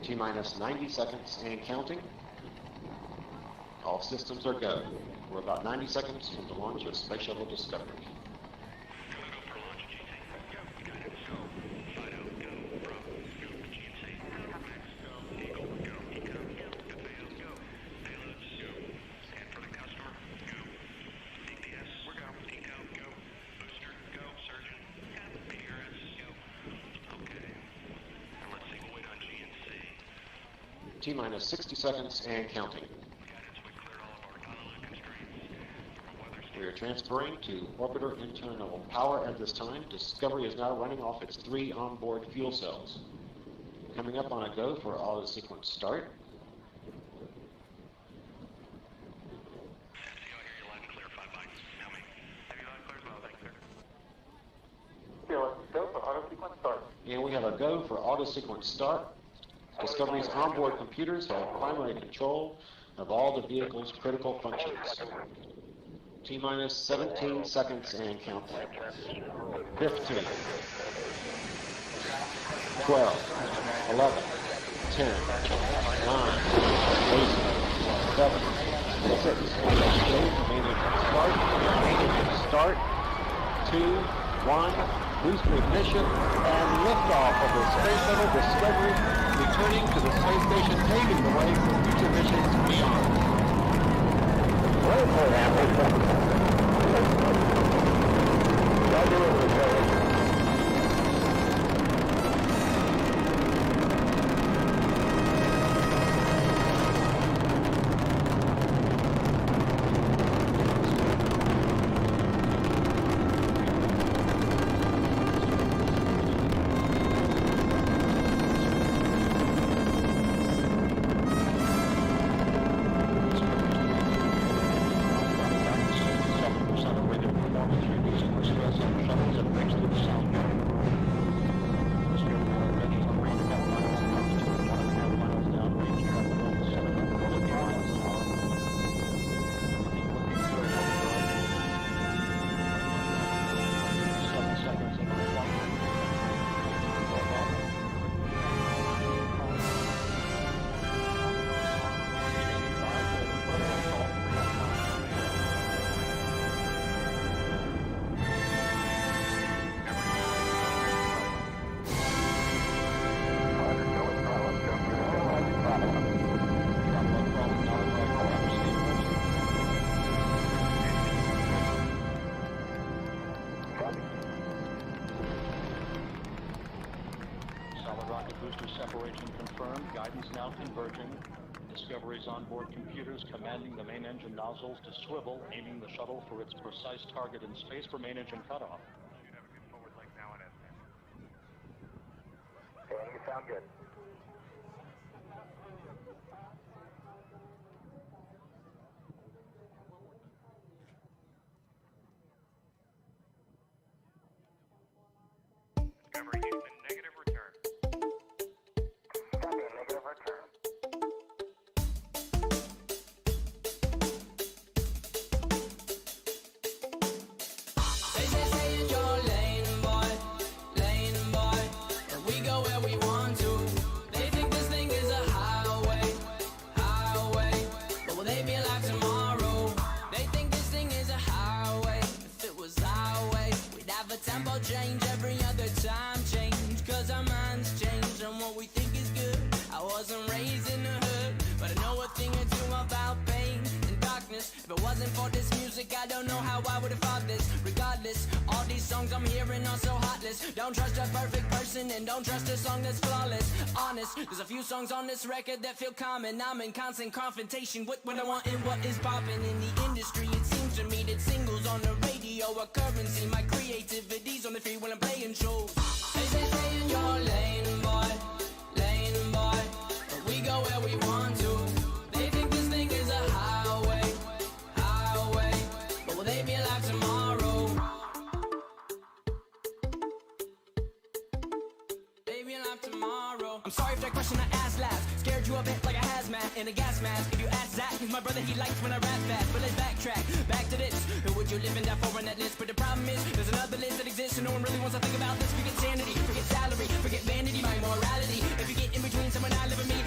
T-minus 90 seconds and counting. All systems are go. We're about 90 seconds from the launch of Space Shuttle Discovery. T-minus 60 seconds and counting. We are transferring to orbiter internal power at this time. Discovery is now running off its 3 onboard fuel cells. Coming up on a go for auto sequence start. And we have a go for auto sequence start. Discovery's onboard computers have primary control of all the vehicle's critical functions. T-minus 17 seconds and counting. 15, 12, 11, 10, 9, 8, 7, 6, start, 2, 1, booster ignition, and liftoff of the Space Shuttle Discovery, returning to the space station, paving the way for future missions beyond. Separation confirmed. Guidance now converging. Discovery's onboard computers commanding the main engine nozzles to swivel, aiming the shuttle for its precise target in space for main engine cutoff. Should have a good forward leg now on SM. Okay, you sound good. Discovery Houston, negative return. Copy, negative return. They say in your lane, boy, and we go where we want to. They think this thing is a highway, but will they be alive tomorrow? They think this thing is a highway. If it was our way, we'd have a tempo change every other time change. Cause our minds change and what we think is good. I wasn't raised in the hood, but I know a thing or two about pain and darkness. If it wasn't for this music, I don't know how I would have fought this. Regardless, all these songs I'm hearing are so heartless. Don't trust a perfect person and don't trust a song that's flawless. Honest, there's a few songs on this record that feel common. I'm in constant confrontation with what I want and what is popping in the industry. It seems to me that singles on the radio are currency. My creativity's on the free when I'm playing shows. They say in your lane, boy, but we go where we want to. They think this thing is a highway, but will they be alive tomorrow? They be alive tomorrow. I'm sorry if that question I asked last scared you a bit like a hazmat in a gas mask. If you ask Zach, he's my brother, he likes when I rap fast. But let's backtrack, back to this. Who would you live in that for on that list? But the problem is, there's another list that exists and no one really wants to think about this. Forget sanity, forget salary, forget vanity, my morality. If you get in between someone I live with me,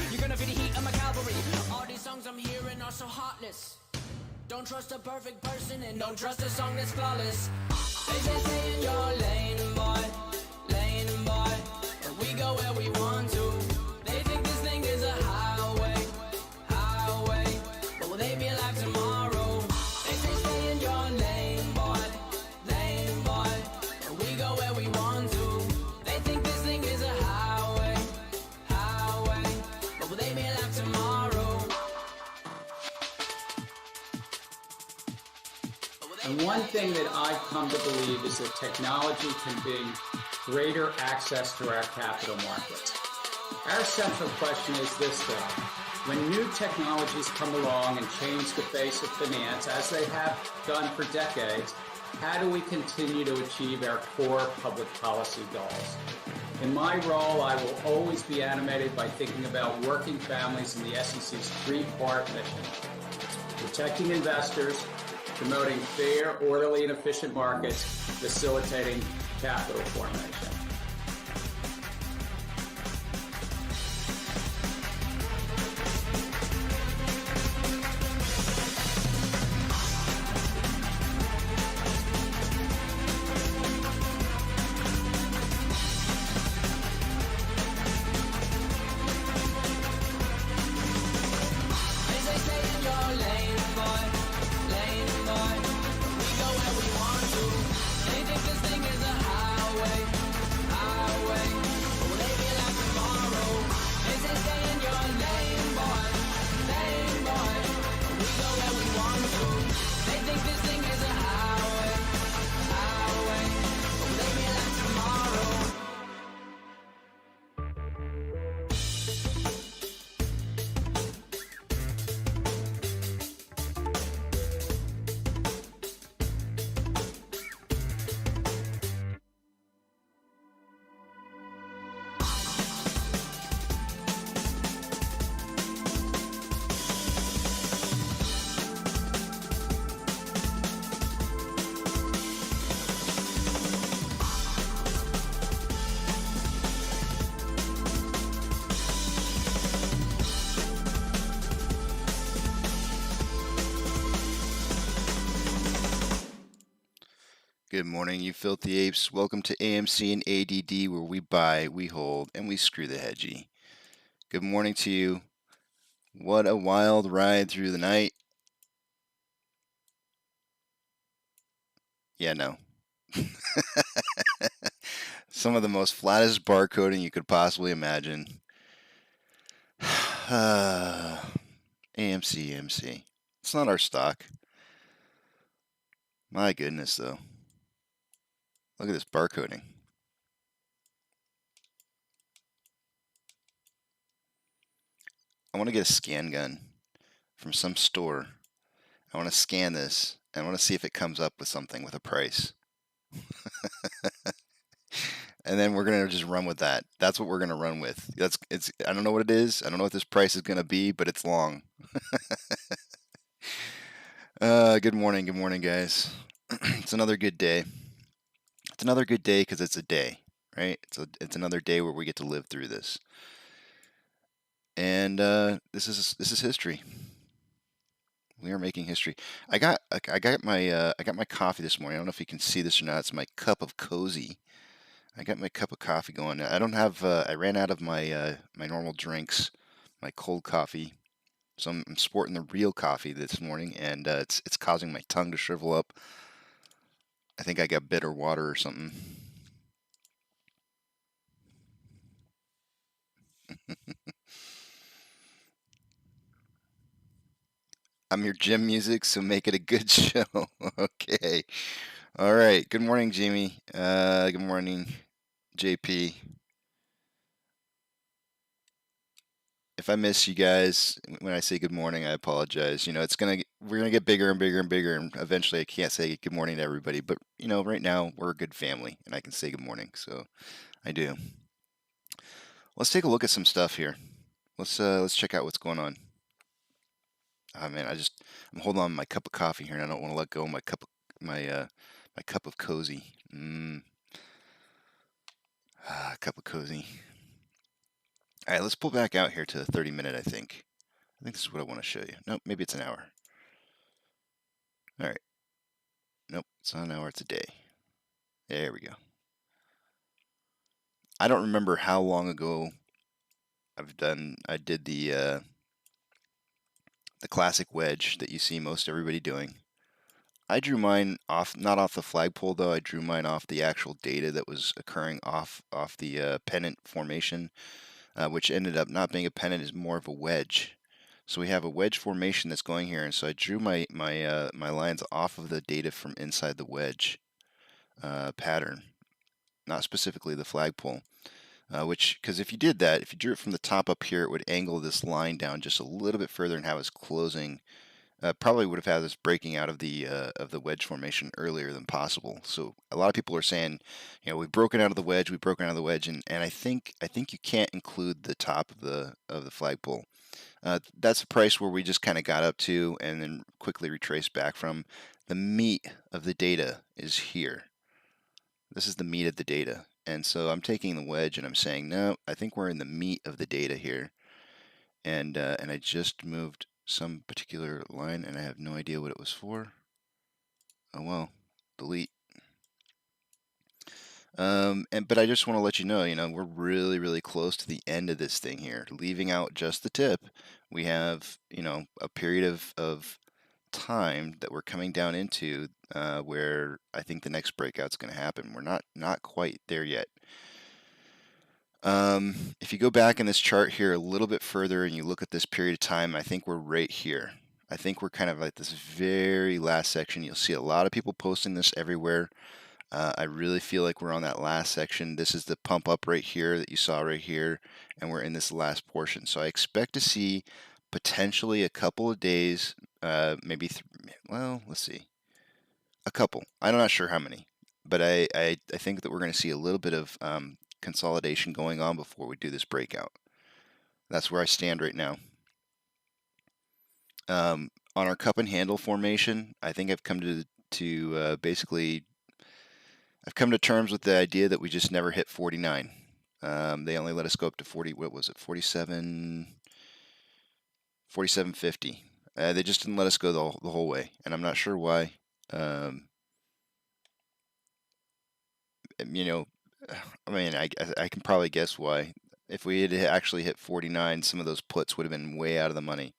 honest. Don't trust a perfect person and don't trust a song that's flawless. They say stay in your lane, boy, and we go where we want to. They think this thing is a highway, but will they be alive tomorrow? They say stay in your lane, boy, and we go where we want to. They think this thing is a highway, but will they be alive tomorrow? And one thing that I've come to believe is that technology can bring greater access to our capital markets. Our central question is this, though. When new technologies come along and change the face of finance, as they have done for decades, how do we continue to achieve our core public policy goals? In my role, I will always be animated by thinking about working families in the SEC's three-part mission: protecting investors, promoting fair, orderly, and efficient markets, facilitating capital formation. Good morning, you filthy apes. Welcome to AMC and ADD, where we buy, we hold, and we screw the hedgie. Good morning to you. What a wild ride through the night. Yeah, no. Some of the most flattest barcoding you could possibly imagine. AMC. It's not our stock. My goodness, though. Look at this barcoding. I want to get a scan gun from some store. I want to scan this, and I want to see if it comes up with something with a price. And then we're going to just run with that. That's what we're going to run with. I don't know what it is. I don't know what this price is going to be, but it's long. Good morning, guys. It's another good day. It's another good day because it's a day, right? It's another day where we get to live through this. And this is history. We are making history. I got my coffee this morning. I don't know if you can see this or not. It's my cup of cozy. I got my cup of coffee going. I don't have. I ran out of my my normal drinks, my cold coffee. So I'm sporting the real coffee this morning, and it's causing my tongue to shrivel up. I think I got bitter water or something. I'm your gym music, so make it a good show. Okay. All right. Good morning, Jamie. Good morning, JP. If I miss you guys when I say good morning, I apologize. You know, we're gonna get bigger and bigger and bigger, and eventually I can't say good morning to everybody. But you know, right now we're a good family, and I can say good morning, so I do. Let's take a look at some stuff here. Let's check out what's going on. Oh man, I'm holding on to my cup of coffee here, and I don't want to let go of my cup of cozy. Cup of cozy. All right, let's pull back out here to 30 minute, I think. I think this is what I want to show you. Nope, maybe it's an hour. All right. Nope, it's not an hour, it's a day. There we go. I don't remember how long ago I did the classic wedge that you see most everybody doing. I drew mine off, not off the flagpole though. I drew mine off the actual data that was occurring off the pennant formation, which ended up not being a pennant, is more of a wedge. So we have a wedge formation that's going here, and so I drew my lines off of the data from inside the wedge pattern, not specifically the flagpole. Because if you did that, if you drew it from the top up here, it would angle this line down just a little bit further and have us closing. Probably would have had us breaking out of the wedge formation earlier than possible. So a lot of people are saying, we've broken out of the wedge, and I think you can't include the top of the flagpole. That's a price where we just kind of got up to and then quickly retraced back from. The meat of the data is here. This is the meat of the data. And so I'm taking the wedge and I'm saying, no, I think we're in the meat of the data here. And I just moved some particular line and I have no idea what it was for. Oh well, delete. But I just want to let you know, we're really, really close to the end of this thing here. Leaving out just the tip, we have, a period of time that we're coming down into where I think the next breakout's going to happen. We're not quite there yet. If you go back in this chart here a little bit further and you look at this period of time, I think we're right here. I think we're kind of like this very last section. You'll see a lot of people posting this everywhere. I really feel like we're on that last section. This is the pump up right here that you saw right here, and we're in this last portion. So I expect to see potentially a couple of days, maybe, let's see, a couple. I'm not sure how many, but I think that we're going to see a little bit of consolidation going on before we do this breakout. That's where I stand right now. On our cup and handle formation, I think I've come to basically, I've come to terms with the idea that we just never hit 49. They only let us go up to 40. What was it? 47.50. They just didn't let us go the whole way, and I'm not sure why. I mean, I can probably guess why. If we had actually hit 49, some of those puts would have been way out of the money.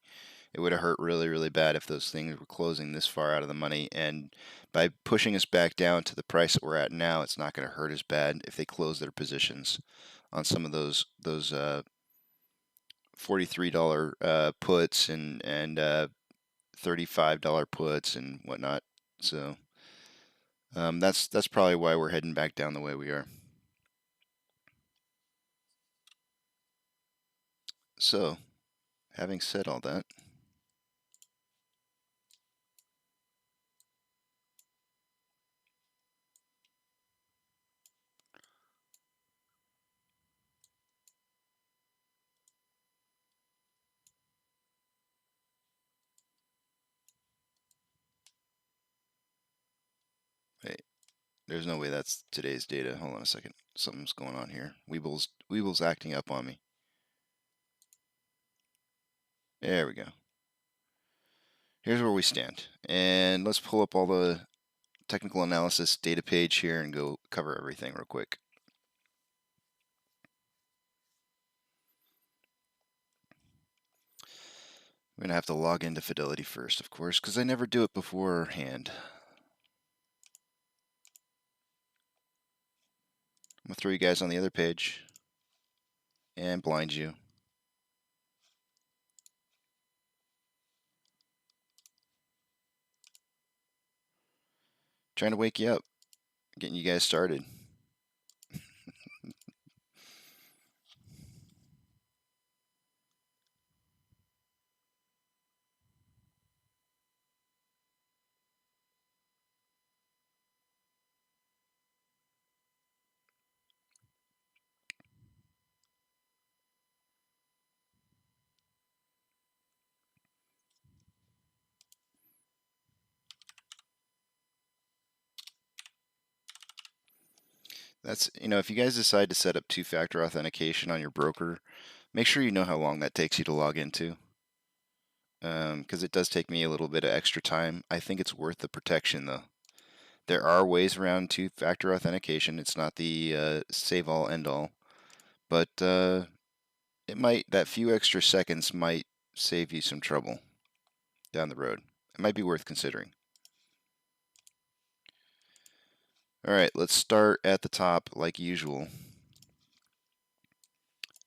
It would have hurt really, really bad if those things were closing this far out of the money. And by pushing us back down to the price that we're at now, it's not going to hurt as bad if they close their positions on some of those $43 puts and $35 puts and whatnot. So that's probably why we're heading back down the way we are. So, having said all that, wait, there's no way that's today's data. Hold on a second. Something's going on here. Webull's acting up on me. There we go. Here's where we stand. And let's pull up all the technical analysis data page here and go cover everything real quick. I'm going to have to log into Fidelity first, of course, because I never do it beforehand. I'm going to throw you guys on the other page and blind you. Trying to wake you up, getting you guys started. That's, if you guys decide to set up two-factor authentication on your broker, make sure you know how long that takes you to log into. because it does take me a little bit of extra time. I think it's worth the protection, though. There are ways around two-factor authentication. It's not the save-all, end-all, but it might, that few extra seconds might save you some trouble down the road. It might be worth considering. All right, let's start at the top like usual.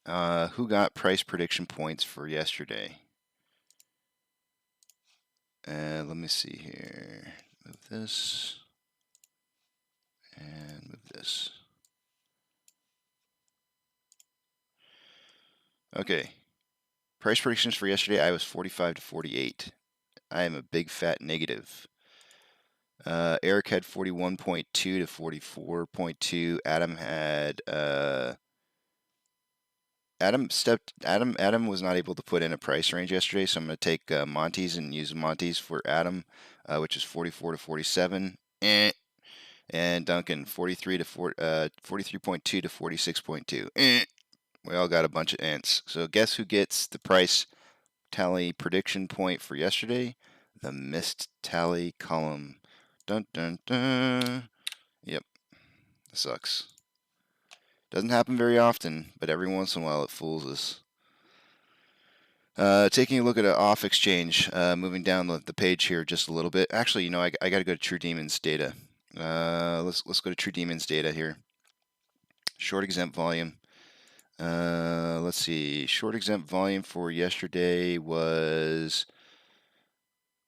Who got price prediction points for yesterday? Let me see here. Move this and move this. Okay. Price predictions for yesterday, I was 45 to 48. I am a big fat negative. Eric had 41.2 to 44.2. Adam had Adam was not able to put in a price range yesterday, so I'm going to take Monty's and use Monty's for Adam, which is 44 to 47. And Duncan 43 to 43.2 to 46.2. We all got a bunch of ants. So guess who gets the price tally prediction point for yesterday? The missed tally column. Dun dun dun. Yep. Sucks. Doesn't happen very often, but every once in a while it fools us. Taking a look at an off exchange, moving down the page here just a little bit. Actually, you know, I got to go to True Demons data. Let's go to True Demons data here. Short exempt volume. Let's see. Short exempt volume for yesterday was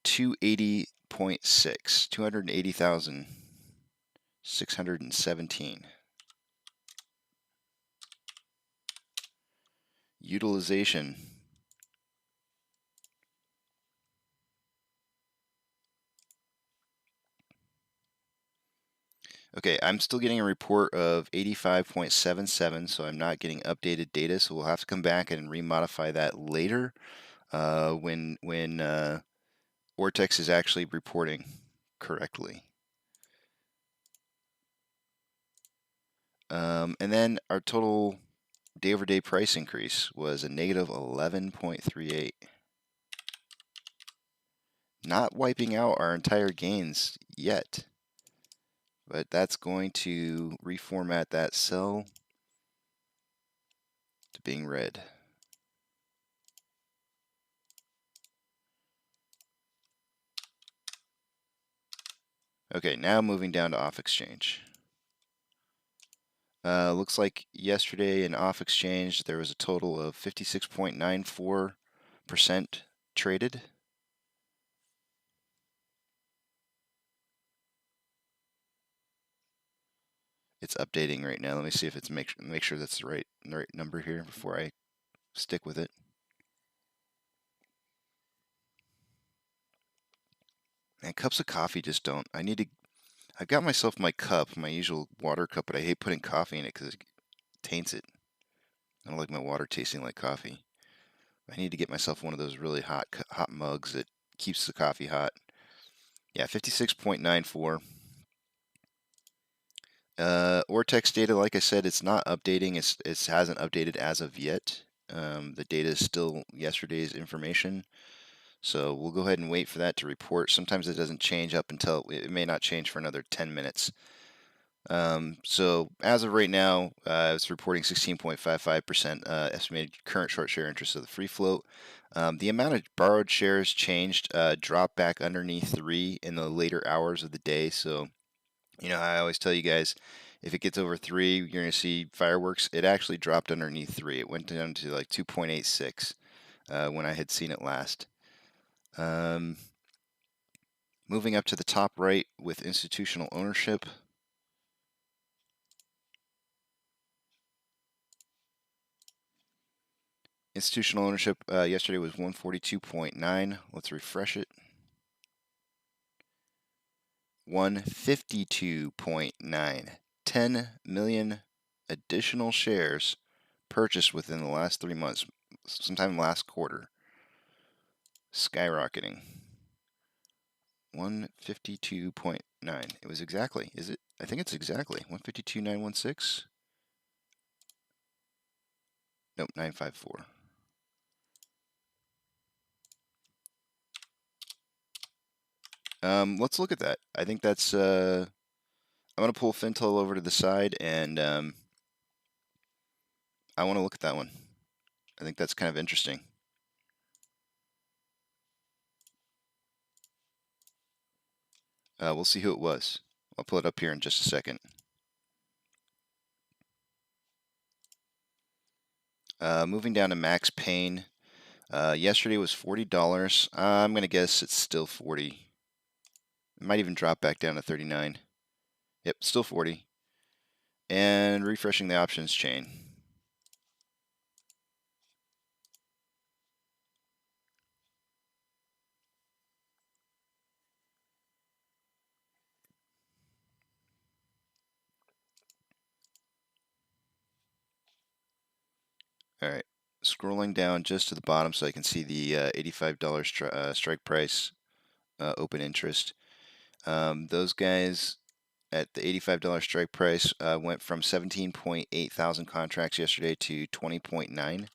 280.6, 280,617. Utilization. Okay, I'm still getting a report of 85.77, so I'm not getting updated data, so we'll have to come back and remodify that later when Ortex is actually reporting correctly. And then our total day-over-day price increase was a negative 11.38. Not wiping out our entire gains yet, but that's going to reformat that cell to being red. Okay, now moving down to off exchange. Looks like yesterday in off exchange there was a total of 56.94% traded. It's updating right now. Let me see if it's make sure that's the right number here before I stick with it. And cups of coffee just don't. I've got myself my cup, my usual water cup, but I hate putting coffee in it because it taints it. I don't like my water tasting like coffee. I need to get myself one of those really hot mugs that keeps the coffee hot. Yeah, 56.94. Ortex data, like I said, it's not updating. It hasn't updated as of yet. The data is still yesterday's information. So we'll go ahead and wait for that to report. Sometimes it doesn't change up until, it may not change for another 10 minutes. So as of right now, it's reporting 16.55% estimated current short share interest of the free float. The amount of borrowed shares changed, dropped back underneath 3 in the later hours of the day. So, you know, I always tell you guys, if it gets over 3, you're going to see fireworks. It actually dropped underneath 3. It went down to like 2.86 when I had seen it last. Moving up to the top right with institutional ownership. Institutional ownership yesterday was 142.9. Let's refresh it. 152.9. 10 million additional shares purchased within the last 3 months, sometime last quarter. Skyrocketing. 152.9. It was exactly, is it? I think it's exactly 152.916. Nope, 954. Let's look at that. I think that's. I'm gonna pull Fintel over to the side, and I want to look at that one. I think that's kind of interesting. We'll see who it was. I'll pull it up here in just a second. Moving down to Max Payne. Yesterday was $40. I'm gonna guess it's still 40. It might even drop back down to 39. Yep, still 40. And refreshing the options chain. All right, scrolling down just to the bottom so I can see the $85 strike price open interest. Those guys at the $85 strike price went from 17.8 thousand contracts yesterday to 20.9.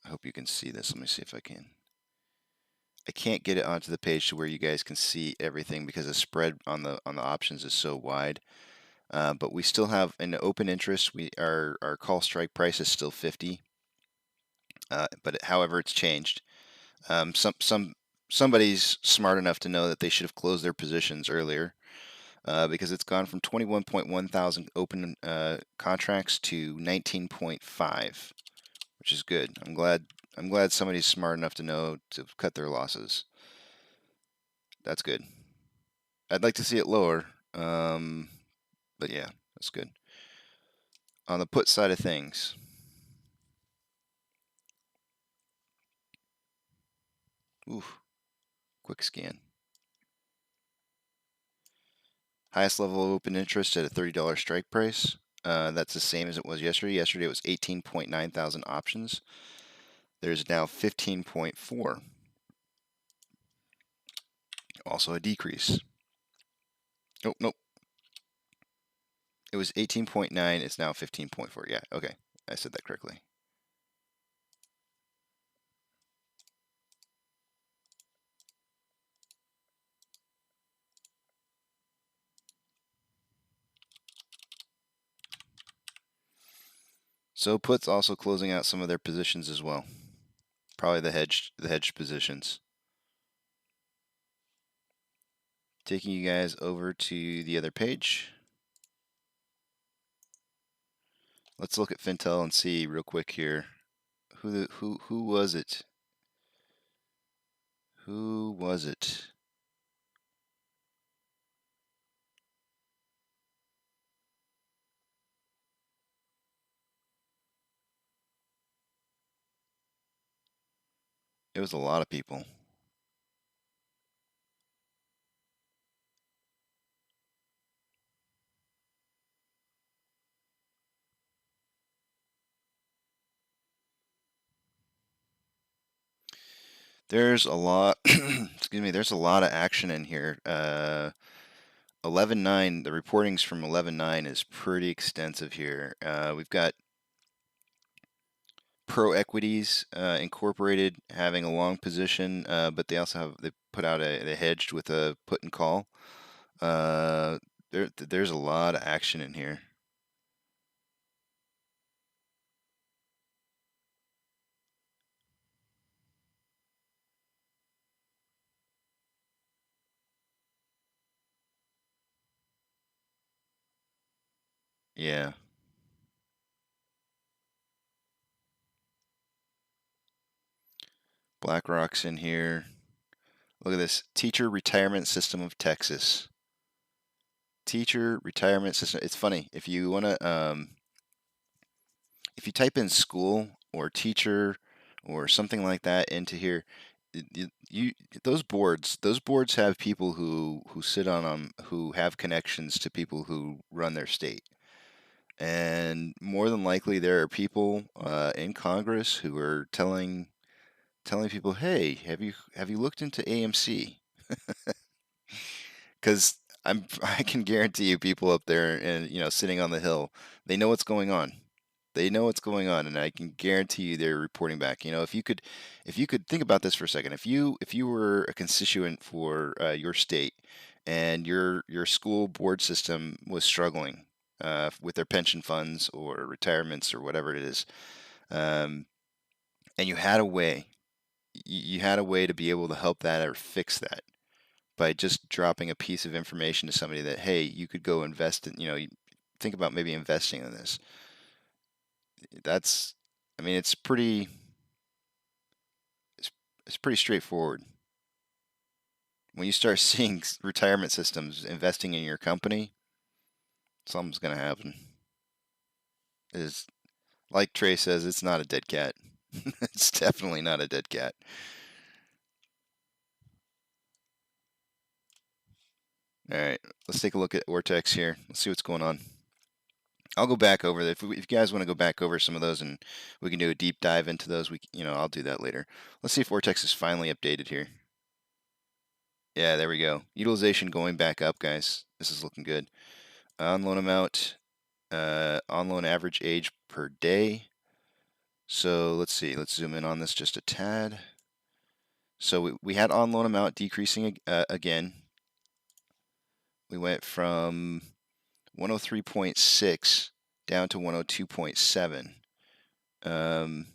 I hope you can see this. Let me see if I can. I can't get it onto the page to where you guys can see everything because the spread on the options is so wide. But we still have an open interest. Our call strike price is still 50. But however, it's changed. Somebody's smart enough to know that they should have closed their positions earlier, because it's gone from 21.1 thousand open contracts to 19.5, which is good. I'm glad somebody's smart enough to know to cut their losses. That's good. I'd like to see it lower, but yeah, that's good. On the put side of things, oof, quick scan. Highest level of open interest at a $30 strike price. That's the same as it was yesterday. Yesterday it was 18.9 thousand options. There's now 15.4. Also a decrease. Oh, nope. It was 18.9. It's now 15.4. Yeah, okay. I said that correctly. So puts also closing out some of their positions as well. Probably the hedged positions. Taking you guys over to the other page. Let's look at Fintel and see real quick here. Who was it? Who was it? It was a lot of people. There's a lot, excuse me, there's a lot of action in here. 11.9, the reportings from 11.9 is pretty extensive here. We've got Pro Equities Incorporated having a long position, but they also they put out they hedged with a put and call. There's a lot of action in here. Yeah. BlackRock's in here. Look at this. Teacher Retirement System of Texas. Teacher Retirement System. It's funny. If you want to, if you type in school or teacher or something like that into here, those boards have people who sit on them, who have connections to people who run their state. And more than likely, there are people in Congress who are telling people, "Hey, have you looked into AMC?" Because I can guarantee you, people up there and sitting on the hill, they know what's going on. They know what's going on, and I can guarantee you they're reporting back. If you could think about this for a second, if you were a constituent for your state, and your school board system was struggling with their pension funds or retirements or whatever it is, and you had a way, to be able to help that or fix that by just dropping a piece of information to somebody that, hey, you could go invest in, think about maybe investing in this. That's, I mean, it's pretty straightforward. When you start seeing retirement systems investing in your company, something's going to happen. It is, like Trey says, it's not a dead cat. It's definitely not a dead cat. All right, let's take a look at Ortex here. Let's see what's going on. I'll go back over if you guys want to go back over some of those and we can do a deep dive into those. I'll do that later. Let's see if Ortex is finally updated here. Yeah, there we go. Utilization going back up, guys. This is looking good. On loan amount, on loan average age per day. So let's see. Let's zoom in on this just a tad. So we had on loan amount decreasing again. We went from 103.6 down to 102.7.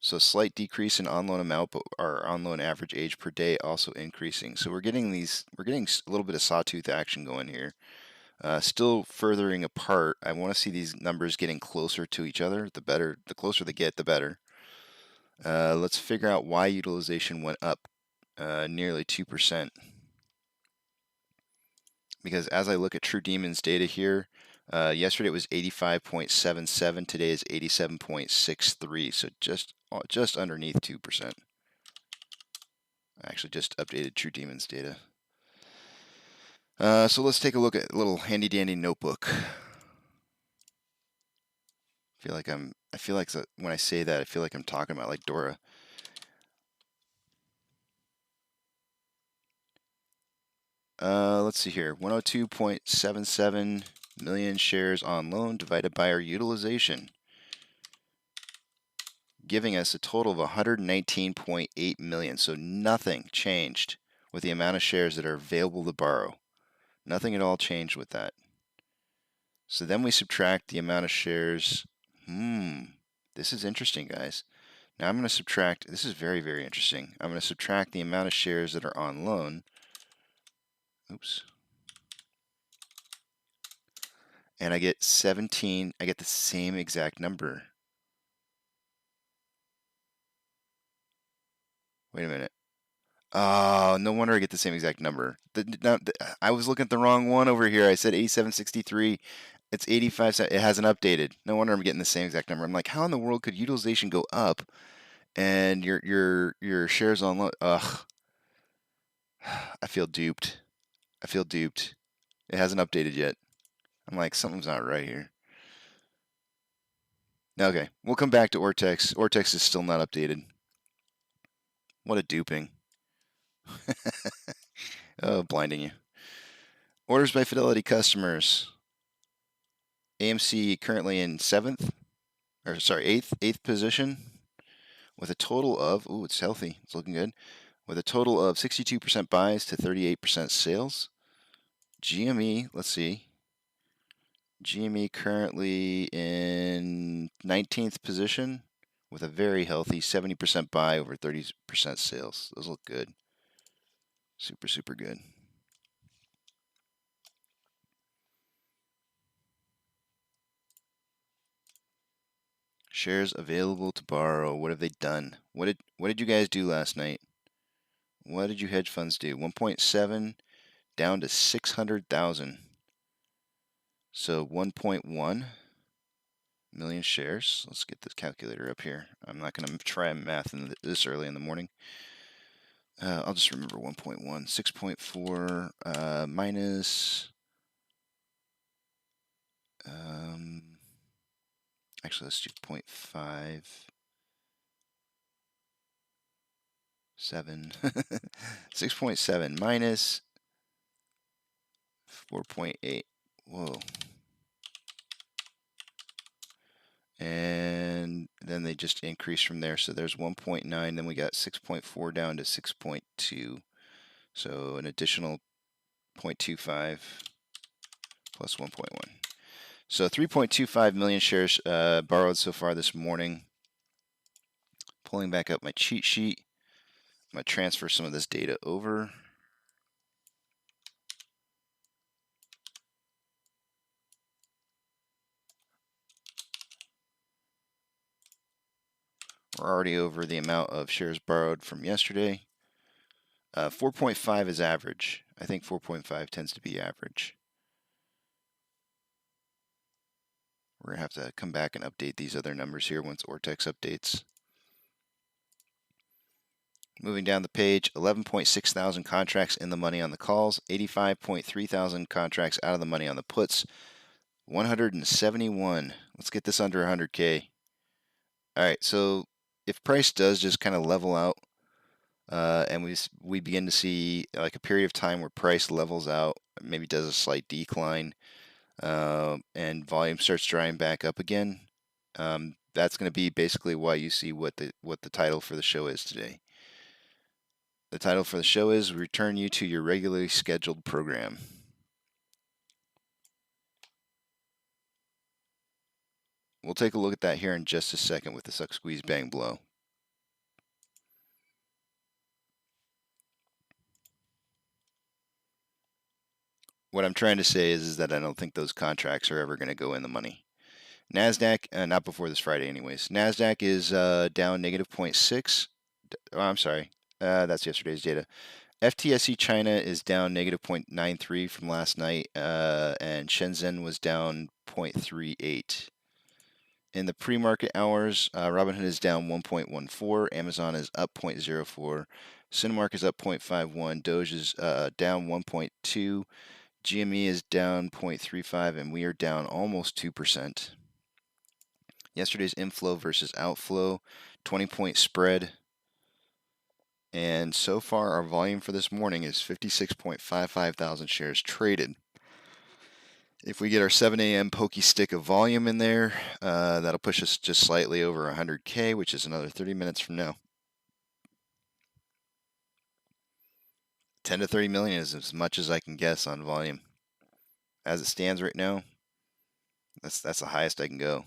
So slight decrease in on loan amount, but our on loan average age per day also increasing. So we're getting a little bit of sawtooth action going here. Still furthering apart. I want to see these numbers getting closer to each other. The better, the closer they get, the better. Let's figure out why utilization went up nearly 2%. Because as I look at True Demons data here, yesterday it was 85.77. Today is 87.63. So just underneath 2%. I actually just updated True Demons data. So let's take a look at a little handy dandy notebook. I feel like when I say that, I feel like I'm talking about like Dora. Let's see here. 102.77 million shares on loan divided by our utilization, giving us a total of 119.8 million. So nothing changed with the amount of shares that are available to borrow. Nothing at all changed with that. So then we subtract the amount of shares. This is interesting, guys. Now I'm going to subtract. This is very, very interesting. I'm going to subtract the amount of shares that are on loan. Oops. And I get 17. I get the same exact number. Wait a minute. Oh, no wonder I get the same exact number. I was looking at the wrong one over here. I said 8763. It's 85. It hasn't updated. No wonder I'm getting the same exact number. I'm like, how in the world could utilization go up and your shares on loan? Ugh. I feel duped. It hasn't updated yet. I'm like, something's not right here. Okay, we'll come back to Ortex. Ortex is still not updated. What a duping. Oh, blinding you. Orders by Fidelity customers. AMC currently in 8th position with a total of, it's healthy. It's looking good. With a total of 62% buys to 38% sales. GME, let's see. GME currently in 19th position with a very healthy 70% buy over 30% sales. Those look good. Super, super good. Shares available to borrow. What have they done? What did you guys do last night? What did you hedge funds do? 1.7 down to 600,000. So 1.1 million shares. Let's get this calculator up here. I'm not going to try math this early in the morning. I'll just remember 1.1. 6.4 minus... actually, let's do 0.5. 7. 6.7 minus 4.8. Whoa. And then they just increased from there. So there's 1.9. Then we got 6.4 down to 6.2. So an additional 0.25 plus 1.1. So 3.25 million shares borrowed so far this morning. Pulling back up my cheat sheet. I'm going to transfer some of this data over. We're already over the amount of shares borrowed from yesterday. 4.5 is average. I think 4.5 tends to be average. We're going to have to come back and update these other numbers here once Ortex updates. Moving down the page, 11.6 thousand contracts in the money on the calls, 85.3 thousand contracts out of the money on the puts, 171. Let's get this under 100K. All right, so if price does just kind of level out, and we begin to see like a period of time where price levels out, maybe does a slight decline, and volume starts drying back up again, that's going to be basically why you see what the title for the show is today. The title for the show is Return You to Your Regularly Scheduled Program. We'll take a look at that here in just a second with the Suck, Squeeze, Bang, Blow. What I'm trying to say is that I don't think those contracts are ever going to go in the money. NASDAQ, not before this Friday anyways. NASDAQ is down negative 0.6. Oh, I'm sorry. That's yesterday's data. FTSE China is down negative 0.93 from last night, and Shenzhen was down 0.38. In the pre-market hours, Robinhood is down 1.14, Amazon is up 0.04, Cinemark is up 0.51, Doge is down 1.2, GME is down 0.35, and we are down almost 2%. Yesterday's inflow versus outflow, 20-point spread. And so far, our volume for this morning is 56.55 thousand shares traded. If we get our 7 a.m. pokey stick of volume in there, that'll push us just slightly over 100K, which is another 30 minutes from now. 10 to 30 million is as much as I can guess on volume. As it stands right now, that's the highest I can go.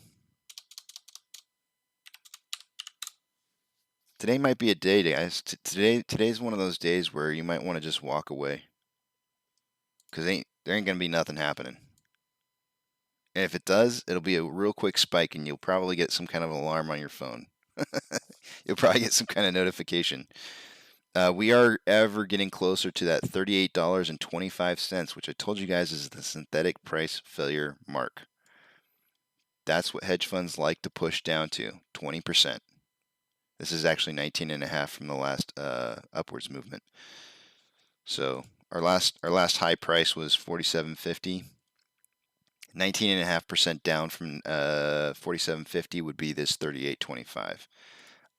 Today might be a day, guys. Today's one of those days where you might want to just walk away, because there ain't gonna be nothing happening. And if it does, it'll be a real quick spike, and you'll probably get some kind of alarm on your phone. You'll probably get some kind of notification. We are ever getting closer to that $38.25, which I told you guys is the synthetic price failure mark. That's what hedge funds like to push down to, 20%. This is actually 19.5 from the last upwards movement. So our last high price was 47.50. 19.5% down from 47.50 would be this 38.25.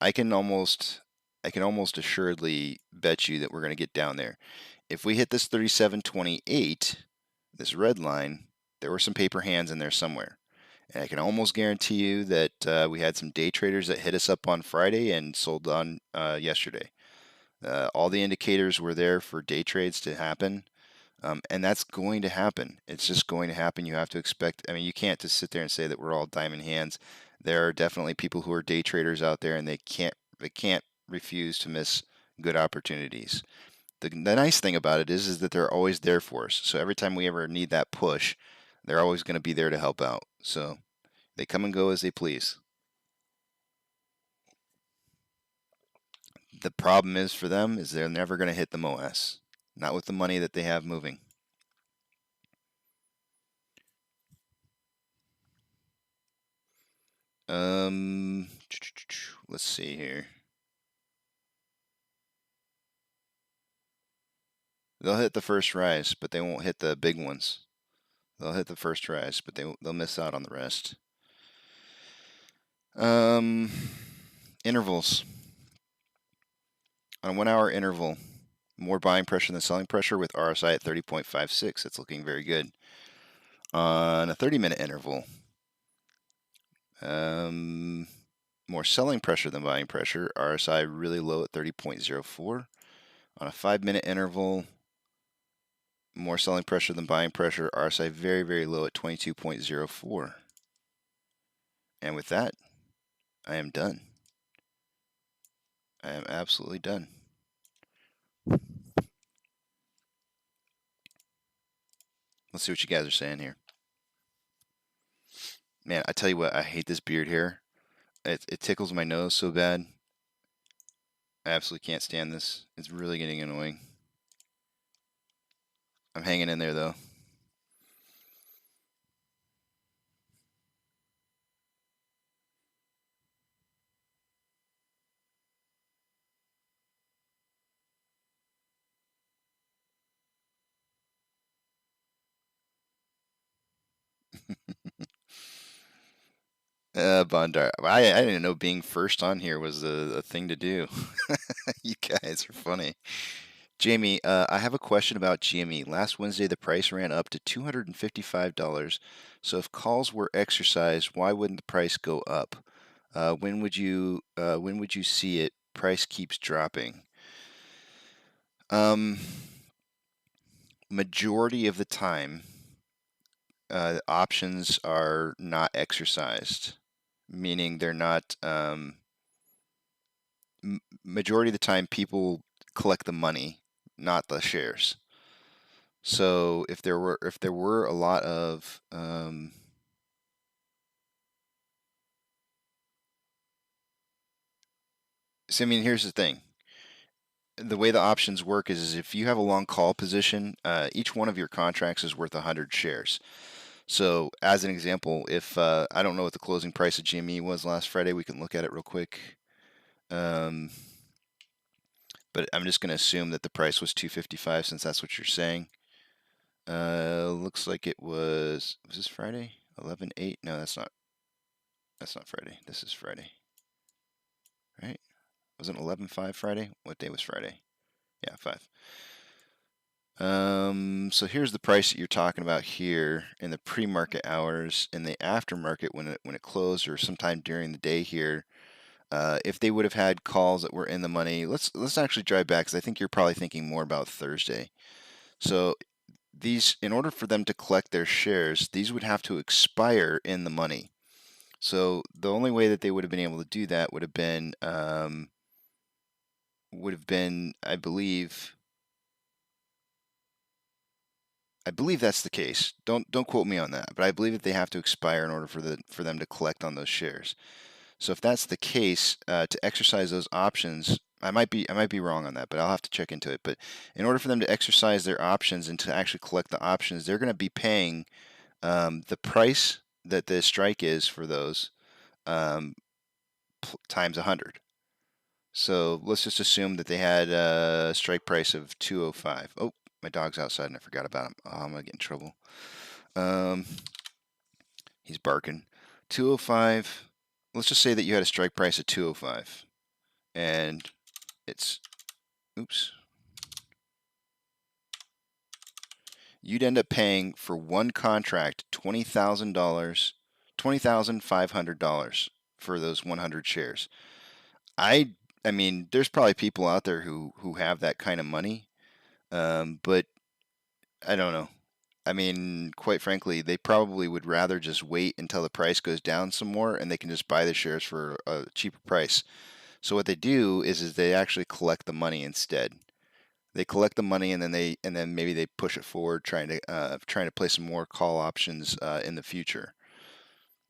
I can almost assuredly bet you that we're going to get down there. If we hit this 37.28, this red line, there were some paper hands in there somewhere. And I can almost guarantee you that we had some day traders that hit us up on Friday and sold on yesterday. All the indicators were there for day trades to happen. And that's going to happen. It's just going to happen. You have to expect. I mean, you can't just sit there and say that we're all diamond hands. There are definitely people who are day traders out there, and they can't refuse to miss good opportunities. The nice thing about it is that they're always there for us. So every time we ever need that push, they're always going to be there to help out. So they come and go as they please. The problem is for them is they're never going to hit the MOASS. Not with the money that they have moving. Let's see here. They'll hit the first rise, but they won't hit the big ones. They'll hit the first rise, but they'll miss out on the rest. Intervals. On a 1 hour interval, More buying pressure than selling pressure with RSI at 30.56. It's looking very good. On a 30-minute interval, more selling pressure than buying pressure. RSI really low at 30.04. On a 5-minute interval, more selling pressure than buying pressure. RSI very, very low at 22.04. And with that, I am done. I am absolutely done. Let's see what you guys are saying here. Man, I tell you what, I hate this beard hair. It tickles my nose so bad. I absolutely can't stand this. It's really getting annoying. I'm hanging in there though. Bondar. I didn't know being first on here was a thing to do. You guys are funny. Jamie, I have a question about GME. Last Wednesday, the price ran up to $255. So if calls were exercised, why wouldn't the price go up? When would you see it? Price keeps dropping. Majority of the time, options are not exercised, meaning they're not. Majority of the time, people collect the money, not the shares. So if there were a lot of so I mean, here's the thing. The way the options work is if you have a long call position, each one of your contracts is worth 100 shares. So as an example, if I don't know what the closing price of GME was last Friday, we can look at it real quick. But I'm just going to assume that the price was 255 since that's what you're saying. Looks like it was this Friday? 11/8? No, that's not Friday. This is Friday. Right? Wasn't 11/5 Friday? What day was Friday? Yeah, 5. So here's the price that you're talking about here in the pre-market hours. In the aftermarket, when it closed or sometime during the day here, if they would have had calls that were in the money, let's actually drive back because I think you're probably thinking more about Thursday. So these, in order for them to collect their shares, these would have to expire in the money. So the only way that they would have been able to do that would have been, I believe that's the case. Don't quote me on that, but I believe that they have to expire in order for them to collect on those shares. So if that's the case, to exercise those options, I might be wrong on that, but I'll have to check into it. But in order for them to exercise their options and to actually collect the options, they're going to be paying the price that the strike is for those times 100. So let's just assume that they had a strike price of 205. Oh, my dog's outside and I forgot about him. Oh, I'm gonna get in trouble. He's barking. 205. Let's just say that you had a strike price of 205, and it's, oops. You'd end up paying for one contract $20,500 for those 100 shares. I mean, there's probably people out there who have that kind of money, but I don't know. I mean, quite frankly, they probably would rather just wait until the price goes down some more and they can just buy the shares for a cheaper price. So what they do is they actually collect the money instead. They collect the money and then maybe they push it forward, trying to play some more call options in the future.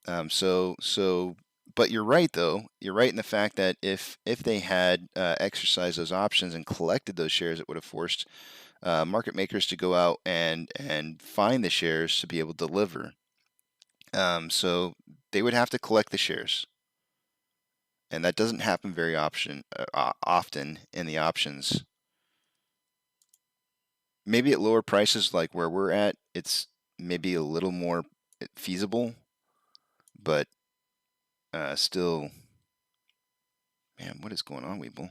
But you're right though. You're right in the fact that if they had exercised those options and collected those shares, it would have forced market makers to go out and find the shares to be able to deliver. So they would have to collect the shares, and that doesn't happen very often in the options. Maybe at lower prices like where we're at, it's maybe a little more feasible, but still, man, what is going on, Webull?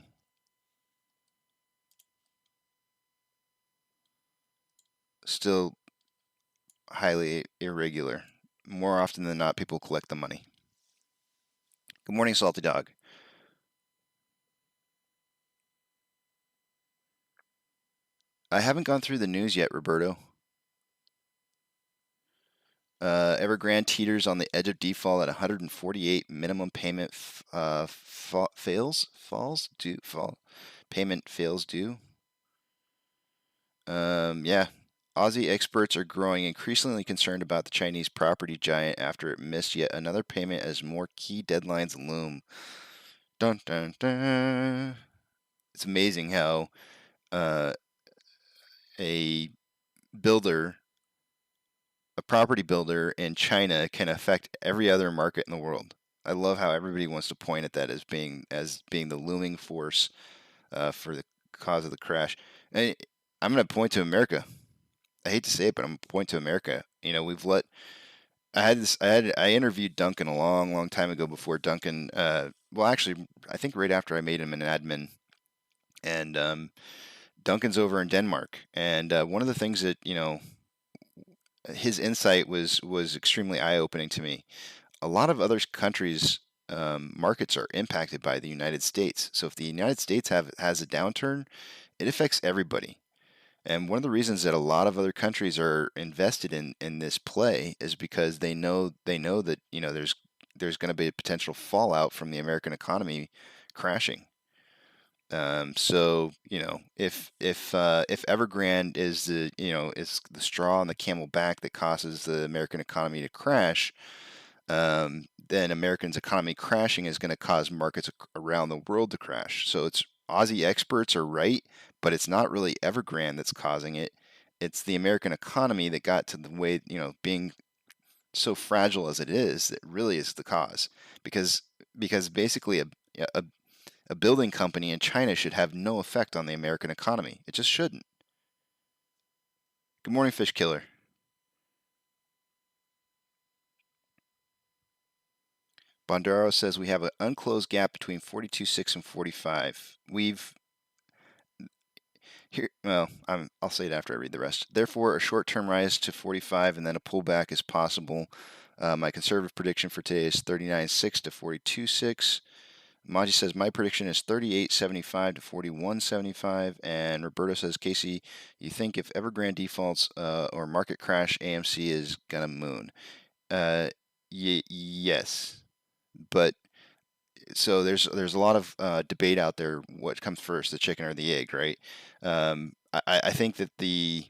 highly irregular. More often than not, people collect the money. Good morning, Salty Dog. I haven't gone through the news yet, Roberto. Evergrande teeters on the edge of default at 148. Minimum payment Payment fails due. Yeah. Aussie experts are growing increasingly concerned about the Chinese property giant after it missed yet another payment as more key deadlines loom. Dun dun dun. It's amazing how a property builder in China can affect every other market in the world. I love how everybody wants to point at that as being the looming force for the cause of the crash. And I'm going to point to America. I hate to say it, but I'm going to point to America. You know, I interviewed Duncan a long, long time ago before Duncan. Well, actually, I think right after I made him an admin, and Duncan's over in Denmark. And one of the things that his insight was extremely eye-opening to me. A lot of other countries' markets are impacted by the United States. So if the United States has a downturn, it affects everybody. And one of the reasons that a lot of other countries are invested in this play is because they know that there's going to be a potential fallout from the American economy crashing. So if Evergrande is the straw on the camel back that causes the American economy to crash, then Americans' economy crashing is going to cause markets around the world to crash. So it's Aussie experts are right, but it's not really Evergrande that's causing it. It's the American economy that got to the way, being so fragile as it is, that really is the cause. Because basically a building company in China should have no effect on the American economy. It just shouldn't. Good morning, Fish Killer. Bondaro says we have an unclosed gap between 42.6 and 45. I'll say it after I read the rest. Therefore, a short-term rise to 45 and then a pullback is possible. My conservative prediction for today is 39.6 to 42.6. Maji says my prediction is 38.75 to 41.75, and Roberto says, Casey, you think if Evergrande defaults or market crash, AMC is gonna moon? Yes, but so there's a lot of debate out there. What comes first, the chicken or the egg, right? I think that I'm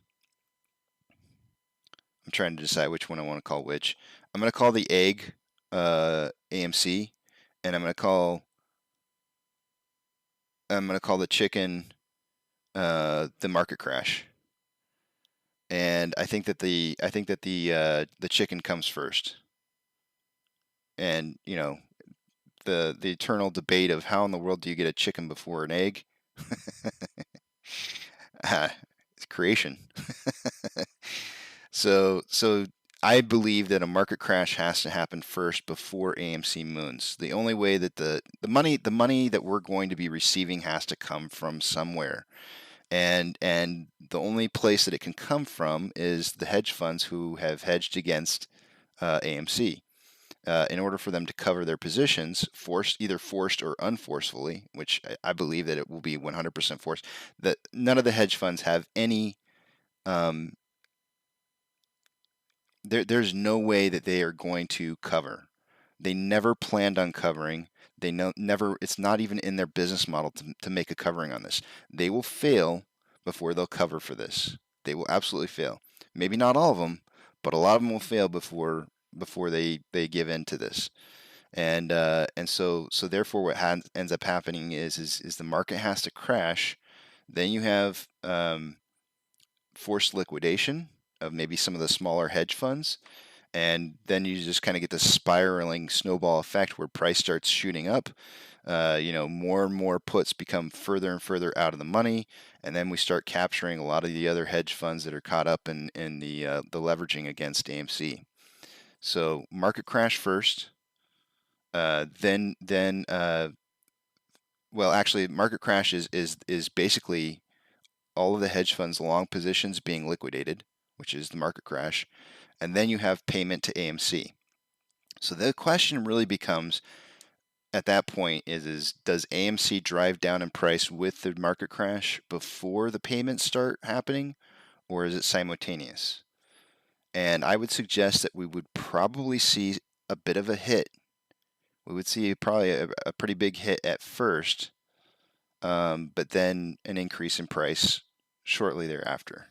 trying to decide which one I want to call which. I'm going to call the egg AMC, and I'm going to call the chicken the market crash. And I think that the chicken comes first. And the eternal debate of how in the world do you get a chicken before an egg? It's creation. So I believe that a market crash has to happen first before AMC moons. The only way that the money that we're going to be receiving has to come from somewhere. And the only place that it can come from is the hedge funds who have hedged against AMC. In order for them to cover their positions, either forced or unforcefully, which I believe that it will be 100% forced, that none of the hedge funds have any. There's no way that they are going to cover. They never planned on covering. They never. It's not even in their business model to make a covering on this. They will fail before they'll cover for this. They will absolutely fail. Maybe not all of them, but a lot of them will fail before they give in to this. And so therefore what ends up happening is the market has to crash. Then you have forced liquidation of maybe some of the smaller hedge funds, and then you just kind of get this spiraling snowball effect where price starts shooting up. More and more puts become further and further out of the money, and then we start capturing a lot of the other hedge funds that are caught up in the leveraging against AMC. So market crash first, then actually market crash is basically all of the hedge funds long positions being liquidated, which is the market crash, and then you have payment to AMC. So the question really becomes at that point is does AMC drive down in price with the market crash before the payments start happening, or is it simultaneous? And I would suggest that we would probably see a bit of a hit. We would see probably a pretty big hit at first, but then an increase in price shortly thereafter.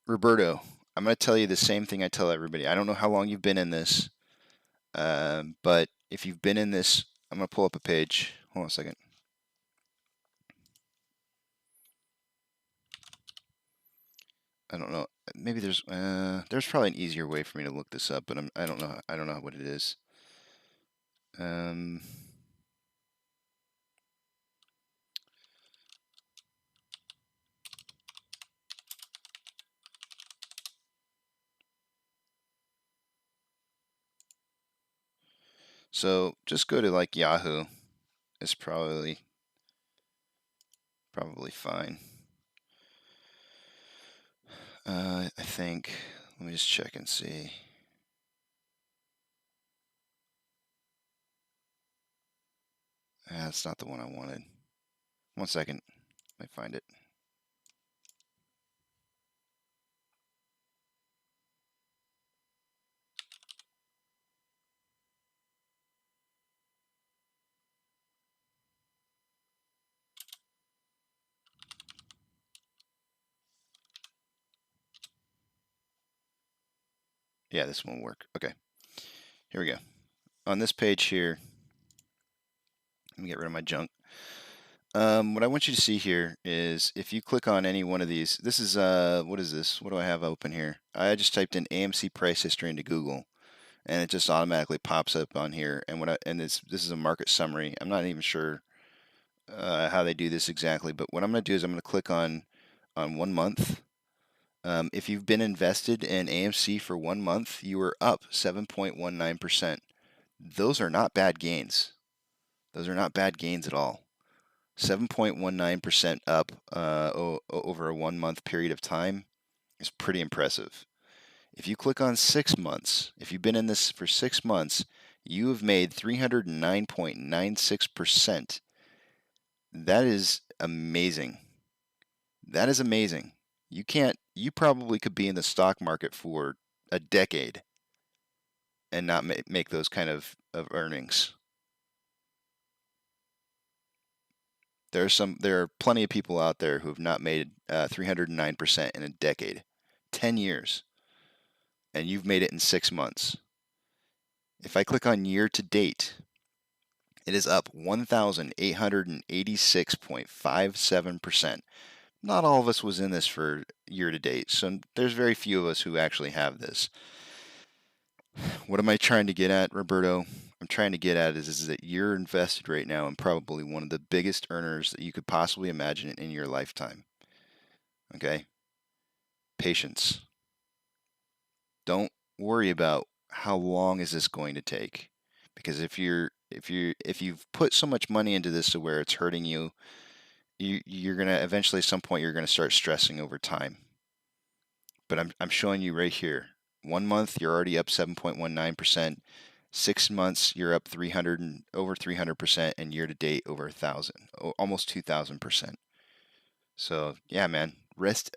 Roberto, I'm going to tell you the same thing I tell everybody. I don't know how long you've been in this, but if you've been in this, I'm going to pull up a page. Hold on a second. I don't know. Maybe there's probably an easier way for me to look this up, but I don't know. I don't know what it is. So just go to like Yahoo. It's probably fine. I think. Let me just check and see. That's not the one I wanted. 1 second. Let me find it. Yeah, this won't work. Okay. Here we go. On this page here, let me get rid of my junk. What I want you to see here is if you click on any one of these, this is, what is this? What do I have open here? I just typed in AMC price history into Google, and it just automatically pops up on here. And this is a market summary. I'm not even sure how they do this exactly, but what I'm going to do is I'm going to click on 1 month. If you've been invested in AMC for 1 month, you are up 7.19%. Those are not bad gains. Those are not bad gains at all. 7.19% up over a 1 month period of time is pretty impressive. If you click on 6 months, if you've been in this for 6 months, you have made 309.96%. That is amazing. That is amazing. You probably could be in the stock market for a decade and not make those kind of earnings. There are plenty of people out there who have not made 309% in a decade, 10 years, and you've made it in 6 months. If I click on year to date, it is up 1,886.57%. Not all of us was in this for year to date, so there's very few of us who actually have this. What am I trying to get at, Roberto? I'm trying to get at is that you're invested right now in probably one of the biggest earners that you could possibly imagine in your lifetime. Okay? Patience. Don't worry about how long is this going to take, because if you've put so much money into this to where it's hurting you, you're gonna eventually at some point you're gonna start stressing over time. But I'm showing you right here. 1 month you're already up 7.19%. 6 months you're up over 300%, and year to date over 1,000, almost 2,000%. So yeah, man, rest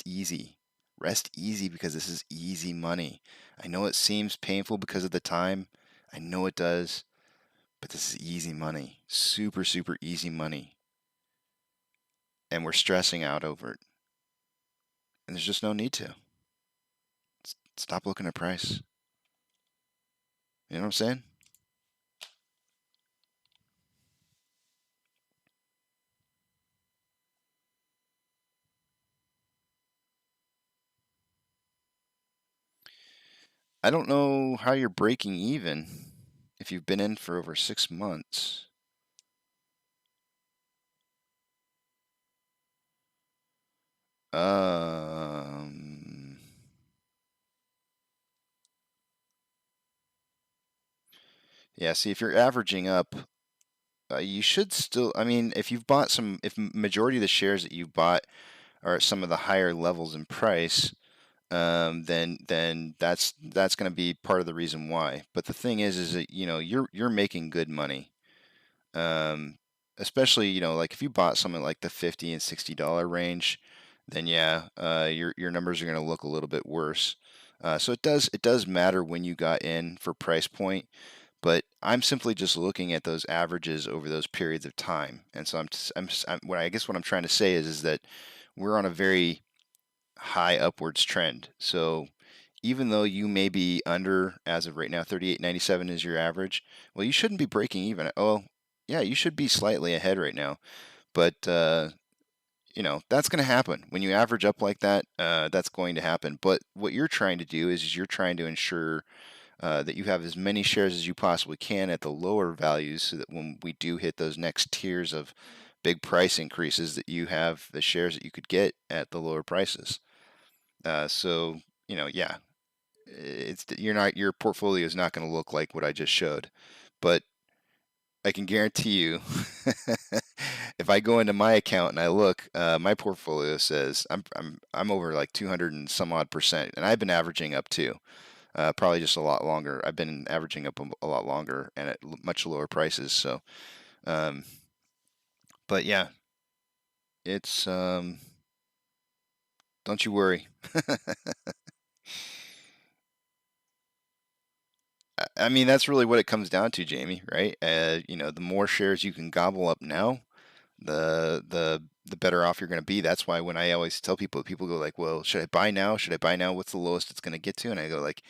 easy. Rest easy, because this is easy money. I know it seems painful because of the time. I know it does. But this is easy money. Super, super easy money. And we're stressing out over it. And there's just no need to. Stop looking at price. You know what I'm saying? I don't know how you're breaking even if you've been in for over 6 months. Yeah, see, if you're averaging up you should still. I mean, if you've bought some, if majority of the shares that you've bought are at some of the higher levels in price, then that's going to be part of the reason why. But the thing is that you're making good money. Especially like if you bought something like the $50 and $60 range, then yeah, your numbers are going to look a little bit worse. So it does matter when you got in for price point, but I'm simply just looking at those averages over those periods of time, and so what I guess what I'm trying to say is that we're on a very high upwards trend. So even though you may be under, as of right now, 38.97 is your average, well, you shouldn't be breaking even. Oh, yeah, you should be slightly ahead right now. But, that's going to happen. When you average up like that, that's going to happen. But what you're trying to do is you're trying to ensure that you have as many shares as you possibly can at the lower values so that when we do hit those next tiers of big price increases, that you have the shares that you could get at the lower prices. So, yeah, your portfolio is not going to look like what I just showed, but I can guarantee you, if I go into my account and I look, my portfolio says I'm over like 200 and some odd percent, and I've been averaging up too. Probably just a lot longer. I've been averaging up a lot longer and at much lower prices. So, um, but yeah, it's don't you worry. I mean, that's really what it comes down to, Jamie, right? The more shares you can gobble up now, the better off you're going to be. That's why when I always tell people go like, "Well, should I buy now? Should I buy now? What's the lowest it's going to get to?" And I go like,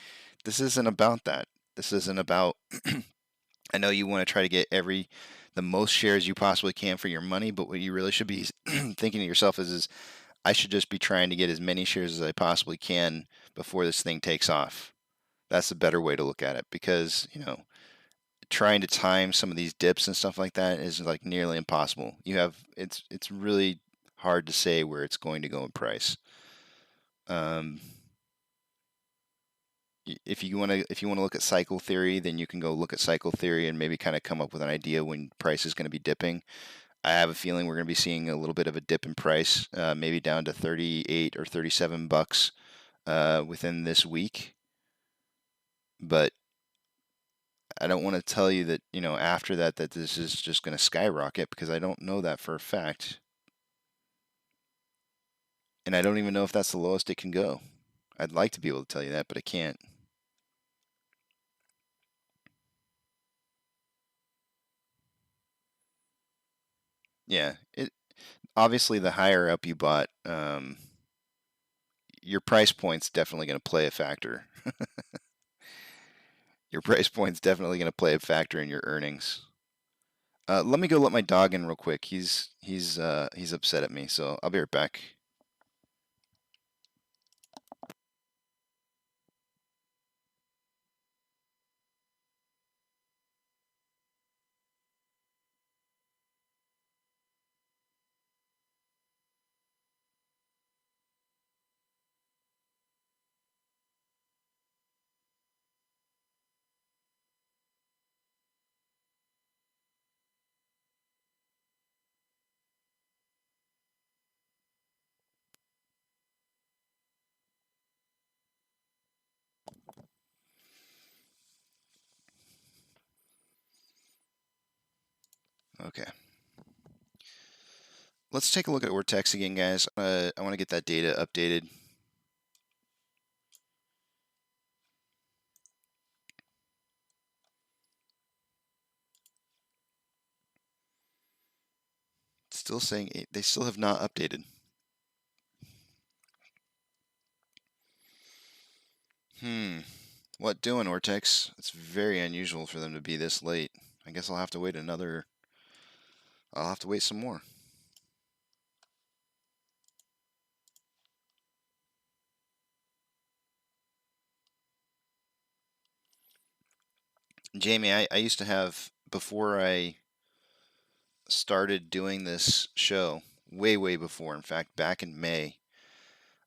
"This isn't about that. This isn't about I know you want to try to get the most shares you possibly can for your money, but what you really should be thinking to yourself is I should just be trying to get as many shares as I possibly can before this thing takes off." That's a better way to look at it because, trying to time some of these dips and stuff like that is like nearly impossible. It's really hard to say where it's going to go in price. Um, if you want to look at cycle theory, then you can go look at cycle theory and maybe kind of come up with an idea when price is going to be dipping. I have a feeling we're going to be seeing a little bit of a dip in price, maybe down to 38 or $37 within this week. But I don't want to tell you that, after that this is just going to skyrocket because I don't know that for a fact. And I don't even know if that's the lowest it can go. I'd like to be able to tell you that, but I can't. Yeah, obviously the higher up you bought, your price point's definitely going to play a factor. Your price point's definitely going to play a factor in your earnings. Let me go let my dog in real quick. He's upset at me, so I'll be right back. Okay. Let's take a look at Ortex again, guys. I want to get that data updated. Still saying they still have not updated. What doing, Ortex? It's very unusual for them to be this late. I guess I'll have to wait some more. Jamie, I used to have, before I started doing this show, way before, in fact, back in May,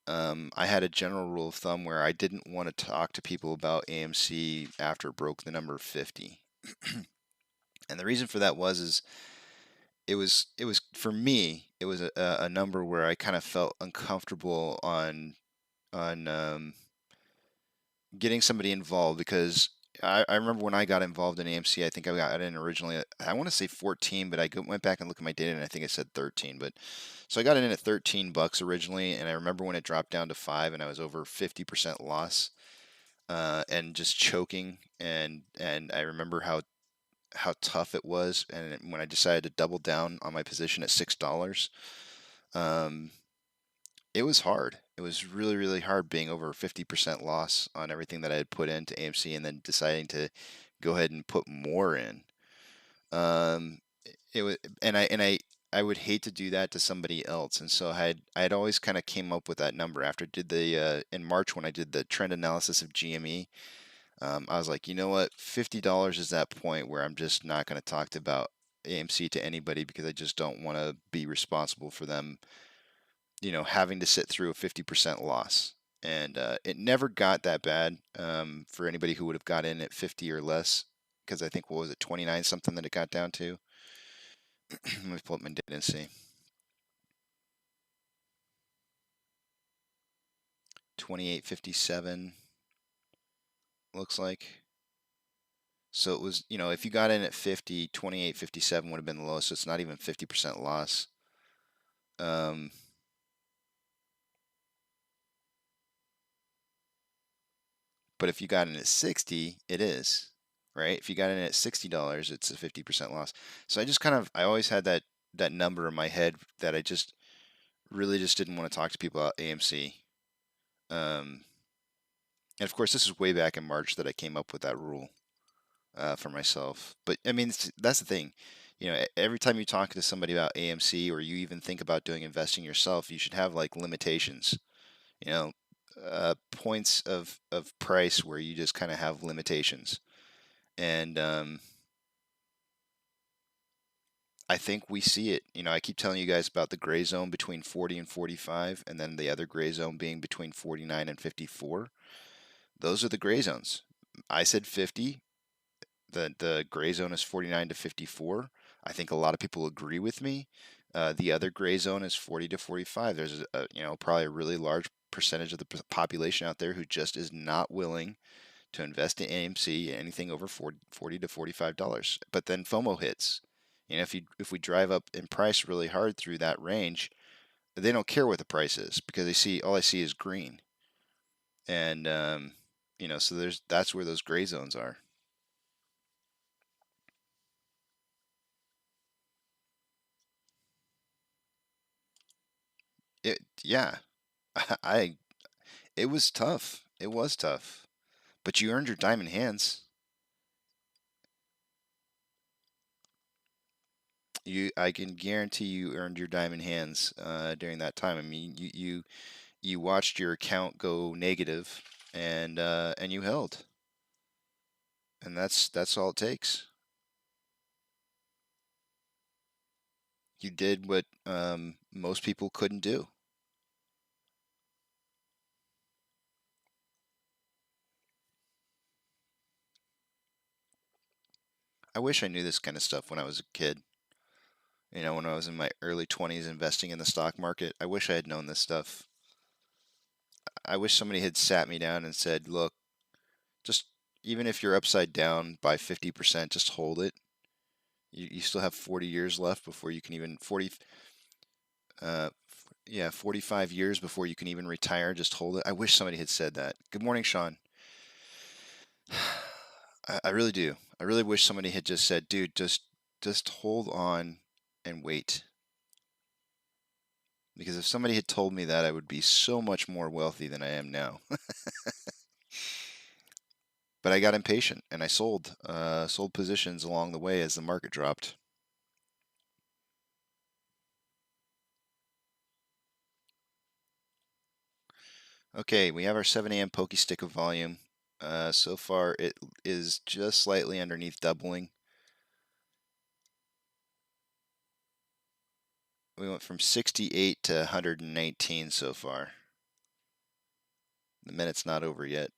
I had a general rule of thumb where I didn't want to talk to people about AMC after it broke the number 50. And the reason for that is it was for me, it was a number where I kind of felt uncomfortable on getting somebody involved, because I remember when I got involved in AMC, I think I got in originally, I want to say 14, but I went back and looked at my data and I think it said 13. But so I got in at $13 originally, and I remember when it dropped down to 5 and I was over 50% loss, and just choking, and I remember how tough it was, and when I decided to double down on my position at $6, um, it was hard. It was really, really hard being over 50% loss on everything that I had put into AMC, and then deciding to go ahead and put more in. It was, and I would hate to do that to somebody else, and so I had always kind of came up with that number after I did the in March when I did the trend analysis of GME. I was like, you know what, $50 is that point where I'm just not going to talk about AMC to anybody, because I just don't want to be responsible for them, having to sit through a 50% loss. And it never got that bad, for anybody who would have got in at 50 or less, because I think, what was it, 29 something that it got down to? Let me pull up my data and see. 28.57 looks like. So it was, if you got in at 50, 28.57 would have been the lowest, so it's not even 50% loss. But if you got in at 60, it is, right? If you got in at $60, it's a 50% loss. So I always had that number in my head that I just really just didn't want to talk to people about AMC. And of course, this is way back in March that I came up with that rule for myself. But I mean, that's the thing. Every time you talk to somebody about AMC, or you even think about doing investing yourself, you should have like limitations. Points of price where you just kind of have limitations. And I think we see it. I keep telling you guys about the gray zone between 40 and 45, and then the other gray zone being between 49 and 54. Those are the gray zones. I said 50. The gray zone is 49 to 54. I think a lot of people agree with me. The other gray zone is 40 to 45. There's probably a really large percentage of the population out there who just is not willing to invest in AMC anything over $40 to $45. But then FOMO hits. If we drive up in price really hard through that range, they don't care what the price is, because all I see is green. And so that's where those gray zones are. Yeah, it was tough. It was tough, but you earned your diamond hands. I can guarantee you earned your diamond hands during that time. I mean, you watched your account go negative, and you held, and that's all it takes. You did what most people couldn't do. I wish I knew this kind of stuff when I was a kid. When I was in my early 20s investing in the stock market, I wish I had known this stuff. I wish somebody had sat me down and said, look, just even if you're upside down by 50%, just hold it. You still have 40 years left before you can even 45 years before you can even retire. Just hold it. I wish somebody had said that. Good morning, Sean. I really do. I really wish somebody had just said, dude, just hold on and wait. Because if somebody had told me that, I would be so much more wealthy than I am now. But I got impatient, and I sold positions along the way as the market dropped. Okay, we have our 7 a.m. pokey stick of volume. So far, it is just slightly underneath doubling. We went from 68 to 119 so far. The minute's not over yet.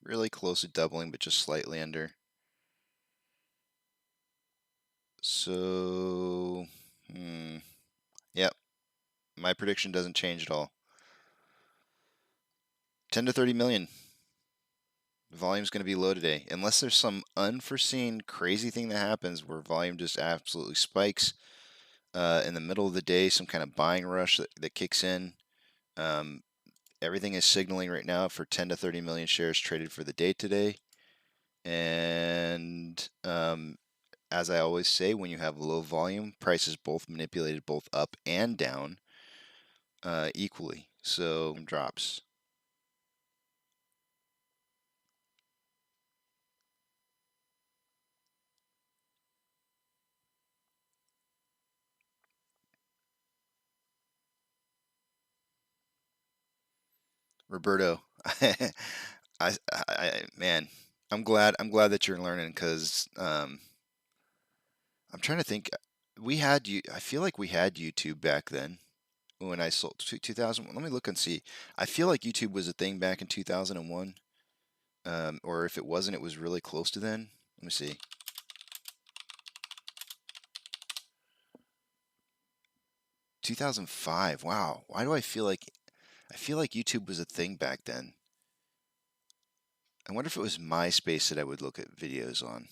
really close to doubling, but just slightly under. So, yep, my prediction doesn't change at all. 10 to 30 million. The volume's going to be low today, unless there's some unforeseen crazy thing that happens where volume just absolutely spikes in the middle of the day, some kind of buying rush that kicks in. Everything is signaling right now for 10 to 30 million shares traded for the day today. And as I always say, when you have low volume, prices both manipulated both up and down equally. So drops. Roberto, man, I'm glad that you're learning because I'm trying to think. We had you. I feel like we had YouTube back then when I sold 2000. Let me look and see. I feel like YouTube was a thing back in 2001, or if it wasn't, it was really close to then. Let me see. $2005. Wow. Why do I feel like YouTube was a thing back then? I wonder if it was MySpace that I would look at videos on.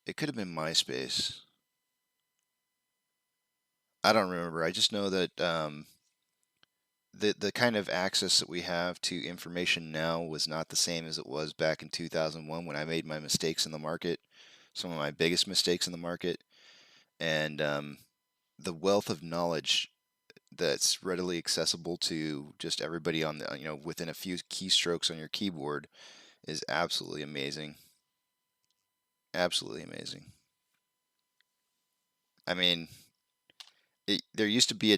It could have been MySpace. I don't remember. I just know that the kind of access that we have to information now was not the same as it was back in 2001 when I made my mistakes in the market, some of my biggest mistakes in the market, and the wealth of knowledge that's readily accessible to just everybody on the within a few keystrokes on your keyboard is absolutely amazing. Absolutely amazing. I mean, there used to be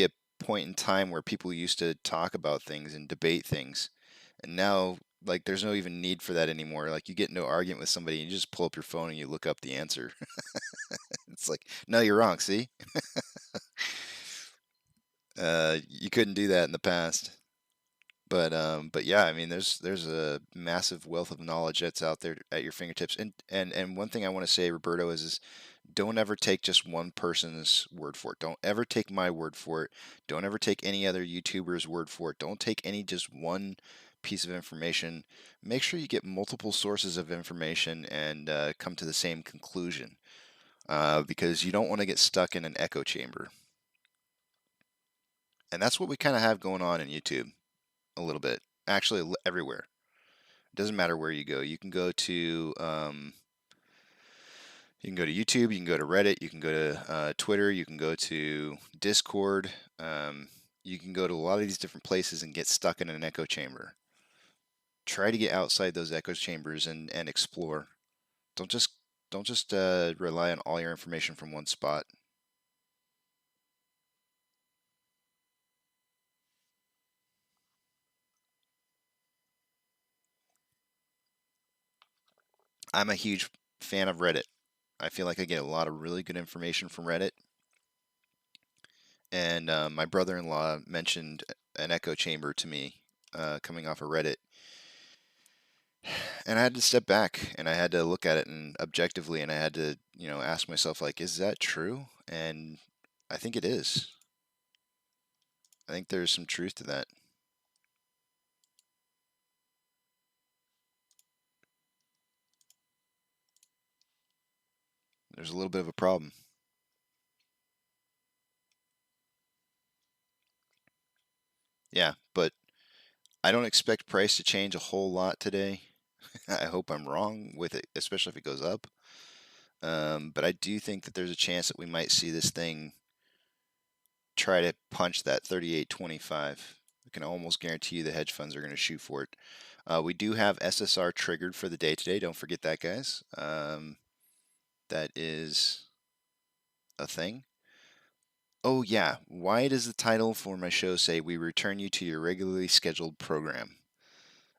a point in time where people used to talk about things and debate things, and now like there's no even need for that anymore. Like you get into an argument with somebody, and you just pull up your phone and you look up the answer. It's like, no, you're wrong. See, you couldn't do that in the past. But yeah, I mean, there's a massive wealth of knowledge that's out there at your fingertips. And one thing I want to say, Roberto, is don't ever take just one person's word for it. Don't ever take my word for it. Don't ever take any other YouTuber's word for it. Don't take any just one piece of information. Make sure you get multiple sources of information and come to the same conclusion, because you don't want to get stuck in an echo chamber. And that's what we kind of have going on in YouTube a little bit. Actually, everywhere. It doesn't matter where you go. You can go to YouTube, you can go to Reddit, you can go to Twitter, you can go to Discord. You can go to a lot of these different places and get stuck in an echo chamber. Try to get outside those echo chambers and explore. Don't just rely on all your information from one spot. I'm a huge fan of Reddit. I feel like I get a lot of really good information from Reddit. And my brother-in-law mentioned an echo chamber to me coming off of Reddit. And I had to step back and I had to look at it and objectively, and I had to, ask myself, like, is that true? And I think it is. I think there's some truth to that. There's a little bit of a problem. Yeah, but I don't expect price to change a whole lot today. I hope I'm wrong with it, especially if it goes up. But I do think that there's a chance that we might see this thing try to punch that 38.25. I can almost guarantee you the hedge funds are going to shoot for it. We do have SSR triggered for the day today. Don't forget that, guys. That is a thing. Oh, yeah. Why does the title for my show say we return you to your regularly scheduled program?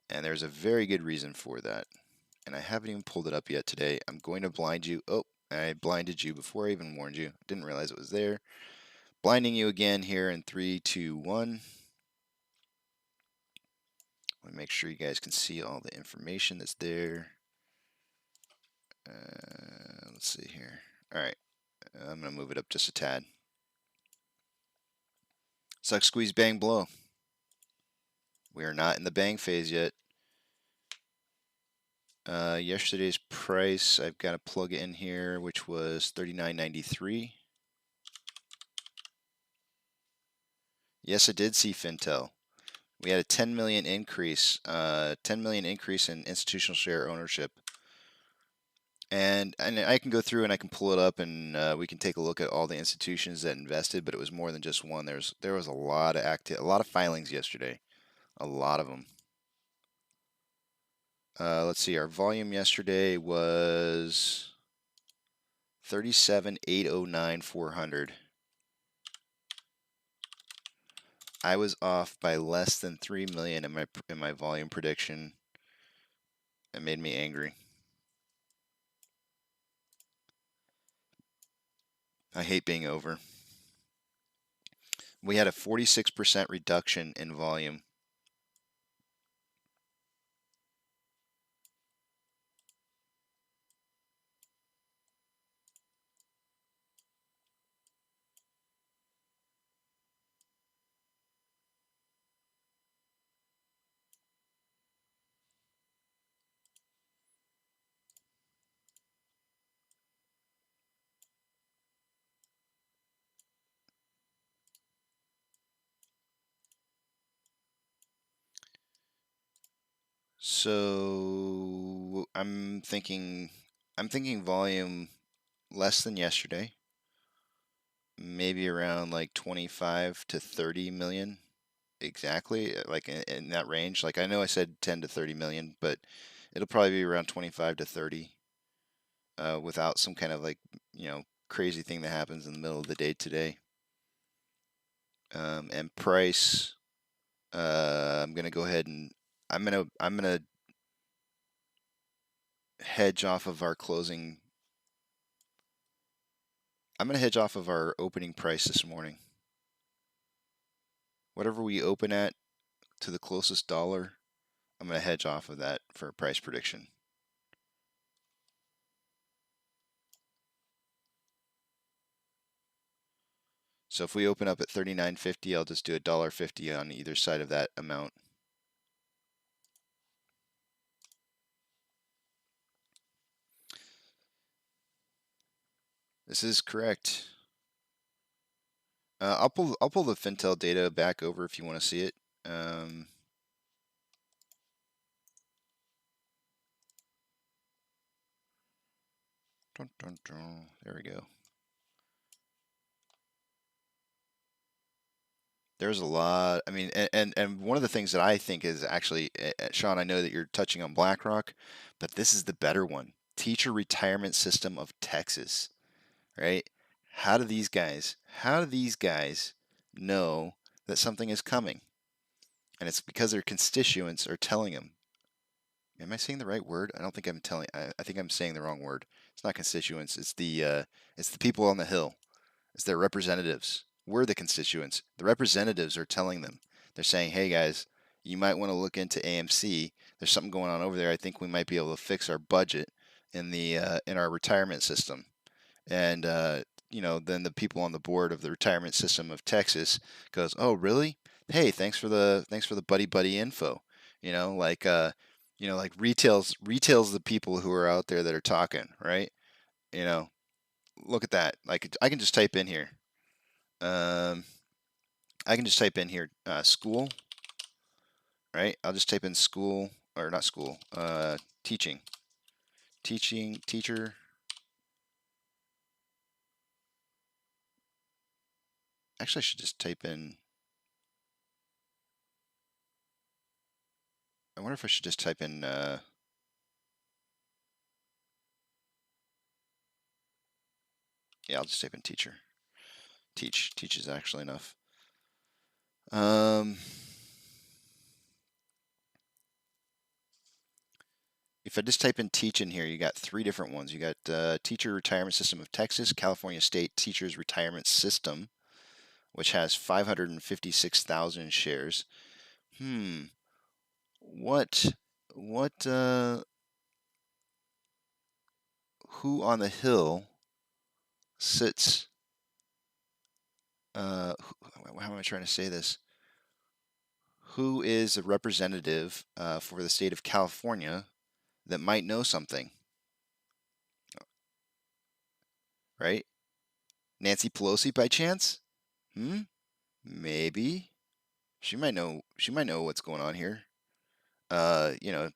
And there's a very good reason for that. And I haven't even pulled it up yet today. I'm going to blind you. Oh, I blinded you before I even warned you. Didn't realize it was there. Blinding you again here in 3, 2, 1. me make sure you guys can see all the information that's there. Let's see here. All right, I'm going to move it up just a tad. Suck, squeeze, bang, blow. We are not in the bang phase yet. Yesterday's price, I've got to plug it in here, which was $39.93. Yes, I did see Fintel. We had a 10 million increase, 10 million increase in institutional share ownership. And I can go through and I can pull it up, and we can take a look at all the institutions that invested, but it was more than just one. There was a lot of a lot of filings yesterday, a lot of them. Let's see, our volume yesterday was 37,809,400. I was off by less than 3 million in my volume prediction. It made me angry. I hate being over. We had a 46% reduction in volume. So I'm thinking volume less than yesterday, maybe around like 25 to 30 million, exactly, like in that range. Like I know I said 10 to 30 million, but it'll probably be around 25 to 30, without some kind of like, crazy thing that happens in the middle of the day today. And price, I'm gonna go ahead and I'm gonna hedge off of our closing. I'm gonna hedge off of our opening price this morning. Whatever we open at to the closest dollar, I'm gonna hedge off of that for a price prediction. So if we open up at 39.50, I'll just do $1.50 on either side of that amount. This is correct. I'll pull the Fintel data back over if you want to see it. There we go. There's a lot. I mean, and one of the things that I think is actually, Sean, I know that you're touching on BlackRock, but this is the better one. Teacher Retirement System of Texas, right? How do these guys know that something is coming? And it's because their constituents are telling them. Am I saying the right word? I don't think I'm telling. I think I'm saying the wrong word. It's not constituents. It's the people on the Hill. It's their representatives. We're the constituents. The representatives are telling them. They're saying, "Hey guys, you might want to look into AMC. There's something going on over there. I think we might be able to fix our budget in our retirement system." And then the people on the board of the retirement system of Texas goes, "Oh, really? Hey, thanks for the buddy info." Like retails the people who are out there that are talking, right? Look at that. Like I can just type in here. School, right? I'll just type in school, or not school, teaching, teacher. Actually, I should just type in. I wonder if I should just type in. Yeah, I'll just type in teacher. Teach is actually enough. If I just type in teach in here, you got 3 different ones. You got Teacher Retirement System of Texas, California State Teachers Retirement System, which has 556,000 shares. what who on the hill sits, how am I trying to say this? Who is a representative for the state of California that might know something, right? Nancy Pelosi by chance? Maybe. She might know what's going on here.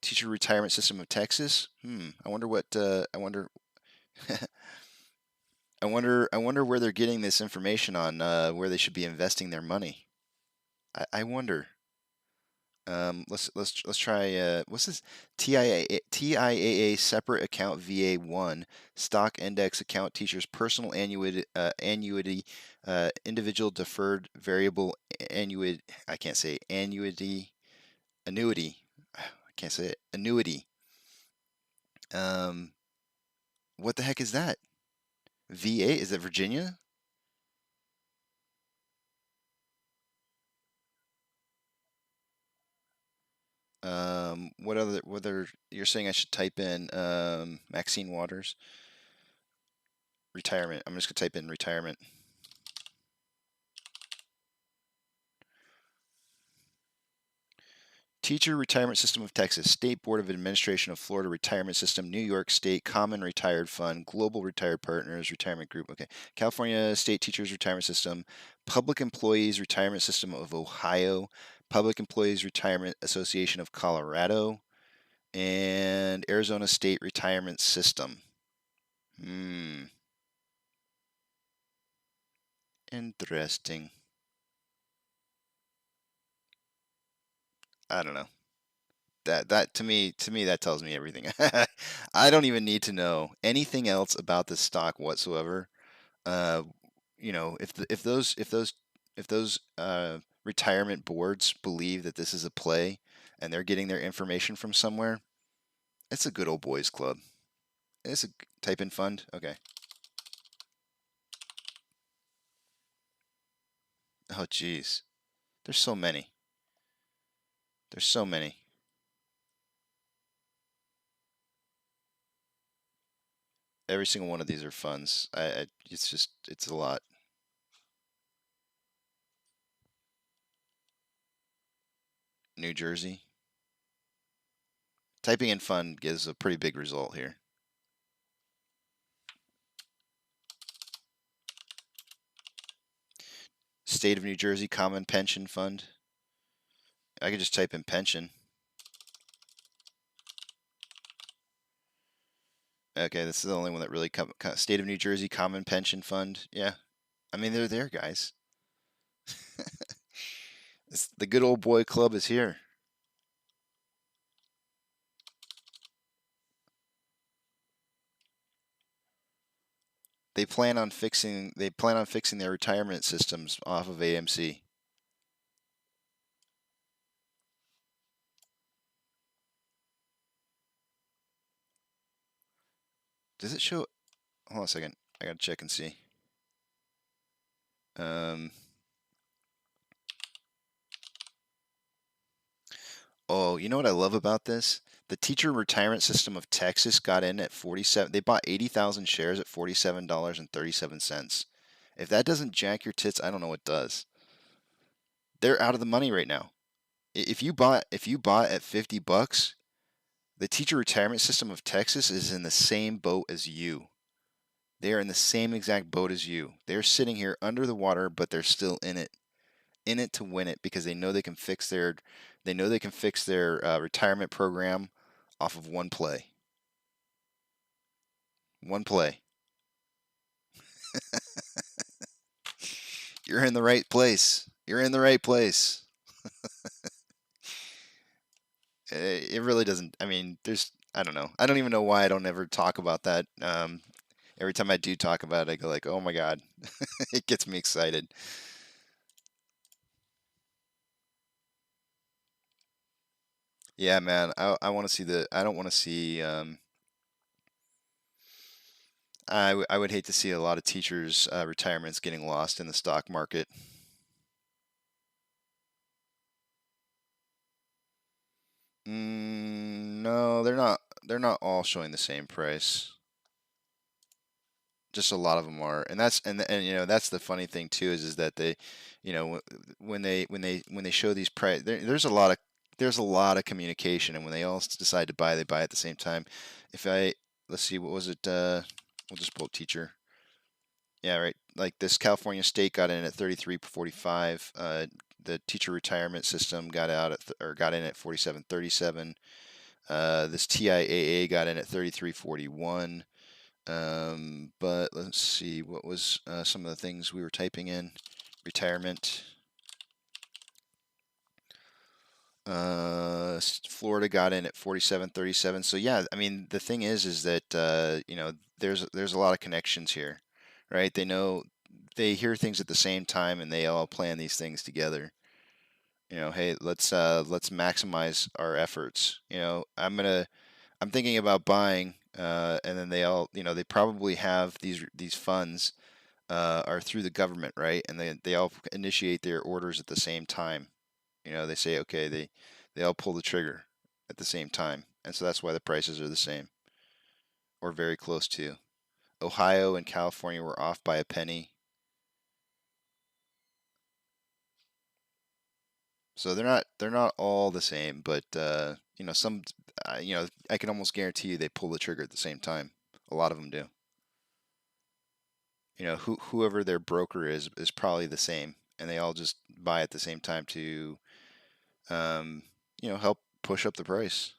Teacher retirement system of Texas. I wonder what I wonder I wonder where they're getting this information on where they should be investing their money. I wonder. Let's try. What's this? TIAA separate account VA1 stock index account teachers personal annuity individual deferred variable annuity. I can't say annuity. I can't say it. Annuity. What the heck is that? VA? Is it Virginia? Whether you're saying I should type in Maxine Waters retirement. I'm just gonna type in retirement. Teacher Retirement System of Texas, State Board of Administration of Florida Retirement System, New York State Common Retired Fund, Global Retired Partners Retirement Group. Okay, California State Teachers Retirement System, Public Employees Retirement System of Ohio, Public Employees Retirement Association of Colorado, and Arizona State Retirement System. Interesting. I don't know. That to me that tells me everything. I don't even need to know anything else about this stock whatsoever. If those retirement boards believe that this is a play and they're getting their information from somewhere, it's a good old boys club. It's a type in fund. Okay. Oh geez, there's so many. There's so many. Every single one of these are funds. It's a lot. New Jersey. Typing in fund gives a pretty big result here. State of New Jersey Common Pension Fund. I could just type in pension. Okay, this is the only one that really State of New Jersey Common Pension Fund. Yeah, I mean they're there, guys. The good old boy club is here. They plan on fixing their retirement systems off of AMC. Does it show? Hold on a second. I gotta check and see. Oh, you know what I love about this? The Teacher Retirement System of Texas got in at 47. They bought 80,000 shares at $47.37. If that doesn't jack your tits, I don't know what does. They're out of the money right now. If you bought at $50, the Teacher Retirement System of Texas is in the same boat as you. They are in the same exact boat as you. They're sitting here under the water, but they're still in it to win it because they know they can fix their retirement program off of one play. One play. You're in the right place. You're in the right place. It really doesn't. I mean, I don't know. I don't even know why I don't ever talk about that. Every time I do talk about it, I go like, oh my God. It gets me excited. Yeah, man. I want to see I don't want to see. I would hate to see a lot of teachers' retirements getting lost in the stock market. No, they're not. They're not all showing the same price. Just a lot of them are, and you know that's the funny thing too is that they, you know, when they show these price, there's a lot of communication, and when they all decide to buy, they buy at the same time. If I let's see, what was it? We'll just pull teacher. Yeah, right. Like this California State got in at 33.45. The teacher retirement system got out at or got in at 47.37. This TIAA got in at 33.41. But let's see, what was some of the things we were typing in? Retirement. Florida got in at 47.37. So yeah, I mean the thing is that you know there's a lot of connections here, right? They hear things at the same time and they all plan these things together. You know, hey, let's maximize our efforts. You know, I'm thinking about buying, and then they all, you know, they probably have these funds are through the government, right? And they all initiate their orders at the same time. You know, they say, okay, they all pull the trigger at the same time, and so that's why the prices are the same or very close to. Ohio and California were off by a penny, so they're not all the same, but you know, you know, I can almost guarantee you they pull the trigger at the same time. A lot of them do. You know, whoever their broker is probably the same, and they all just buy at the same time to, um, you know, help push up the price.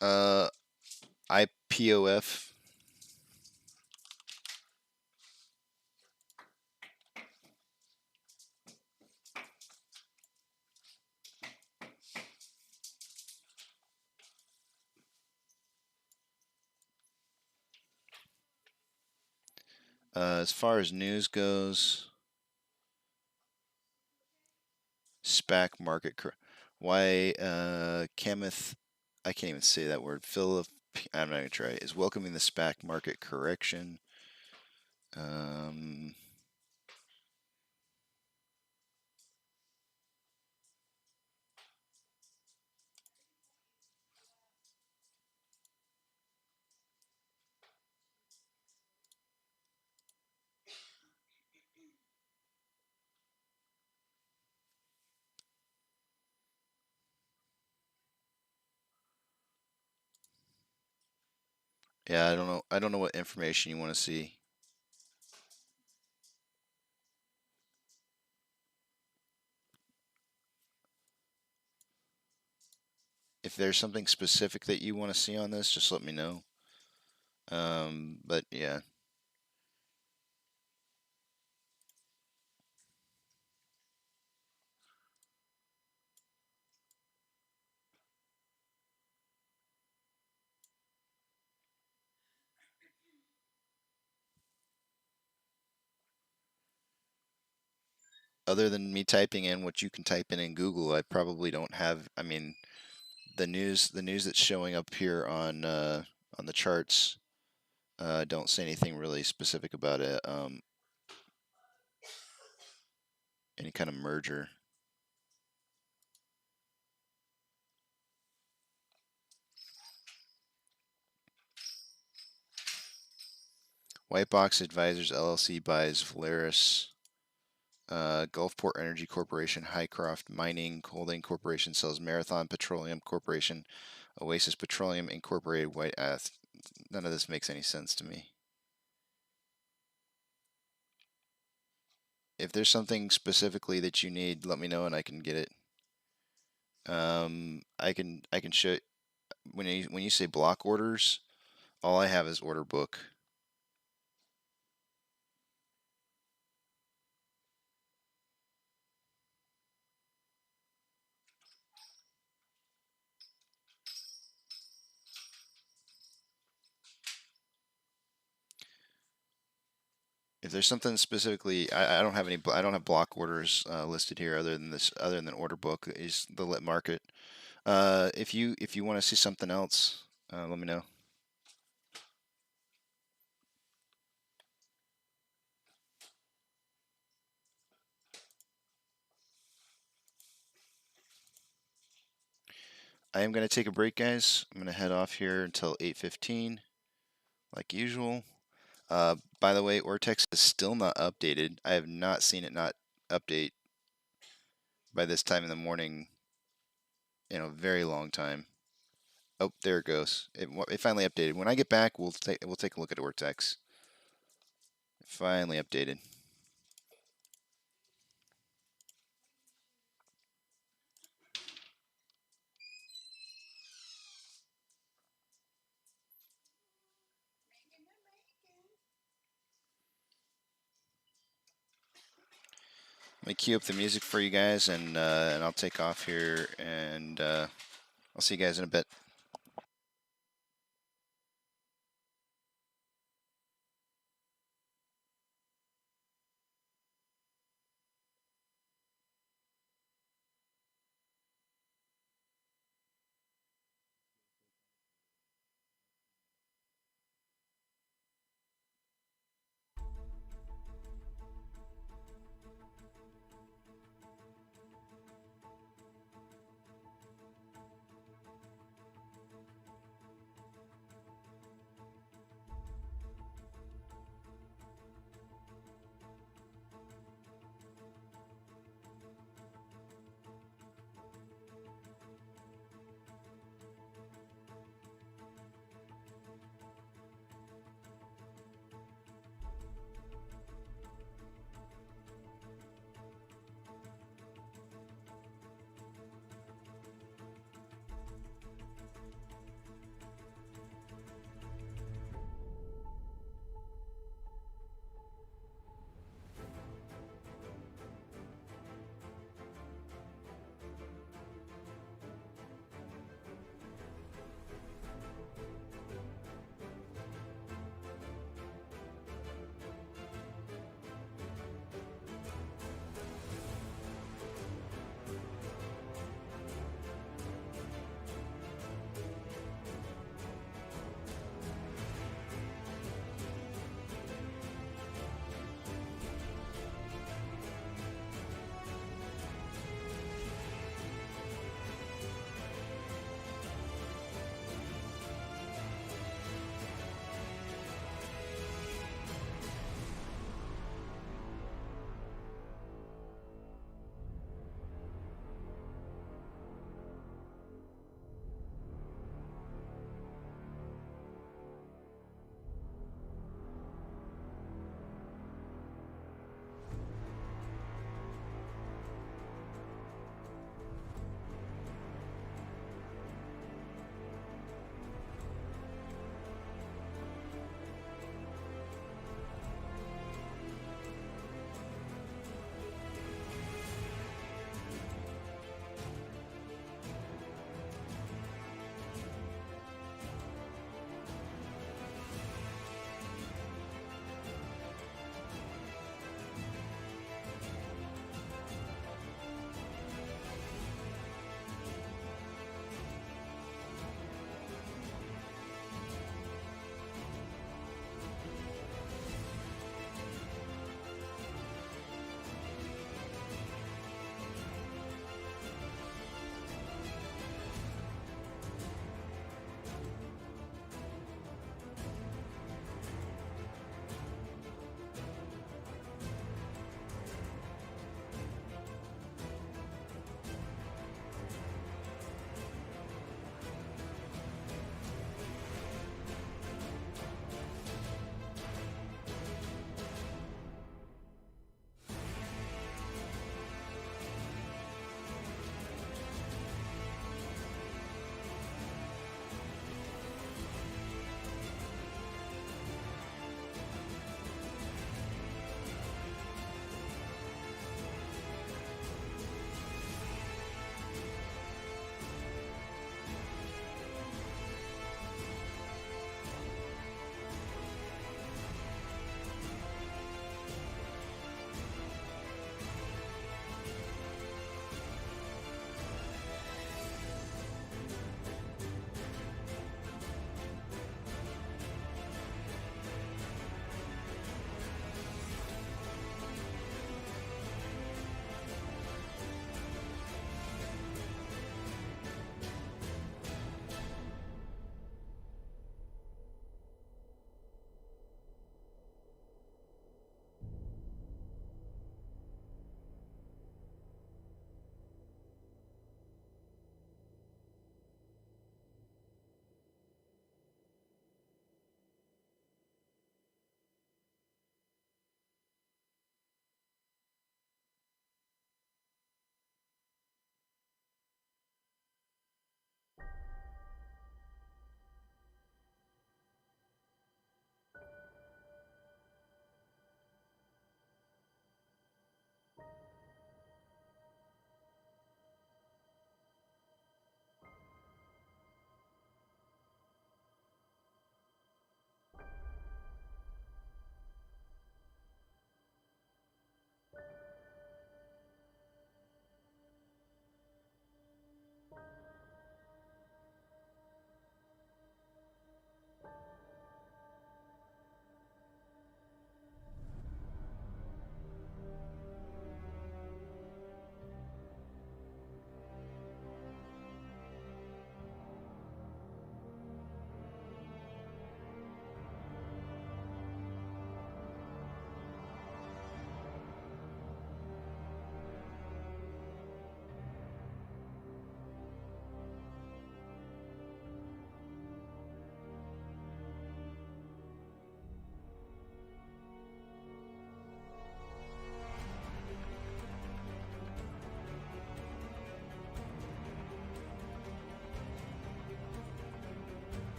Uh, IPOF. As far as news goes, SPAC market. Why Kameth? I can't even say that word. Philip. I'm not gonna try. Is welcoming the SPAC market correction. Um, yeah, I don't know. I don't know what information you want to see. If there's something specific that you want to see on this, just let me know. But yeah. Other than me typing in what you can type in Google, I probably don't have. I mean, the news that's showing up here on the charts don't say anything really specific about it. Any kind of merger. Whitebox Advisors LLC buys Valaris. Gulfport Energy Corporation, Highcroft Mining Holding Corporation sells Marathon Petroleum Corporation, Oasis Petroleum Incorporated, White Earth. None of this makes any sense to me. If there's something specifically that you need, let me know and I can get it. I can show when you say block orders, all I have is order book. If there's something specifically, I don't have any. I don't have block orders listed here other than this. Other than order book is the lit market. If you want to see something else, let me know. I am going to take a break, guys. I'm going to head off here until 8:15, like usual. By the way, Ortex is still not updated. I have not seen it not update by this time in the morning in a very long time. Oh, there it goes. It finally updated. When I get back, we'll take a look at Ortex. It finally updated. Let me cue up the music for you guys, and I'll take off here, and I'll see you guys in a bit.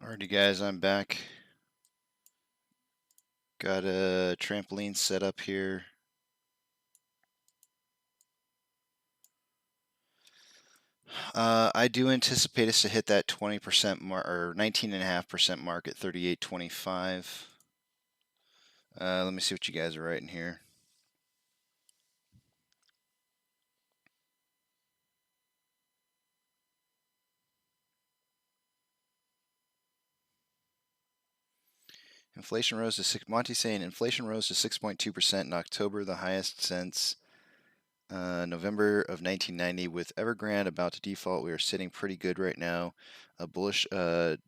Alrighty guys, I'm back. Got a trampoline set up here. I do anticipate us to hit that 20% mark, or 19.5% mark at 38.25. Let me see what you guys are writing here. Inflation rose to Monty's saying inflation rose to 6.2% in October, the highest since November of 1990 with Evergrande about to default. We are sitting pretty good right now. A bullish Bondaro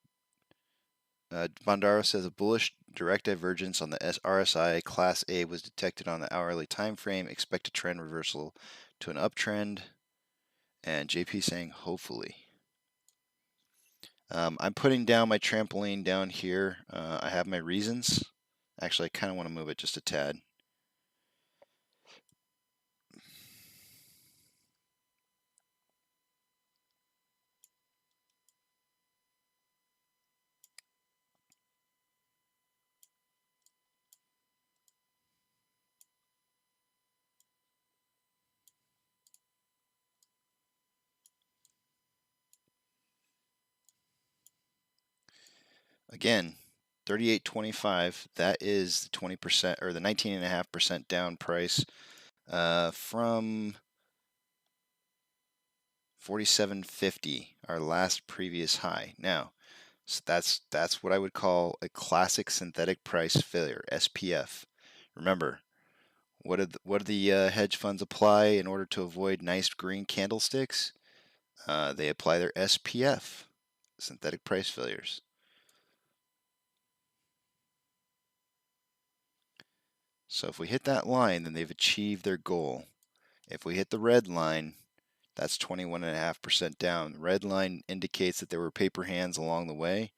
says a bullish direct divergence on the RSI Class A was detected on the hourly time frame. Expect a trend reversal to an uptrend. And JP saying hopefully. I'm putting down my trampoline down here. I have my reasons. Actually, I kind of want to move it just a tad. Again, 38.25. That is the 20% or the 19.5% down price from 47.50, our last previous high. Now, so that's what I would call a classic synthetic price failure, SPF. Remember, what do the hedge funds apply in order to avoid nice green candlesticks? They apply their SPF, synthetic price failures. So if we hit that line, then they've achieved their goal. If we hit the red line, that's 21.5% down. The red line indicates that there were paper hands along the way,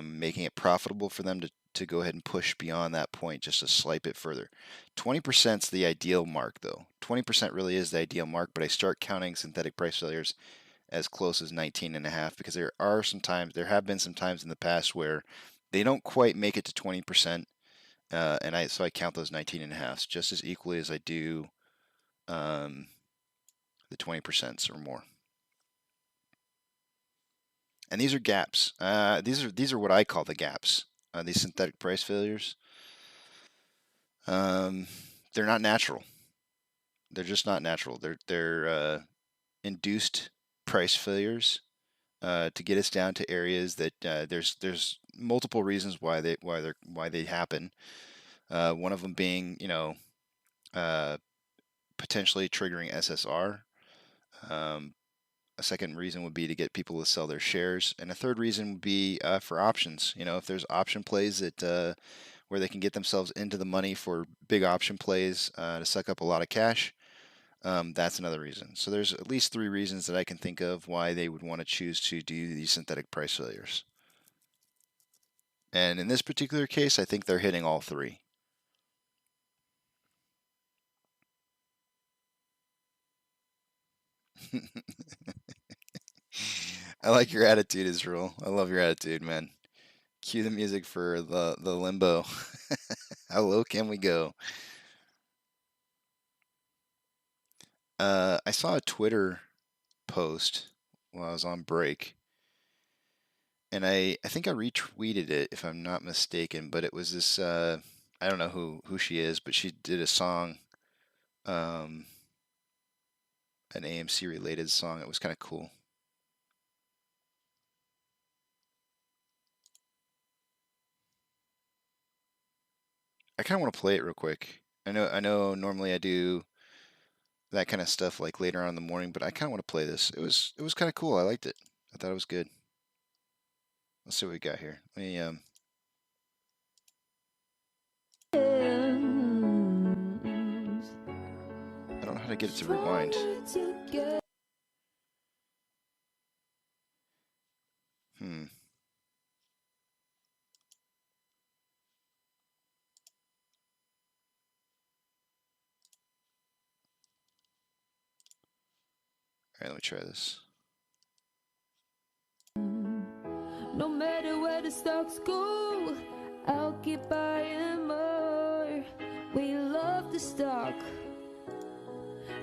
making it profitable for them to go ahead and push beyond that point just to slight bit further. 20% is the ideal mark, though. 20% really is the ideal mark, but I start counting synthetic price failures as close as 19.5 because there have been some times in the past where they don't quite make it to 20%. So I count those 19.5s just as equally as I do the 20% or more. And these are gaps. These are what I call the gaps. These synthetic price failures. They're not natural. They're just not natural. They're induced price failures to get us down to areas that there's multiple reasons why they happen. One of them being, potentially triggering SSR. A second reason would be to get people to sell their shares, and a third reason would be for options. If there's option plays that where they can get themselves into the money for big option plays to suck up a lot of cash. That's another reason. So there's at least 3 reasons that I can think of why they would want to choose to do these synthetic price failures. And in this particular case, I think they're hitting all 3. I like your attitude, Israel. I love your attitude, man. Cue the music for the limbo. How low can we go? I saw a Twitter post while I was on break, and I think I retweeted it if I'm not mistaken. But it was this I don't know who she is, but she did a song, an AMC related song. It was kind of cool. I kind of want to play it real quick. I know normally I do that kind of stuff like later on in the morning, but I kind of want to play this. It was kind of cool. I liked it. I thought it was good. Let's see what we got here. Let me I don't know how to get it to rewind. All right, let me try this. No matter where the stocks go, I'll keep buying more. We love the stock.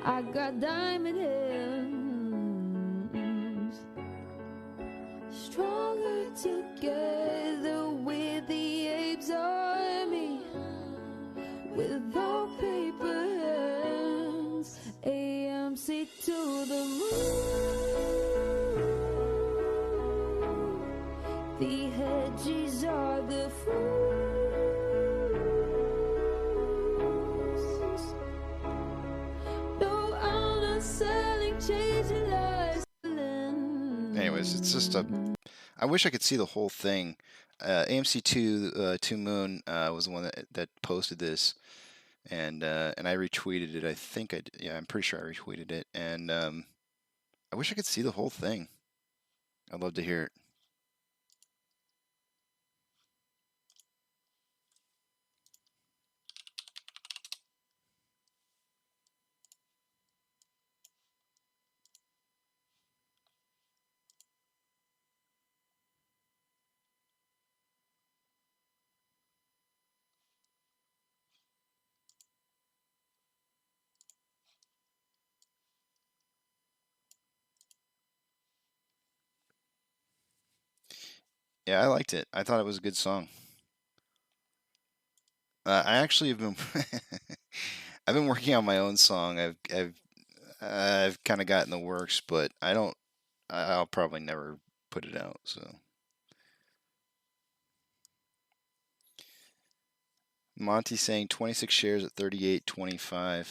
I got diamond hands. Stronger together with the apes army. With our paper hands. AMC to the moon. The hedges are the fruits. No Anyways, it's just a. I wish I could see the whole thing. AMC two Moon was the one that posted this, and I retweeted it. I think I did. Yeah, I'm pretty sure I retweeted it, and I wish I could see the whole thing. I'd love to hear it. Yeah, I liked it. I thought it was a good song. I actually have been I've been working on my own song. I've kind of got in the works, but I'll probably never put it out. So Monty saying 26 shares at 38.25.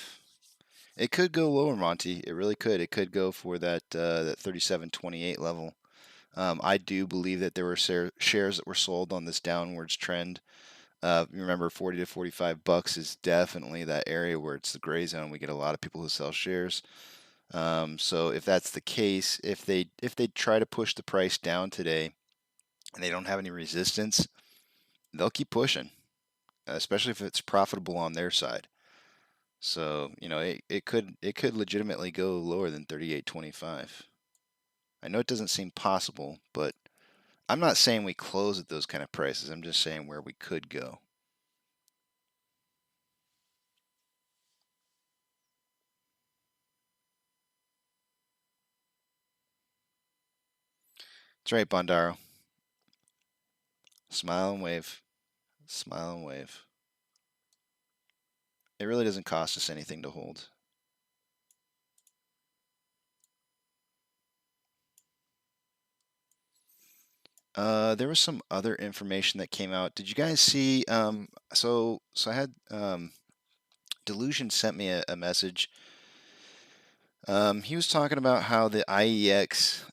It could go lower, Monty. It really could. It could go for that 37.28 level. I do believe that there were shares that were sold on this downwards trend. Remember, 40 to 45 bucks is definitely that area where it's the gray zone. We get a lot of people who sell shares. So if that's the case, if they try to push the price down today, and they don't have any resistance, they'll keep pushing, especially if it's profitable on their side. So it could legitimately go lower than 38.25. I know it doesn't seem possible, but I'm not saying we close at those kind of prices. I'm just saying where we could go. That's right, Bondaro. Smile and wave. Smile and wave. It really doesn't cost us anything to hold. There was some other information that came out. Did you guys see? So I had Delusion sent me a message. He was talking about how the IEX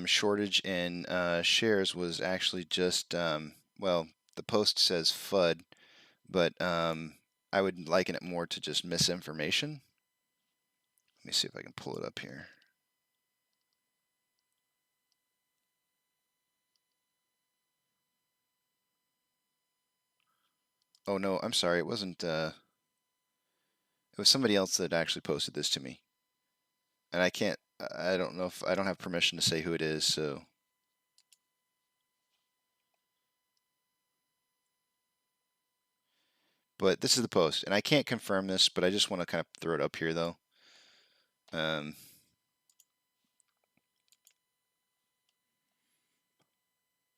shortage in shares was actually just well, the post says FUD, but I would liken it more to just misinformation. Let me see if I can pull it up here. Oh no, I'm sorry. It wasn't. It was somebody else that actually posted this to me, and I can't. I don't know if I don't have permission to say who it is. So, but this is the post, and I can't confirm this, but I just want to kind of throw it up here though.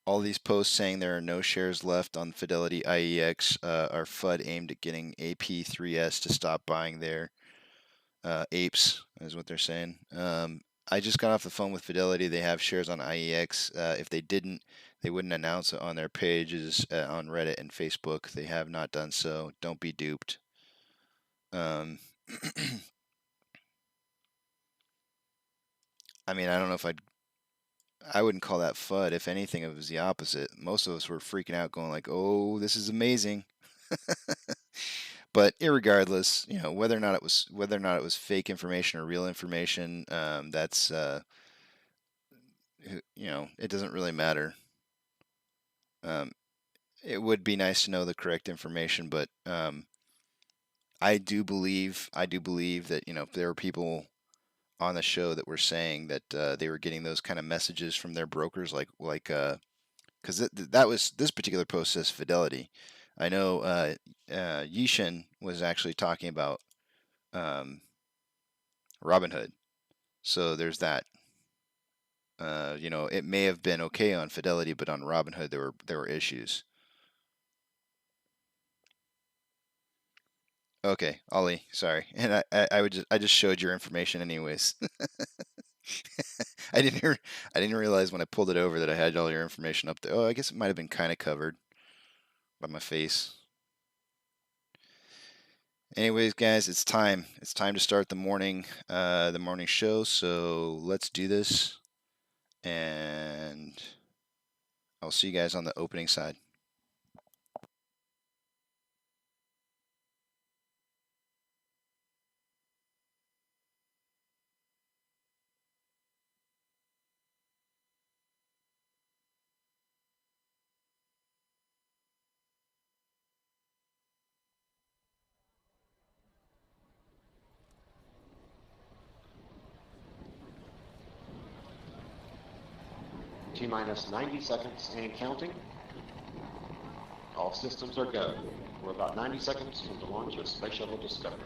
All these posts saying there are no shares left on Fidelity IEX are FUD aimed at getting AP3S to stop buying their apes, is what they're saying. I just got off the phone with Fidelity. They have shares on IEX. If they didn't, they wouldn't announce it on their pages on Reddit and Facebook. They have not done so. Don't be duped. I mean, I don't know if I wouldn't call that FUD. If anything, it was the opposite. Most of us were freaking out, going like, "Oh, this is amazing." But irregardless, whether or not it was fake information or real information, that's it doesn't really matter. It would be nice to know the correct information, but I do believe that there were people on the show that were saying that they were getting those kind of messages from their brokers, because that was this particular post says Fidelity. I know Yishin was actually talking about Robinhood, so there's that. It may have been okay on Fidelity, but on Robinhood there were issues. Okay, Ollie, sorry, and I just showed your information anyways. I didn't realize when I pulled it over that I had all your information up there. Oh, I guess it might have been kind of covered by my face. Anyways, guys, it's time. It's time to start the morning show. So let's do this, and I'll see you guys on the opening side. T-minus 90 seconds and counting. All systems are go. We're about 90 seconds from the launch of Space Shuttle Discovery.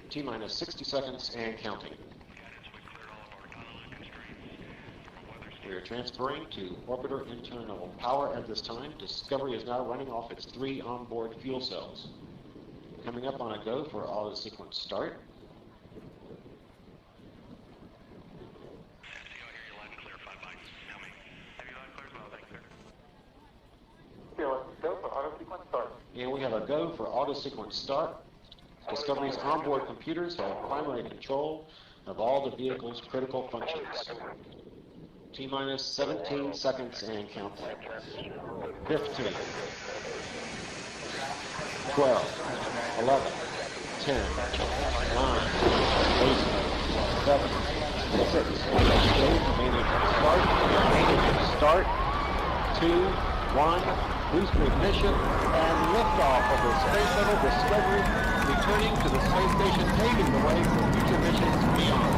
T-minus 60 seconds and counting. We are transferring to orbiter internal power at this time. Discovery is now running off its 3 onboard fuel cells. Coming up on a go for auto sequence start. And we have a go for auto sequence start. Discovery's onboard computers have primary control of all the vehicle's critical functions. T-minus 17 seconds and counting. 15, 12, 11, 10, 9, 8, 7, 6, start, 2, 1, booster ignition, and liftoff of the Space Shuttle Discovery, returning to the space station, paving the way for future missions beyond.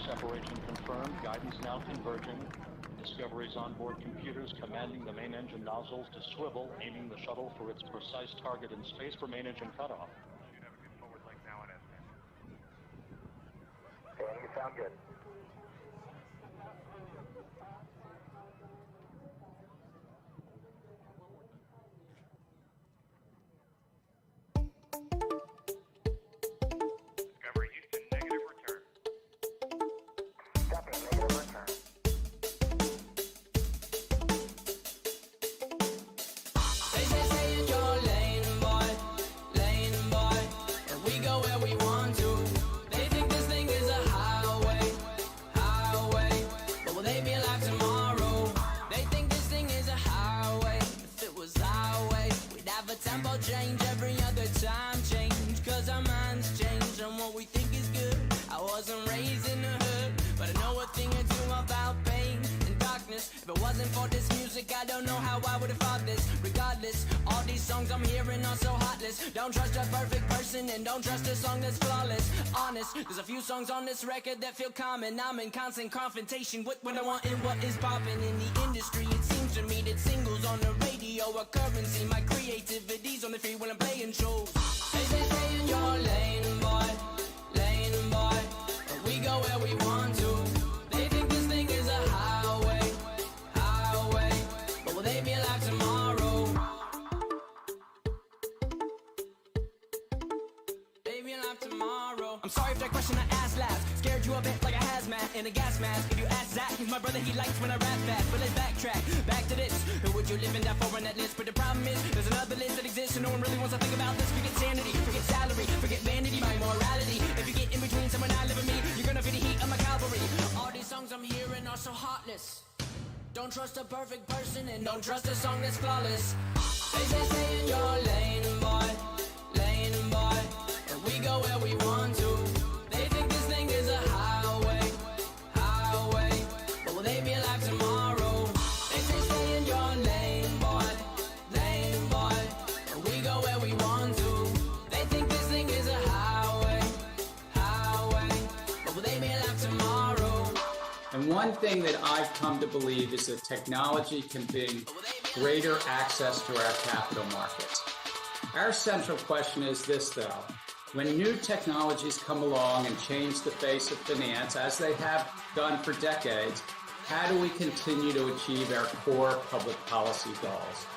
Separation confirmed. Guidance now converging. Discovery's onboard computers commanding the main engine nozzles to swivel, aiming the shuttle for its precise target in space for main engine cutoff. Should have a good forward leg now and estimate. Dan, you sound good. Discovery Houston, negative return. Copy, negative return. Say it's your lane, boy, and we go where we want to. They think this thing is a highway, but will they be alive tomorrow? They think this thing is a highway. If it was our way, we'd have a tempo change every other time change. Cause our minds change on what we think is good. I wasn't raised in the hood, but I know a thing or two about pain and darkness. If it wasn't for this music, I don't know how I would have thought this. Regardless, all these songs I'm hearing are so heartless. Don't trust a perfect person and don't trust a song that's flawless. Honest, there's a few songs on this record that feel common. I'm in constant confrontation with what I want and what is popping in the industry. It seems to me that singles on the radio a currency. My creativity's on the free when I'm playing shows. They say stay in your lane, boy, lane, boy. But we go where we want to. They think this thing is a highway, highway. But will they be alive tomorrow? Baby, alive tomorrow. I'm sorry if that question I asked last scared you a bit like a hazmat in a gas mask. If you ask Zach, he's my brother, he likes when I rap fast. But let's backtrack, back to this. Who would you live in that for on that list? But the problem is, there's another list that exists and no one really wants to think about this. Forget sanity, forget salary, forget vanity, my morality. If you get in between someone I live and me, you're gonna feel the heat of my cavalry. All these songs I'm hearing are so heartless. Don't trust a perfect person and don't trust a song that's flawless. They say stay in your lane, boy, lane, boy. And we go where we want to. They think this thing is a highway, highway. But will they be alive tomorrow? They say stay in your lane, boy, lane, boy. And we go where we want to. They think this thing is a highway, highway. But will they be alive tomorrow? And one thing that I've come to believe is that technology can bring greater access to our capital markets. Our central question is this, though. When new technologies come along and change the face of finance, as they have done for decades, how do we continue to achieve our core public policy goals?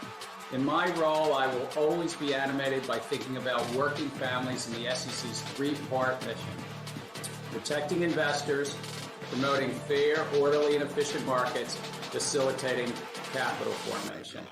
In my role, I will always be animated by thinking about working families in the SEC's three-part mission: protecting investors, promoting fair, orderly, and efficient markets, facilitating capital formation.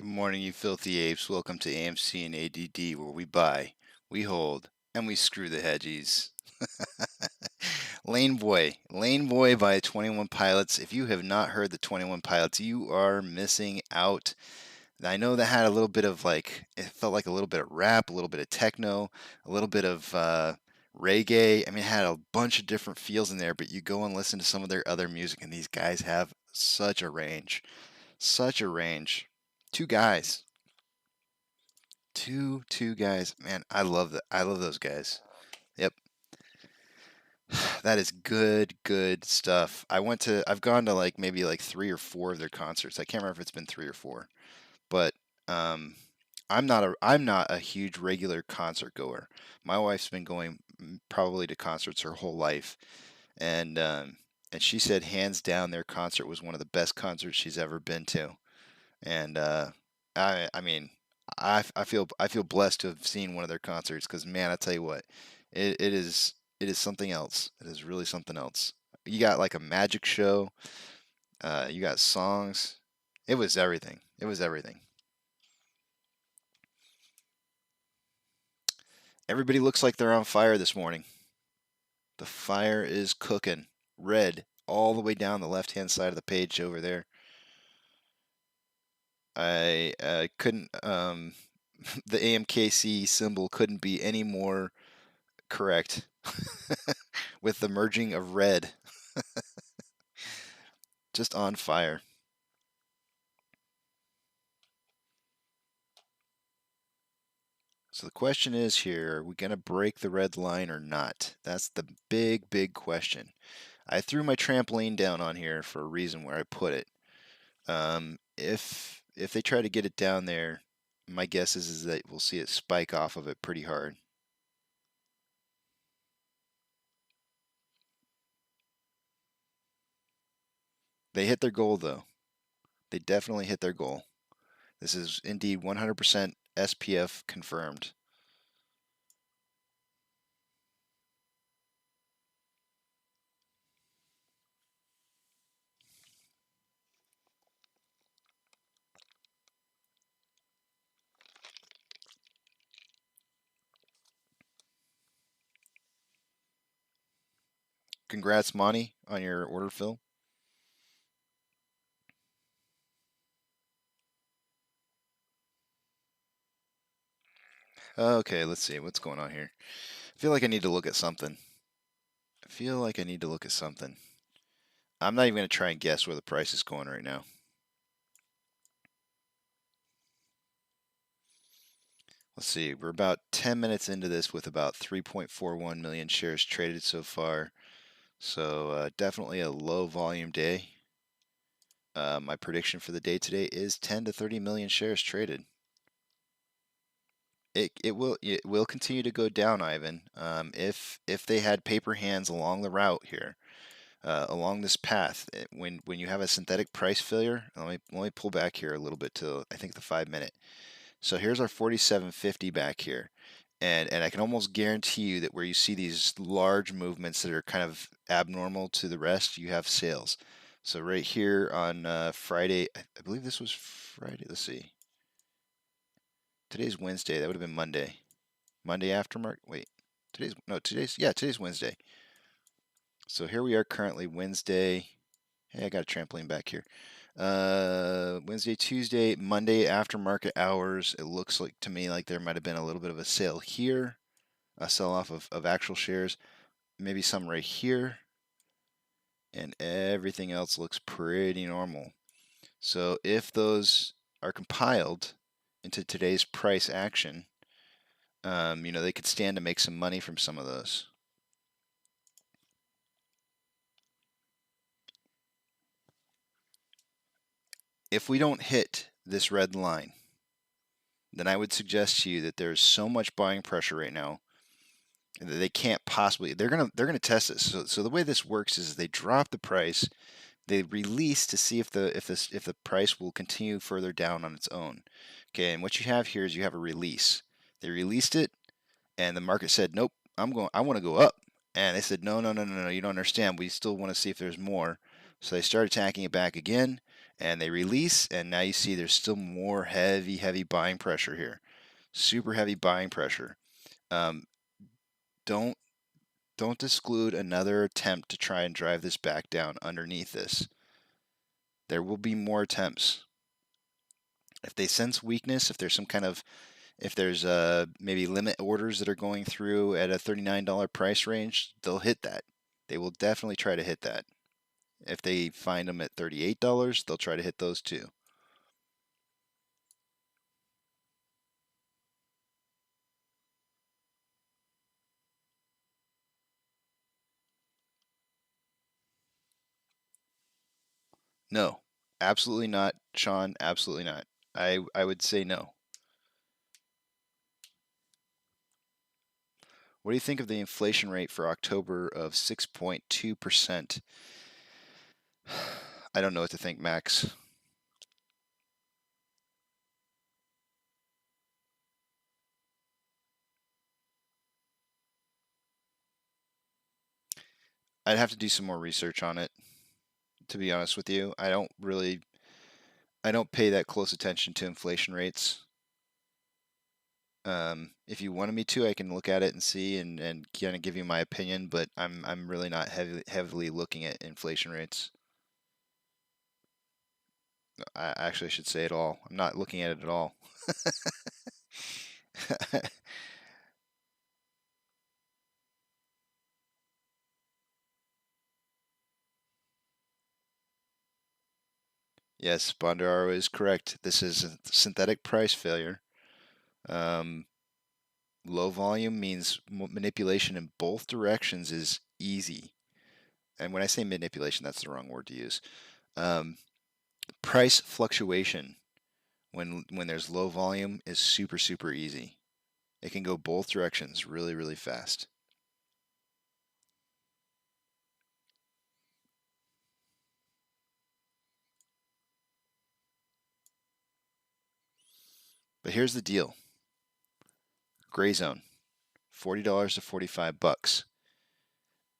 Morning, you filthy apes. Welcome to AMC and ADD, where we buy, we hold, and we screw the hedgies. Lane Boy by 21 Pilots. If you have not heard the 21 Pilots, you are missing out. I know that had a little bit of it felt like a little bit of rap, a little bit of techno, a little bit of reggae. I mean, it had a bunch of different feels in there, but you go and listen to some of their other music, and these guys have such a range. Such a range. Two guys. Two guys. Man, I love that. I love those guys. Yep. That is good stuff. I've gone to maybe 3 or 4 of their concerts. I can't remember if it's been 3 or 4. But I'm not a huge regular concert goer. My wife's been going probably to concerts her whole life. And she said hands down their concert was one of the best concerts she's ever been to. And I mean, I feel blessed to have seen one of their concerts because, man, I tell you what, it is something else. It is really something else. You got a magic show. You got songs. It was everything. It was everything. Everybody looks like they're on fire this morning. The fire is cooking. Red all the way down the left-hand side of the page over there. I couldn't, the AMKC symbol couldn't be any more correct with the merging of red. Just on fire. So the question is here, are we going to break the red line or not? That's the big, big question. I threw my trampoline down on here for a reason where I put it. If they try to get it down there, my guess is that we'll see it spike off of it pretty hard. They hit their goal though. They definitely hit their goal. This is indeed 100% SPF confirmed. Congrats, Monty, on your order fill. Okay, let's see what's going on here. I feel like I need to look at something. I'm not even going to try and guess where the price is going right now. Let's see, we're about 10 minutes into this with about 3.41 million shares traded so far. So definitely a low volume day. My prediction for the day today is 10 to 30 million shares traded. It will continue to go down, Ivan. If they had paper hands along the route here, along this path, when you have a synthetic price failure, let me pull back here a little bit to I think the 5-minute. So here's our 47.50 back here. And I can almost guarantee you that where you see these large movements that are kind of abnormal to the rest, you have sales. So right here on Friday, I believe this was Friday. Let's see. Today's Wednesday. That would have been Monday. Monday after market. Wait, today's Wednesday. So here we are currently Wednesday. Hey, I got a trampoline back here. Wednesday, Tuesday, Monday after market hours. It looks like to me like there might have been a little bit of a sale here, a sell off of actual shares, maybe some right here, and everything else looks pretty normal. So if those are compiled into today's price action, they could stand to make some money from some of those. If we don't hit this red line, then I would suggest to you that there's so much buying pressure right now that they can't possibly. They're gonna test this. So the way this works is they drop the price, they release to see if the price will continue further down on its own. Okay, and what you have here is you have a release. They released it, and the market said, "Nope, I want to go up." And they said, "No, no, no, no, no, you don't understand. We still want to see if there's more." So they start attacking it back again, and they release, and now you see there's still more heavy buying pressure here. Super heavy buying pressure. Don't exclude another attempt to try and drive this back down underneath this. There will be more attempts. If they sense weakness, if there's maybe limit orders that are going through at a $39 price range, they'll hit that. They will definitely try to hit that. If they find them at $38, they'll try to hit those too. No, absolutely not, Sean. Absolutely not. I would say no. What do you think of the inflation rate for October of 6.2%? I don't know what to think, Max. I'd have to do some more research on it, to be honest with you. I don't pay that close attention to inflation rates. If you wanted me to, I can look at it and see and kind of give you my opinion, but I'm really not heavily looking at inflation rates. I actually should say it all. I'm not looking at it at all. Yes, Bondaro is correct. This is a synthetic price failure. low volume means manipulation in both directions is easy. And when I say manipulation, that's the wrong word to use. Price fluctuation when there's low volume is super, super easy. It can go both directions really, really fast. But here's the deal. Gray zone, $40 to $45.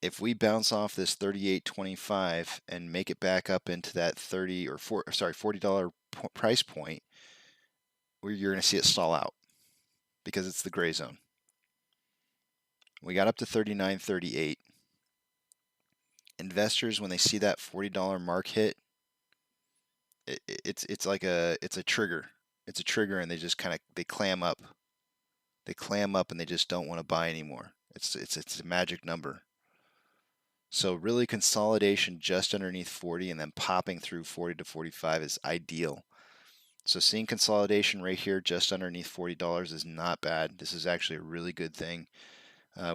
If we bounce off this $38.25 and make it back up into that $40 price point, where you're going to see it stall out because it's the gray zone. We got up to $39.38. Investors, when they see that $40 mark hit, it's a trigger. It's a trigger, and they clam up. They clam up, and they just don't want to buy anymore. It's a magic number. So really, consolidation just underneath 40 and then popping through 40 to 45 is ideal. So seeing consolidation right here just underneath $40 is not bad. This is actually a really good thing.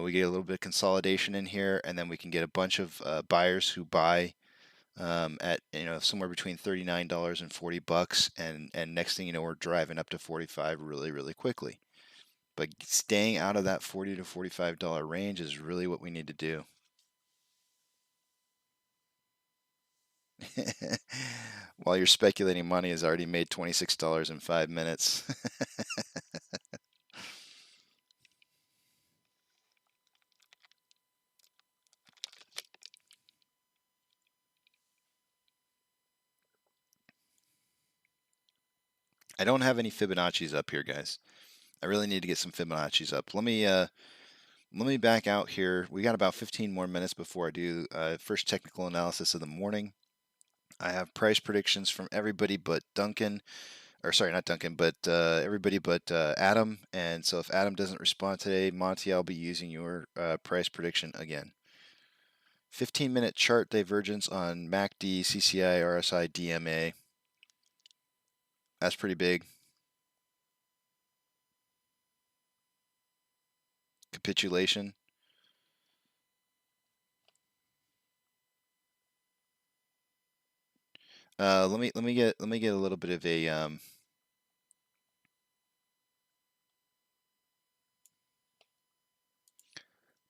We get a little bit of consolidation in here, and then we can get a bunch of buyers who buy at somewhere between $39 and $40, and next thing you know, we're driving up to 45 really, really quickly. But staying out of that $40 to $45 range is really what we need to do. While you're speculating, money has already made $26 in 5 minutes. I don't have any Fibonacci's up here, guys. I really need to get some Fibonacci's up. Let me back out here. We got about 15 more minutes before I do first technical analysis of the morning. I have price predictions from everybody but Duncan, or sorry, not Duncan, but everybody but Adam. And so if Adam doesn't respond today, Monty, I'll be using your price prediction again. 15-minute chart divergence on MACD, CCI, RSI, DMA. That's pretty big. Capitulation. Let me get a little bit of a let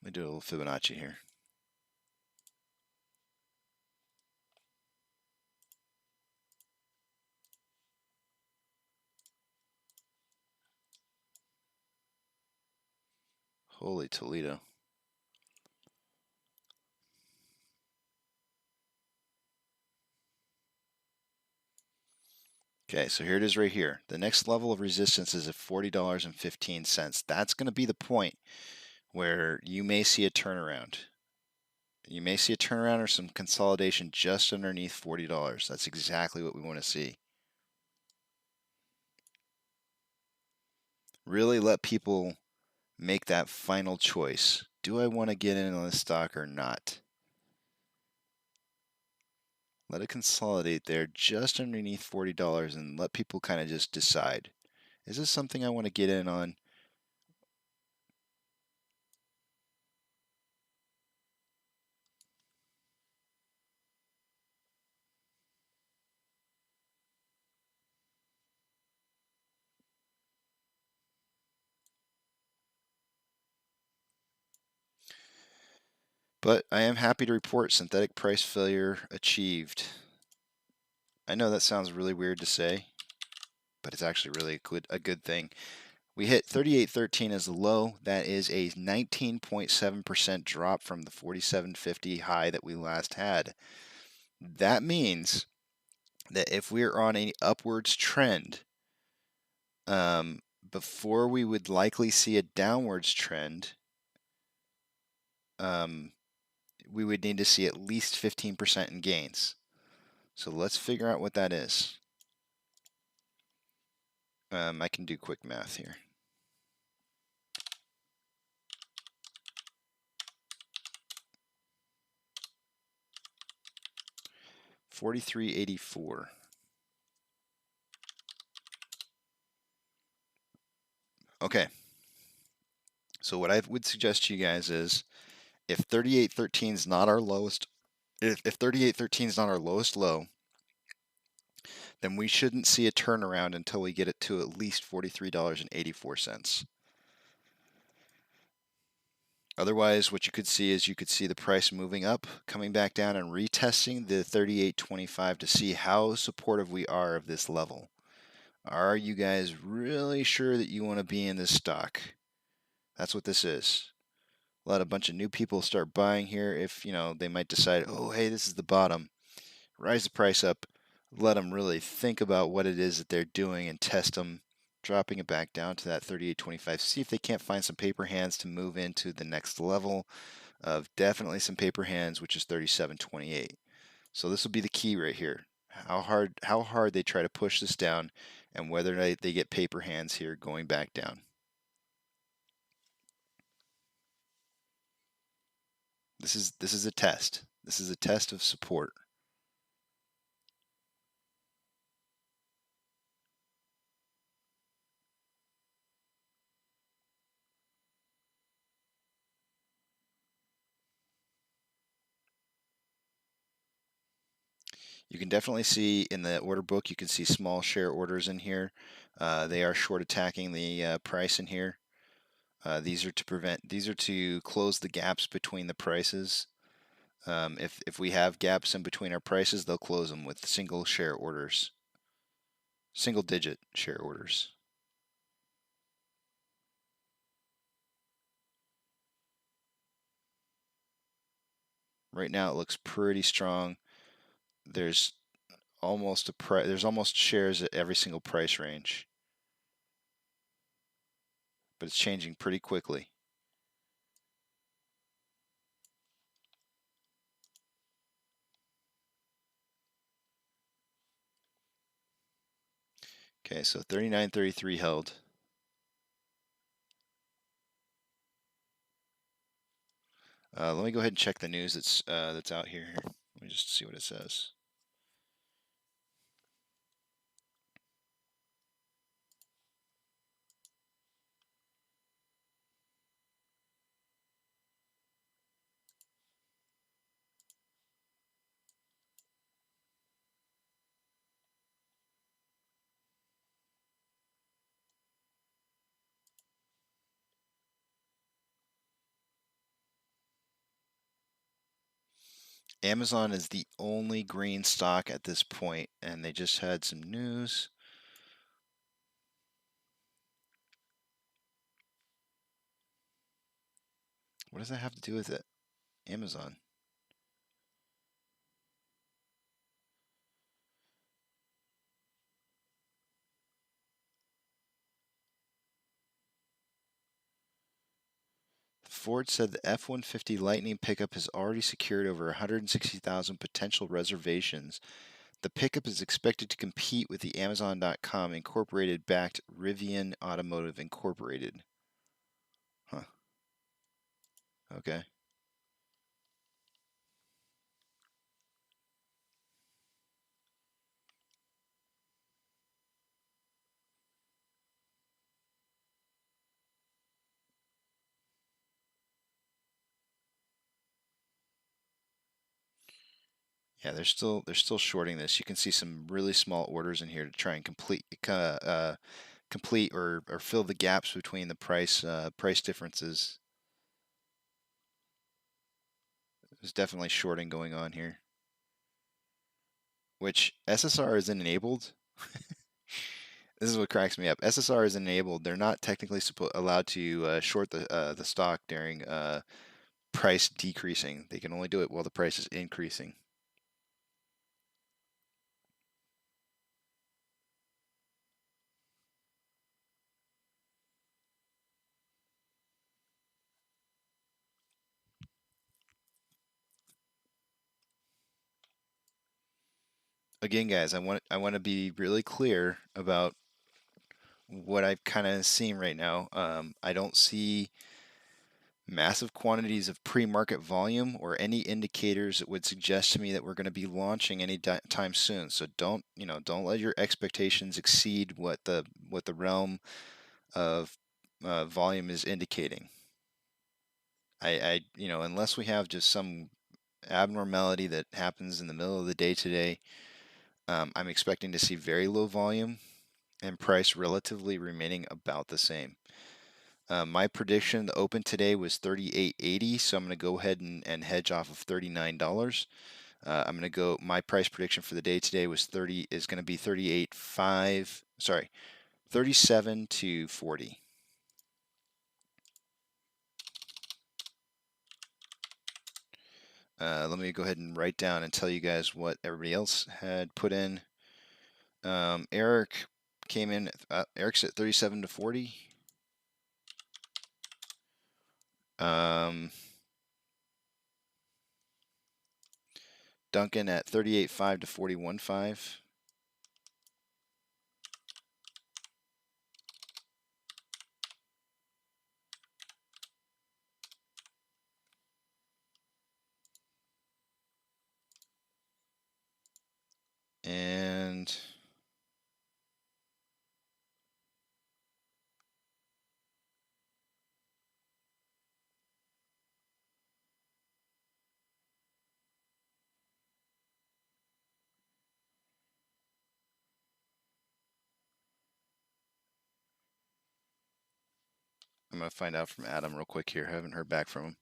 me do a little Fibonacci here. Holy Toledo. Okay, so here it is right here. The next level of resistance is at $40.15. That's going to be the point where you may see a turnaround. You may see a turnaround or some consolidation just underneath $40. That's exactly what we want to see. Really let people make that final choice. Do I want to get in on this stock or not? Let it consolidate there just underneath $40 and let people kind of just decide. Is this something I want to get in on? But I am happy to report synthetic price failure achieved. I know that sounds really weird to say, but it's actually really a good thing. We hit 38.13 as the low. That is a 19.7% drop from the 47.50 high that we last had. That means that if we're on an upwards trend, before we would likely see a downwards trend, we would need to see at least 15% in gains. So let's figure out what that is. I can do quick math here. $43.84. Okay. So what I would suggest to you guys is, if 38.13 is not our lowest, if 38.13 is not our lowest low, then we shouldn't see a turnaround until we get it to at least $43.84. Otherwise, what you could see is you could see the price moving up, coming back down, and retesting the 38.25 to see how supportive we are of this level. Are you guys really sure that you want to be in this stock? That's what this is. Let a bunch of new people start buying here. If, they might decide, oh, hey, this is the bottom. Rise the price up. Let them really think about what it is that they're doing and test them, dropping it back down to that 38.25. See if they can't find some paper hands to move into the next level of definitely some paper hands, which is 37.28. So this will be the key right here. How hard they try to push this down, and whether they get paper hands here going back down. This is a test. This is a test of support. You can definitely see in the order book, you can see small share orders in here. They are short attacking the price in here. These are to close the gaps between the prices. If we have gaps in between our prices, they'll close them with single share orders, single digit share orders. Right now it looks pretty strong. There's almost shares at every single price range, but it's changing pretty quickly. Okay, so 39.33 held. Let me go ahead and check the news that's out here. Let me just see what it says. Amazon is the only green stock at this point, and they just had some news. What does that have to do with it? Amazon. Ford said the F-150 Lightning pickup has already secured over 160,000 potential reservations. The pickup is expected to compete with the Amazon.com Incorporated backed Rivian Automotive Incorporated. Huh. Okay. Yeah, they're still shorting this. You can see some really small orders in here to try and complete or fill the gaps between the price differences. There's definitely shorting going on here, which SSR is enabled. This is what cracks me up. SSR is enabled. They're not technically allowed to short the stock during price decreasing. They can only do it while the price is increasing. Again, guys, I want to be really clear about what I've kind of seen right now. I don't see massive quantities of pre-market volume or any indicators that would suggest to me that we're going to be launching any time soon. So don't let your expectations exceed what the realm of volume is indicating. you know, unless we have just some abnormality that happens in the middle of the day today, I'm expecting to see very low volume and price relatively remaining about the same. My prediction, the open today was 38.80, so I'm going to go ahead and hedge off of $39. I'm going to go. My price prediction for the day today was is going to be 38.5. Sorry, 37 to 40. Let me go ahead and write down and tell you guys what everybody else had put in. Eric came in. Eric's at 37 to 40. Duncan at 38.5 to 41.5. And I'm going to find out from Adam real quick here. I haven't heard back from him.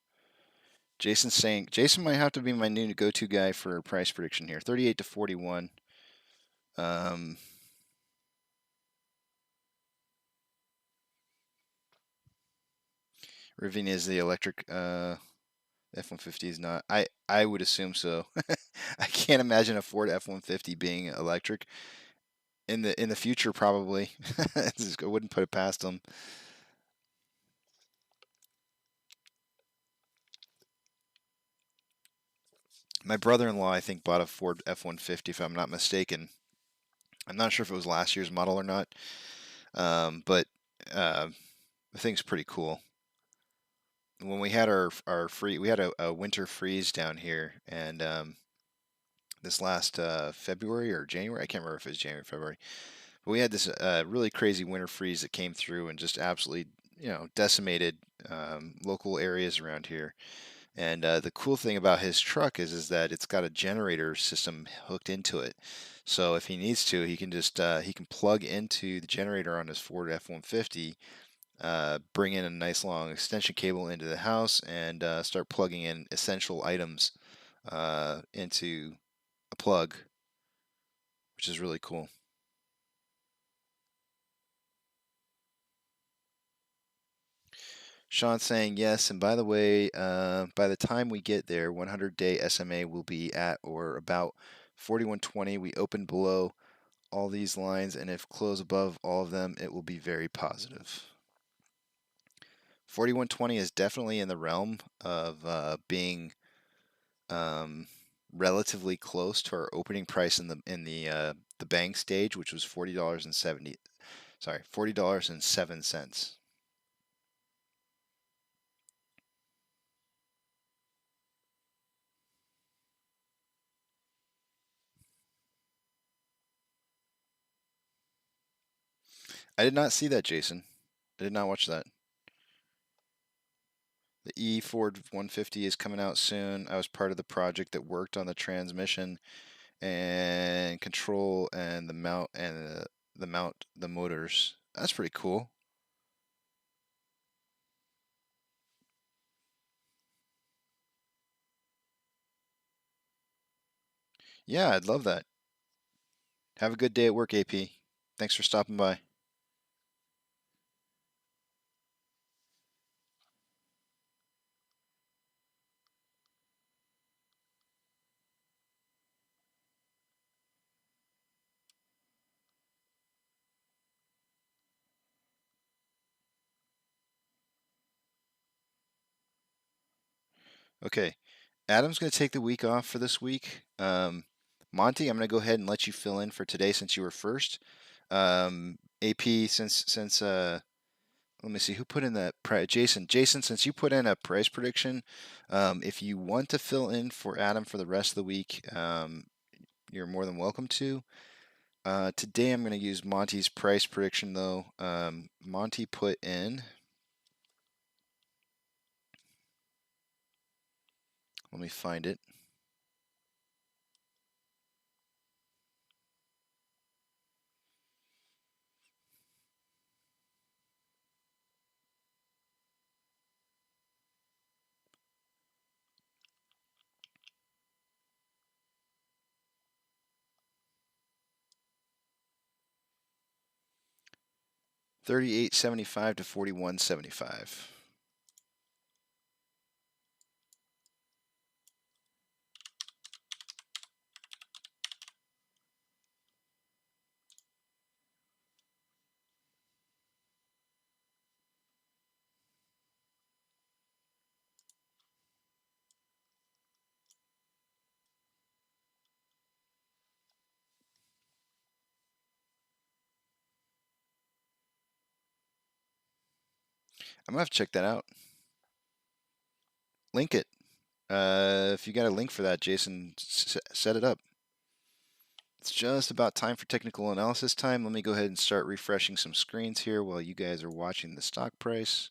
Jason's saying Jason might have to be my new go-to guy for price prediction here. 38 to 41. Rivian is the electric. F-150 is not. I would assume so. I can't imagine a Ford F-150 being electric in the future. Probably, I wouldn't put it past them. My brother-in-law, I think, bought a Ford F-150, if I'm not mistaken. I'm not sure if it was last year's model or not, but the thing's pretty cool. When we had our we had a winter freeze down here, and this last February or January, I can't remember if it was January or February, but we had this really crazy winter freeze that came through and just absolutely, you know, decimated local areas around here. And the cool thing about his truck is that it's got a generator system hooked into it. So if he needs to, he can just he can plug into the generator on his Ford F-150, bring in a nice long extension cable into the house, and start plugging in essential items into a plug, which is really cool. Sean's saying yes, and by the way, by the time we get there, 100-day SMA will be at or about 4120. We open below all these lines, and if close above all of them, it will be very positive. 4120 is definitely in the realm of being relatively close to our opening price in the bank stage, which was $40.07. I did not see that, Jason. I did not watch that. The E Ford 150 is coming out soon. I was part of the project that worked on the transmission and control and the mount and the motors. That's pretty cool. Yeah, I'd love that. Have a good day at work, AP. Thanks for stopping by. Okay, Adam's going to take the week off for this week. Monty, I'm going to go ahead and let you fill in for today since you were first. AP, since let me see who put in that price. Jason, since you put in a price prediction, if you want to fill in for Adam for the rest of the week, you're more than welcome to. Today I'm going to use Monty's price prediction though. Monty put in Let me find it. $38.75 to $41.75. I'm gonna have to check that out. Link it. If you got a link for that, Jason, set it up. It's just about time for technical analysis time. Let me go ahead and start refreshing some screens here while you guys are watching the stock price.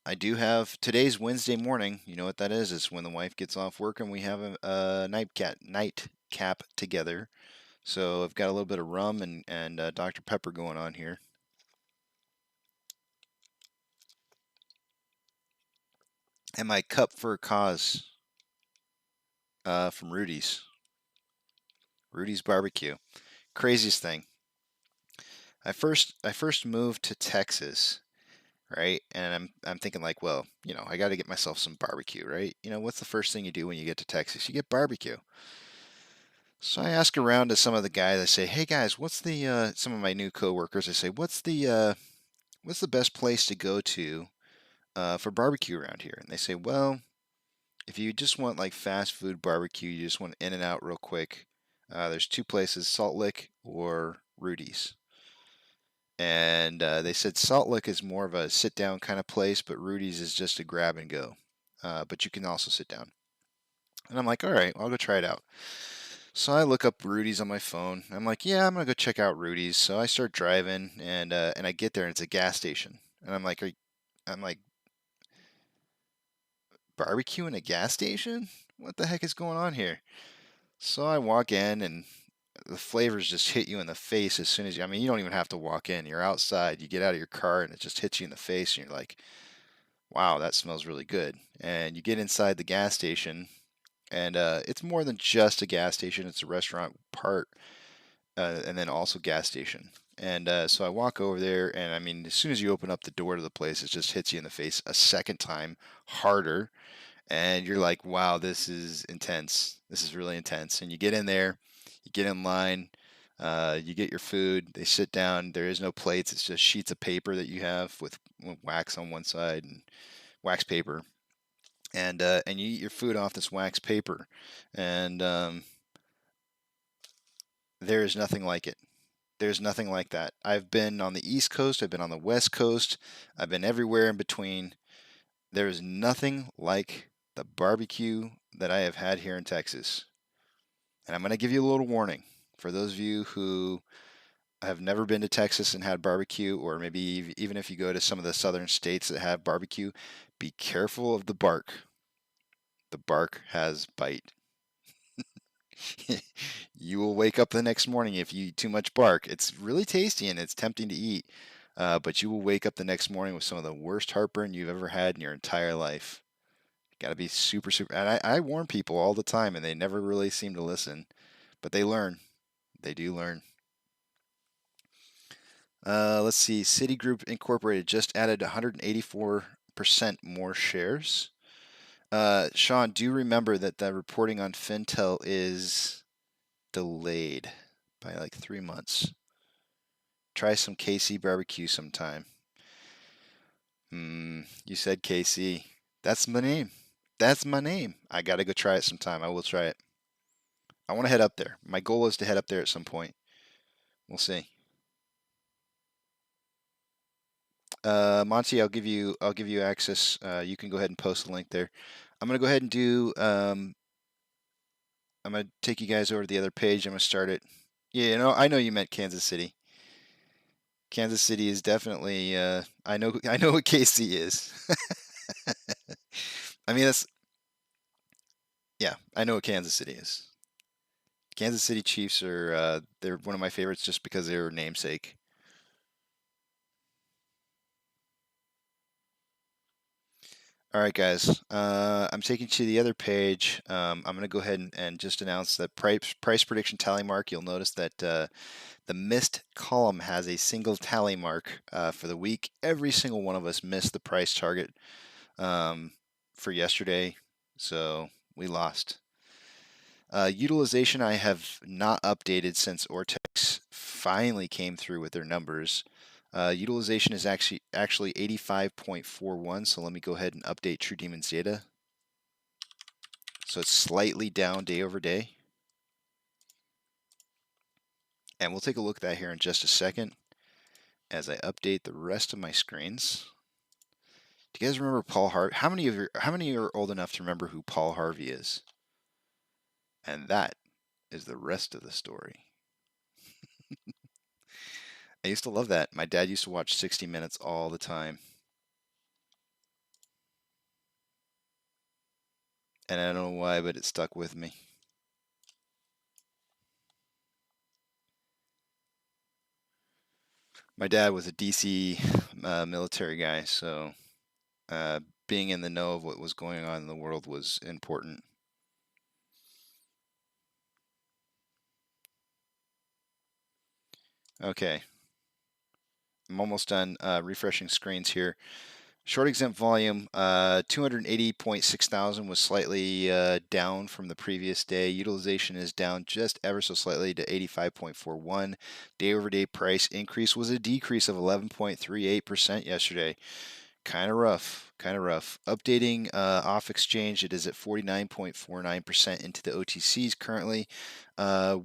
I do have today's Wednesday morning. You know what that is? It's when the wife gets off work and we have a nightcap together. So I've got a little bit of rum and Dr. Pepper going on here. And my cup for a cause from Rudy's. Rudy's Barbecue. Craziest thing. I first moved to Texas, right? And I'm thinking like, well, you know, I got to get myself some barbecue, right? You know, what's the first thing you do when you get to Texas? You get barbecue. So I ask around to some of the guys. I say, hey guys, what's the some of my new coworkers? I say, what's the best place to go to for barbecue around here? And they say, well, if you just want like fast food barbecue, you just want in and out real quick. There's two places, Salt Lick or Rudy's. And they said Salt Lick is more of a sit down kind of place, but Rudy's is just a grab and go. But you can also sit down. And I'm like, all right, I'll go try it out. So I look up Rudy's on my phone. I'm like, yeah, I'm gonna go check out Rudy's. So I start driving, and I get there, and it's a gas station. And I'm like, barbecue in a gas station? What the heck is going on here? So I walk in, and the flavors just hit you in the face as soon as you. I mean, you don't even have to walk in. You're outside. You get out of your car, and it just hits you in the face, and you're like, wow, that smells really good. And you get inside the gas station, and it's more than just a gas station. It's a restaurant part, and then also gas station. And so I walk over there, and I mean, as soon as you open up the door to the place, it just hits you in the face a second time, harder. And you're like, wow, this is intense. This is really intense. And you get in there, you get in line, you get your food. They sit down. There is no plates. It's just sheets of paper that you have with wax on one side and wax paper. And you eat your food off this wax paper. And there is nothing like it. There's nothing like that. I've been on the East Coast. I've been on the West Coast. I've been everywhere in between. There is nothing like the barbecue that I have had here in Texas. And I'm going to give you a little warning for those of you who have never been to Texas and had barbecue, or maybe even if you go to some of the southern states that have barbecue, be careful of the bark. The bark has bite. You will wake up the next morning if you eat too much bark. It's really tasty and it's tempting to eat, but you will wake up the next morning with some of the worst heartburn you've ever had in your entire life. Got to be super. And I warn people all the time, and they never really seem to listen, but they learn. They do learn. Let's see. Citigroup Incorporated just added 184% more shares. Sean, do remember that the reporting on Fintel is delayed by like 3 months. Try some KC barbecue sometime. You said KC. That's my name. That's my name. I gotta go try it sometime. I will try it. I want to head up there. My goal is to head up there at some point. We'll see. Monty, I'll give you access. You can go ahead and post the link there. I'm gonna go ahead and do. I'm gonna take you guys over to the other page. I'm gonna start it. Yeah, you know, I know you meant Kansas City. Kansas City is definitely. I know what KC is. I mean, that's, yeah, I know what Kansas City is. Kansas City Chiefs are, they're one of my favorites just because they're namesake. All right, guys. I'm taking you to the other page. I'm going to go ahead and just announce that price prediction tally mark. You'll notice that the missed column has a single tally mark for the week. Every single one of us missed the price target for yesterday, so we lost. Utilization I have not updated since Ortex finally came through with their numbers. Utilization is actually 85.41, so let me go ahead and update True Demons data. So it's slightly down day over day. And we'll take a look at that here in just a second as I update the rest of my screens. Do you guys remember Paul Harvey? How many of you are old enough to remember who Paul Harvey is? And that is the rest of the story. I used to love that. My dad used to watch 60 Minutes all the time. And I don't know why, but it stuck with me. My dad was a DC military guy, so being in the know of what was going on in the world was important. Okay. I'm almost done refreshing screens here. Short exempt volume, 280.6 thousand was slightly down from the previous day. Utilization is down just ever so slightly to 85.41. Day over day price increase was a decrease of 11.38% yesterday. Kind of rough, kind of rough. Updating off exchange, it is at 49.49% into the OTCs currently,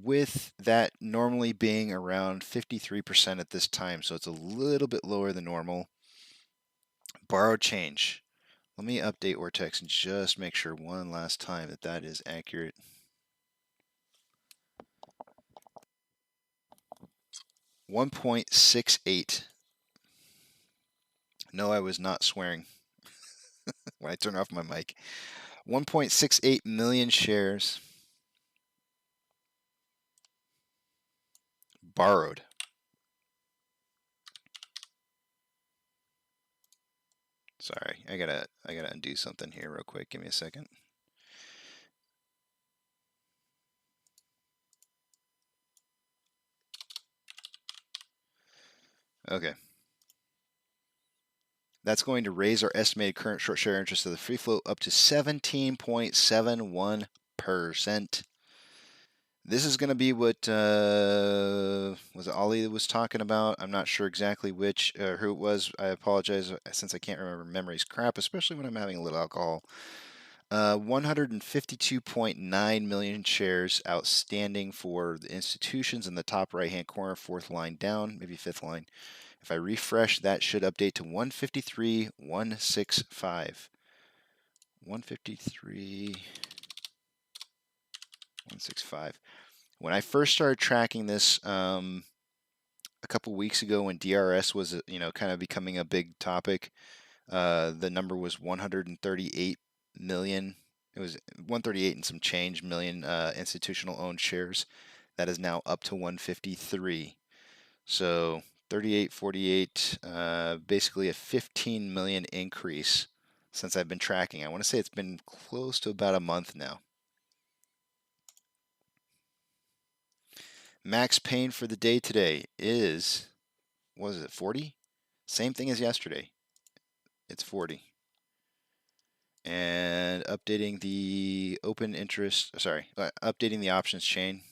with that normally being around 53% at this time, so it's a little bit lower than normal. Borrowed change. Let me update Ortex and just make sure one last time that that is accurate. $1.68. No, I was not swearing when I turn off my mic. 1.68 million shares borrowed. Sorry, I gotta undo something here real quick. Give me a second. Okay. That's going to raise our estimated current short share interest of the free float up to 17.71%. This is going to be what was it Ollie that was talking about? I'm not sure exactly which who it was. I apologize since I can't remember. Memory's crap, especially when I'm having a little alcohol. 152.9 million shares outstanding for the institutions in the top right-hand corner, fourth line down, maybe fifth line. If I refresh, that should update to 153.165. 153.165. When I first started tracking this a couple weeks ago, when DRS was kind of becoming a big topic, the number was 138 million. It was 138 and some change million institutional owned shares. That is now up to 153. So 38, 48, basically a 15 million increase since I've been tracking. I want to say it's been close to about a month now. Max pain for the day today is, what is it, 40? Same thing as yesterday. It's 40. And updating the open interest, updating the options chain.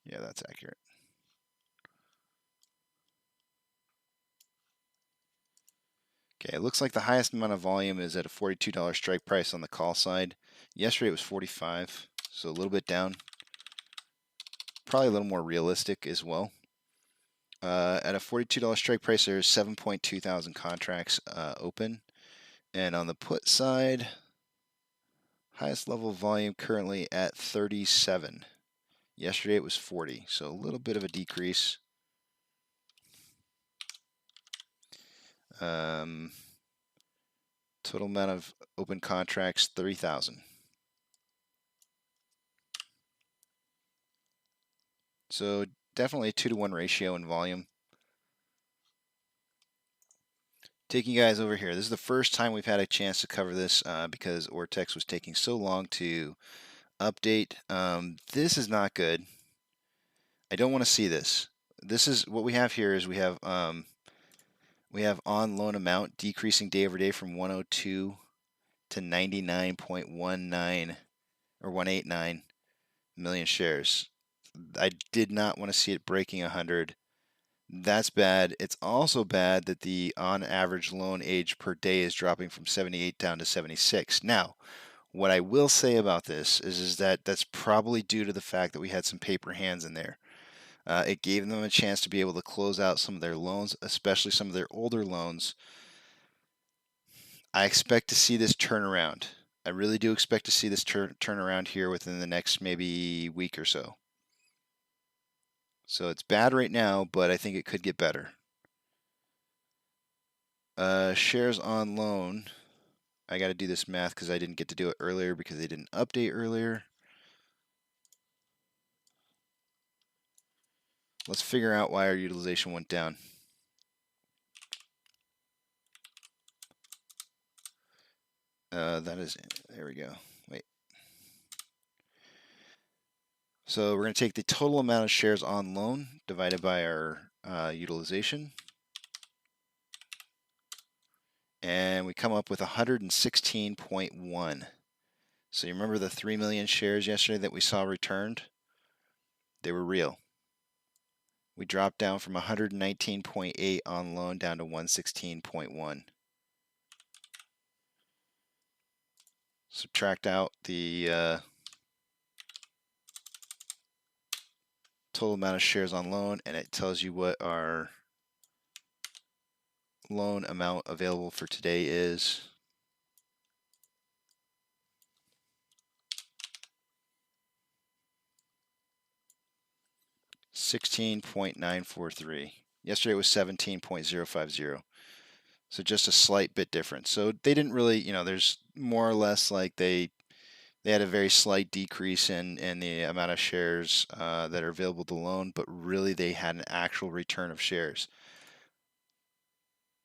Yeah, that's accurate. Okay, it looks like the highest amount of volume is at a $42 strike price on the call side. Yesterday it was 45, so a little bit down. Probably a little more realistic as well. At a $42 strike price, there's 7.2 thousand contracts open. And on the put side, highest level volume currently at 37. Yesterday it was 40, so a little bit of a decrease. Total amount of open contracts, 3,000. So definitely a 2-to-1 ratio in volume. Taking you guys over here. This is the first time we've had a chance to cover this because Ortex was taking so long to update. This is not good. I don't want to see this. This is what we have here is we have on loan amount decreasing day over day from 102 to 99.19 or 189 million shares. I did not want to see it breaking 100. That's bad. It's also bad that the on average loan age per day is dropping from 78 down to 76. Now, what I will say about this is that that's probably due to the fact that we had some paper hands in there. It gave them a chance to be able to close out some of their loans, especially some of their older loans. I expect to see this turn around. I really do expect to see this turn around here within the next maybe week or so. So it's bad right now, but I think it could get better. Shares on loan. I got to do this math because I didn't get to do it earlier because they didn't update earlier. Let's figure out why our utilization went down. That is, there we go. Wait. So we're going to take the total amount of shares on loan divided by our utilization. And we come up with 116.1. So you remember the 3 million shares yesterday that we saw returned? They were real. We dropped down from 119.8 on loan down to 116.1. Subtract out the total amount of shares on loan, and it tells you what our loan amount available for today is. $16.943. Yesterday it was 17.050. So just a slight bit difference. So they didn't really, there's more or less like they had a very slight decrease in the amount of shares that are available to loan, but really they had an actual return of shares.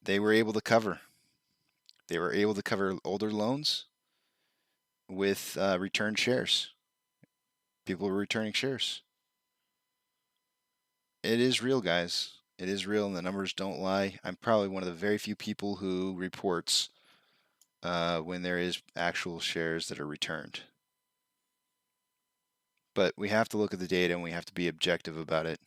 They were able to cover. They were able to cover older loans with returned shares. People were returning shares. It is real, guys. It is real, and the numbers don't lie. I'm probably one of the very few people who reports when there is actual shares that are returned. But we have to look at the data and we have to be objective about it.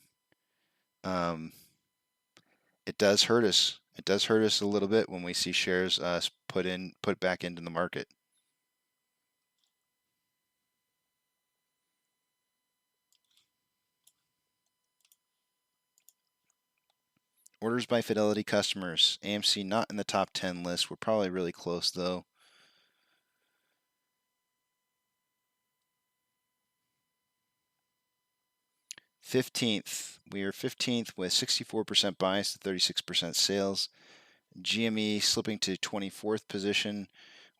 It does hurt us. It does hurt us a little bit when we see shares put back into the market. Orders by Fidelity customers. AMC not in the top 10 list. We're probably really close though. '15th. We are 15th with 64% bias to 36% sales. GME slipping to 24th position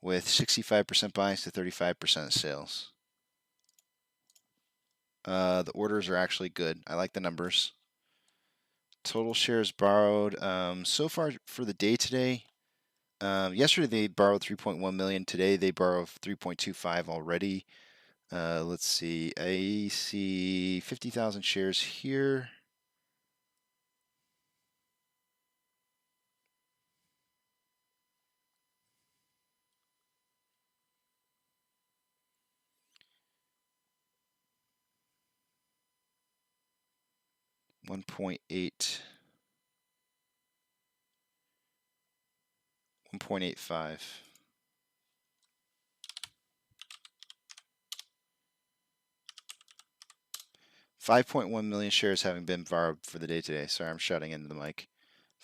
with 65% bias to 35% sales. The orders are actually good. I like the numbers. Total shares borrowed. So far for the day today, yesterday they borrowed 3.1 million. Today they borrowed 3.25 already. Let's see. I see 50,000 shares here. $1.85. 5.1 million shares having been borrowed for the day today. Sorry, I'm shouting into the mic.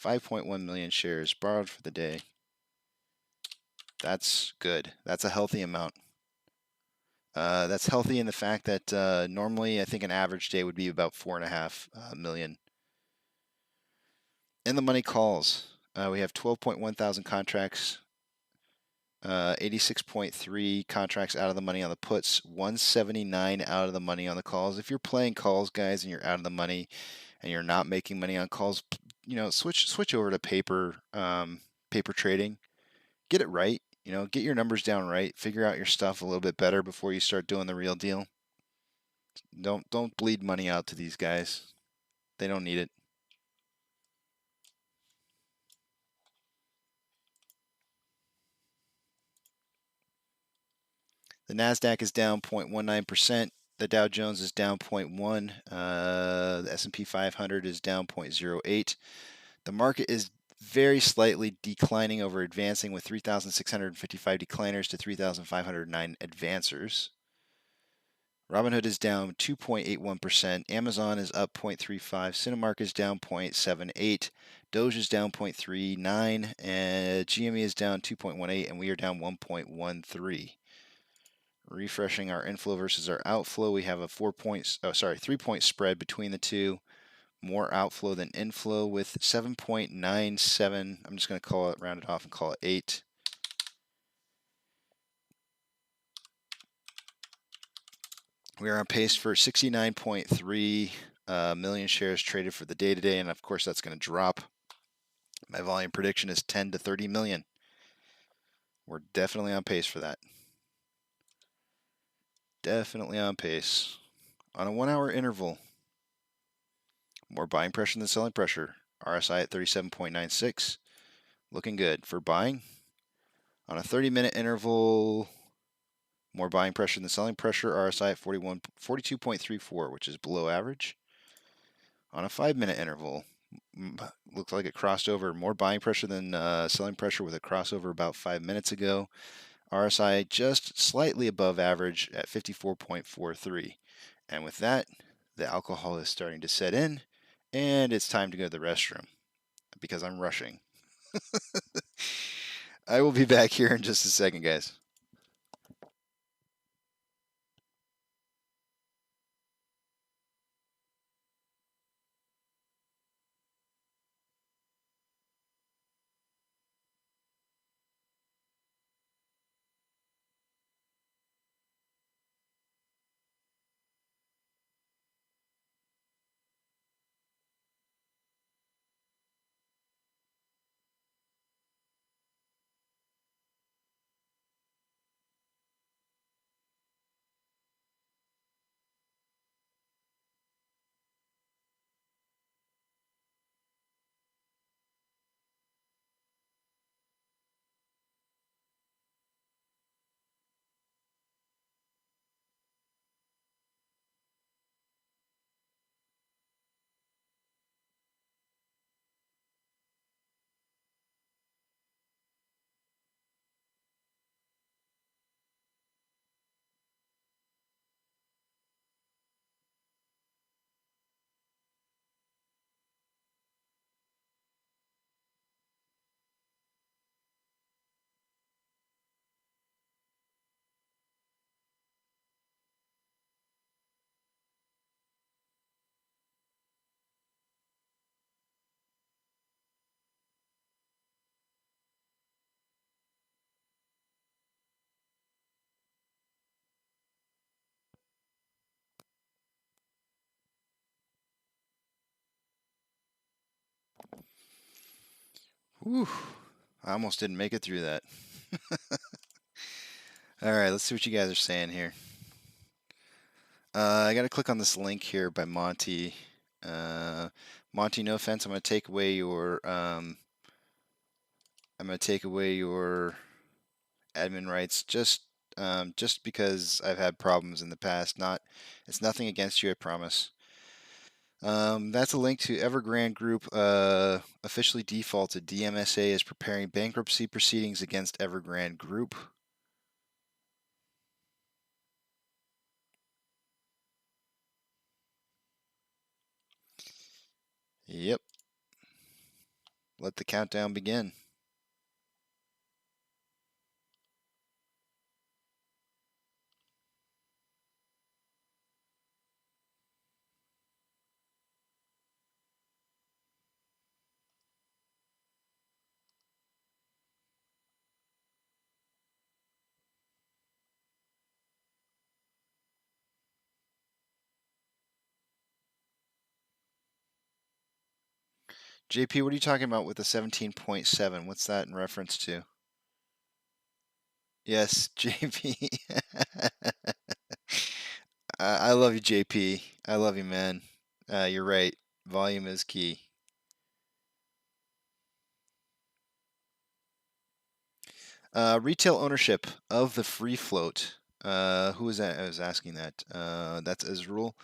5.1 million shares borrowed for the day. That's good. That's a healthy amount. That's healthy in the fact that normally I think an average day would be about 4.5 million. In the money calls, we have 12.1 thousand contracts, 86.3 contracts out of the money on the puts, 179 out of the money on the calls. If you're playing calls, guys, and you're out of the money and you're not making money on calls, switch over to paper trading. Get it right. Get your numbers down right. Figure out your stuff a little bit better before you start doing the real deal. Don't bleed money out to these guys. They don't need it. The Nasdaq is down 0.19%. The Dow Jones is down 0.1. The S&P 500 is down 0.08. The market is very slightly declining over advancing, with 3,655 decliners to 3,509 advancers. Robinhood is down 2.81%. Amazon is up 0.35. Cinemark is down 0.78. Doge is down 0.39. And GME is down 2.18. And we are down 1.13. Refreshing our inflow versus our outflow, we have a 3-point spread between the two. More outflow than inflow with 7.97. I'm just going to round it off and call it 8. We are on pace for 69.3 million shares traded for the day today, and of course that's going to drop. My volume prediction is 10 to 30 million. We're definitely on pace for that. Definitely on pace. On a 1-hour interval, more buying pressure than selling pressure. RSI at 37.96. Looking good for buying. On a 30-minute interval, more buying pressure than selling pressure. RSI at 42.34, which is below average. On a 5-minute interval, looks like it crossed over. More buying pressure than selling pressure with a crossover about 5 minutes ago. RSI just slightly above average at 54.43. And with that, the alcohol is starting to set in, and it's time to go to the restroom because I'm rushing. I will be back here in just a second, guys. Whew. I almost didn't make it through that. All right, let's see what you guys are saying here. I got to click on this link here by Monty. Monty, no offense, I'm going to take away your admin rights just because I've had problems in the past. It's nothing against you, I promise. That's a link to Evergrande Group officially defaulted. DMSA is preparing bankruptcy proceedings against Evergrande Group. Yep. Let the countdown begin. JP, what are you talking about with the 17.7? What's that in reference to? Yes, JP. I love you, JP. I love you, man. You're right. Volume is key. Retail ownership of the free float. Who was that? I was asking that. That's Azrul.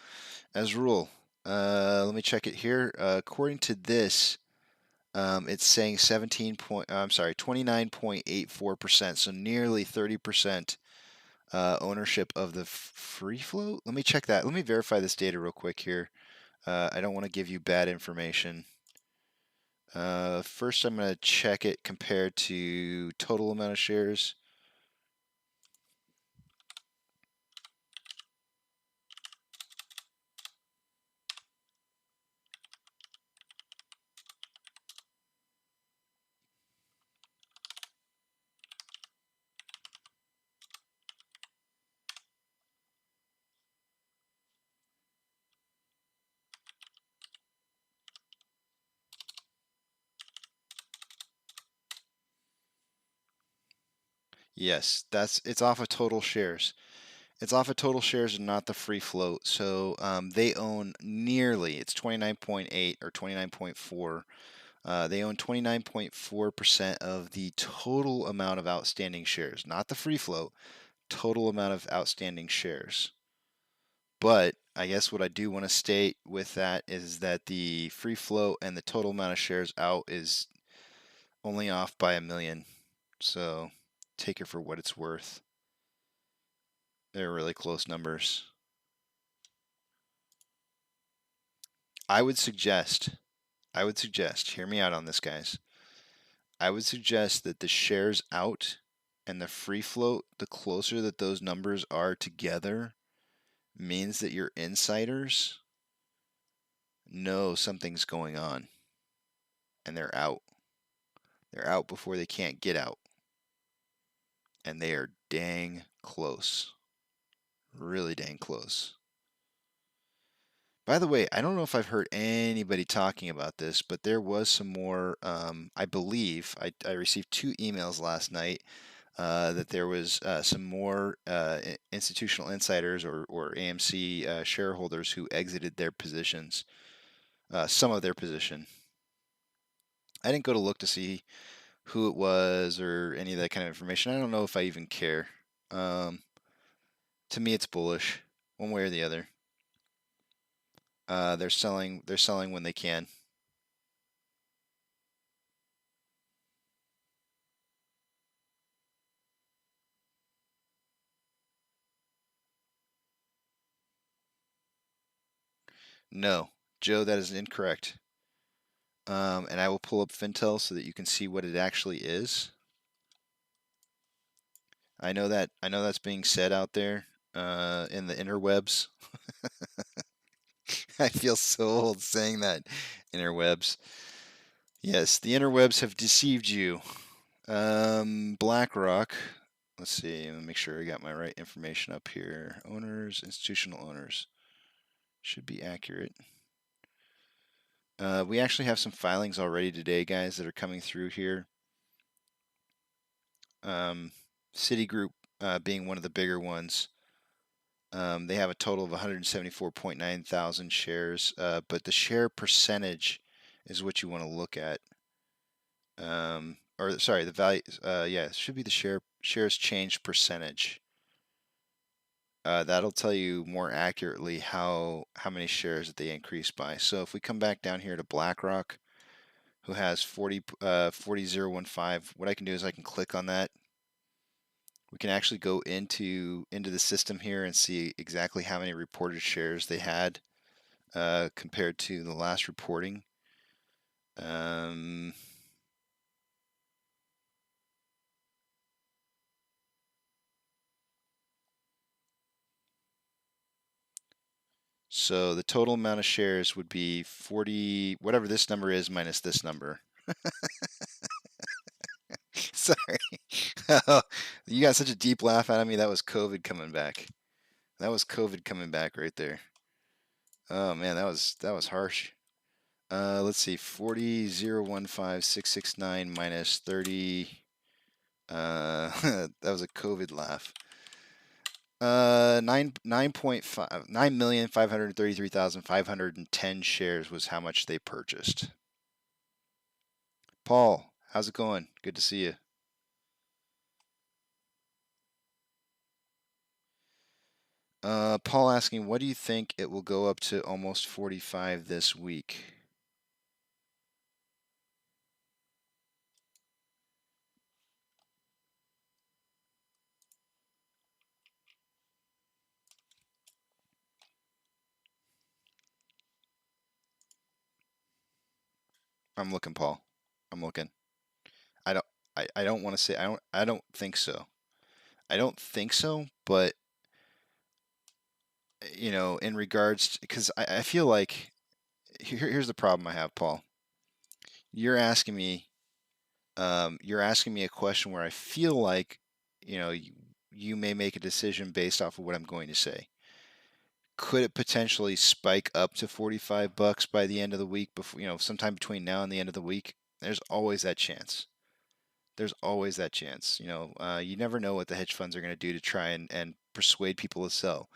Azrul. Let me check it here. According to this, it's saying 29.84%, so nearly 30% ownership of the free float. Let me check that. Let me verify this data real quick here. I don't want to give you bad information. First, I'm going to check it compared to total amount of shares. Yes, it's off of total shares. It's off of total shares and not the free float. So they own nearly, it's 29.8 or 29.4. They own 29.4% of the total amount of outstanding shares, not the free float, total amount of outstanding shares. But I guess what I do want to state with that is that the free float and the total amount of shares out is only off by 1 million. So take it for what it's worth. They're really close numbers. I would suggest, hear me out on this, guys. I would suggest that the shares out and the free float, the closer that those numbers are together, means that your insiders know something's going on and they're out. They're out before they can't get out. And they are dang close. Really dang close. By the way, I don't know if I've heard anybody talking about this, but there was some more, I believe, I received 2 emails last night that there was some more institutional insiders or AMC shareholders who exited their positions, some of their position. I didn't go to look to see who it was or any of that kind of information. I don't know if I even care. To me, it's bullish, one way or the other. They're selling when they can. No, Joe, that is incorrect. And I will pull up Fintel so that you can see what it actually is. I know that's being said out there in the interwebs. I feel so old saying that, interwebs. Yes, the interwebs have deceived you. BlackRock. Let's see. Let me make sure I got my right information up here. Owners, institutional owners. Should be accurate. We actually have some filings already today, guys, that are coming through here. Citigroup being one of the bigger ones. They have a total of 174.9 thousand shares, but the share percentage is what you want to look at. Or sorry, the value. Yeah, it should be the shares changed percentage. That'll tell you more accurately how many shares that they increased by. So if we come back down here to BlackRock, who has 40,015, what I can do is I can click on that. We can actually go into the system here and see exactly how many reported shares they had compared to the last reporting. Um, so the total amount of shares would be 40, whatever this number is minus this number. Sorry. You got such a deep laugh out of me. That was COVID coming back. That was COVID coming back right there. Oh man, that was harsh. Let's see, 40,015,669 minus 30. That was a COVID laugh. 9,533,510 shares was how much they purchased. Paul, how's it going? Good to see you. Paul asking, what do you think it will go up to almost 45 this week? I'm looking, Paul. I'm looking. I don't I don't want to say I don't think so. I don't think so, but you know, in regards because I feel like here's the problem I have, Paul. You're asking me a question where I feel like, you know, you may make a decision based off of what I'm going to say. Could it potentially spike up to $45 by the end of the week before, you know, sometime between now and the end of the week? There's always that chance. There's always that chance. You know, you never know what the hedge funds are going to do to try and persuade people to sell.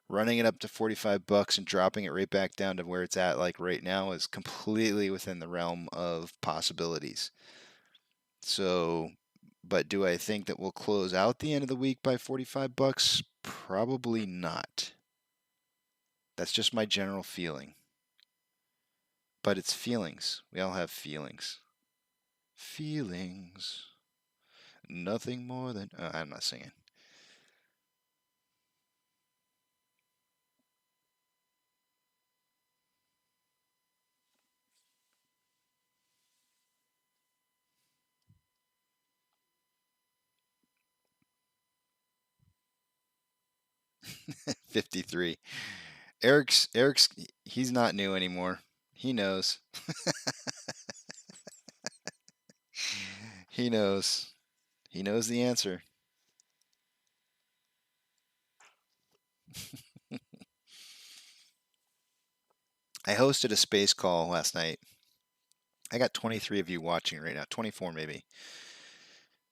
Running it up to $45 and dropping it right back down to where it's at, like right now, is completely within the realm of possibilities. So, but do I think that we'll close out the end of the week by $45? Probably not. That's just my general feeling. But it's feelings. We all have feelings. Feelings. Nothing more than. I'm not singing. $53. Eric's he's not new anymore. He knows. He knows. He knows the answer. I hosted a space call last night. I got 23 of you watching right now, 24 maybe.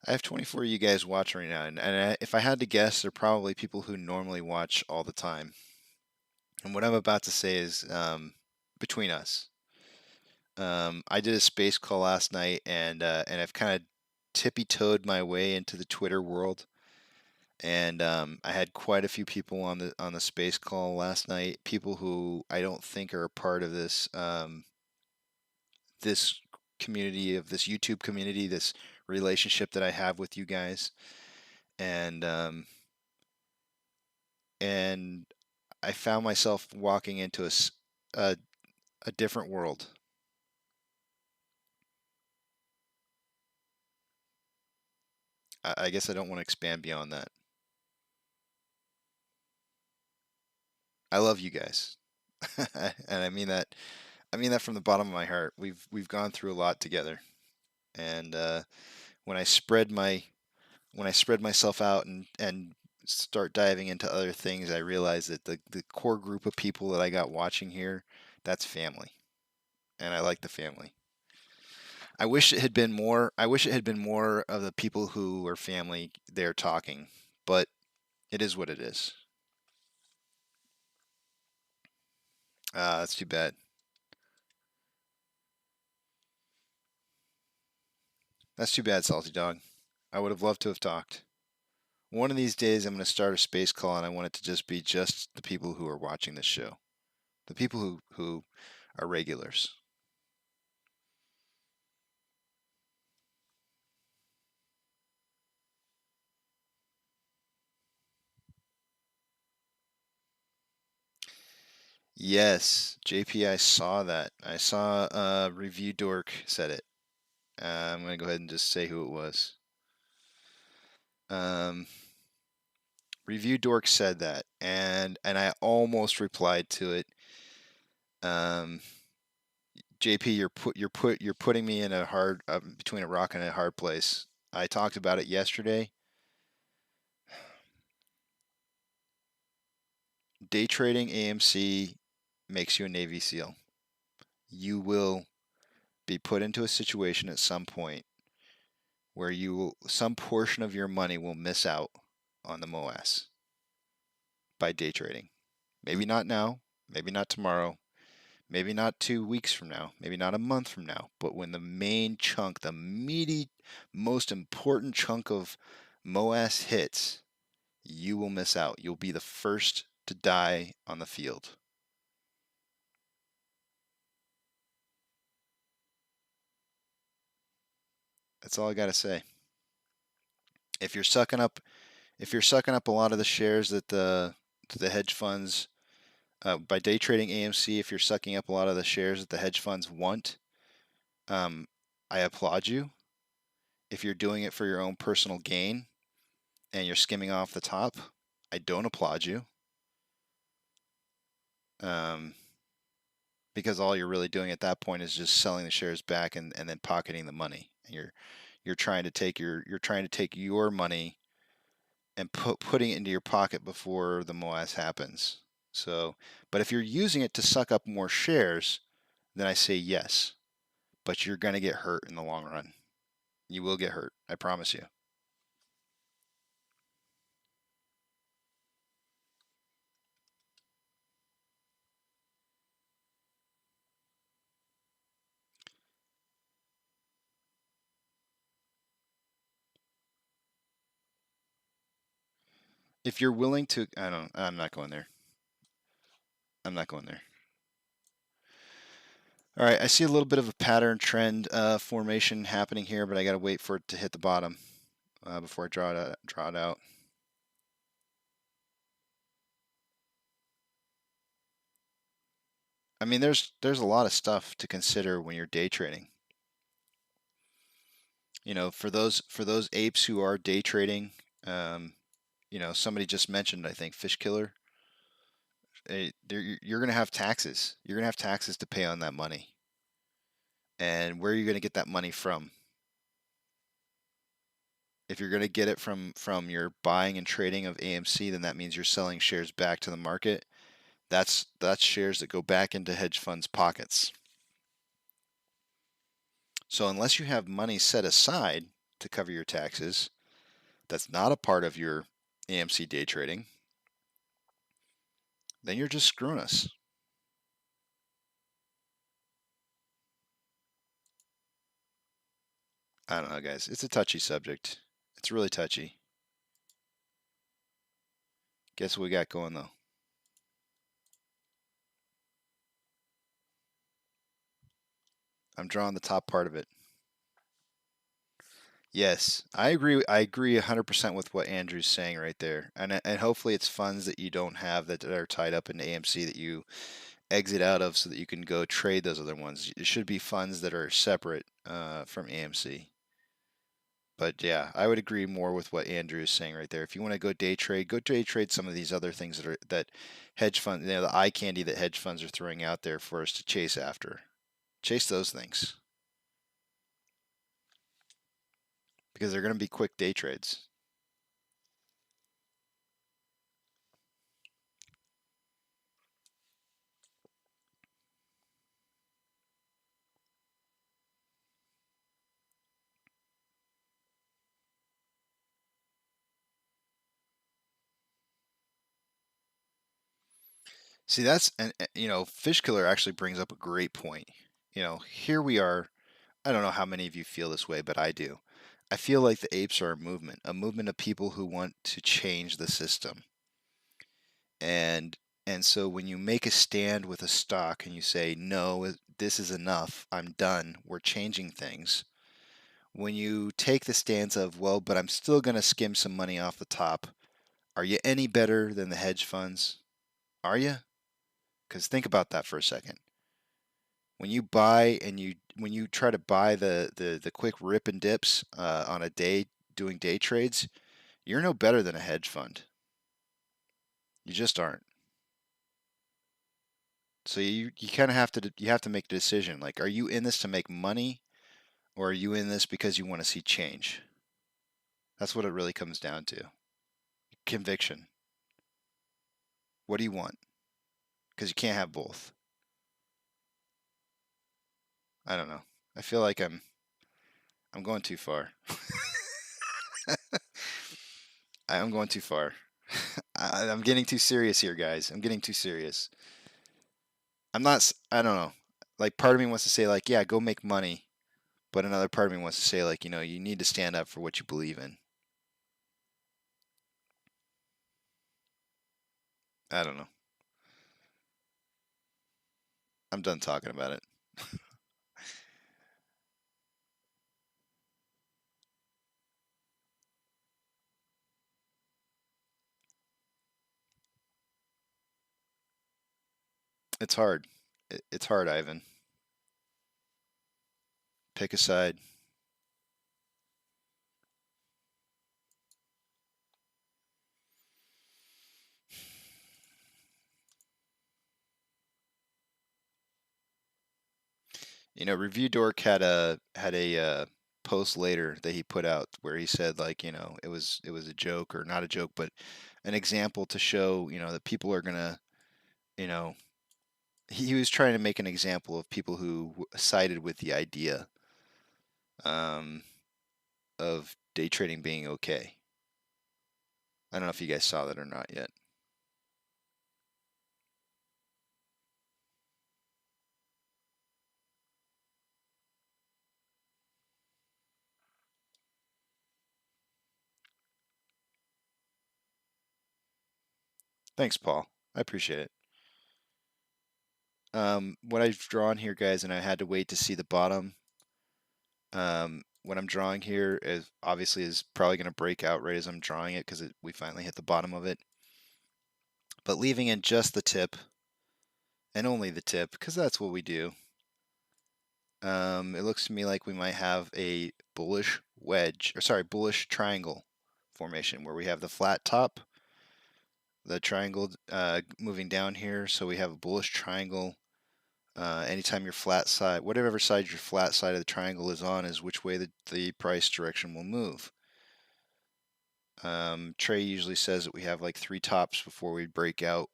I have 24 of you guys watching right now, and if I had to guess, they're probably people who normally watch all the time. And what I'm about to say is between us. I did a space call last night, and I've kind of tippy-toed my way into the Twitter world. And I had quite a few people on the space call last night. People who I don't think are a part of this community, of this YouTube community, this relationship that I have with you guys, and I found myself walking into a different world. I guess I don't want to expand beyond that. I love you guys, and I mean that. I mean that from the bottom of my heart. We've gone through a lot together, and when I spread myself out and start diving into other things, I realize that the core group of people that I got watching here, that's family, and I like the family. I wish it had been more. I wish it had been more of the people who are family there talking, but it is what it is. That's too bad. That's too bad, Salty Dog. I would have loved to have talked. One of these days, I'm going to start a space call, and I want it to just be just the people who are watching this show, the people who are regulars. Yes, JP, I saw that. I saw Review Dork said it. I'm going to go ahead and just say who it was. Review Dork said that, and I almost replied to it. JP, you're putting me in a hard between a rock and a hard place. I talked about it yesterday. Day trading AMC makes you a Navy SEAL. You will be put into a situation at some point where some portion of your money will miss out on the MOASS by day trading. Maybe not now, maybe not tomorrow, maybe not 2 weeks from now, maybe not a month from now, but when the main chunk, the meaty, most important chunk of MOASS hits, you will miss out. You'll be the first to die on the field. That's all I got to say. If you're sucking up a lot of the shares that the hedge funds by day trading AMC, if you're sucking up a lot of the shares that the hedge funds want, I applaud you. If you're doing it for your own personal gain and you're skimming off the top, I don't applaud you. Because all you're really doing at that point is just selling the shares back and then pocketing the money. And you're trying to take your money and putting it into your pocket before the MOASS happens. So, but if you're using it to suck up more shares, then I say yes. But you're going to get hurt in the long run. You will get hurt. I promise you. If you're willing to, I'm not going there. I'm not going there. All right, I see a little bit of a pattern trend formation happening here, but I got to wait for it to hit the bottom before I draw it out. I mean, there's a lot of stuff to consider when you're day trading. You know, for those apes who are day trading, you know, somebody just mentioned, I think, Fish Killer. You're going to have taxes. You're going to have taxes to pay on that money. And where are you going to get that money from? If you're going to get it from your buying and trading of AMC, then that means you're selling shares back to the market. That's shares that go back into hedge funds' pockets. So unless you have money set aside to cover your taxes, that's not a part of your AMC day trading, then you're just screwing us. I don't know, guys. It's a touchy subject. It's really touchy. Guess what we got going, though? I'm drawing the top part of it. Yes, I agree. I agree 100% with what Andrew's saying right there. And hopefully it's funds that you don't have that are tied up in AMC that you exit out of so that you can go trade those other ones. It should be funds that are separate from AMC. But yeah, I would agree more with what Andrew is saying right there. If you want to go day trade some of these other things that hedge funds, you know, the eye candy that hedge funds are throwing out there for us to chase after. Chase those things. Because they're going to be quick day trades. See, and you know, Fish Killer actually brings up a great point. You know, here we are. I don't know how many of you feel this way, but I do. I feel like the apes are a movement of people who want to change the system. And so when you make a stand with a stock and you say, no, this is enough, I'm done, we're changing things. When you take the stance of, well, but I'm still going to skim some money off the top, are you any better than the hedge funds? Are you? Because think about that for a second. When you buy and when you try to buy the quick rip and dips on a day doing day trades, you're no better than a hedge fund. You just aren't. So you kind of have to make a decision. Like, are you in this to make money, or are you in this because you want to see change? That's what it really comes down to. Conviction. What do you want? Because you can't have both. I don't know. I feel like I'm going too far. I'm going too far. I'm getting too serious here, guys. I'm getting too serious. I don't know. Like, part of me wants to say, like, yeah, go make money. But another part of me wants to say, like, you need to stand up for what you believe in. I don't know. I'm done talking about it. It's hard. It's hard, Ivan. Pick a side. Review Dork had a post later that he put out where he said, like, it was a joke, or not a joke, but an example to show, that people are gonna, he was trying to make an example of people who sided with the idea of day trading being okay. I don't know if you guys saw that or not yet. Thanks, Paul. I appreciate it. What I've drawn here, guys, and I had to wait to see the bottom. What I'm drawing here is probably going to break out right as I'm drawing it, because we finally hit the bottom of it. But leaving in just the tip, and only the tip, because that's what we do. It looks to me like we might have a bullish triangle formation, where we have the flat top, the triangle moving down here, so we have a bullish triangle. Anytime your flat side, whatever side your flat side of the triangle is on, is which way the price direction will move. Trey usually says that we have like 3 tops before we break out.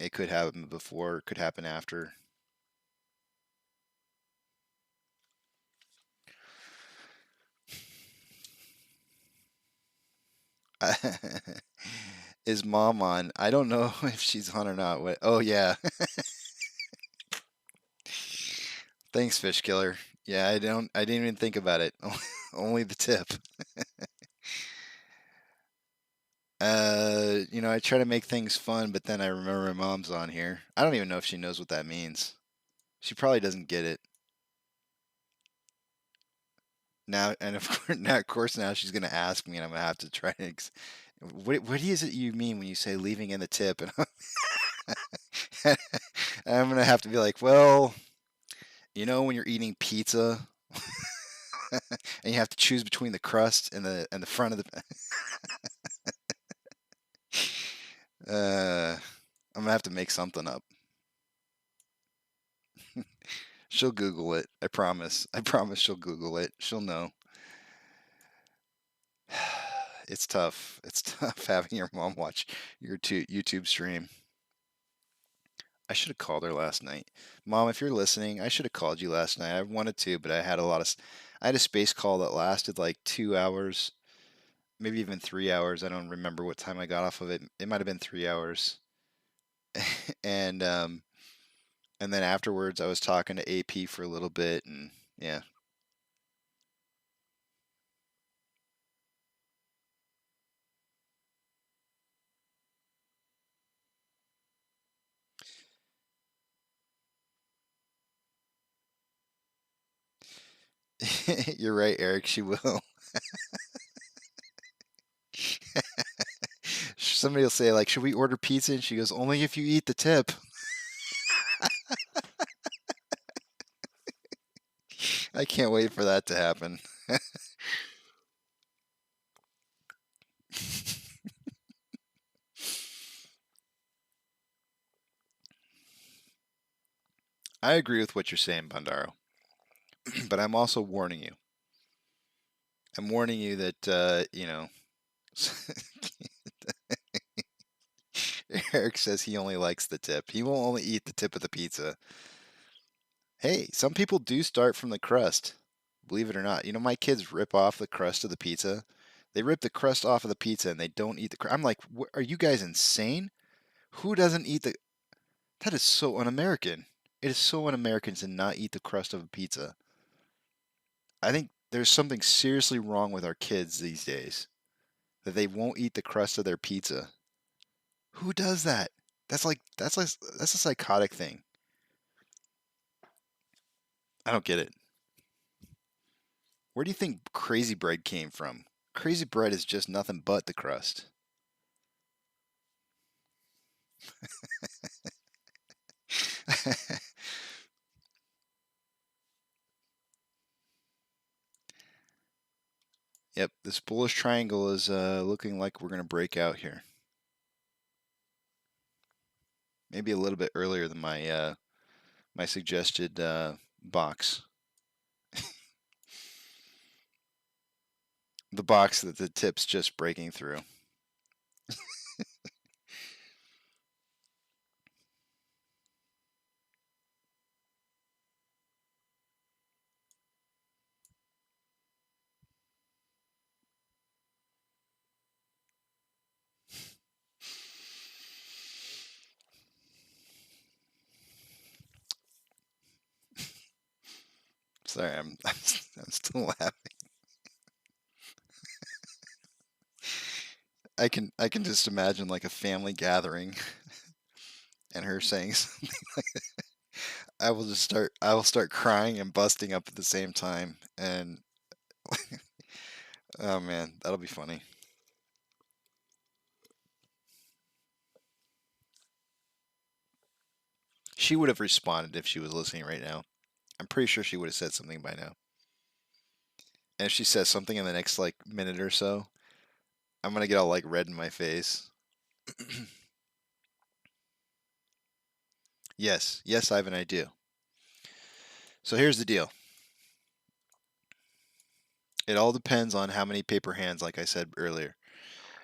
It could happen before, it could happen after. Is mom on? I don't know if she's on or not. What? Oh yeah. Thanks, Fish Killer. Yeah, I didn't even think about it. Only the tip. I try to make things fun, but then I remember my mom's on here. I don't even know if she knows what that means. She probably doesn't get it. Now, and of course, now she's gonna ask me, and I'm gonna have to try to. What is it you mean when you say leaving in the tip? And I'm gonna have to be like, well, when you're eating pizza, and you have to choose between the crust and the front of the. I'm gonna have to make something up. She'll Google it. I promise. I promise she'll Google it. She'll know. It's tough. It's tough having your mom watch your YouTube stream. I should have called her last night. Mom, if you're listening, I should have called you last night. I wanted to, but I had a space call that lasted like 2 hours, maybe even 3 hours. I don't remember what time I got off of it. It might have been 3 hours. And then afterwards I was talking to AP for a little bit, and yeah. You're right, Eric, she will. somebody will say like, should we order pizza? And she goes, only if you eat the tip. I can't wait for that to happen. I agree with what you're saying, Bandaro. But I'm also warning you. I'm warning you that, Eric says he only likes the tip. He will only eat the tip of the pizza. Hey, some people do start from the crust. Believe it or not. My kids rip off the crust of the pizza. They rip the crust off of the pizza and they don't eat the crust. I'm like, are you guys insane? Who doesn't eat the... That is so un-American. It is so un-American to not eat the crust of a pizza. I think there's something seriously wrong with our kids these days. That they won't eat the crust of their pizza. Who does that? That's a psychotic thing. I don't get it. Where do you think crazy bread came from? Crazy bread is just nothing but the crust. Yep, this bullish triangle is looking like we're going to break out here. Maybe a little bit earlier than my my suggested box. The box that the tip's just breaking through. Sorry, I'm still laughing. I can just imagine like a family gathering and her saying something like that. I will start crying and busting up at the same time, and oh man, that'll be funny. She would have responded if she was listening right now. I'm pretty sure she would have said something by now. And if she says something in the next like minute or so, I'm gonna get all like red in my face. Yes, Ivan, I do. So here's the deal. It all depends on how many paper hands, like I said earlier.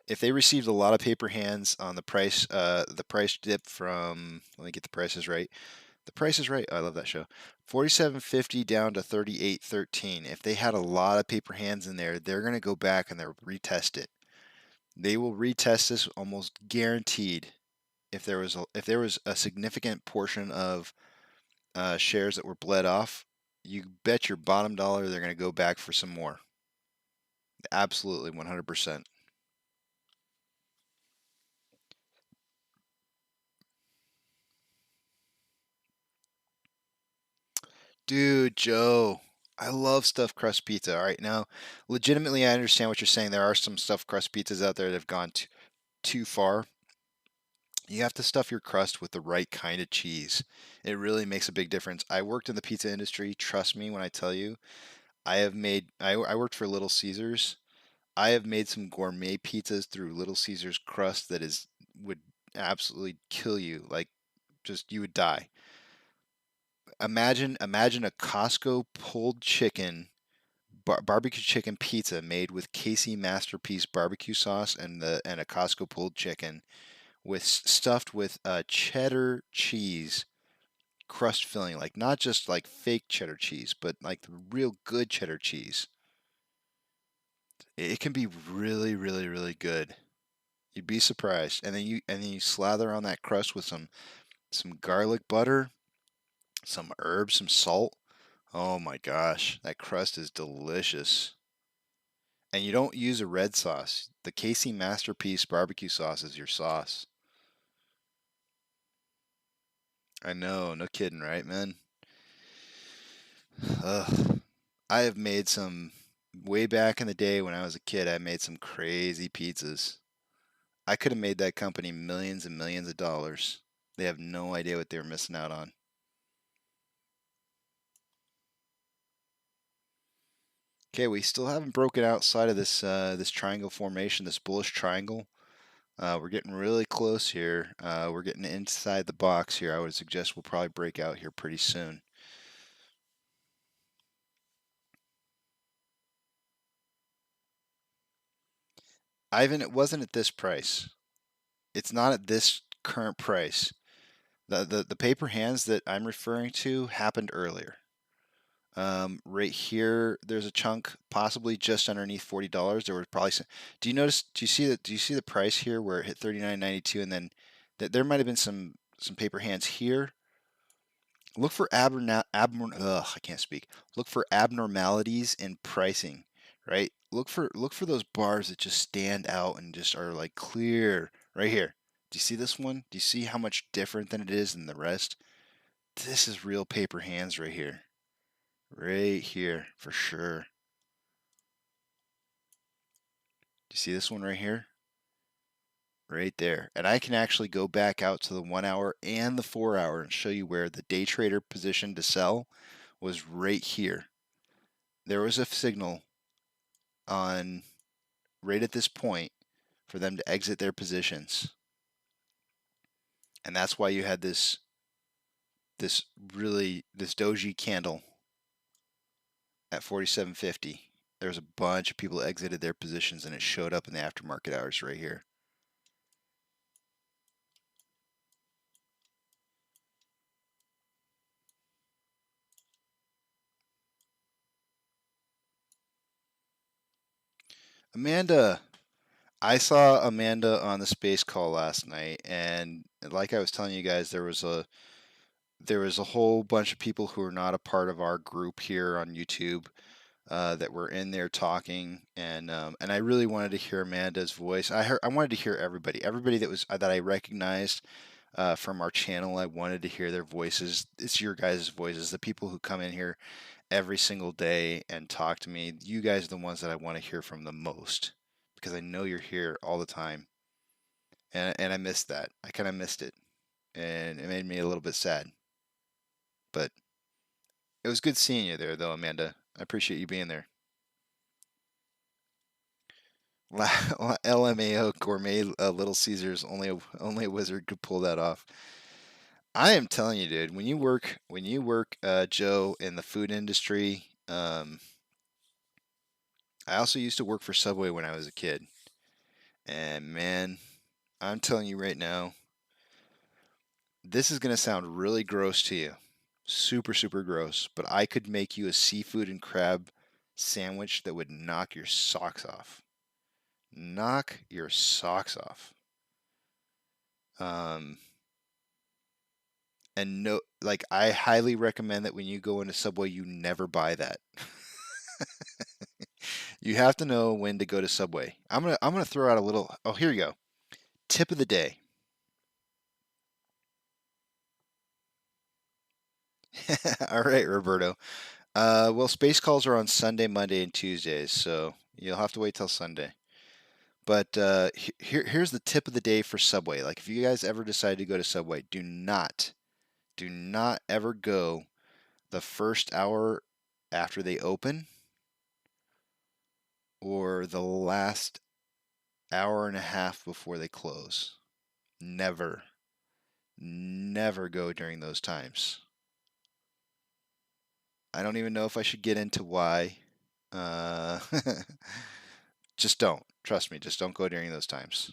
If they received a lot of paper hands on the price dip from, let me get the prices right. The Price is Right. I love that show. 47.50 down to 38.13. If they had a lot of paper hands in there, they're going to go back and they'll retest it. They will retest this almost guaranteed. If there was a significant portion of shares that were bled off, you bet your bottom dollar they're going to go back for some more. Absolutely, 100%. Dude, Joe, I love stuffed crust pizza. All right, now, legitimately, I understand what you're saying. There are some stuffed crust pizzas out there that have gone too far. You have to stuff your crust with the right kind of cheese. It really makes a big difference. I worked in the pizza industry. Trust me when I tell you, I worked for Little Caesars. I have made some gourmet pizzas through Little Caesars crust that would absolutely kill you. Like, just you would die. Imagine a Costco pulled chicken barbecue chicken pizza made with Casey Masterpiece barbecue sauce and a Costco pulled chicken with stuffed with cheddar cheese crust filling, like not just like fake cheddar cheese, but like the real good cheddar cheese. It can be really, really, really good. You'd be surprised. And then you slather on that crust with some garlic butter, some herbs, some salt. Oh my gosh, that crust is delicious. And you don't use a red sauce. The Casey Masterpiece barbecue sauce is your sauce. I know, no kidding, right, man? Ugh. I have made some way back in the day when I was a kid. I made some crazy pizzas. I could have made that company millions and millions of dollars. They have no idea what they were missing out on. Okay, we still haven't broken outside of this this triangle formation, this bullish triangle. We're getting really close here. We're getting inside the box here. I would suggest we'll probably break out here pretty soon. Ivan, it wasn't at this price. It's not at this current price. The paper hands that I'm referring to happened earlier. Right here, there's a chunk possibly just underneath $40. There was probably some. Do you notice? Do you see the price here where it hit $39.92, and then there might have been some paper hands here. Look for I can't speak. Look for abnormalities in pricing, right? Look for those bars that just stand out and just are like clear right here. Do you see this one? Do you see how much different than it is than the rest? This is real paper hands right here. Right here for sure. Do you see this one right here? Right there. And I can actually go back out to the 1 hour and the 4 hour and show you where the day trader position to sell was right here. There was a signal on right at this point for them to exit their positions. And that's why you had this doji candle at 47.50. There was a bunch of people that exited their positions and it showed up in the aftermarket hours right here. Amanda, I saw Amanda on the space call last night, and like I was telling you guys, there was a whole bunch of people who are not a part of our group here on YouTube that were in there talking, and I really wanted to hear Amanda's voice. I wanted to hear everybody that I recognized from our channel. I wanted to hear their voices. It's your guys' voices, the people who come in here every single day and talk to me. You guys are the ones that I want to hear from the most because I know you're here all the time, and I missed that. I kind of missed it, and it made me a little bit sad. But it was good seeing you there, though, Amanda. I appreciate you being there. LMAO gourmet Little Caesars. Only a wizard could pull that off. I am telling you, dude. When you work, Joe, in the food industry. I also used to work for Subway when I was a kid, and man, I'm telling you right now, this is gonna sound really gross to you, super super gross. But I could make you a seafood and crab sandwich that would knock your socks off. Knock your socks off. And no, like I highly recommend that when you go into Subway, you never buy that. You have to know when to go to Subway. I'm gonna throw out a little. Oh, here you go. Tip of the day. All right, Roberto. Well, space calls are on Sunday, Monday, and Tuesdays, so you'll have to wait till Sunday. But here's the tip of the day for Subway. Like, if you guys ever decide to go to Subway, do not ever go the first hour after they open or the last hour and a half before they close. Never go during those times. I don't even know if I should get into why. Just don't. Trust me, just don't go during those times.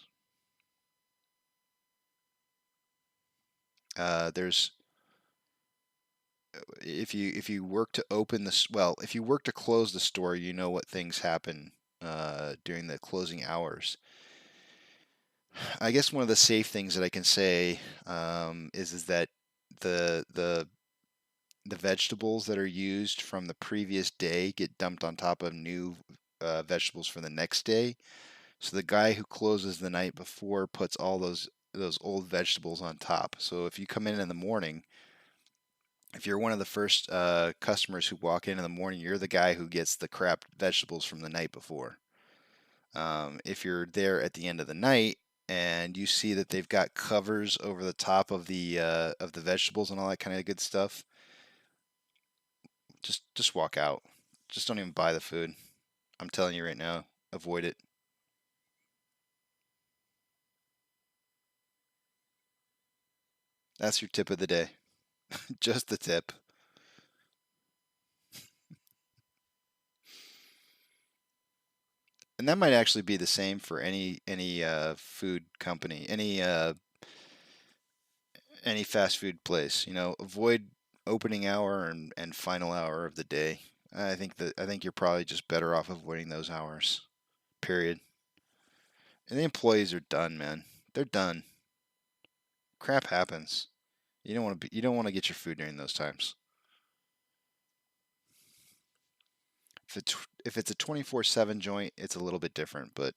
There's if you work to open this, well, if you work to close the store, you know what things happen during the closing hours. I guess one of the safe things that I can say is that the vegetables that are used from the previous day get dumped on top of new vegetables for the next day. So the guy who closes the night before puts all those old vegetables on top. So if you come in the morning, if you're one of the first customers who walk in the morning, you're the guy who gets the crap vegetables from the night before. If you're there at the end of the night, and you see that they've got covers over the top of the vegetables and all that kind of good stuff, just walk out. Just don't even buy the food. I'm telling you right now, avoid it. That's your tip of the day. Just the tip. And that might actually be the same for any food company, any fast food place. You know, avoid opening hour and final hour of the day. I think you're probably just better off avoiding those hours. Period. And the employees are done, man. They're done. Crap happens. You don't want to get your food during those times. If it's a 24/7 joint, it's a little bit different, but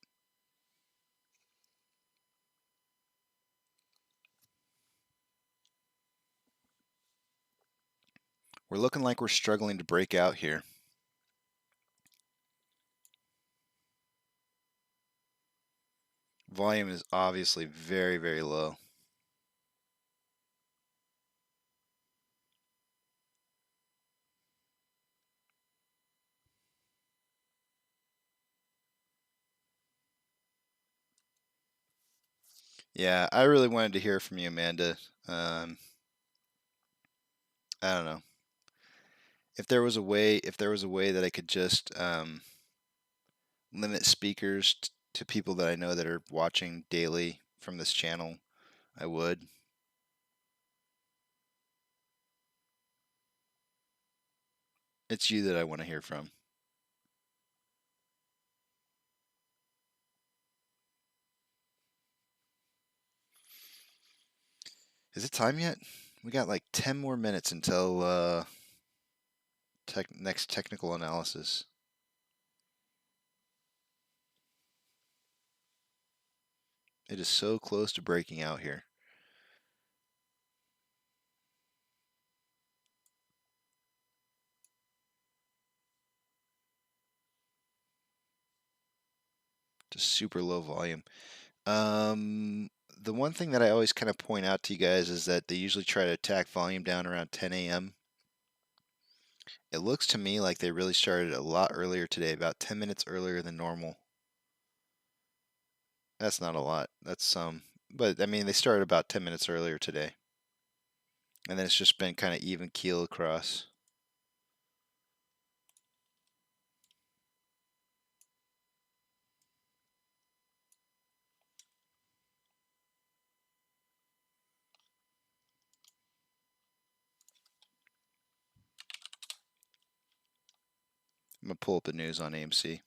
we're looking like we're struggling to break out here. Volume is obviously very, very low. Yeah, I really wanted to hear from you, Amanda. I don't know. If there was a way that I could just limit speakers to people that I know that are watching daily from this channel, I would. It's you that I want to hear from. Is it time yet? We got like 10 more minutes until next technical analysis. It is so close to breaking out here. Just super low volume. The one thing that I always kind of point out to you guys is that they usually try to attack volume down around 10 a.m. It looks to me like they really started a lot earlier today, about 10 minutes earlier than normal. That's not a lot. That's some. But, I mean, they started about 10 minutes earlier today. And then it's just been kind of even keel across. I'm going to pull up the news on AMC.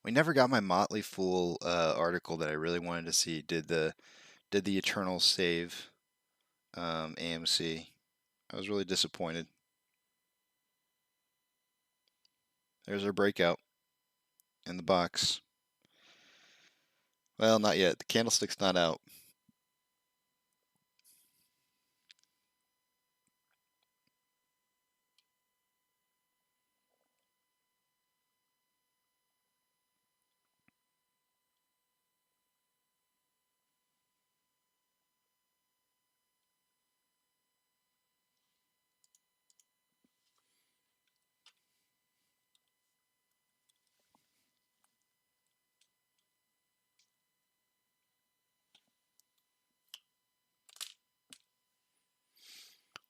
We never got my Motley Fool article that I really wanted to see. Did the Eternal save AMC? I was really disappointed. There's our breakout in the box. Well, not yet. The candlestick's not out.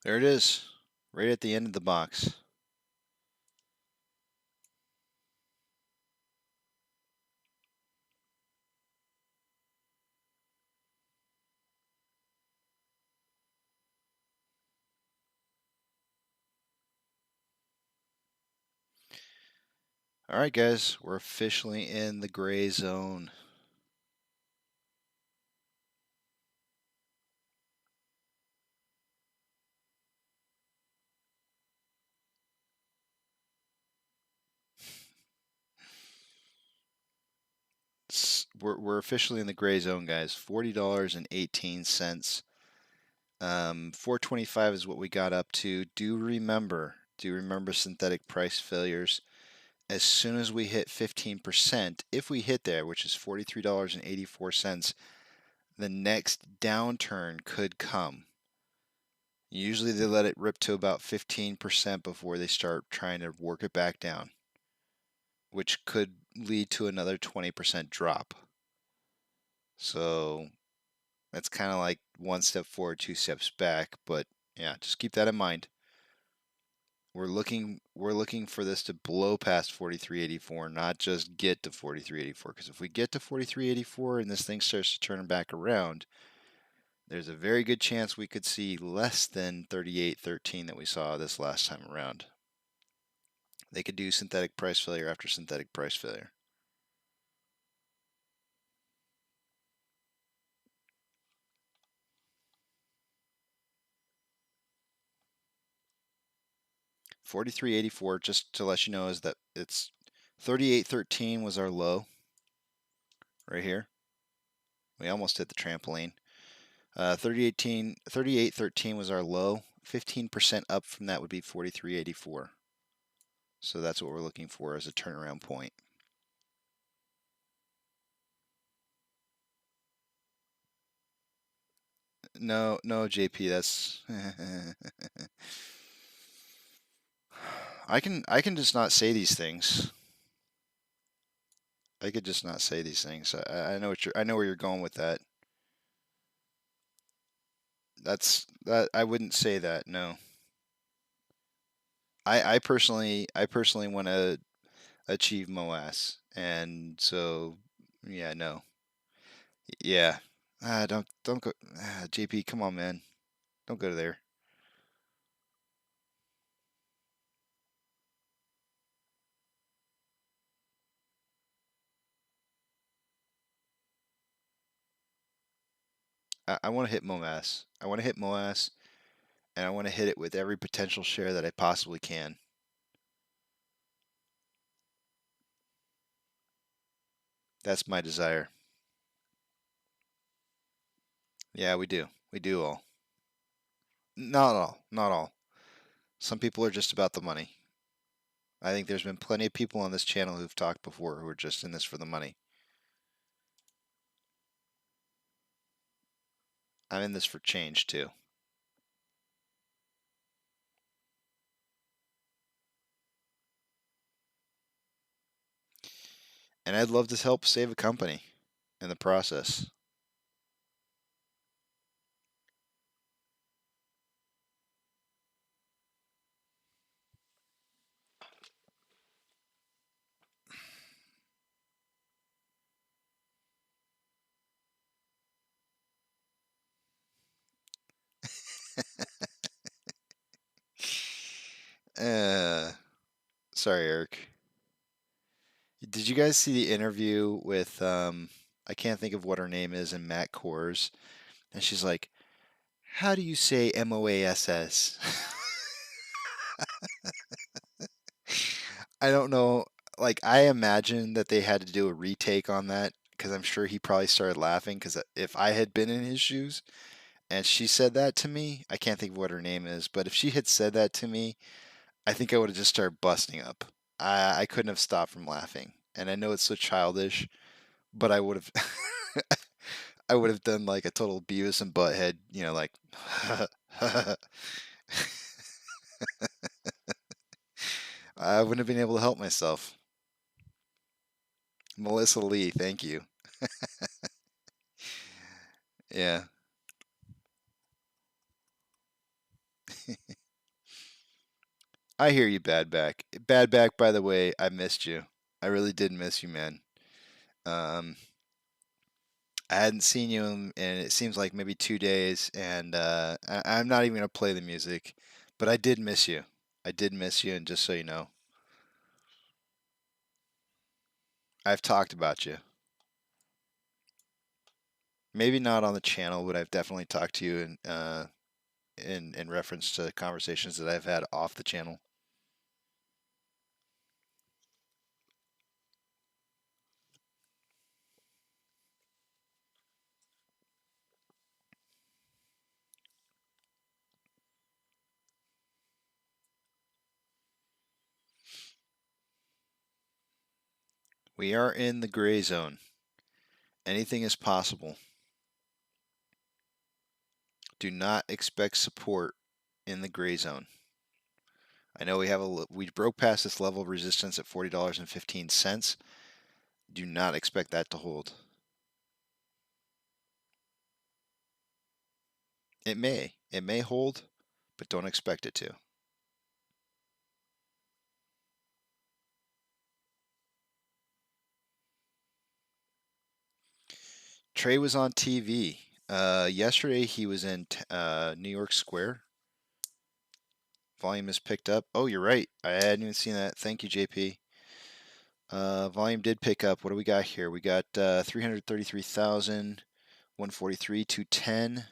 There it is, right at the end of the box. All right, guys, we're officially in the gray zone. We're officially in the gray zone, guys. $40.18. 425 is what we got up to. Do remember synthetic price failures. as soon as we hit 15%, if we hit there, which is $43.84, the next downturn could come. Usually they let it rip to about 15% before they start trying to work it back down, which could lead to another 20% drop. So that's kind of like one step forward, two steps back, but yeah, just keep that in mind. We're looking for this to blow past 43.84, not just get to 43.84, because if we get to 43.84 and this thing starts to turn back around, there's a very good chance we could see less than 38.13 that we saw this last time around. They could do synthetic price failure after synthetic price failure. $43.84, just to let you know, is that it's 38.13 was our low right here. We almost hit the trampoline. 38.13 was our low. 15% up from that would be 43.84. So that's what we're looking for as a turnaround point. No, JP, that's I can just not say these things. I could just not say these things. I know I know where you're going with that. That I wouldn't say that. No. I personally want to achieve MOASS, and so yeah, no. Yeah. Don't go JP, come on, man. Don't go there. I want to hit MOASS. I want to hit MOASS, and I want to hit it with every potential share that I possibly can. That's my desire. Yeah, we do. We do all. Not all. Not all. Some people are just about the money. I think there's been plenty of people on this channel who've talked before who are just in this for the money. I'm in this for change too. And I'd love to help save a company in the process. Sorry, Eric. Did you guys see the interview with I can't think of what her name is, and Matt Kors, and she's like, "How do you say MOASS?" I don't know. Like, I imagine that they had to do a retake on that because I'm sure he probably started laughing because if I had been in his shoes and she said that to me, I can't think of what her name is, but if she had said that to me, I think I would have just started busting up. I couldn't have stopped from laughing. And I know it's so childish, but I would have I would have done like a total Beavis and Butthead, you know, like I wouldn't have been able to help myself. Melissa Lee, thank you. Yeah. I hear you, Bad Back. Bad Back, by the way, I missed you. I really did miss you, man. Um, I hadn't seen you in it seems like maybe 2 days, and I'm not even gonna play the music, but I did miss you. I did miss you, and just so you know, I've talked about you. Maybe not on the channel, but I've definitely talked to you in reference to conversations that I've had off the channel. We are in the gray zone. Anything is possible. Do not expect support in the gray zone. I know we broke past this level of resistance at $40.15. Do not expect that to hold. It may hold, but don't expect it to. Trey was on TV. Yesterday he was in New York Square. Volume is picked up. Oh, you're right. I hadn't even seen that. Thank you, JP. Volume did pick up. What do we got here? We got 333,000, 143, 210,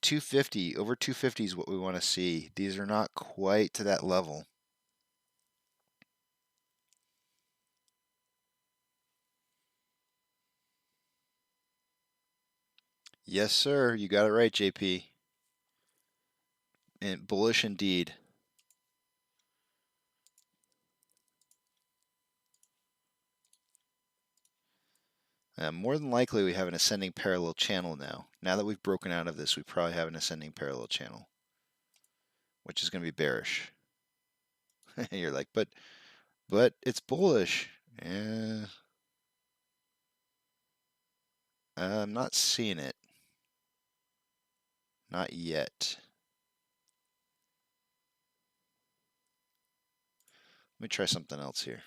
250. Over 250 is what we want to see. These are not quite to that level. Yes, sir. You got it right, JP. And bullish indeed. More than likely, we have an ascending parallel channel now. Now that we've broken out of this, we probably have an ascending parallel channel, which is going to be bearish. You're like, but it's bullish. Yeah. I'm not seeing it. Not yet. Let me try something else here.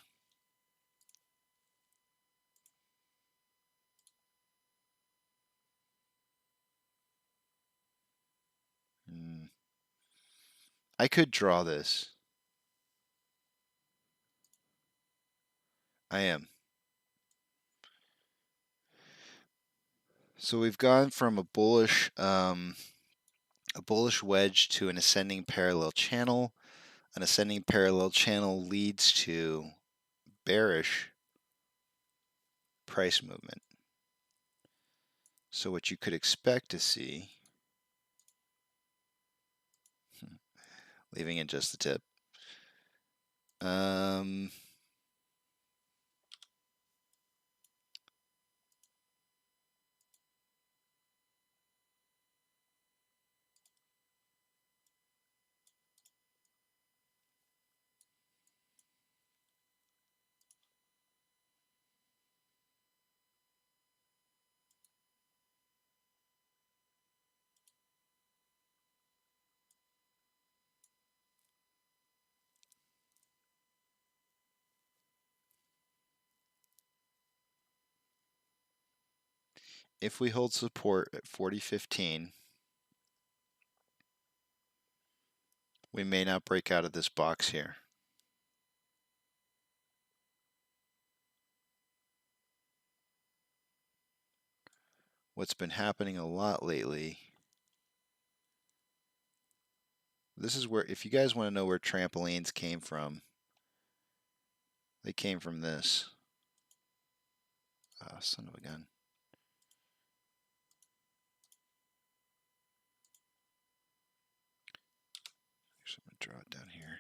I could draw this. I am. So we've gone from a bullish wedge to an ascending parallel channel. An ascending parallel channel leads to bearish price movement. So what you could expect to see, leaving in just the tip, if we hold support at 40.15, we may not break out of this box here. What's been happening a lot lately, this is where, if you guys want to know where trampolines came from, they came from this. Oh, son of a gun. I'm going to draw it down here.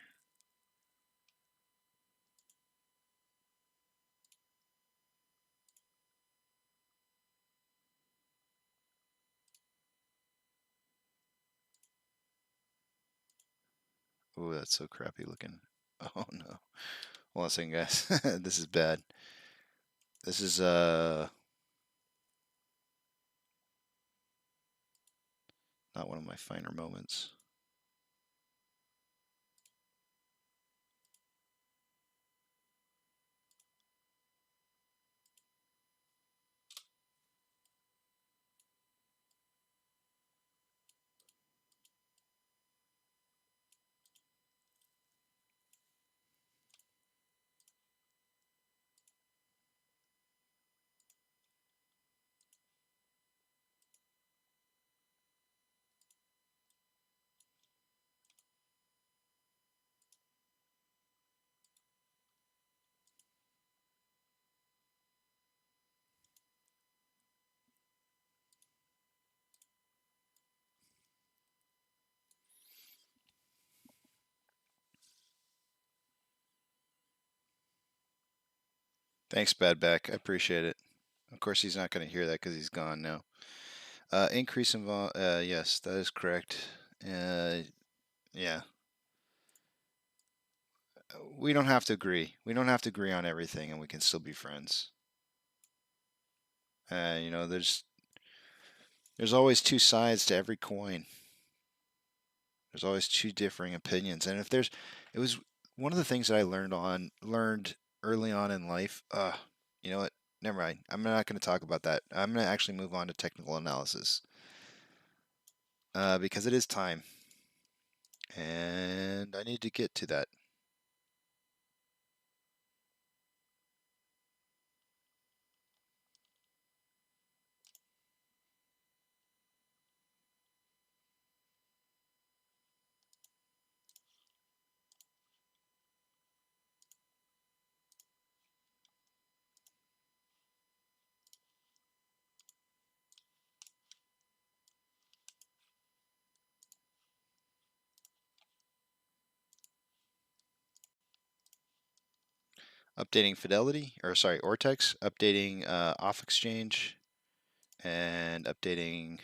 Oh, that's so crappy looking. Oh no. Hold on a second, guys. This is bad. This is not one of my finer moments. Thanks, Badback. I appreciate it. Of course, he's not going to hear that because he's gone now. Increase in vol. Yes, that is correct. Yeah. We don't have to agree. We don't have to agree on everything, and we can still be friends. You know, there's always two sides to every coin. There's always two differing opinions, and it was one of the things that I learned early on in life. You know what? Never mind. I'm not going to talk about that. I'm going to actually move on to technical analysis because it is time, and I need to get to that. Updating Fidelity, or sorry, Ortex, updating off exchange, and updating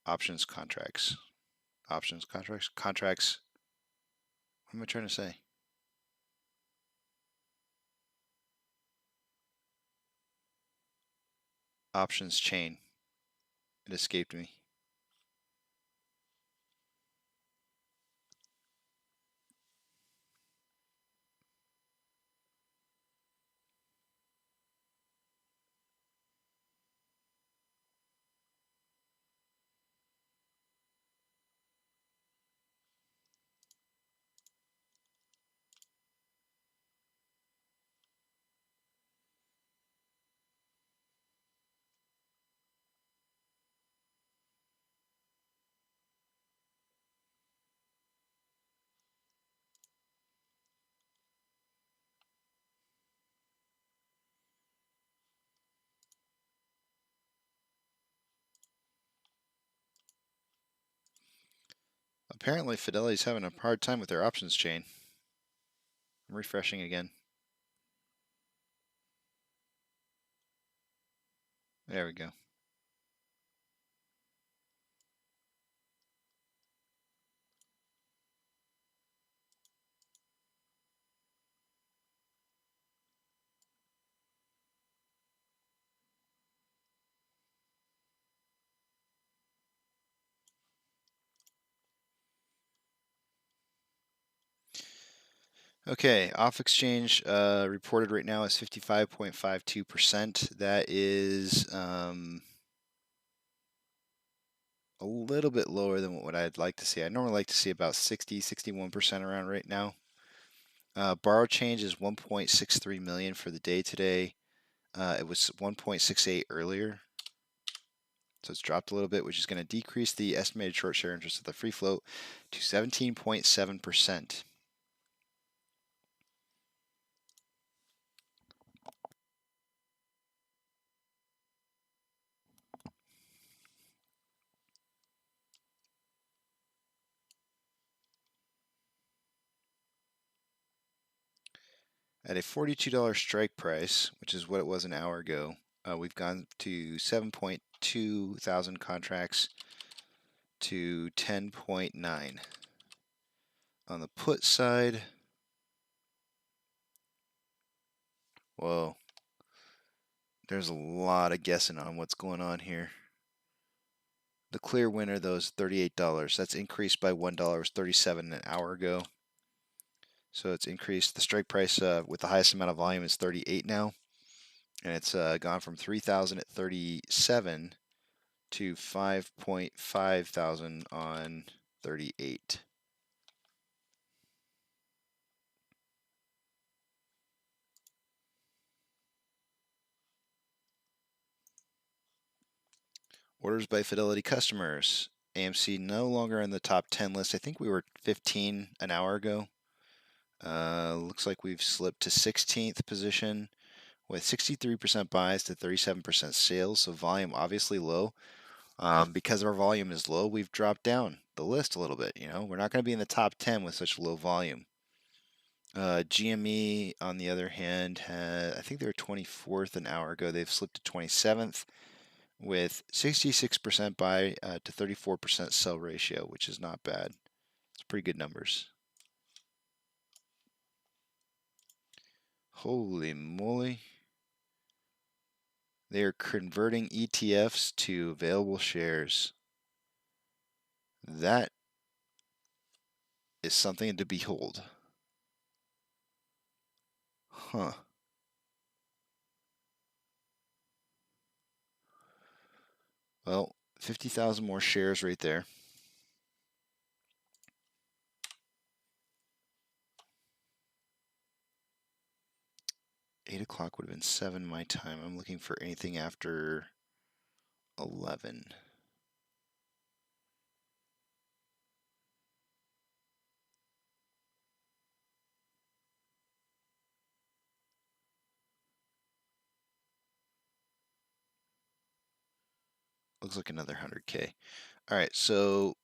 options contracts. Options contracts. What am I trying to say? Options chain. It escaped me. Apparently, Fidelity's having a hard time with their options chain. I'm refreshing again. There we go. Okay, off exchange reported right now is 55.52%. That is a little bit lower than what I'd like to see. I normally like to see about 60, 61% around right now. Borrow change is 1.63 million for the day today. It was 1.68 earlier. So it's dropped a little bit, which is going to decrease the estimated short share interest of the free float to 17.7%. At a $42 strike price, which is what it was an hour ago, we've gone to 7.2 thousand contracts to 10.9. On the put side, whoa, there's a lot of guessing on what's going on here. The clear winner, though, is $38. That's increased by $1. It was $37 an hour ago. So it's increased. The strike price with the highest amount of volume is 38 now. And it's gone from 3,000 at 37 to 5.5 thousand on 38. Orders by Fidelity customers. AMC no longer in the top 10 list. I think we were 15 an hour ago. Looks like we've slipped to 16th position with 63% buys to 37% sales. So volume obviously low. Because our volume is low, we've dropped down the list a little bit. You know, we're not going to be in the top 10 with such low volume. GME, on the other hand, I think they were 24th an hour ago. They've slipped to 27th with 66% buy to 34% sell ratio, which is not bad. It's pretty good numbers. Holy moly. They are converting ETFs to available shares. That is something to behold. Huh. Well, 50,000 more shares right there. Eight o'clock would have been 7 my time. I'm looking for anything after 11. Looks like another 100K. All right, so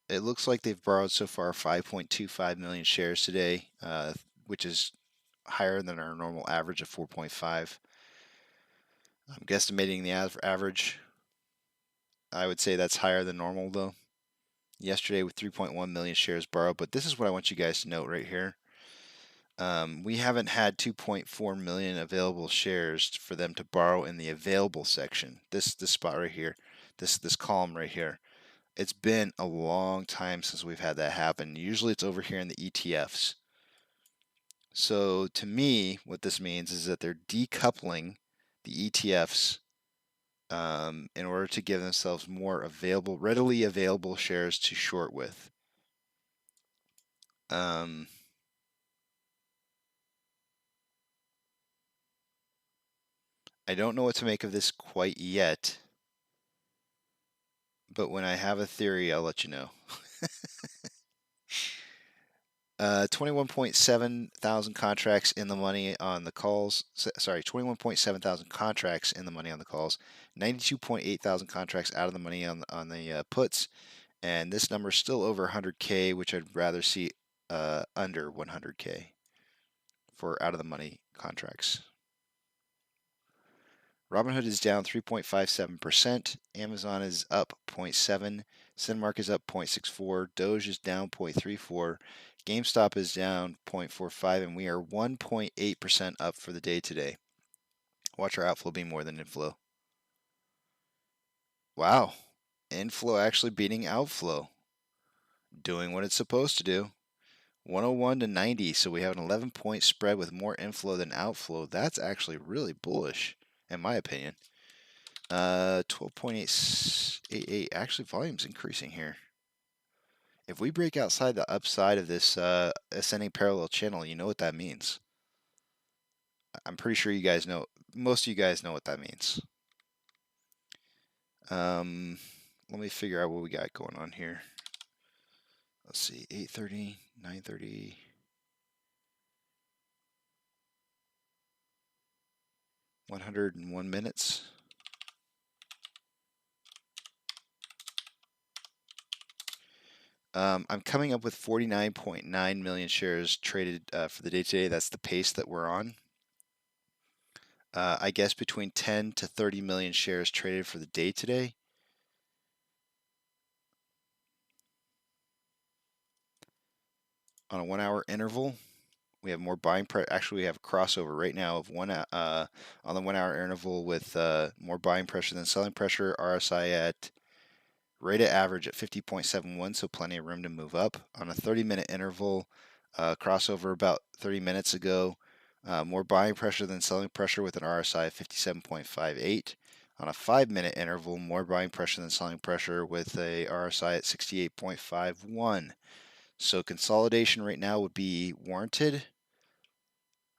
it looks like they've borrowed so far 5.25 million shares today, which is higher than our normal average of 4.5. I'm guesstimating the average. I would say that's higher than normal, though. Yesterday with 3.1 million shares borrowed, but this is what I want you guys to note right here. We haven't had 2.4 million available shares for them to borrow in the available section. This spot right here, this column right here. It's been a long time since we've had that happen. Usually it's over here in the ETFs. So to me, what this means is that they're decoupling the ETFs in order to give themselves more readily available shares to short with. I don't know what to make of this quite yet, but when I have a theory, I'll let you know. 21.7 thousand contracts in the money on the calls. Sorry, 21.7 thousand contracts in the money on the calls. 92.8 thousand contracts out of the money on the puts, and this number is still over 100K, which I'd rather see under 100K for out of the money contracts. Robinhood is down 3.57%. Amazon is up 0.7%. Cinemark is up 0.64%. Doge is down 0.34%. GameStop is down 0.45%, and we are 1.8% up for the day today. Watch our outflow be more than inflow. Wow. Inflow actually beating outflow. Doing what it's supposed to do. 101 to 90, so we have an 11-point spread with more inflow than outflow. That's actually really bullish, in my opinion. 12.888. Actually, volume's increasing here. If we break outside the upside of this ascending parallel channel, you know what that means. I'm pretty sure you guys know. Most of you guys know what that means. Let me figure out what we got going on here. Let's see, 8:30, 9:30. 101 minutes. I'm coming up with 49.9 million shares traded for the day today. That's the pace that we're on. I guess between 10 to 30 million shares traded for the day today. On a 1 hour interval, we have more buying pressure. Actually, we have a crossover right now of on the 1 hour interval with more buying pressure than selling pressure. RSI at rated average at 50.71, so plenty of room to move up. On a 30-minute interval, crossover about 30 minutes ago, more buying pressure than selling pressure with an RSI of 57.58. On a 5-minute interval, more buying pressure than selling pressure with a RSI at 68.51. So consolidation right now would be warranted,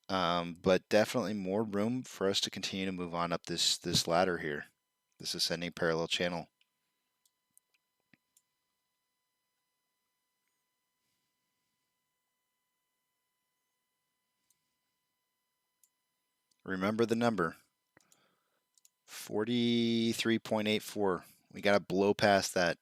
but definitely more room for us to continue to move on up this ladder here, this ascending parallel channel. Remember the number, 43.84. We got to blow past that.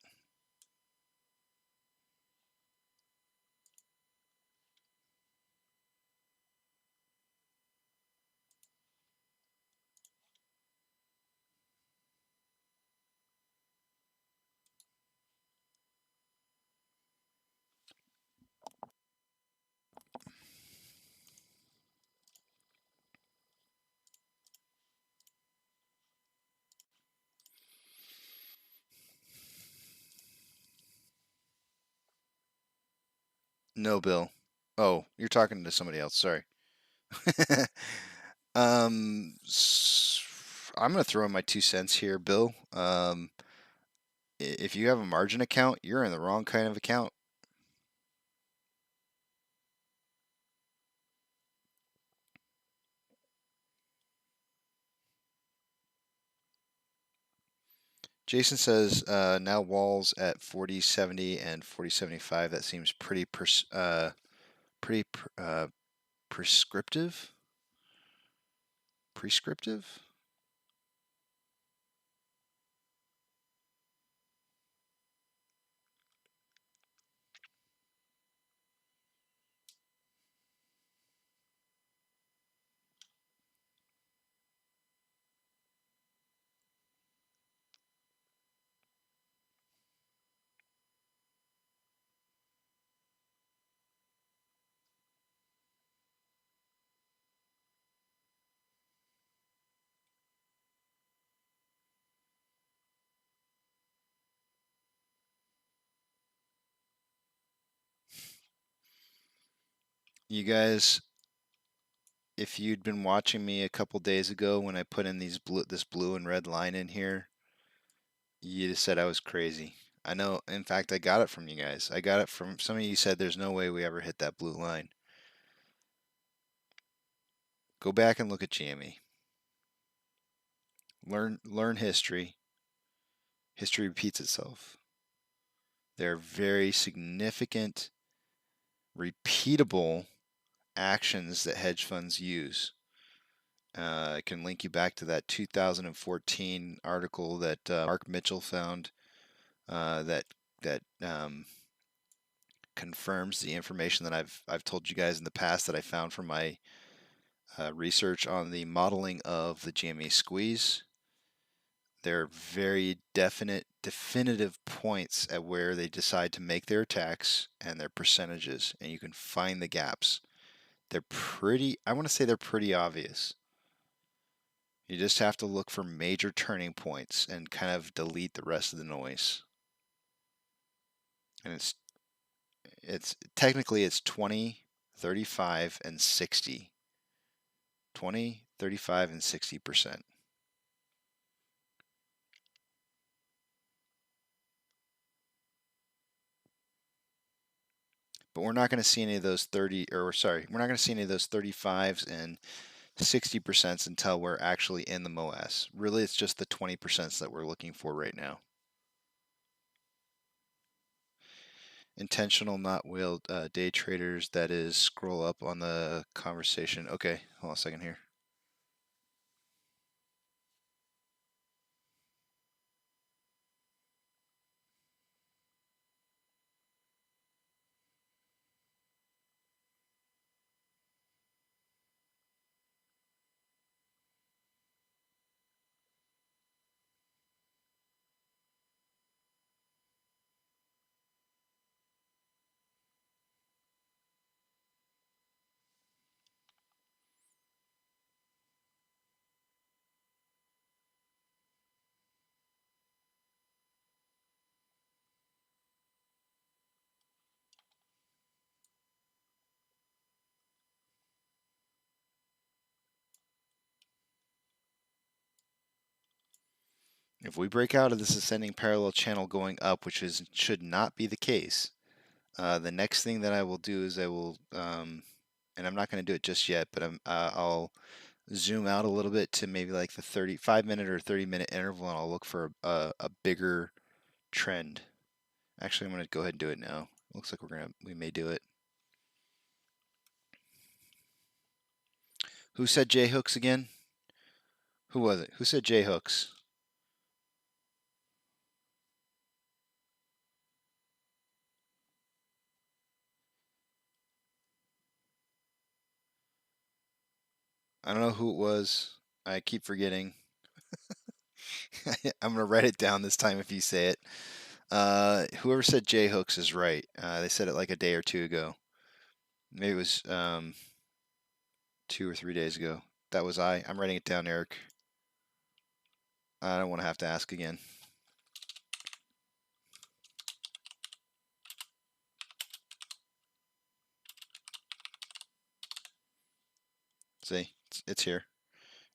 No, Bill. Oh, you're talking to somebody else. Sorry. I'm gonna throw in my 2 cents here, Bill. If you have a margin account, you're in the wrong kind of account. Jason says now walls at 4070 and 4075. That seems pretty prescriptive. Prescriptive. You guys, if you'd been watching me a couple days ago when I put in this blue and red line in here, you'd have said I was crazy. I know. In fact, I got it from you guys. I got it from some of you said there's no way we ever hit that blue line. Go back and look at GME. Learn history. History repeats itself. There are very significant, repeatable actions that hedge funds use. I can link you back to that 2014 article that Mark Mitchell found that confirms the information that I've told you guys in the past that I found from my research on the modeling of the GME squeeze. There are very definitive points at where they decide to make their attacks and their percentages, and you can find the gaps. They're I want to say they're pretty obvious. You just have to look for major turning points and kind of delete the rest of the noise. And it's technically it's 20, 35, and 60. 20, 35, and 60%. But we're not going to see any of those we're not going to see any of those 35s and 60% until we're actually in the MOASS. Really, it's just the 20% that we're looking for right now. Intentional, not whale day traders, that is, scroll up on the conversation. Okay, hold on a second here. If we break out of this ascending parallel channel going up, which should not be the case, the next thing that I will do is I will, and I'm not going to do it just yet, but I'll zoom out a little bit to maybe like the 35-minute or 30-minute interval, and I'll look for a bigger trend. Actually, I'm going to go ahead and do it now. Looks like we may do it. Who said J hooks again? Who was it? Who said J hooks? I don't know who it was. I keep forgetting. I'm gonna write it down this time if you say it. Whoever said J hooks is right. They said it like a day or two ago. Maybe it was 2 or 3 days ago. That was I. I'm writing it down, Eric. I don't want to have to ask again. See, it's here.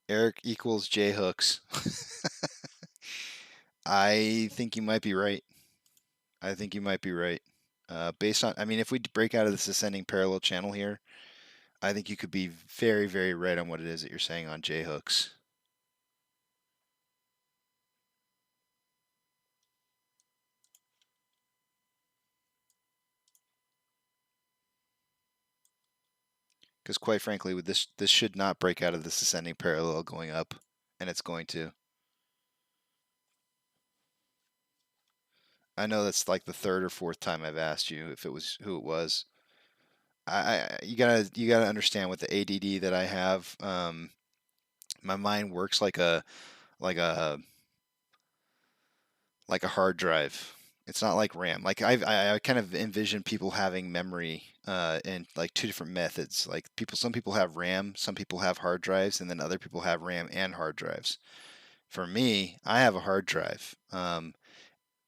Eric equals J hooks. I think you might be right. I think you might be right. Based on, I mean, if we break out of this ascending parallel channel here, I think you could be very, very right on what it is that you're saying on J hooks. Because quite frankly, with this should not break out of this ascending parallel going up, and it's going to. I know that's like the third or fourth time I've asked you if it was who it was. You gotta understand with the ADD that I have. My mind works like a like a hard drive. It's not like RAM. Like I kind of envision people having memory in like two different methods. Like some people have RAM, some people have hard drives, and then other people have RAM and hard drives. For me, I have a hard drive.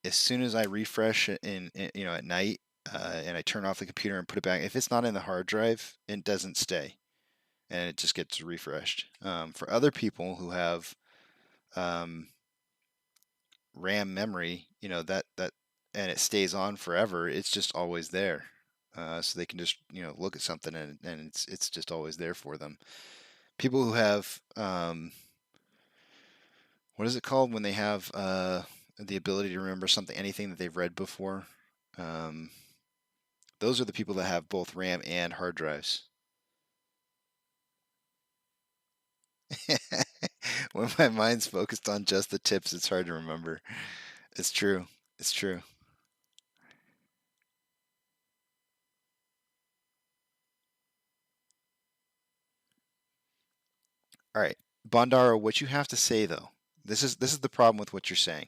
As soon as I refresh at night, and I turn off the computer and put it back, if it's not in the hard drive, it doesn't stay, and it just gets refreshed. For other people who have RAM memory, and it stays on forever, it's just always there. So they can just look at something and it's just always there for them. People who have what is it called when they have the ability to remember anything that they've read before? Those are the people that have both RAM and hard drives. When my mind's focused on just the tips, it's hard to remember. It's true. It's true. All right, Bondaro, what you have to say though, this is the problem with what you're saying.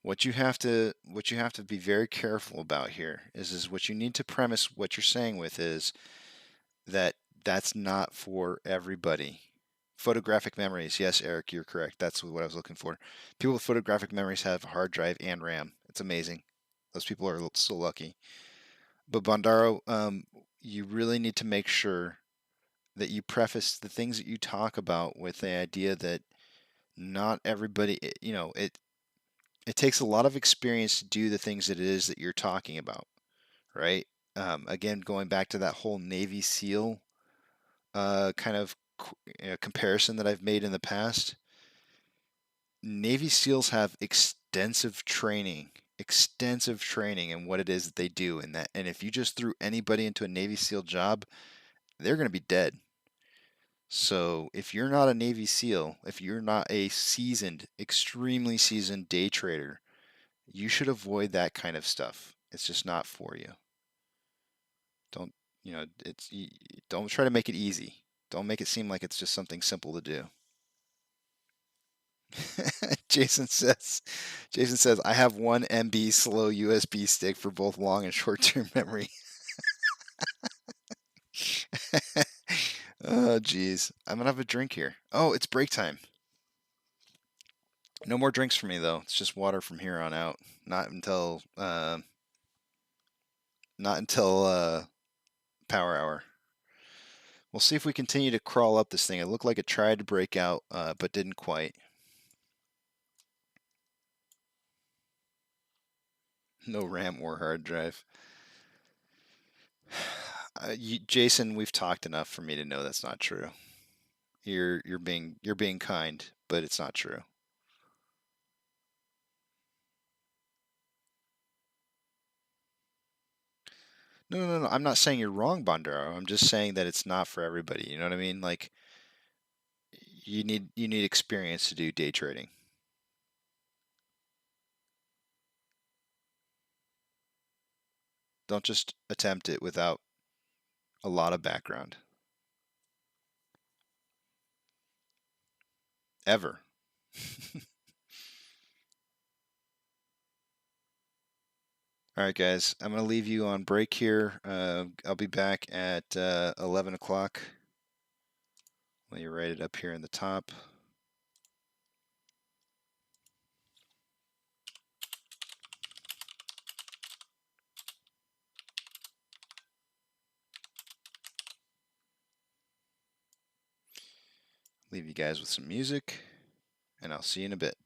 What you have to be very careful about here is what you need to premise what you're saying with is that that's not for everybody. Photographic memories, yes, Eric, you're correct. That's what I was looking for. People with photographic memories have a hard drive and RAM. It's amazing. Those people are so lucky. But Bondaro, you really need to make sure that you preface the things that you talk about with the idea that not everybody, it takes a lot of experience to do the things that it is that you're talking about, right? Again, going back to that whole Navy SEAL kind of comparison that I've made in the past. Navy SEALs have extensive training in what it is that they do, and if you just threw anybody into a Navy SEAL job, they're going to be dead. So if you're not a Navy SEAL, if you're not a extremely seasoned day trader, you should avoid that kind of stuff. It's just not for you. Don't, don't try to make it easy. Don't make it seem like it's just something simple to do. Jason says, I have 1 MB slow USB stick for both long and short-term memory. Oh, geez. I'm gonna have a drink here. Oh, it's break time. No more drinks for me though. It's just water from here on out. Not until power hour. We'll see if we continue to crawl up this thing. It looked like it tried to break out, but didn't quite. No RAM or hard drive. Jason, we've talked enough for me to know that's not true. You're being kind, but it's not true. No. I'm not saying you're wrong, Bondaro. I'm just saying that it's not for everybody. You know what I mean? Like you need experience to do day trading. Don't just attempt it without a lot of background. Ever. All right, guys. I'm going to leave you on break here. I'll be back at 11 o'clock. Let you write it up here in the top. leave you guys with some music, and I'll see you in a bit.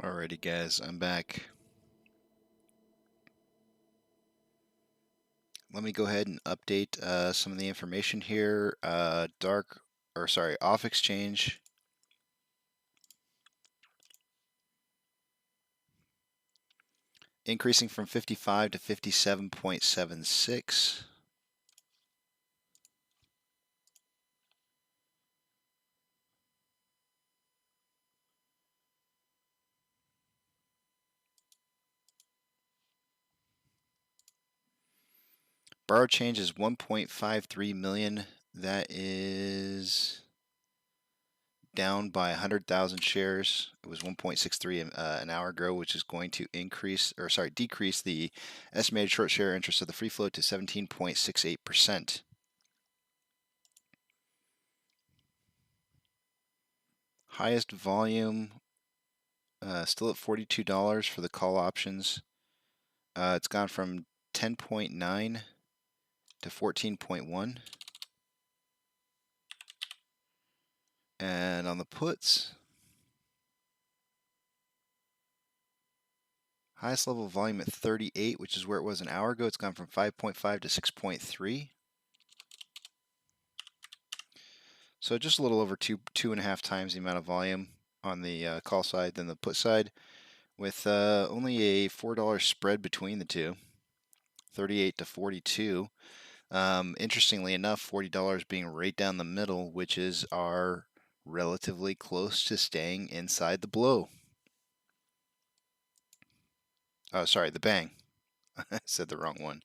Alrighty, guys, I'm back. Let me go ahead and update some of the information here. Off exchange. Increasing from 55 to 57.76. Borrow change is 1.53 million. That is down by 100,000 shares. It was 1.63 an hour ago, which is going to decrease the estimated short share interest of the free float to 17.68%. Highest volume, still at $42 for the call options. It's gone from 10.9 to 14.1. And on the puts, highest level of volume at 38, which is where it was an hour ago. It's gone from 5.5 to 6.3. So just a little over two and a half times the amount of volume on the call side than the put side, with only a $4 spread between the two, 38 to 42. Interestingly enough, $40 being right down the middle, which is our relatively close to staying inside the blow. Oh, sorry, the bang. I said the wrong one.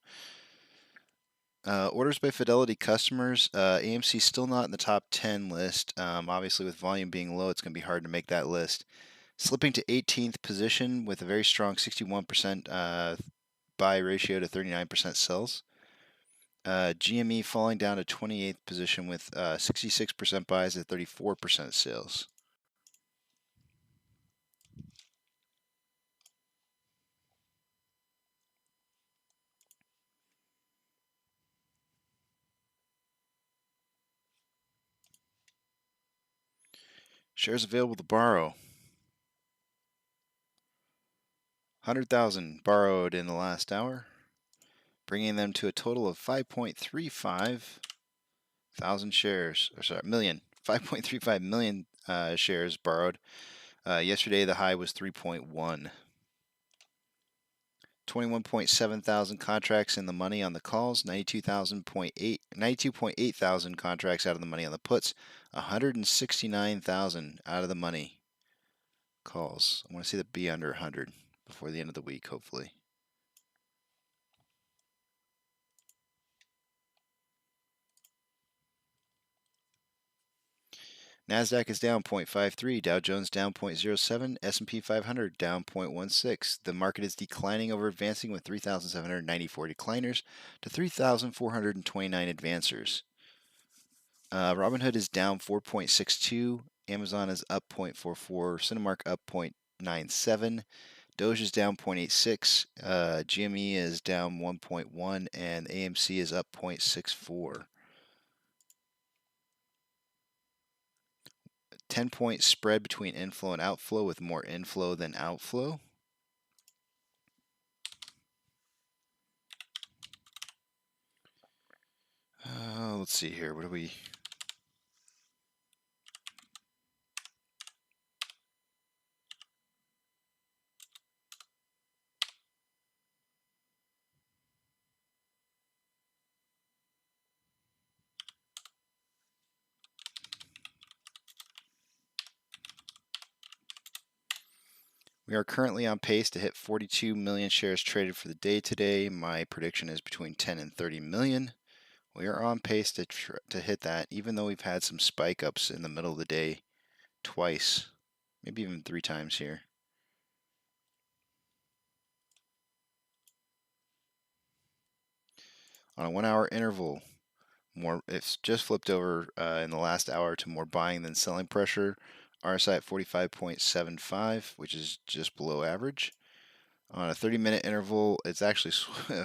Orders by Fidelity customers. AMC still not in the top 10 list. Obviously, with volume being low, it's going to be hard to make that list. Slipping to 18th position with a very strong 61% buy ratio to 39% sells. GME falling down to 28th position with 66% buys at 34% sales. Shares available to borrow. 100,000 borrowed in the last hour, bringing them to a total of 5.35 thousand shares, or sorry, million. 5.35 million shares borrowed. Yesterday the high was 3.1. 21.7 thousand contracts in the money on the calls, 92.8 thousand contracts out of the money on the puts, 169,000 out of the money calls. I want to see that be under 100 before the end of the week, hopefully. NASDAQ is down 0.53, Dow Jones down 0.07, S&P 500 down 0.16. The market is declining over advancing with 3,794 decliners to 3,429 advancers. Robinhood is down 4.62, Amazon is up 0.44, Cinemark up 0.97, Doge is down 0.86, GME is down 1.1, and AMC is up 0.64. 10-point spread between inflow and outflow, with more inflow than outflow. Let's see here. What do we... We are currently on pace to hit 42 million shares traded for the day today. My prediction is between 10 and 30 million. We are on pace to hit that, even though we've had some spike ups in the middle of the day twice, maybe even 3 times here. On a 1-hour interval, it's just flipped over in the last hour to more buying than selling pressure. RSI at 45.75, which is just below average. On a 30-minute interval, it's actually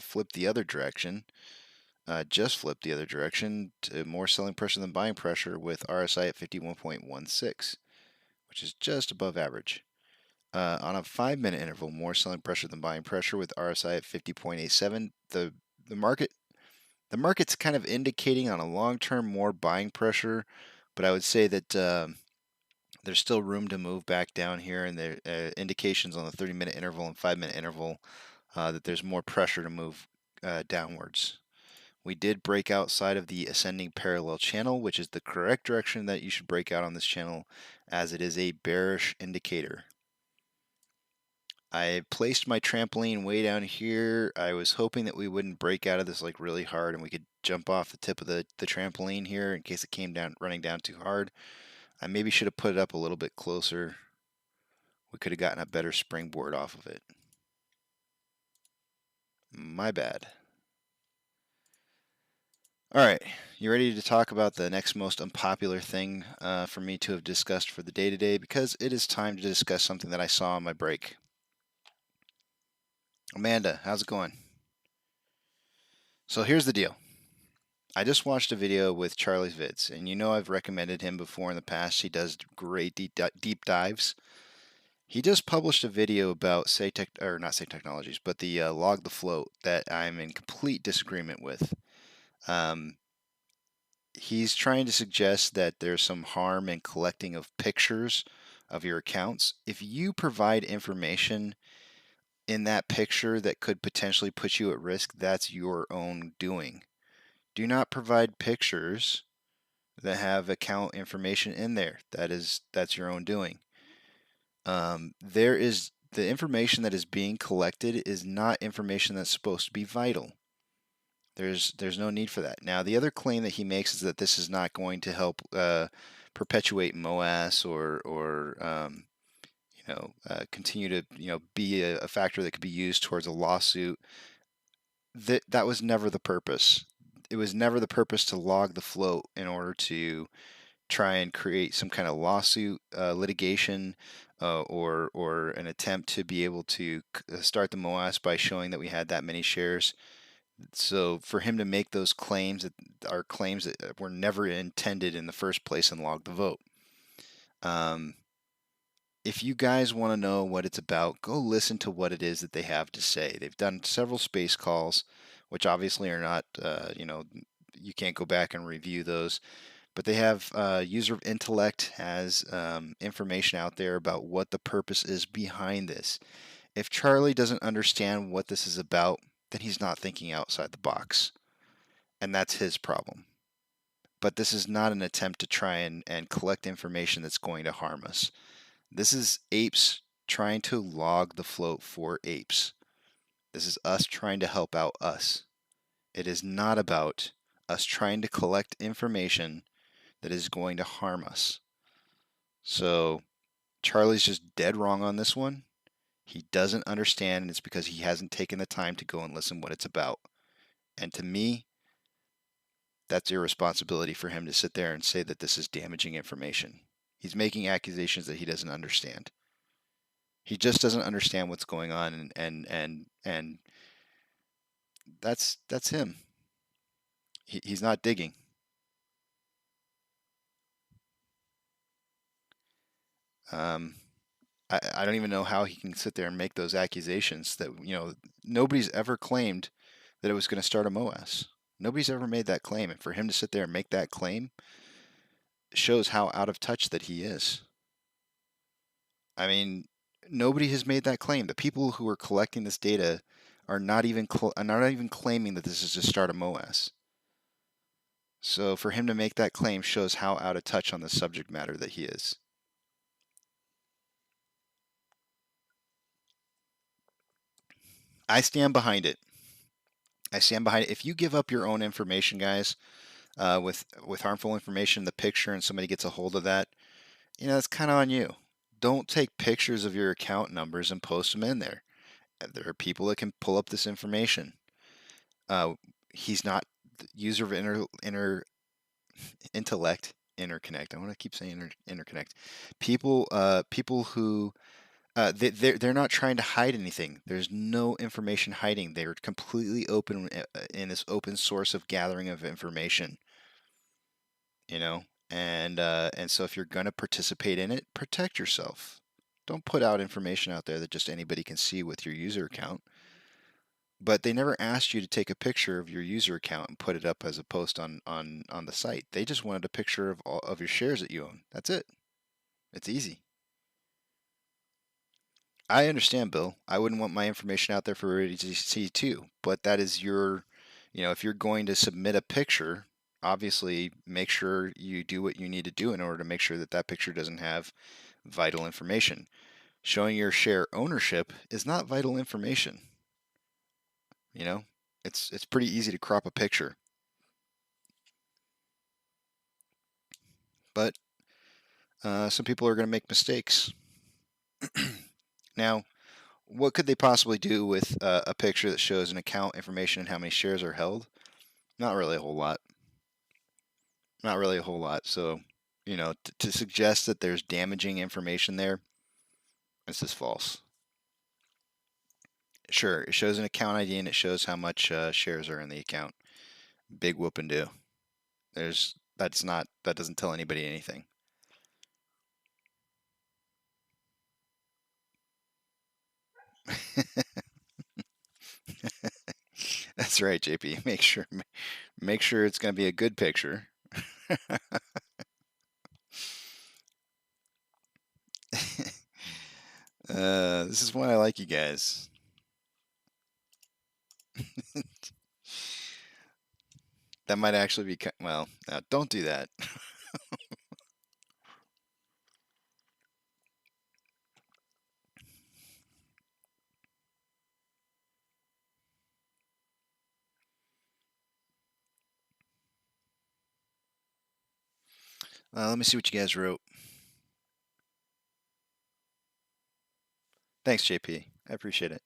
flipped the other direction. Just flipped the other direction to more selling pressure than buying pressure, with RSI at 51.16, which is just above average. On a 5-minute interval, more selling pressure than buying pressure with RSI at 50.87. The market's kind of indicating on a long term more buying pressure, but I would say that there's still room to move back down here, and there indications on the 30-minute interval and 5-minute interval that there's more pressure to move downwards. We did break outside of the ascending parallel channel, which is the correct direction that you should break out on this channel, as it is a bearish indicator. I placed my trampoline way down here. I was hoping that we wouldn't break out of this like really hard and we could jump off the tip of the trampoline here in case it came down running down too hard. I maybe should have put it up a little bit closer. We could have gotten a better springboard off of it. My bad. All right, you ready to talk about the next most unpopular thing for me to have discussed for the day today? Because it is time to discuss something that I saw on my break. Amanda, how's it going? So here's the deal. I just watched a video with Charlie's Vids, and you know I've recommended him before in the past. He does great deep dives. He just published a video about not Say Technologies, but the Log the Float that I'm in complete disagreement with. He's trying to suggest that there's some harm in collecting of pictures of your accounts. If you provide information in that picture that could potentially put you at risk, that's your own doing. Do not provide pictures that have account information in there. That's your own doing. The information that is being collected is not information that's supposed to be vital. There's no need for that. Now, the other claim that he makes is that this is not going to help perpetuate MOASS or continue to be a factor that could be used towards a lawsuit. That was never the purpose. It was never the purpose to log the float in order to try and create some kind of lawsuit, litigation, or an attempt to be able to start the MOASS by showing that we had that many shares. So for him to make those claims that are claims that were never intended in the first place and log the vote. If you guys want to know what it's about, go listen to what it is that they have to say. They've done several space calls, which obviously are not, you can't go back and review those. But they have User of Intellect has information out there about what the purpose is behind this. If Charlie doesn't understand what this is about, then he's not thinking outside the box. And that's his problem. But this is not an attempt to try and collect information that's going to harm us. This is apes trying to log the float for apes. This is us trying to help out us. It is not about us trying to collect information that is going to harm us. So Charlie's just dead wrong on this one. He doesn't understand, and it's because he hasn't taken the time to go and listen what it's about. And to me, that's irresponsibility for him to sit there and say that this is damaging information. He's making accusations that he doesn't understand. He just doesn't understand what's going on, and that's him. He's not digging. I don't even know how he can sit there and make those accusations that, nobody's ever claimed that it was going to start a MOASS. Nobody's ever made that claim. And for him to sit there and make that claim shows how out of touch that he is. I mean, nobody has made that claim. The people who are collecting this data are not even claiming that this is to start a MOASS. So for him to make that claim shows how out of touch on the subject matter that he is. I stand behind it. I stand behind it. If you give up your own information, guys, with harmful information, the picture, and somebody gets a hold of that, it's kind of on you. Don't take pictures of your account numbers and post them in there. There are people that can pull up this information. He's not the user of intellect, interconnect. I want to keep saying interconnect. People who they're not trying to hide anything. There's no information hiding. They're completely open in this open source of gathering of information. And so if you're going to participate in it, protect yourself. Don't put out information out there that just anybody can see with your user account. But they never asked you to take a picture of your user account and put it up as a post on the site. They just wanted a picture of all of your shares that you own. That's it. It's easy. I understand, Bill. I wouldn't want my information out there for everybody to see too. But that is your, if you're going to submit a picture, obviously make sure you do what you need to do in order to make sure that that picture doesn't have vital information. Showing your share ownership is not vital information. It's pretty easy to crop a picture. But some people are going to make mistakes. Now, what could they possibly do with a picture that shows an account information and how many shares are held? Not really a whole lot. Not really a whole lot. So, to suggest that there's damaging information there, this is false. Sure, it shows an account ID and it shows how much shares are in the account. Big whoop and do. That doesn't tell anybody anything. That's right, JP. Make sure it's going to be a good picture. This is why I like you guys. That might actually be, well, don't do that. Let me see what you guys wrote. Thanks, JP. I appreciate it.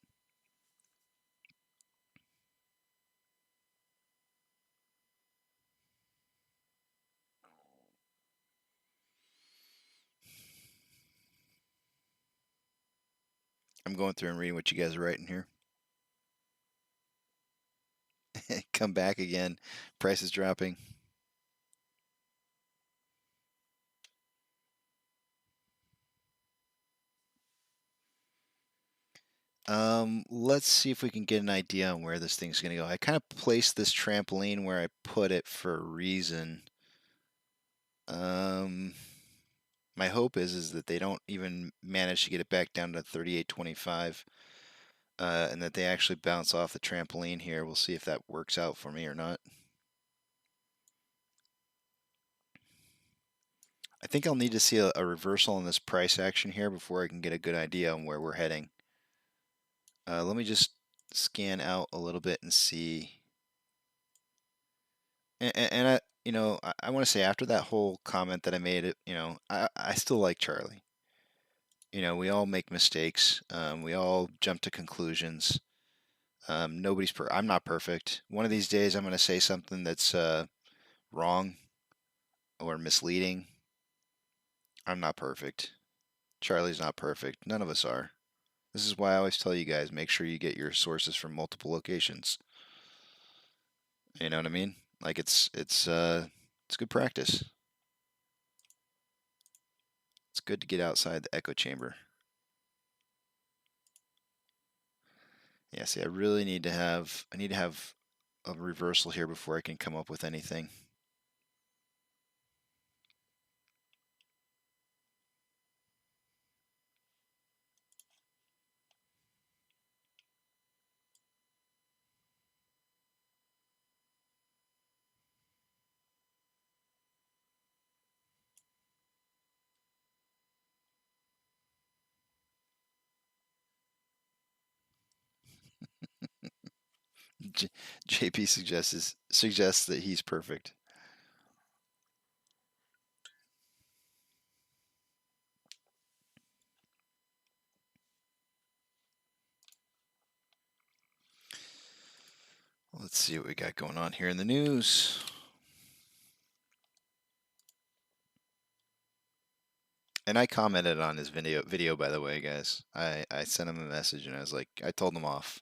I'm going through and reading what you guys are writing here. Come back again. Price is dropping. Let's see if we can get an idea on where this thing's going to go. I kind of placed this trampoline where I put it for a reason. My hope is that they don't even manage to get it back down to 38.25, and that they actually bounce off the trampoline here. We'll see if that works out for me or not. I think I'll need to see a reversal in this price action here before I can get a good idea on where we're heading. Let me just scan out a little bit and see. And I want to say, after that whole comment that I made, I still like Charlie. We all make mistakes. We all jump to conclusions. I'm not perfect. One of these days, I'm going to say something that's wrong or misleading. I'm not perfect. Charlie's not perfect. None of us are. This is why I always tell you guys, make sure you get your sources from multiple locations. You know what I mean? Like it's good practice. It's good to get outside the echo chamber. Yeah, see, I really need to have a reversal here before I can come up with anything. JP suggests that he's perfect. Let's see what we got going on here in the news. And I commented on his video, by the way, guys. I sent him a message and I was like, I told him off.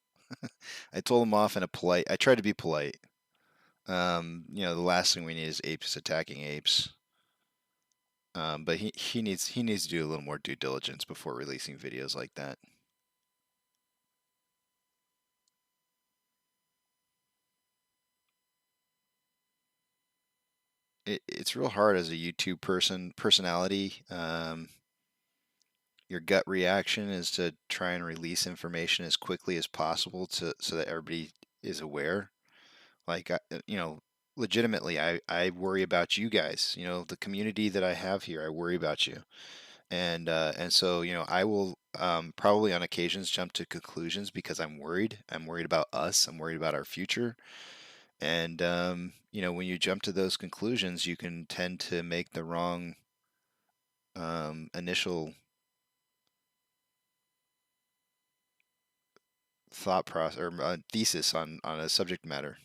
I told him off in a polite. I tried to be polite. The last thing we need is apes attacking apes. But he needs to do a little more due diligence before releasing videos like that. It's real hard as a YouTube personality. Your gut reaction is to try and release information as quickly as possible so that everybody is aware. Like, legitimately, I worry about you guys. The community that I have here, I worry about you. And so, I will probably on occasions jump to conclusions because I'm worried. I'm worried about us. I'm worried about our future. And, when you jump to those conclusions, you can tend to make the wrong initial thought process or thesis on a subject matter.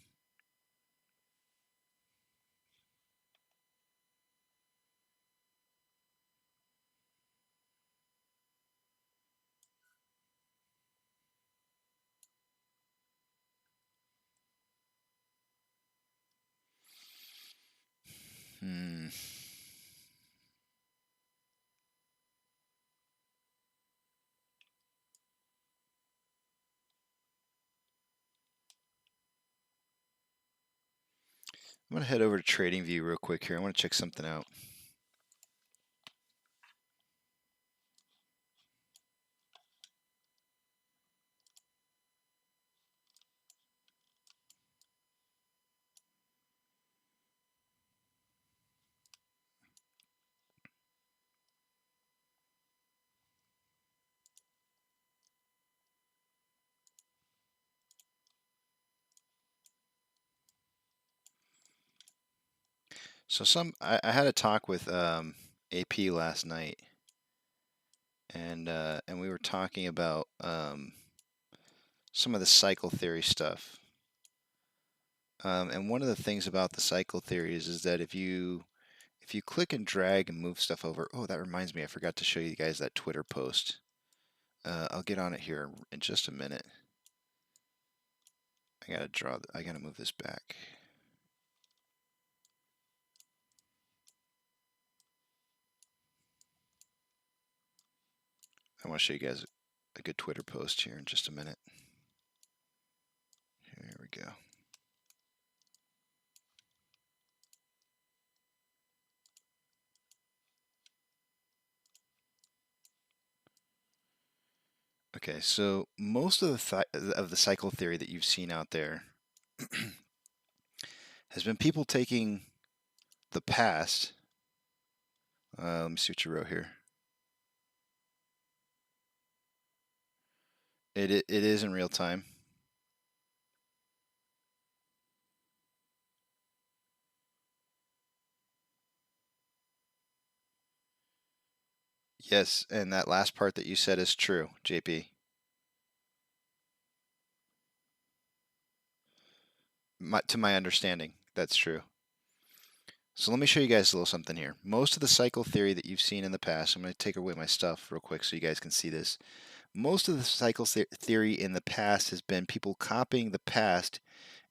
Hmm. I'm going to head over to Tradingview real quick here. I want to check something out. So I had a talk with AP last night, and we were talking about some of the cycle theory stuff. And one of the things about the cycle theories is that if you click and drag and move stuff over, oh, that reminds me, I forgot to show you guys that Twitter post. I'll get on it here in just a minute. I gotta move this back. I want to show you guys a good Twitter post here in just a minute. Here we go. Okay, so most of the cycle theory that you've seen out there has been people taking the past. Let me see what you wrote here. It is in real time. Yes, and that last part that you said is true, JP. To my understanding, that's true. So let me show you guys a little something here. Most of the cycle theory that you've seen in the past, I'm going to take away my stuff real quick so you guys can see this. Most of the cycle theory in the past has been people copying the past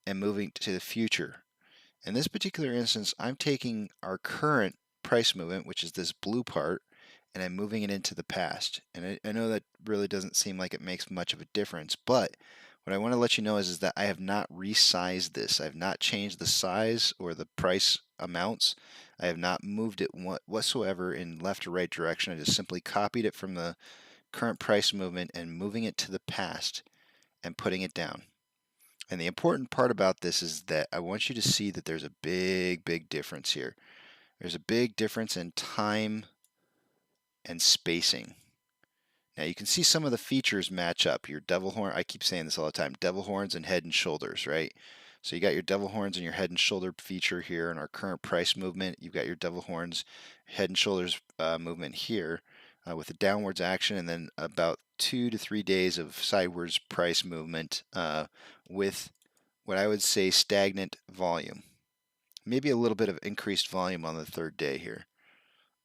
and moving to the future. In this particular instance, I'm taking our current price movement, which is this blue part, and I'm moving it into the past. And I know that really doesn't seem like it makes much of a difference, but what I want to let you know is that I have not resized this. I have not changed the size or the price amounts. I have not moved it whatsoever in left or right direction. I just simply copied it from the current price movement and moving it to the past and putting it down. And the important part about this is that I want you to see that there's a big, big difference here. There's a big difference in time and spacing. Now you can see some of the features match up. Your devil horn, I keep saying this all the time, devil horns and head and shoulders, right? So you got your devil horns and your head and shoulder feature here in our current price movement. You've got your devil horns, head and shoulders movement here with the downwards action, and then about 2 to 3 days of sidewards price movement with what I would say stagnant volume. Maybe a little bit of increased volume on the third day here.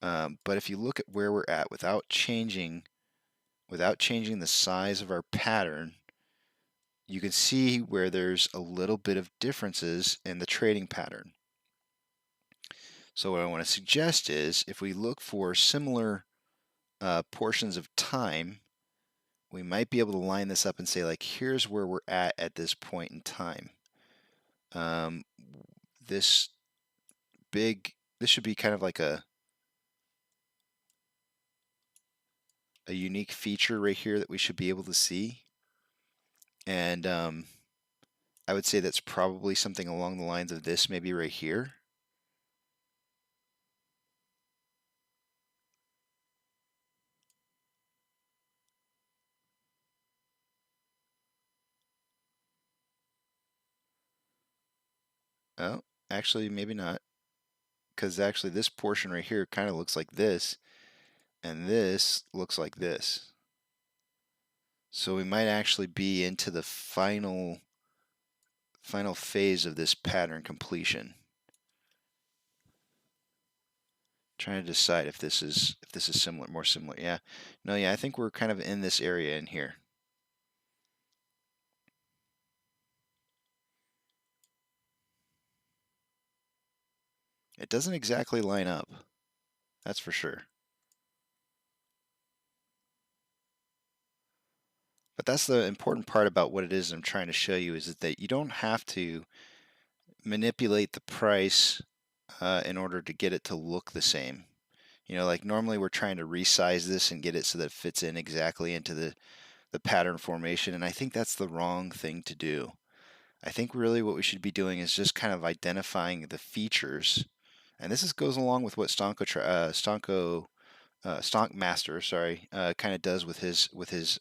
But if you look at where we're at without changing the size of our pattern, you can see where there's a little bit of differences in the trading pattern. So what I want to suggest is if we look for similar portions of time, we might be able to line this up and say, like, here's where we're at this point in time. This should be kind of like a unique feature right here that we should be able to see. And I would say that's probably something along the lines of this, maybe right here. Oh, actually, maybe not. Because actually this portion right here kind of looks like this, and this looks like this. So we might actually be into the final phase of this pattern completion. Trying to decide if this is similar, more similar. Yeah. No, yeah, I think we're kind of in this area in here. It doesn't exactly line up. That's for sure. But that's the important part about what it is I'm trying to show you, is that you don't have to manipulate the price in order to get it to look the same. You know, like normally we're trying to resize this and get it so that it fits in exactly into the pattern formation, and I think that's the wrong thing to do. I think really what we should be doing is just kind of identifying the features, and this goes along with what Stonkmaster, kind of does with his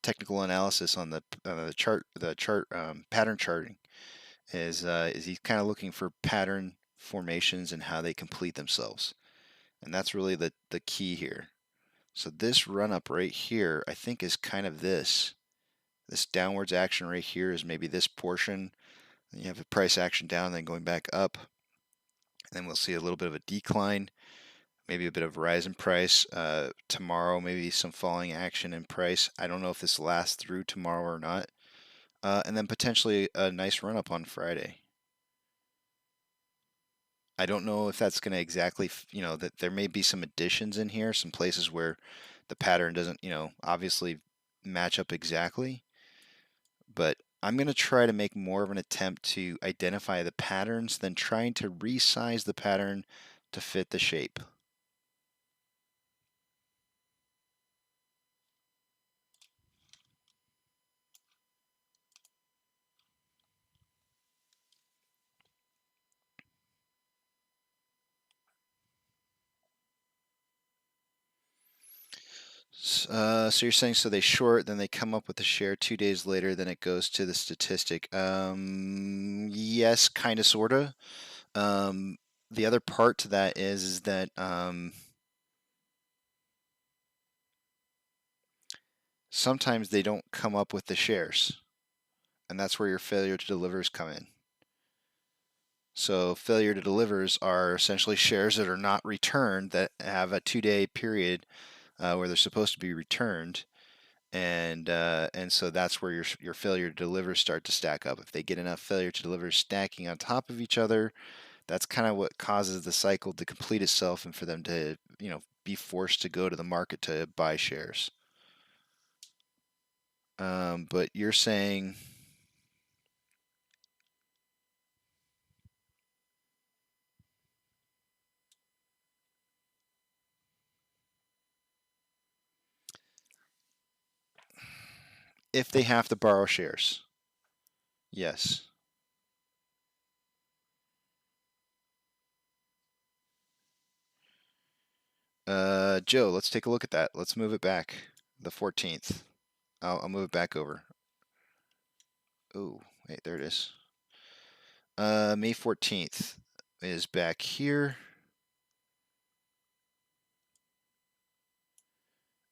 technical analysis on the chart, pattern charting. Is he's kind of looking for pattern formations and how they complete themselves, and that's really the key here. So this run up right here, I think, is kind of this downwards action right here is maybe this portion. Then you have a price action down, then going back up, and then we'll see a little bit of a decline, maybe a bit of a rise in price. Tomorrow, maybe some falling action in price. I don't know if this lasts through tomorrow or not. And then potentially a nice run up on Friday. I don't know if that's going to exactly, that there may be some additions in here, some places where the pattern doesn't, obviously match up exactly. But I'm going to try to make more of an attempt to identify the patterns than trying to resize the pattern to fit the shape. So you're saying, so they short, then they come up with the share 2 days later, then it goes to the statistic. Yes, kind of, sort of. The other part to that is that sometimes they don't come up with the shares, and that's where your failure to delivers come in. So failure to delivers are essentially shares that are not returned, that have a 2-day period where they're supposed to be returned, and so that's where your failure to deliver start to stack up. If they get enough failure to deliver stacking on top of each other, that's kind of what causes the cycle to complete itself and for them to be forced to go to the market to buy shares. But you're saying if they have to borrow shares, yes. Joe, let's take a look at that. Let's move it back. The 14th. I'll move it back over. Oh, wait, there it is. May 14th is back here.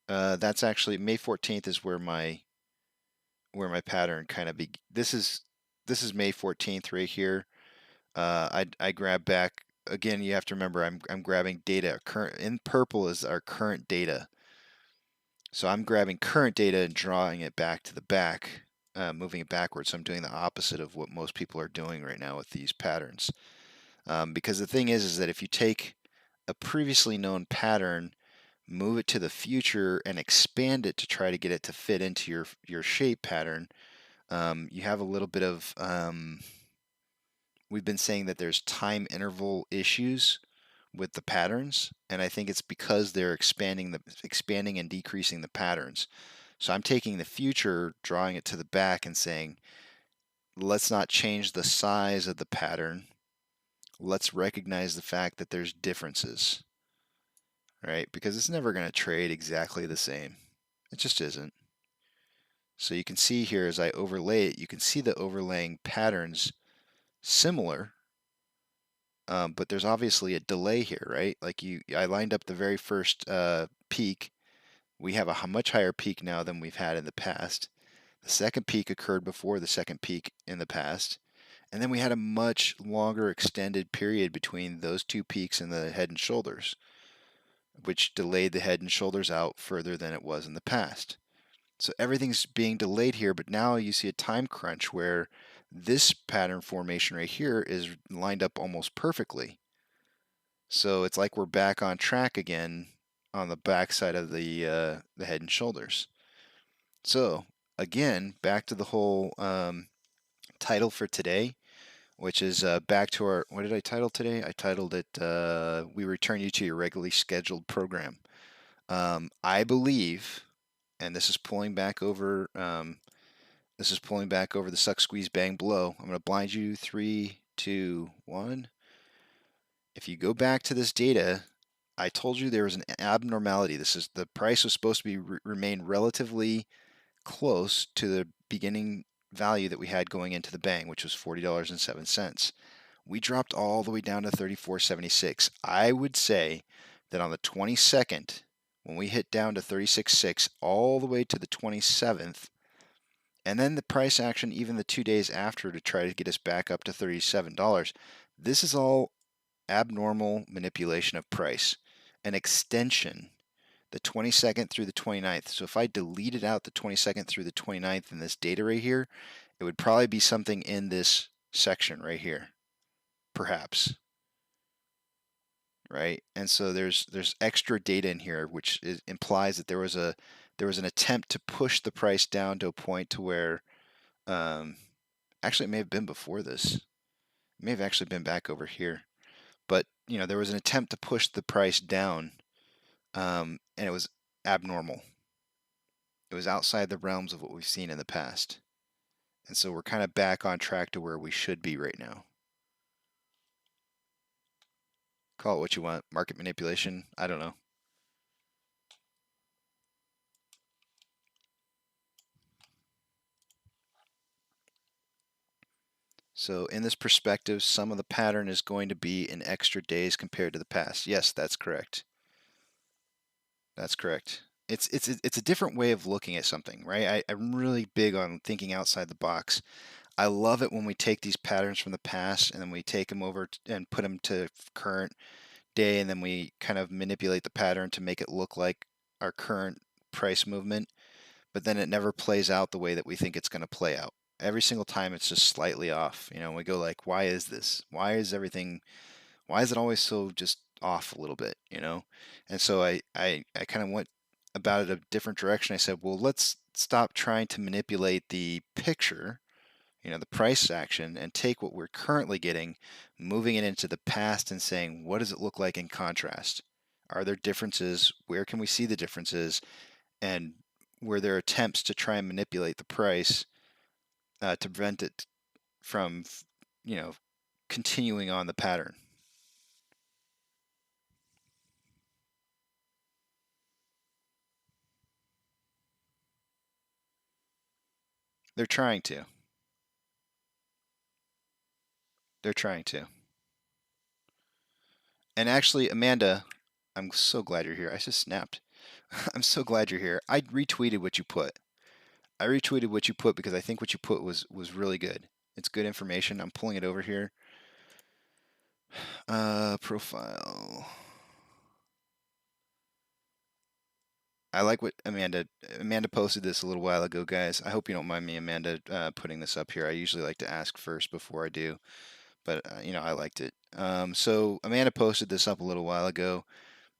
That's actually May 14th is where my pattern kind of this is May 14th right here. I grab back again. You have to remember I'm grabbing data. Current in purple is our current data. So I'm grabbing current data and drawing it back to the back, moving it backwards. So I'm doing the opposite of what most people are doing right now with these patterns. Because the thing is that if you take a previously known pattern, move it to the future, and expand it to try to get it to fit into your shape pattern, you have a little bit of, we've been saying that there's time interval issues with the patterns, and I think it's because they're expanding and decreasing the patterns. So I'm taking the future, drawing it to the back, and saying, let's not change the size of the pattern. Let's recognize the fact that there's differences, right? Because it's never going to trade exactly the same. It just isn't. So you can see here as I overlay it, you can see the overlaying patterns similar, but there's obviously a delay here, right? Like I lined up the very first peak. We have a much higher peak now than we've had in the past. The second peak occurred before the second peak in the past. And then we had a much longer extended period between those two peaks and the head and shoulders, which delayed the head and shoulders out further than it was in the past. So everything's being delayed here, but now you see a time crunch where this pattern formation right here is lined up almost perfectly. So it's like we're back on track again on the back side of the head and shoulders. So again, back to the whole title for today, which is back to our, what did I title today? I titled it, We Return You to Your Regularly Scheduled Program. I believe, and this is pulling back over the suck, squeeze, bang, blow. I'm going to blind you. 3, 2, 1. If you go back to this data, I told you there was an abnormality. The price was supposed to be remain relatively close to the beginning value that we had going into the bang, which was $40.07. We dropped all the way down to $34.76. I would say that on the 22nd, when we hit down to 36.6 all the way to the 27th, and then the price action even the 2 days after to try to get us back up to $37, this is all abnormal manipulation of price, an extension, the 22nd through the 29th. So if I deleted out the 22nd through the 29th in this data right here, it would probably be something in this section right here, perhaps, right? And so there's extra data in here, which implies that there was an attempt to push the price down to a point to where, actually it may have been before this. It may have actually been back over here. But, there was an attempt to push the price down, and it was abnormal. It was outside the realms of what we've seen in the past. And so we're kind of back on track to where we should be right now. Call it what you want. Market manipulation. I don't know. So in this perspective, some of the pattern is going to be in extra days compared to the past. Yes, that's correct. That's correct. It's a different way of looking at something, right? I'm really big on thinking outside the box. I love it when we take these patterns from the past and then we take them over and put them to current day, and then we kind of manipulate the pattern to make it look like our current price movement, but then it never plays out the way that we think it's going to play out. Every single time it's just slightly off. We go like, why is this? Why is it always so just off a little bit, And so I kind of went about it a different direction. I said, well, let's stop trying to manipulate the picture, the price action, and take what we're currently getting, moving it into the past and saying, what does it look like in contrast? Are there differences? Where can we see the differences? And were there attempts to try and manipulate the price to prevent it from, continuing on the pattern? They're trying to. They're trying to. And actually, Amanda, I'm so glad you're here. I just snapped. I'm so glad you're here. I retweeted what you put. Because I think what you put was really good. It's good information. I'm pulling it over here. Profile. I like what Amanda posted this a little while ago, guys. I hope you don't mind me, Amanda, putting this up here. I usually like to ask first before I do. but you know, I liked it. So Amanda posted this up a little while ago,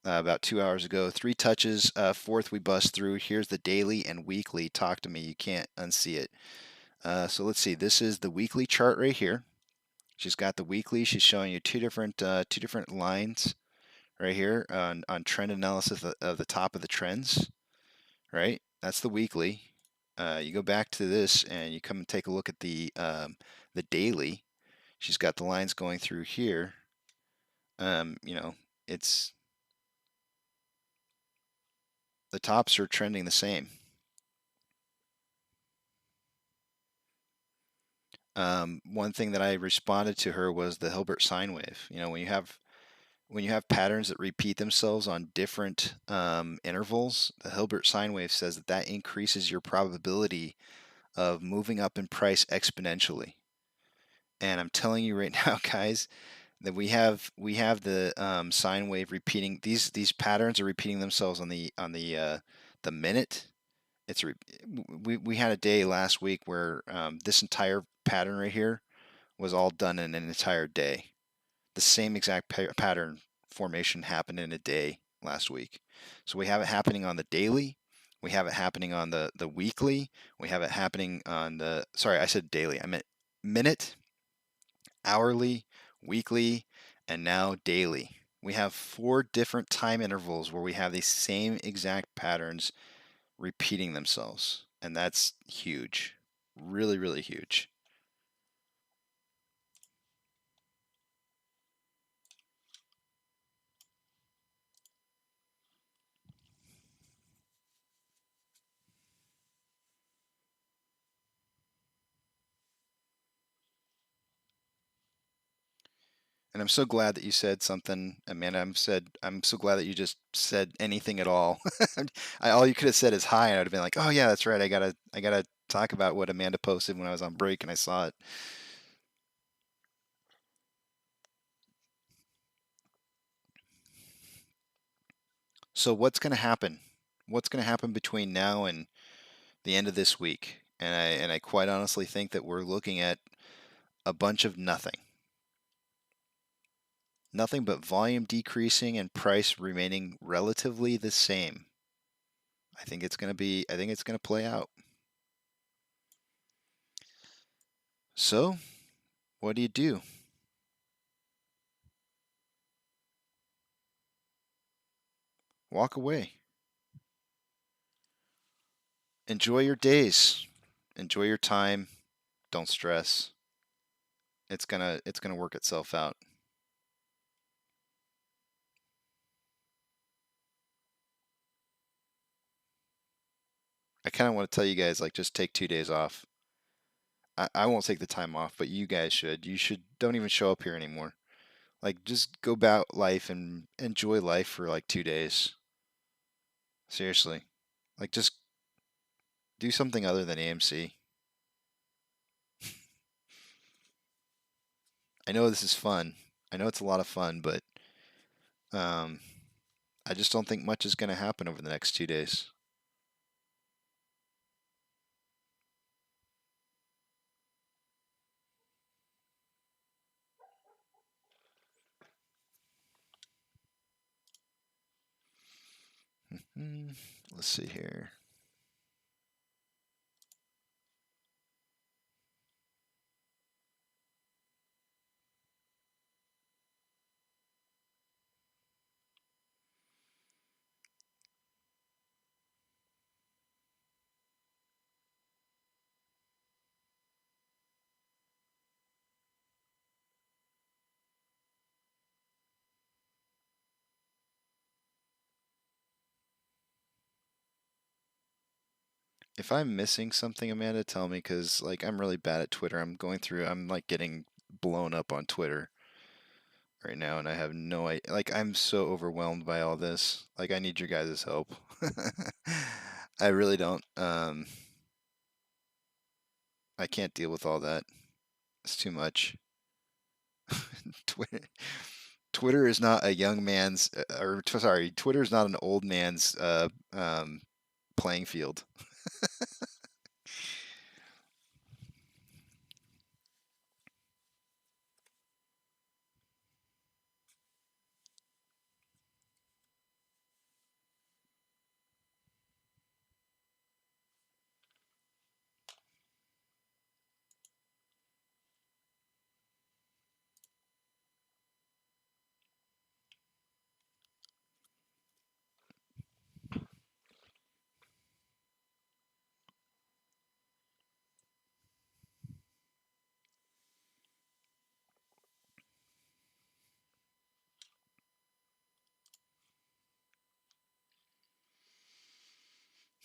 about 2 hours ago. 3 touches, fourth we bust through. Here's the daily and weekly. Talk to me. You can't unsee it. So let's see. This is the weekly chart right here. She's got the weekly. She's showing you two different lines right here on trend analysis of the top of the trends. Right. That's the weekly. You go back to this and you come and take a look at the daily. She's got the lines going through here. You know, it's the tops are trending the same. One thing that I responded to her was the Hilbert sine wave. You know, when you have patterns that repeat themselves on different intervals, the Hilbert sine wave says that that increases your probability of moving up in price exponentially. And I'm telling you right now, guys, that we have the sine wave repeating. These patterns are repeating themselves on the minute. We had a day last week where this entire pattern right here was all done in an entire day. The same exact pattern formation happened in a day last week. So we have it happening on the daily. We have it happening on the weekly. We have it happening on the, sorry, I said daily. I meant minute, hourly, weekly, and now daily. We have 4 different time intervals where we have these same exact patterns repeating themselves. And that's huge. Really, really huge. And I'm so glad that you said something, Amanda. I'm so glad that you just said anything at all. All you could have said is hi, and I'd have been like, oh yeah, that's right. I gotta talk about what Amanda posted when I was on break and I saw it. So what's gonna happen? What's gonna happen between now and the end of this week? And I quite honestly think that we're looking at a bunch of nothing. Nothing but volume decreasing and price remaining relatively the same. I think it's going to play out. So, what do you do? Walk away. Enjoy your days. Enjoy your time. Don't stress. It's going to work itself out. I kind of want to tell you guys, like, just take 2 days off. I won't take the time off, but you guys should. You should don't even show up here anymore. Like, just go about life and enjoy life for like 2 days. Seriously. Like, just do something other than AMC. I know this is fun. I know it's a lot of fun, but I just don't think much is going to happen over the next 2 days. Let's see here. If I'm missing something, Amanda, tell me, because like I'm really bad at Twitter. I'm like getting blown up on Twitter right now, and I have no idea. Like, I'm so overwhelmed by all this. Like, I need your guys' help. I really don't. I can't deal with all that. It's too much. Twitter, Twitter is not a young man's, sorry, Twitter is not an old man's playing field.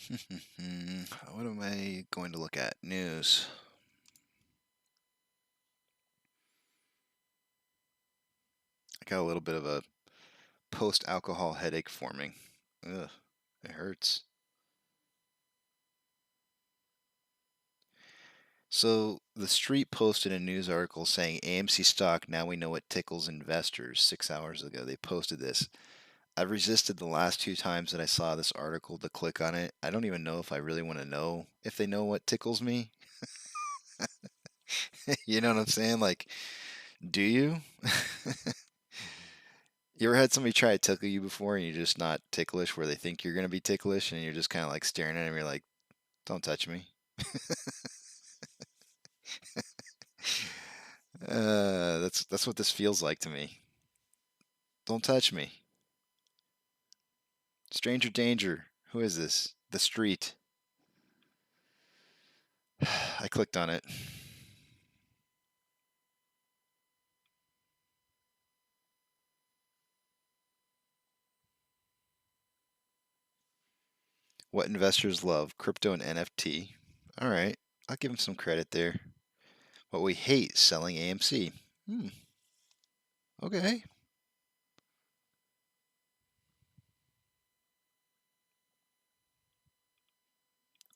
What am I going to look at? News. I got a little bit of a post-alcohol headache forming. Ugh, it hurts. So the Street posted a news article saying AMC stock, now we know what tickles investors. 6 hours ago they posted this. I've resisted the last 2 times that I saw this article to click on it. I don't even know if I really want to know if they know what tickles me. You know what I'm saying? Like, do you? You ever had somebody try to tickle you before and you're just not ticklish where they think you're going to be ticklish and you're just kind of like staring at them, you're like, don't touch me. That's what this feels like to me. Don't touch me. Stranger danger. Who is this? The Street. I clicked on it. What investors love, crypto and NFT. All right, I'll give them some credit there. What we hate, selling AMC. Okay.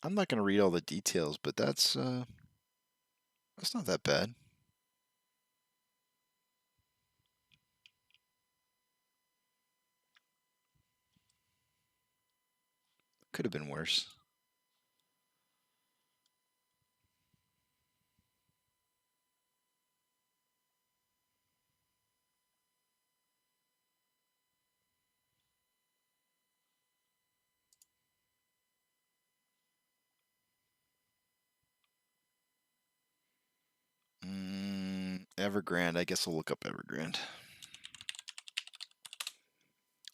I'm not going to read all the details, but that's not that bad. Could have been worse. Evergrande. I guess I'll look up Evergrande.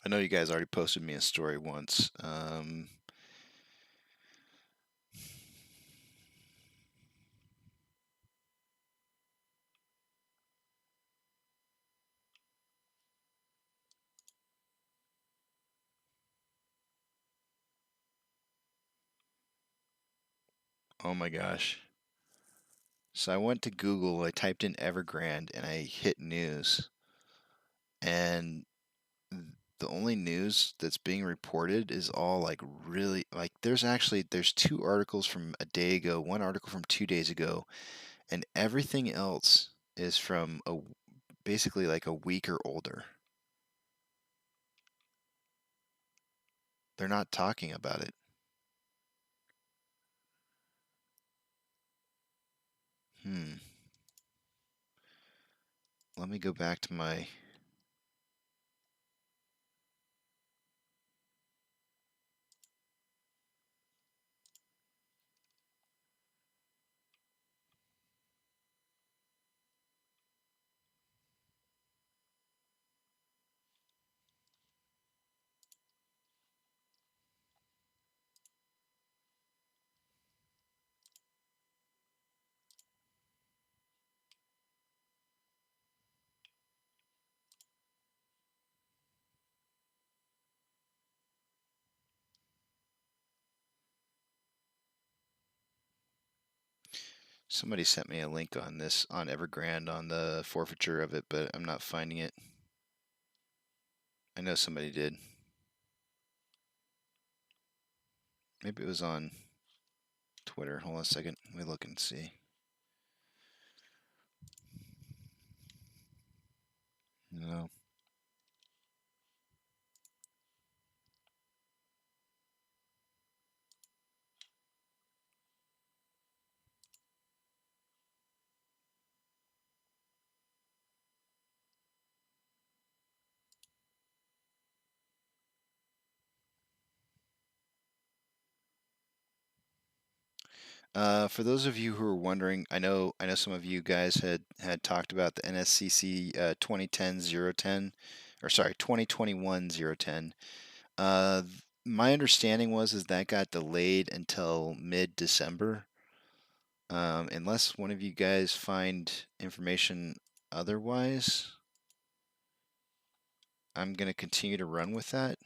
I know you guys already posted me a story once. Oh my gosh. So I went to Google, I typed in Evergrande, and I hit news. And the only news that's being reported is all like really like there's 2 articles from a day ago, 1 article from 2 days ago, and everything else is from basically like a week or older. They're not talking about it. Let me go back to my Somebody sent me a link on this on Evergrande on the forfeiture of it, but I'm not finding it. I know somebody did. Maybe it was on Twitter. Hold on a second. Let me look and see. No. For those of you who are wondering, I know some of you guys had talked about the NSCC 2010-010, or sorry, 2021-010. My understanding is that got delayed until mid-December. Unless one of you guys find information otherwise, I'm going to continue to run with that.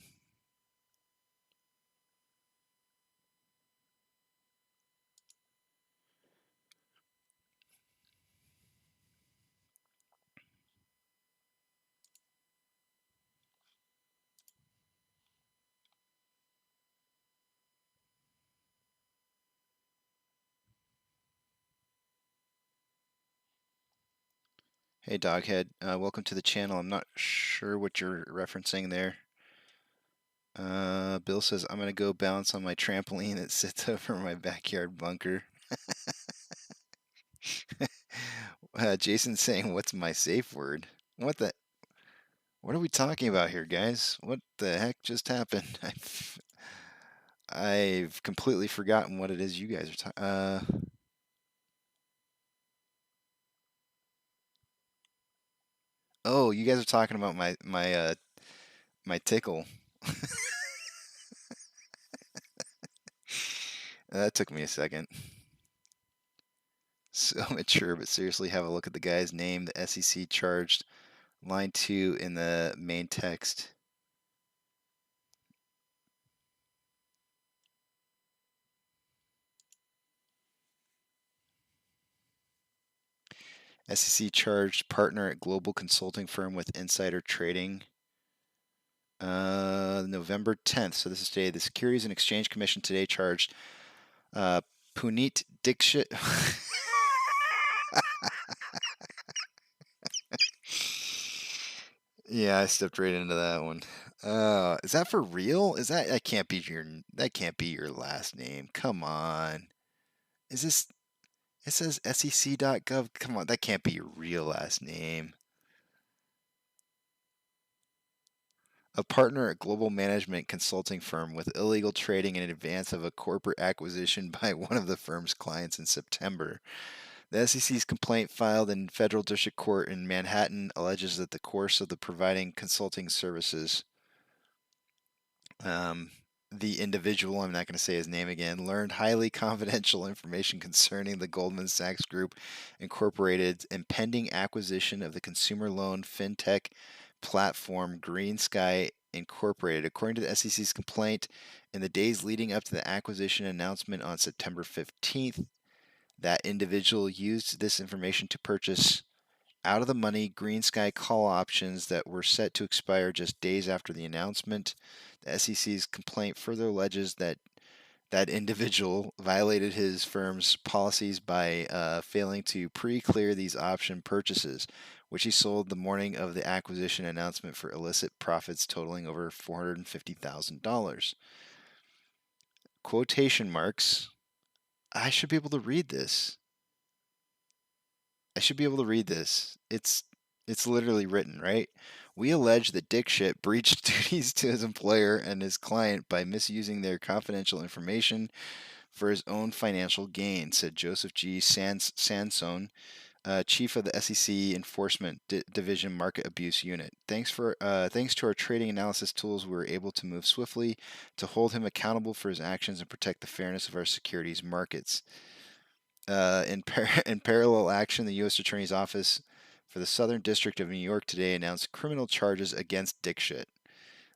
Hey, Doghead. Welcome to the channel. I'm not sure what you're referencing there. Bill says, I'm going to go bounce on my trampoline that sits over my backyard bunker. Jason's saying, what's my safe word? What are we talking about here, guys? What the heck just happened? I've completely forgotten what it is you guys are talking. Oh, you guys are talking about my tickle. That took me a second. So mature, but seriously, have a look at the guy's name. The SEC charged line 2 in the main text. SEC charged partner at global consulting firm with insider trading. November 10th. So this is today. The Securities and Exchange Commission today charged Puneet Dixit. Yeah, I stepped right into that one. Is that for real? That can't be your last name. Come on. Is this? It says sec.gov. Come on, that can't be your real last name. A partner at global management consulting firm with illegal trading in advance of a corporate acquisition by one of the firm's clients in September. The SEC's complaint filed in federal district court in Manhattan alleges that the course of the providing consulting services, the individual, I'm not going to say his name again, learned highly confidential information concerning the Goldman Sachs Group Incorporated's impending acquisition of the consumer loan fintech platform Green Sky Incorporated. According to the SEC's complaint, in the days leading up to the acquisition announcement on September 15th, that individual used this information to purchase out of the money Green Sky call options that were set to expire just days after the announcement. The SEC's complaint further alleges that that individual violated his firm's policies by failing to pre-clear these option purchases, which he sold the morning of the acquisition announcement for illicit profits totaling over $450,000. Quotation marks. I should be able to read this. It's literally written, right? We allege that Dick Shit breached duties to his employer and his client by misusing their confidential information for his own financial gain, said Joseph G. Sansone, chief of the SEC Enforcement Division Market Abuse Unit. Thanks to our trading analysis tools, we were able to move swiftly to hold him accountable for his actions and protect the fairness of our securities markets. In parallel action, the U.S. Attorney's Office for the Southern District of New York today announced criminal charges against Dick Shit.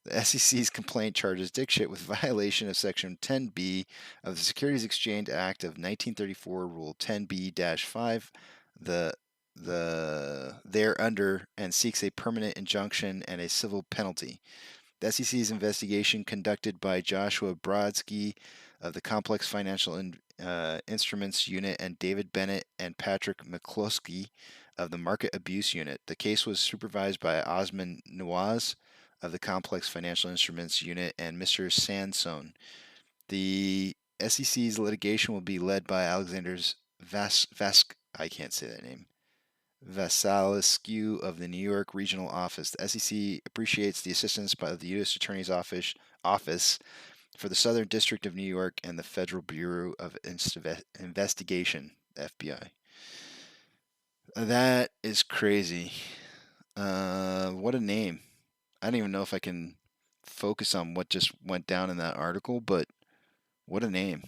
The SEC's complaint charges Dick Shit with violation of Section 10B of the Securities Exchange Act of 1934, Rule 10B-5, thereunder, and seeks a permanent injunction and a civil penalty. The SEC's investigation, conducted by Joshua Brodsky of the Complex Financial Instruments Unit and David Bennett and Patrick McCloskey of the Market Abuse Unit. The case was supervised by Osman Nawaz of the Complex Financial Instruments Unit and Mr. Sansone. The SEC's litigation will be led by Alexander's I can't say that name. Vasilescu of the New York Regional Office. The SEC appreciates the assistance by the U.S. Attorney's Office for the Southern District of New York and the Federal Bureau of Investigation, FBI. That is crazy. What a name. I don't even know if I can focus on what just went down in that article, but what a name.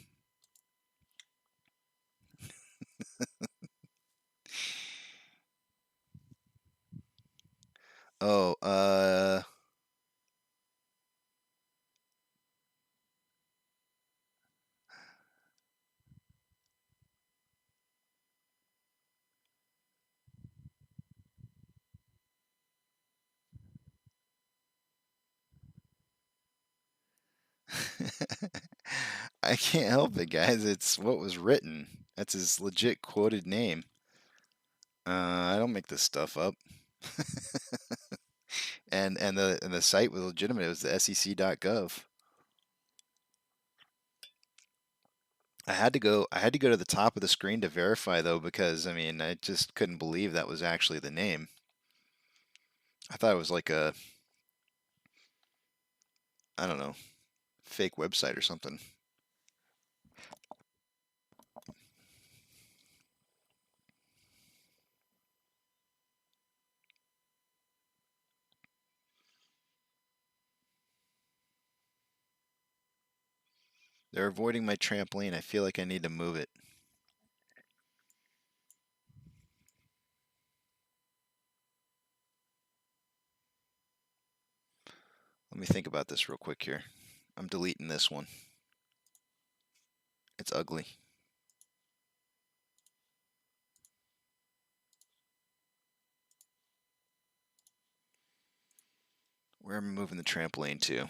Oh, I can't help it, guys. It's what was written. That's his legit quoted name. I don't make this stuff up. and the site was legitimate. It was the sec.gov. I had to go to the top of the screen to verify though, because I mean I just couldn't believe that was actually the name. I thought it was like a, I don't know, fake website or something. They're avoiding my trampoline. I feel like I need to move it. Let me think about this real quick here. I'm deleting this one. It's ugly. Where am I moving the trampoline to?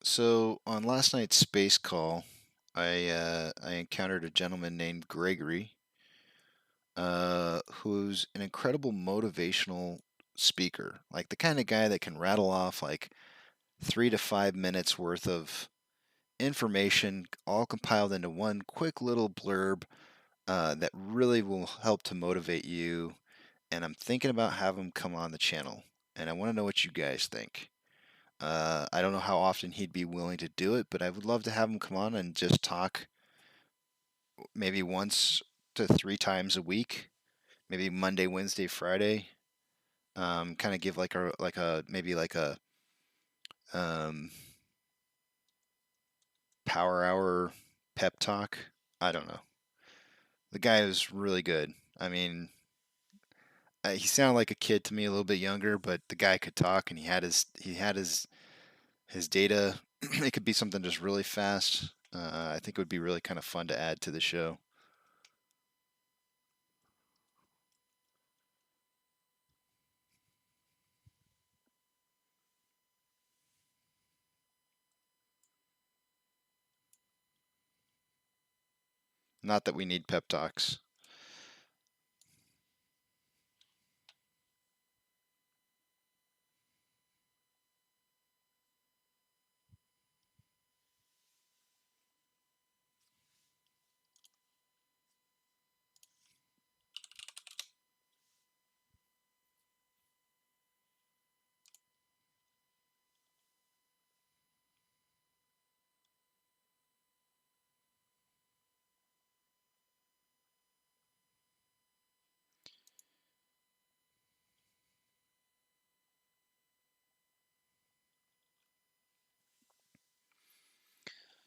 So on last night's space call, I encountered a gentleman named Gregory, who's an incredible motivational speaker, like the kind of guy that can rattle off like 3 to 5 minutes worth of information, all compiled into one quick little blurb that really will help to motivate you. And I'm thinking about having him come on the channel, and I want to know what you guys think. I don't know how often he'd be willing to do it, but I would love to have him come on and just talk maybe once to 3 times a week, maybe Monday, Wednesday, Friday. Kind of give like a maybe like a um, power hour pep talk. I don't know. The guy is really good. I mean, he sounded like a kid to me, a little bit younger, but the guy could talk, and his data. It could be something just really fast. I think it would be really kind of fun to add to the show. Not that we need pep talks.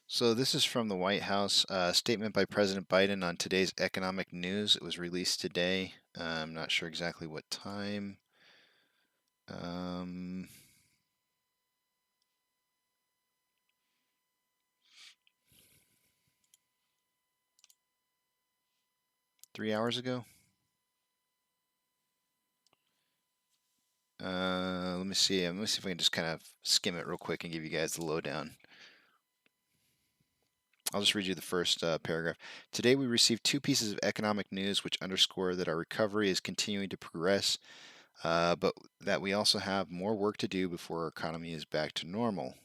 So this is from the White House, statement by President Biden on today's economic news. It was released today. I'm not sure exactly what time. 3 hours ago. Let me see. Let me see if I can just kind of skim it real quick and give you guys the lowdown. I'll just read you the first paragraph. Today we received 2 pieces of economic news which underscore that our recovery is continuing to progress, but that we also have more work to do before our economy is back to normal.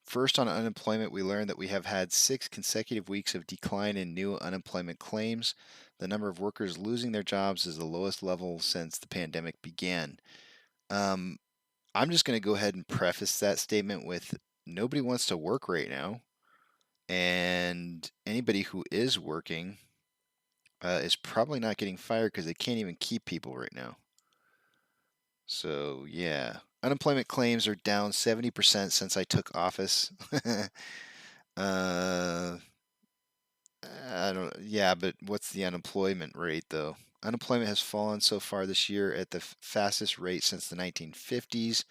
First, on unemployment, we learned that we have had 6 consecutive weeks of decline in new unemployment claims. The number of workers losing their jobs is the lowest level since the pandemic began. I'm just going to go ahead and preface that statement with nobody wants to work right now. And anybody who is working is probably not getting fired because they can't even keep people right now. So, yeah. Unemployment claims are down 70% since I took office. Yeah, but what's the unemployment rate though? Unemployment has fallen so far this year at the fastest rate since the 1950s.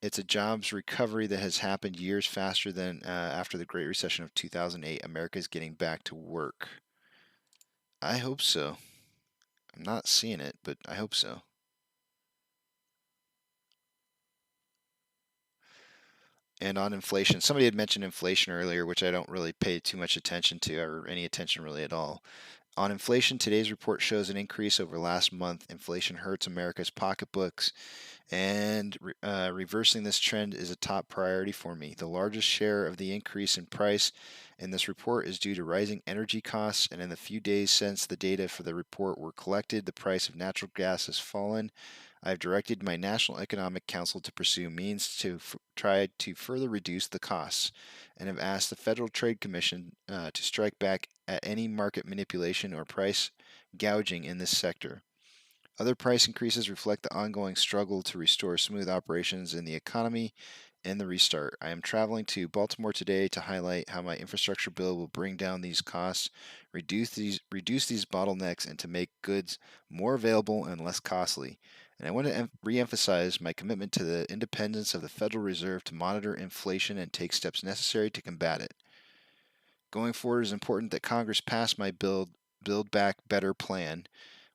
It's a jobs recovery that has happened years faster than after the Great Recession of 2008. America is getting back to work. I hope so. I'm not seeing it, but I hope so. And on inflation, somebody had mentioned inflation earlier, which I don't really pay too much attention to, or any attention really at all. On inflation, today's report shows an increase over last month. Inflation hurts America's pocketbooks, and reversing this trend is a top priority for me. The largest share of the increase in price in this report is due to rising energy costs, and in the few days since the data for the report were collected, the price of natural gas has fallen. I've directed my National Economic Council to pursue means to try to further reduce the costs, and have asked the Federal Trade Commission to strike back at any market manipulation or price gouging in this sector. Other price increases reflect the ongoing struggle to restore smooth operations in the economy and the restart. I am traveling to Baltimore today to highlight how my infrastructure bill will bring down these costs, reduce these bottlenecks, and to make goods more available and less costly. And I want to re-emphasize my commitment to the independence of the Federal Reserve to monitor inflation and take steps necessary to combat it. Going forward, it is important that Congress pass my Build Back Better plan,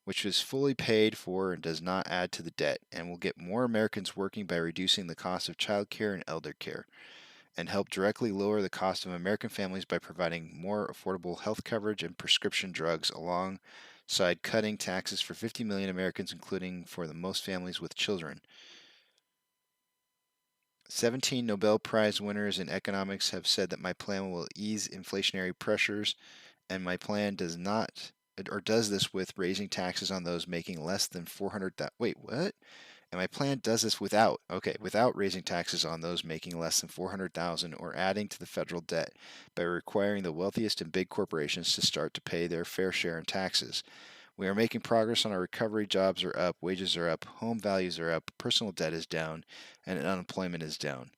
which is fully paid for and does not add to the debt, and will get more Americans working by reducing the cost of child care and elder care, and help directly lower the cost of American families by providing more affordable health coverage and prescription drugs, alongside cutting taxes for 50 million Americans, including for the most families with children. 17 Nobel Prize winners in economics have said that my plan will ease inflationary pressures, and my plan does this with raising taxes on those making less than 400,000. Wait, what? And my plan does this without raising taxes on those making less than 400,000 or adding to the federal debt by requiring the wealthiest and big corporations to start to pay their fair share in taxes. We are making progress on our recovery. Jobs are up, wages are up, home values are up, personal debt is down, and unemployment is down.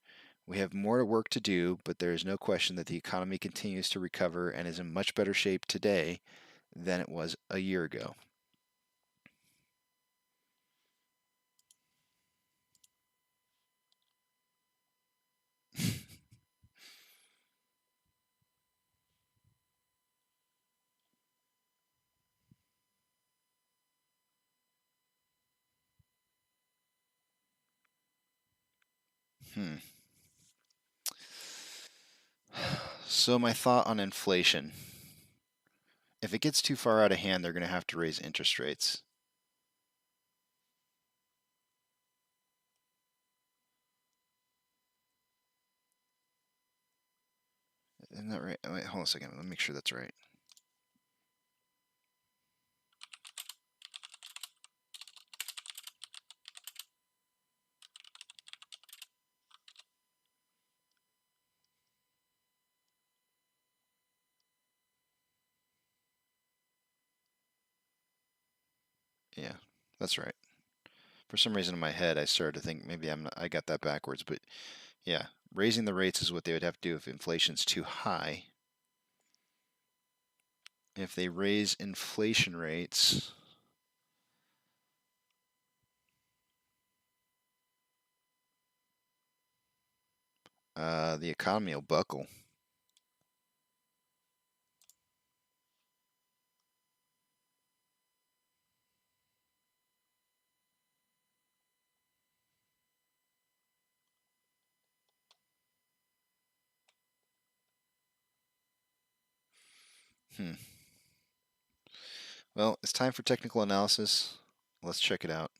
We have more work to do, but there is no question that the economy continues to recover and is in much better shape today than it was a year ago. So my thought on inflation. If it gets too far out of hand, they're going to have to raise interest rates. Isn't that right? Wait, hold on a second. Let me make sure that's right. Yeah, that's right. For some reason in my head, I started to think maybe I got that backwards, but yeah, raising the rates is what they would have to do if inflation's too high. If they raise inflation rates, the economy will buckle. Well, it's time for technical analysis. Let's check it out.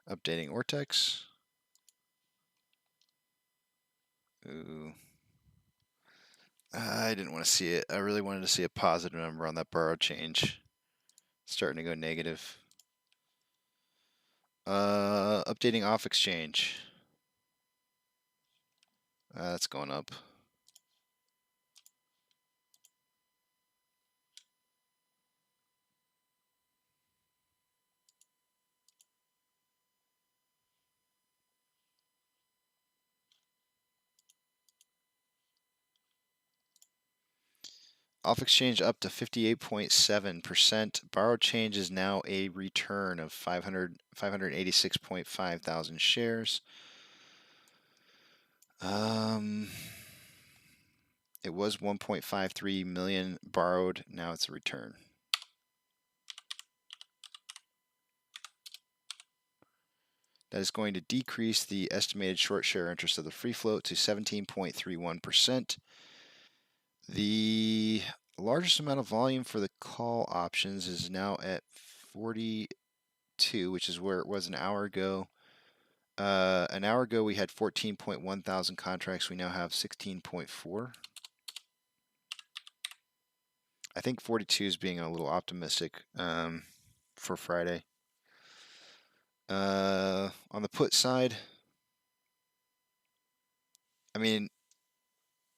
Updating Ortex. Ooh. I didn't want to see it. I really wanted to see a positive number on that borrow change. Starting to go negative. Updating off exchange. That's going up. Off exchange up to 58.7%. Borrowed change is now a return of 586.5 thousand shares. It was 1.53 million borrowed. Now it's a return. That is going to decrease the estimated short share interest of the free float to 17.31%. The largest amount of volume for the call options is now at 42, which is where it was an hour ago. An hour ago we had 14.1 thousand contracts. We now have 16.4. I think 42 is being a little optimistic for Friday. On the put side, I mean,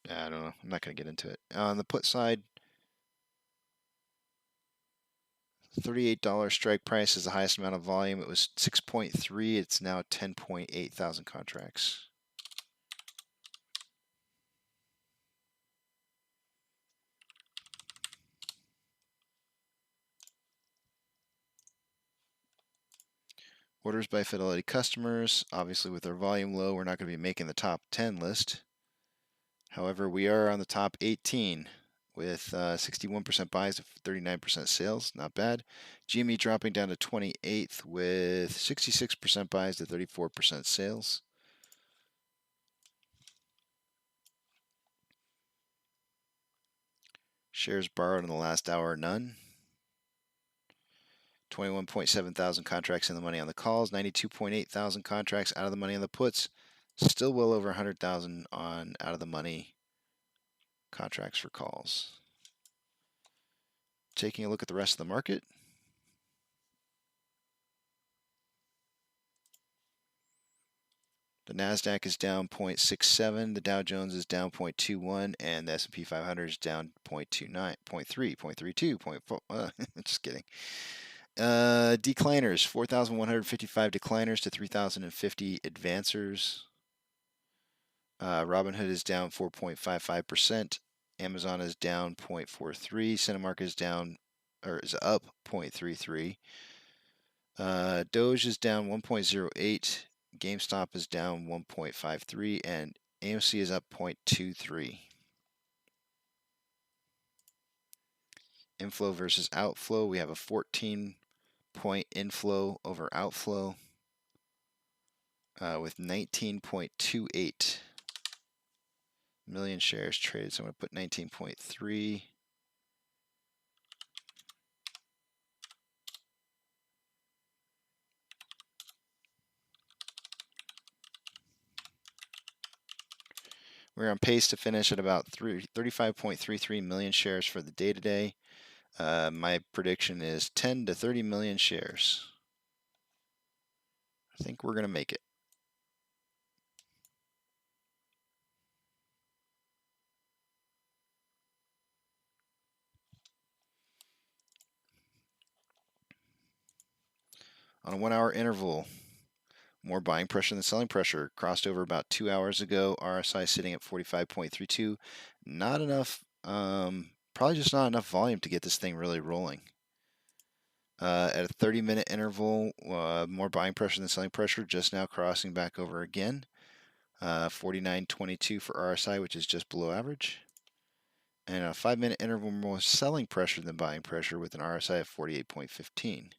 I don't know. I'm not going to get into it. On the put side, $38 strike price is the highest amount of volume. It was 6.3. It's now 10.8 thousand contracts. Orders by Fidelity customers. Obviously, with our volume low, we're not going to be making the top 10 list. However, we are on the top 18 with 61% buys to 39% sales. Not bad. GME dropping down to 28th with 66% buys to 34% sales. Shares borrowed in the last hour, none. 21.7 thousand contracts in the money on the calls, 92.8 thousand contracts out of the money on the puts. Still well over 100,000 on out of the money contracts for calls. Taking a look at the rest of the market. The NASDAQ is down 0.67, the Dow Jones is down 0.21, and the S&P 500 is down 0.29, 0.3, 0.32, 0.4. Just kidding. Decliners, 4,155 decliners to 3,050 advancers. Robinhood is down 4.55%. Amazon is down 0.43. Cinemark is down, or is up 0.33. Doge is down 1.08. GameStop is down 1.53, and AMC is up 0.23. Inflow versus outflow. We have a 14-point inflow over outflow with 19.28 million shares traded. So I'm going to put 19.3. We're on pace to finish at about 35.33 million shares for the day today. My prediction is 10 to 30 million shares. I think we're going to make it. On a 1 hour interval, more buying pressure than selling pressure. Crossed over about 2 hours ago. RSI sitting at 45.32. Not enough, probably just not enough volume to get this thing really rolling. At a 30-minute interval, more buying pressure than selling pressure. Just now crossing back over again. 49.22 for RSI, which is just below average. And a 5-minute interval, more selling pressure than buying pressure with an RSI of 48.15.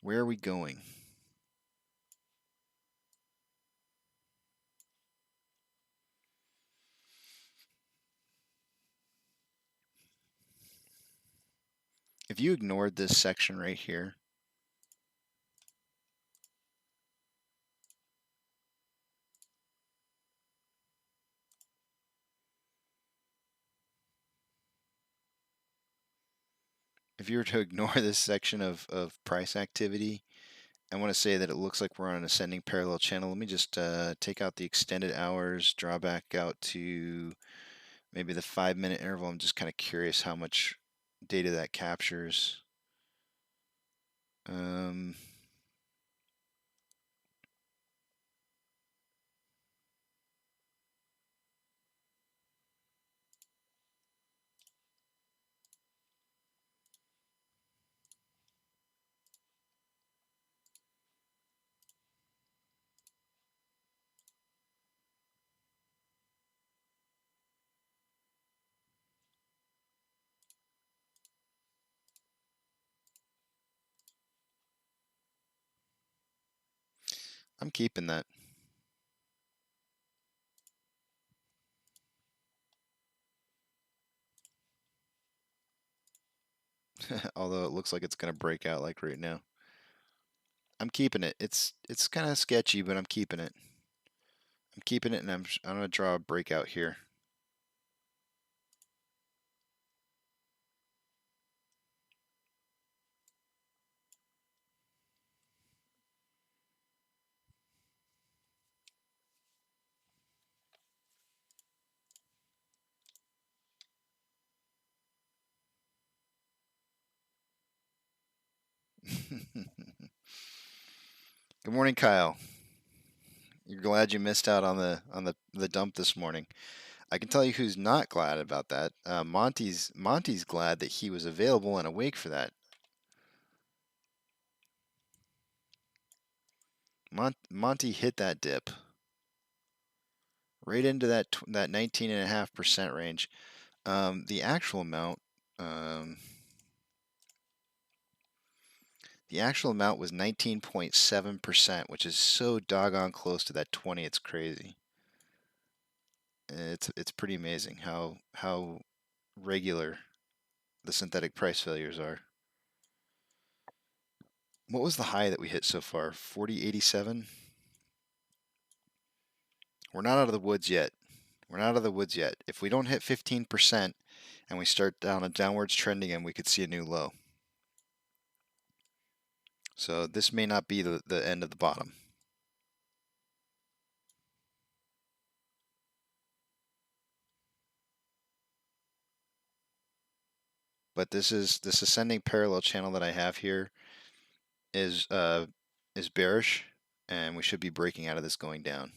Where are we going? If you ignored this section right here, if you were to ignore this section of price activity, I want to say that it looks like we're on an ascending parallel channel. Let me just take out the extended hours, draw back out to maybe the 5-minute interval. I'm just kind of curious how much data that captures. I'm keeping that. Although it looks like it's going to break out like right now. I'm keeping it. It's kind of sketchy, but I'm keeping it. I'm keeping it, and I'm going to draw a breakout here. Good morning, Kyle. You're glad you missed out on the dump this morning. I can tell you who's not glad about that. Monty's glad that he was available and awake for that. Monty hit that dip right into that 19.5% range. The actual amount, was 19.7%, which is so doggone close to that 20. It's crazy. It's pretty amazing how regular the synthetic price failures are. What was the high that we hit so far? 40.87. We're not out of the woods yet. We're not out of the woods yet. If we don't hit 15% and we start down a downwards trend again, we could see a new low. So this may not be the end of the bottom. But this ascending parallel channel that I have here is bearish, and we should be breaking out of this going down.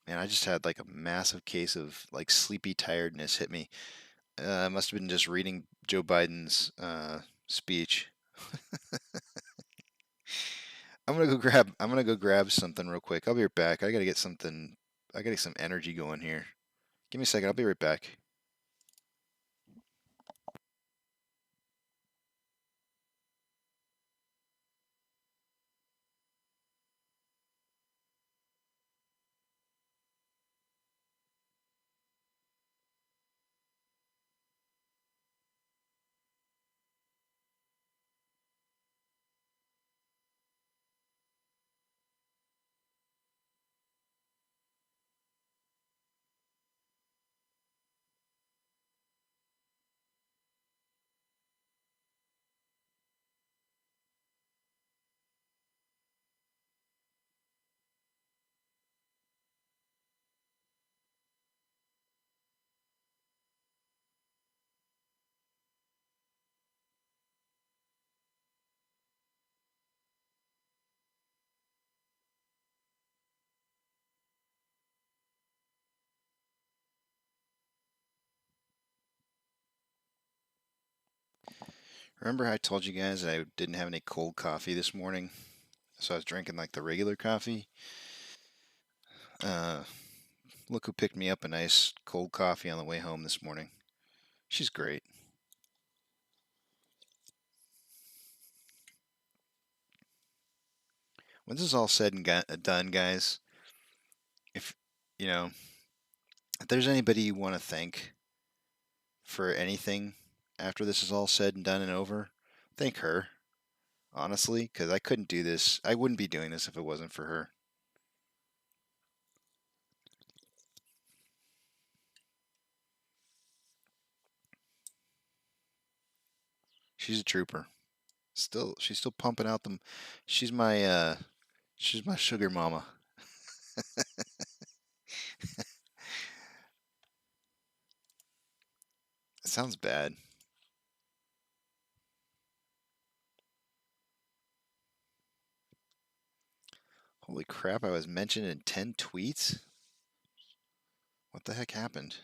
Man, I just had like a massive case of like sleepy tiredness hit me. I must have been just reading Joe Biden's speech. I'm gonna go grab something real quick. I'll be right back. I gotta get some energy going here. Give me a second. I'll be right back. Remember how I told you guys I didn't have any cold coffee this morning? So I was drinking like the regular coffee. Look who picked me up a nice cold coffee on the way home this morning. She's great. When this is all said and done, guys, if if there's anybody you want to thank for anything after this is all said and done and over, thank her. Honestly, because I couldn't do this. I wouldn't be doing this if it wasn't for her. She's a trooper. She's still pumping out them. She's my sugar mama. It sounds bad. Holy crap, I was mentioned in 10 tweets? What the heck happened?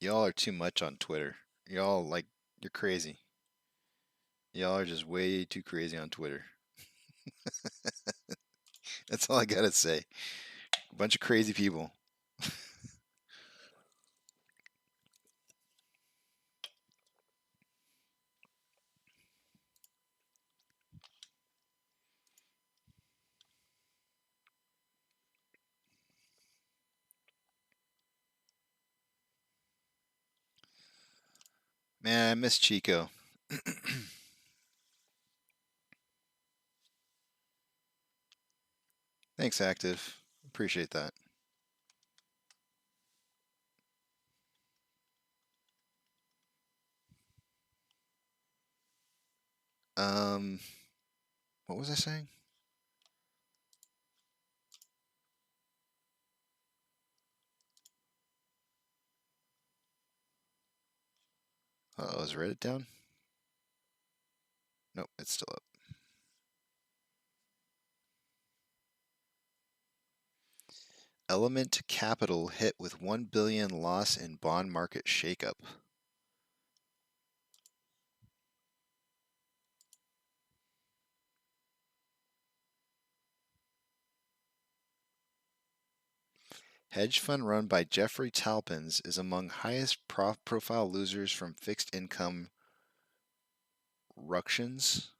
Y'all are too much on Twitter. Y'all, like, you're crazy. Y'all are just way too crazy on Twitter. That's all I gotta say. A bunch of crazy people. Man, I miss Chico. Thanks, Active. Appreciate that. Um, what was I saying? Oh, is Reddit down? Nope, it's still up. Element Capital hit with $1 billion loss in bond market shakeup. Hedge fund run by Jeffrey Talpins is among highest profile losers from fixed income ructions.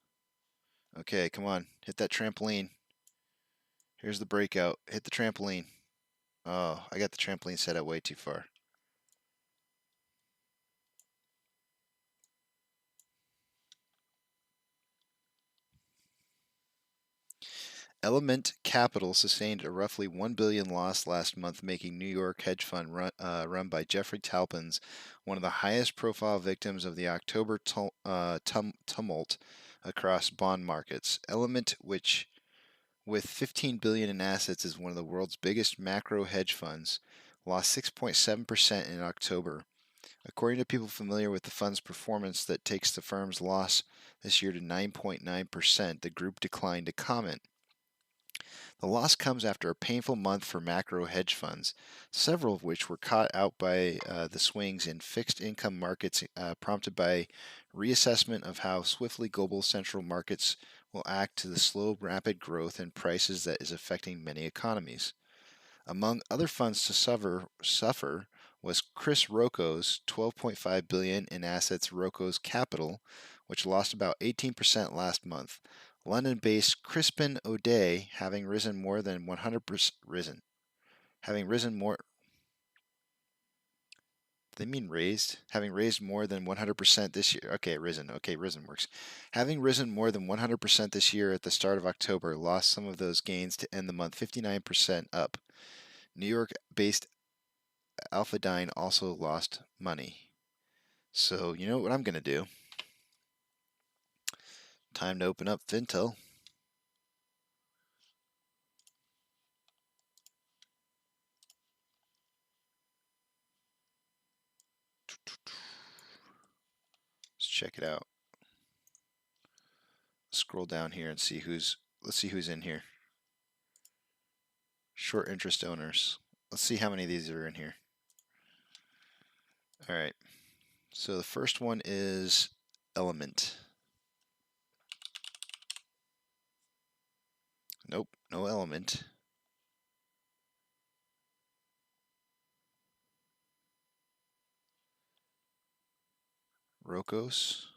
Okay, come on, hit that trampoline. Here's the breakout. Hit the trampoline. Oh, I got the trampoline set up way too far. Element Capital sustained a roughly $1 billion loss last month, making New York hedge fund run by Jeffrey Talpins one of the highest profile victims of the October tumult across bond markets. Element, which with $15 billion in assets is one of the world's biggest macro hedge funds, lost 6.7% in October. According to people familiar with the fund's performance that takes the firm's loss this year to 9.9%, the group declined to comment. The loss comes after a painful month for macro hedge funds, several of which were caught out by the swings in fixed income markets prompted by reassessment of how swiftly global central markets will act to the slow, rapid growth in prices that is affecting many economies. Among other funds to suffer was Chris Rocco's $12.5 billion in assets Rocco's Capital, which lost about 18% last month. London-based Crispin O'Day having risen more than 100% having raised more than 100% this year. Okay, risen works. Having risen more than 100% this year at the start of October, lost some of those gains to end the month 59% up. New York-based Alphadyne also lost money. So, you know what I'm going to do? Time to open up Fintel. Let's check it out. Scroll down here and see let's see who's in here. Short interest owners. Let's see how many of these are in here. All right. So the first one is Element. Nope, no Element. Rocos.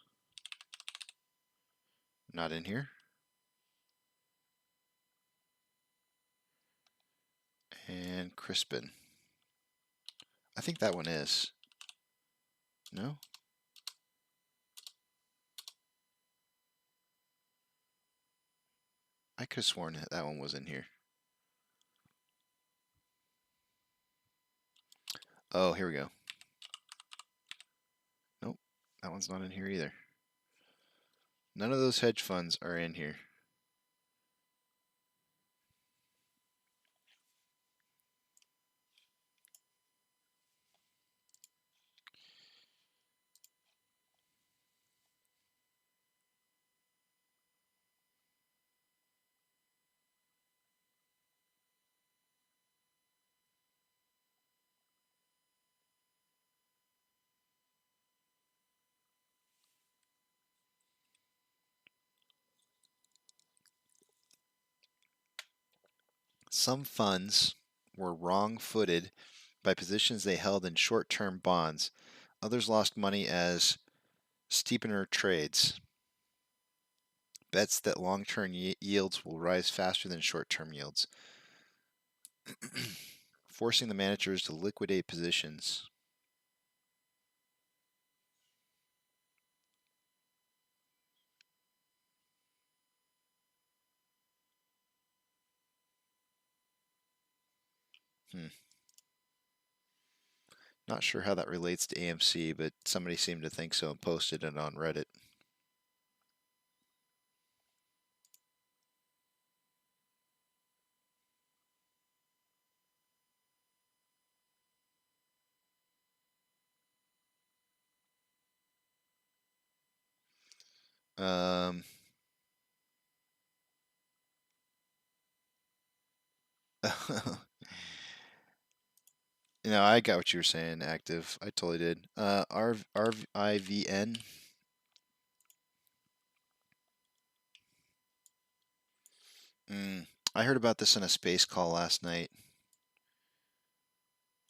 Not in here. And Crispin. I think that one is. No? I could have sworn that one was in here. Oh, here we go. Nope, that one's not in here either. None of those hedge funds are in here. Some funds were wrong-footed by positions they held in short-term bonds. Others lost money as steepener trades. Bets that long-term yields will rise faster than short-term yields. Forcing the managers to liquidate positions. Not sure how that relates to AMC, but somebody seemed to think so and posted it on Reddit. I got what you were saying, Active. I totally did. RIVN. I heard about this on a space call last night.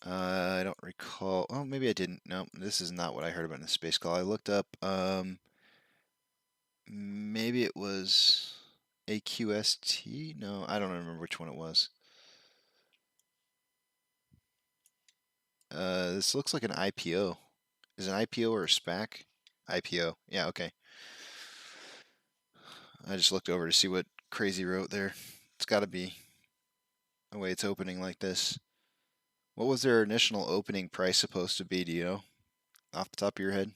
I don't recall. Oh, maybe I didn't. No, this is not what I heard about in the space call. I looked up. Maybe it was AQST. No, I don't remember which one it was. This looks like an IPO. Is it an IPO or a SPAC? IPO. Yeah, okay. I just looked over to see what Crazy wrote there. It's got to be the way it's opening like this. What was their initial opening price supposed to be, do you know? Off the top of your head?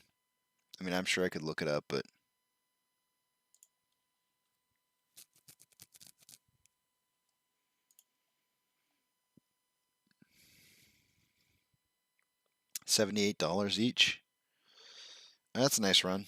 I mean, I'm sure I could look it up, but... $78 each? That's a nice run.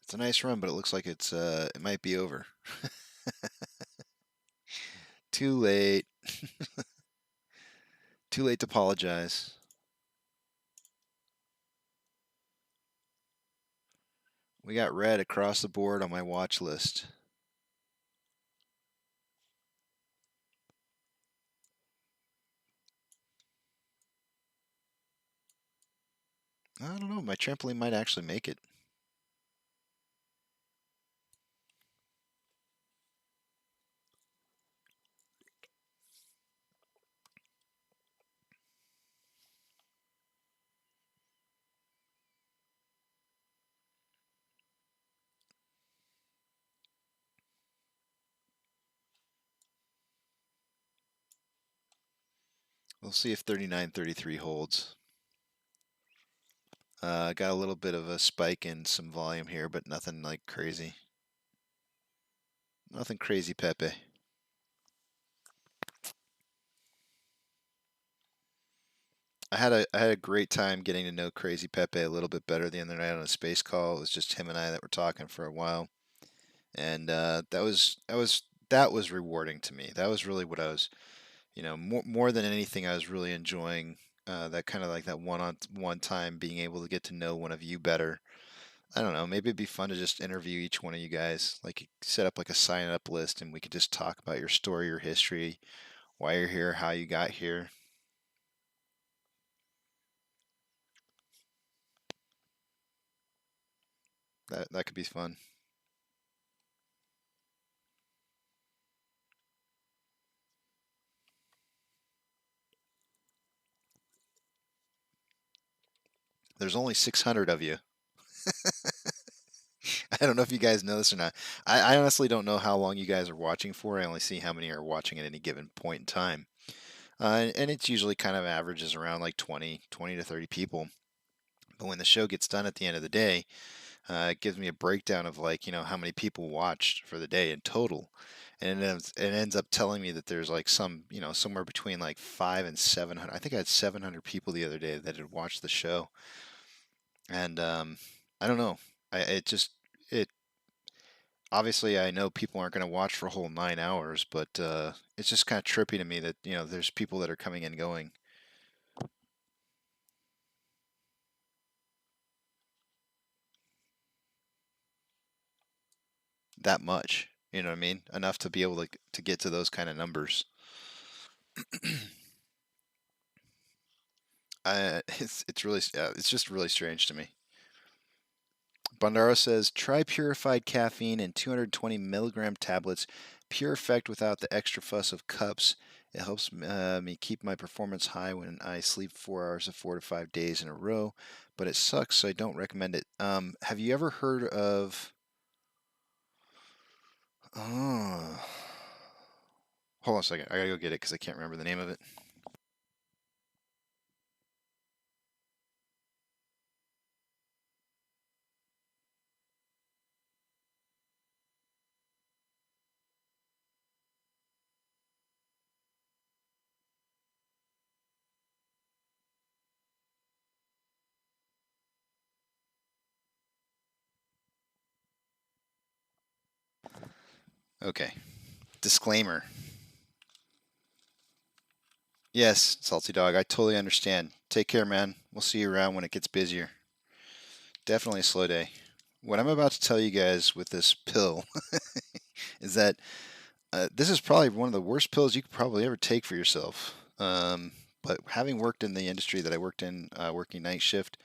It's a nice run, but it looks like it might be over. Too late. Too late to apologize. We got red across the board on my watch list. I don't know. My trampoline might actually make it. We'll see if 39.33 holds. Got a little bit of a spike in some volume here, but nothing like crazy. Nothing crazy, Pepe. I had a great time getting to know Crazy Pepe a little bit better the other night on a space call. It was just him and I that were talking for a while, and that was rewarding to me. That was really what I was, more than anything, I was really enjoying that kind of like that one-on-one time, being able to get to know one of you better. I don't know. Maybe it'd be fun to just interview each one of you guys, like set up like a sign-up list, and we could just talk about your story, your history, why you're here, how you got here. That could be fun. There's only 600 of you. I don't know if you guys know this or not. I honestly don't know how long you guys are watching for. I only see how many are watching at any given point in time. And it's usually kind of averages around like 20 to 30 people. But when the show gets done at the end of the day, it gives me a breakdown of like, how many people watched for the day in total. And it ends up telling me that there's like somewhere between like 500 and 700. I think I had 700 people the other day that had watched the show. And I don't know. obviously I know people aren't going to watch for a whole 9 hours, but it's just kind of trippy to me that, there's people that are coming and going. That much, you know what I mean? Enough to be able to get to those kind of numbers. It's just really strange to me. Bondaro says, try purified caffeine in 220 milligram tablets. Pure effect without the extra fuss of cups. It helps me keep my performance high when I sleep 4 hours of 4 to 5 days in a row, but it sucks, so I don't recommend it. Have you ever heard of... Oh. Hold on a second. I gotta go get it because I can't remember the name of it. Okay. Disclaimer. Yes, Salty Dog, I totally understand. Take care, man. We'll see you around when it gets busier. Definitely a slow day. What I'm about to tell you guys with this pill is that this is probably one of the worst pills you could probably ever take for yourself. But having worked in the industry that I worked in, working night shift,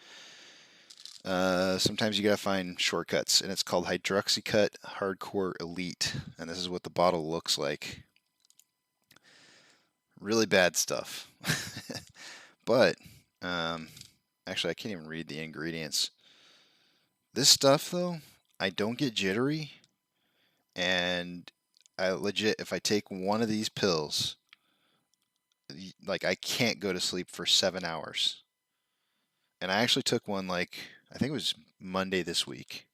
sometimes you gotta find shortcuts, and it's called Hydroxycut Hardcore Elite, and this is what the bottle looks like. Really bad stuff. But actually, I can't even read the ingredients. This stuff, though, I don't get jittery, and I legit, if I take one of these pills, like I can't go to sleep for 7 hours. And I actually took one I think it was Monday this week.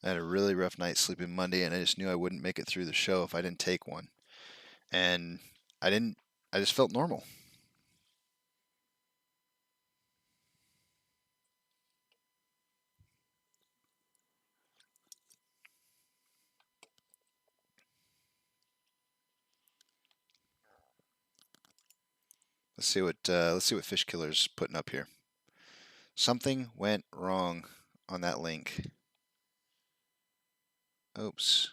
I had a really rough night sleeping Monday, and I just knew I wouldn't make it through the show if I didn't take one. And I didn't. I just felt normal. Let's see what Fish Killer's putting up here. Something went wrong on that link. Oops.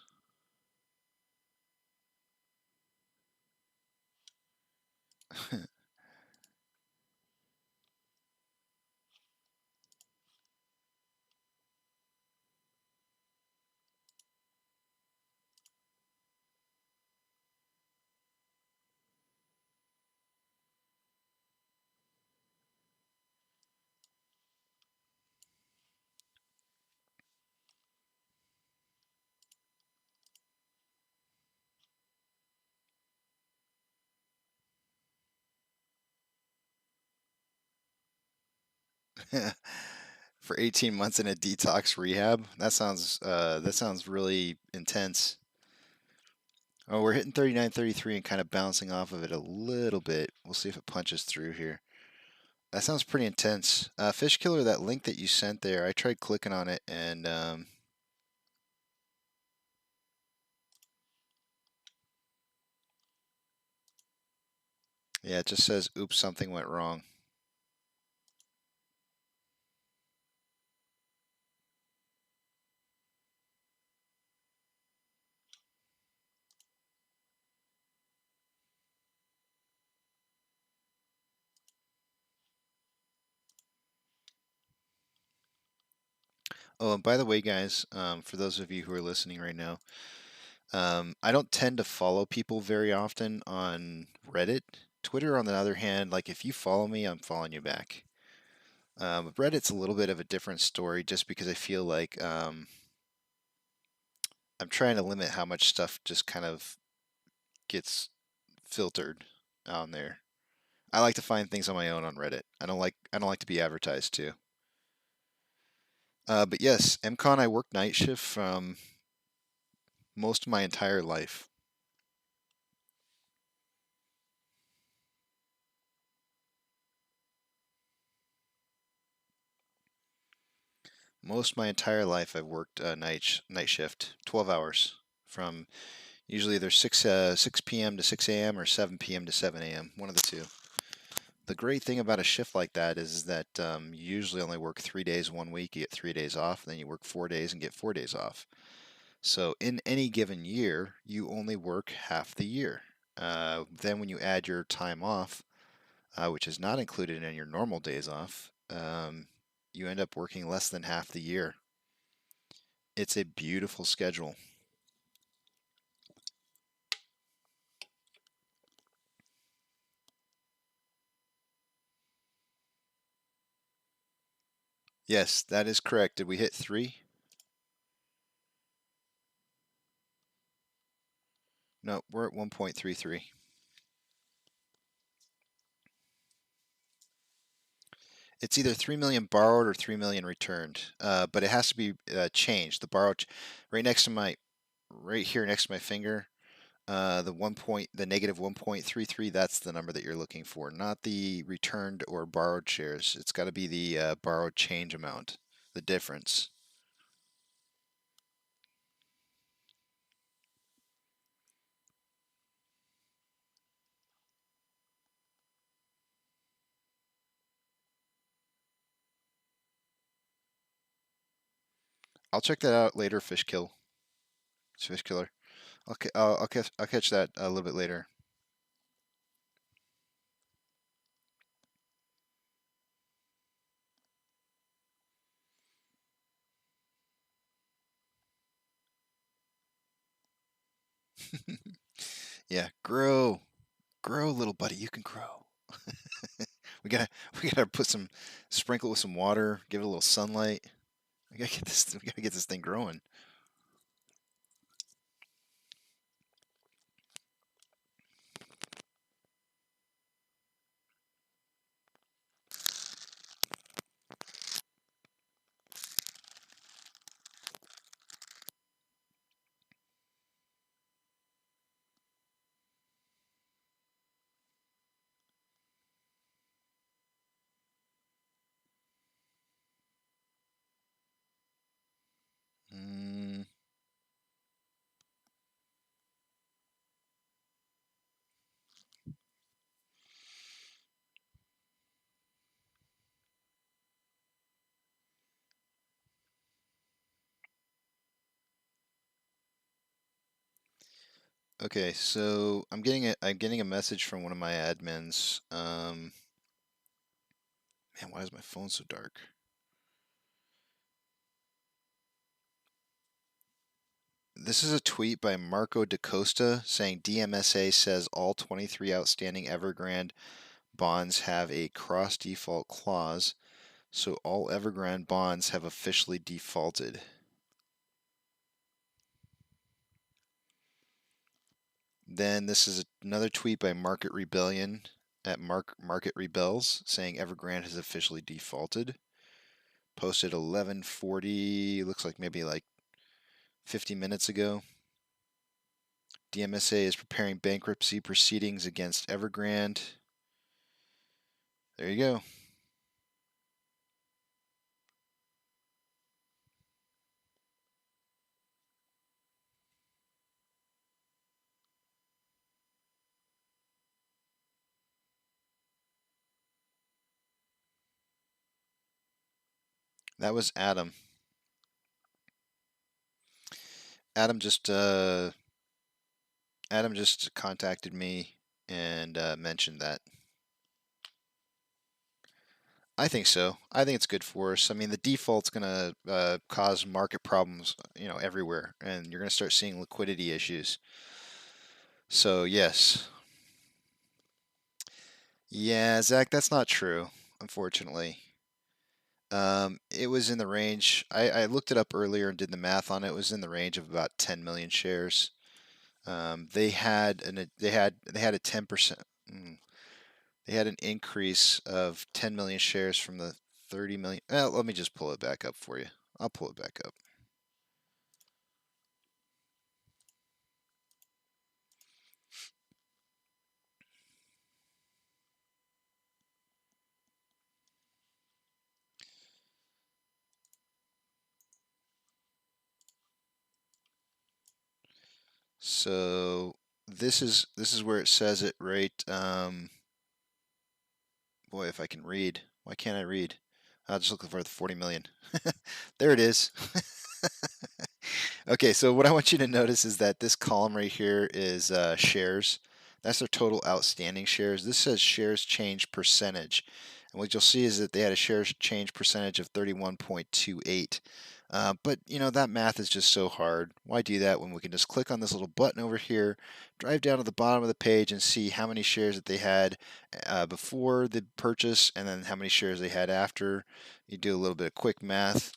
For 18 months in a detox rehab. That sounds really intense. Oh, we're hitting 39.33 and kind of bouncing off of it a little bit. We'll see if it punches through here. That sounds pretty intense. Fish Killer, that link that you sent there, I tried clicking on it and yeah, it just says, oops, something went wrong. Oh, and by the way, guys, for those of you who are listening right now, I don't tend to follow people very often on Reddit. Twitter, on the other hand, like if you follow me, I'm following you back. Reddit's a little bit of a different story just because I feel like I'm trying to limit how much stuff just kind of gets filtered on there. I like to find things on my own on Reddit. I don't like to be advertised to. But yes, MCon, I worked night shift from most of my entire life. Most of my entire life, I've worked night shift, 12 hours, from usually either 6 p.m. to 6 a.m. or 7 p.m. to 7 a.m. One of the two. The great thing about a shift like that is that you usually only work 3 days 1 week. You get 3 days off, then you work 4 days and get 4 days off. So in any given year, you only work half the year. Then when you add your time off, which is not included in your normal days off, you end up working less than half the year. It's a beautiful schedule. Yes, that is correct. Did we hit 3? No, we're at 1.33. It's either 3 million borrowed or 3 million returned, but it has to be changed. The borrowed, right next to my, right here next to my finger, the negative 1.33. That's the number that you're looking for, not the returned or borrowed shares. It's got to be the borrowed change amount, the difference. I'll check that out later, Fish Killer. Okay, I'll catch that a little bit later. Yeah, grow, little buddy. You can grow. we gotta sprinkle it with some water, give it a little sunlight. We gotta get this thing growing. Mm. Okay, so I'm getting a message from one of my admins. Man, why is my phone so dark? This is a tweet by Marco DaCosta saying DMSA says all 23 outstanding Evergrande bonds have a cross default clause, so all Evergrande bonds have officially defaulted. Then this is another tweet by Market Rebellion at Market Rebels saying Evergrande has officially defaulted. Posted 11:40, looks like maybe like 50 minutes ago. DMSA is preparing bankruptcy proceedings against Evergrande. There you go. That was Adam. Adam just contacted me and mentioned that. I think so. I think it's good for us. I mean, the default's going to cause market problems, everywhere, and you're going to start seeing liquidity issues. So yes. Yeah, Zach, that's not true, unfortunately. It was in the range. I looked it up earlier and did the math on it. It was in the range of about 10 million shares. They had a 10%. They had an increase of 10 million shares from the 30 million. Well, let me just pull it back up for you. I'll pull it back up. So this is where it says it right. Boy, if I can read. Why can't I read? I'll just look for the 40 million. There it is. Okay, so what I want you to notice is that this column right here is shares. That's their total outstanding shares. This says shares change percentage. And what you'll see is that they had a shares change percentage of 31.28. But you know, that math is just so hard. Why do that when we can just click on this little button over here, drive down to the bottom of the page and see how many shares that they had before the purchase and then how many shares they had after. You do a little bit of quick math.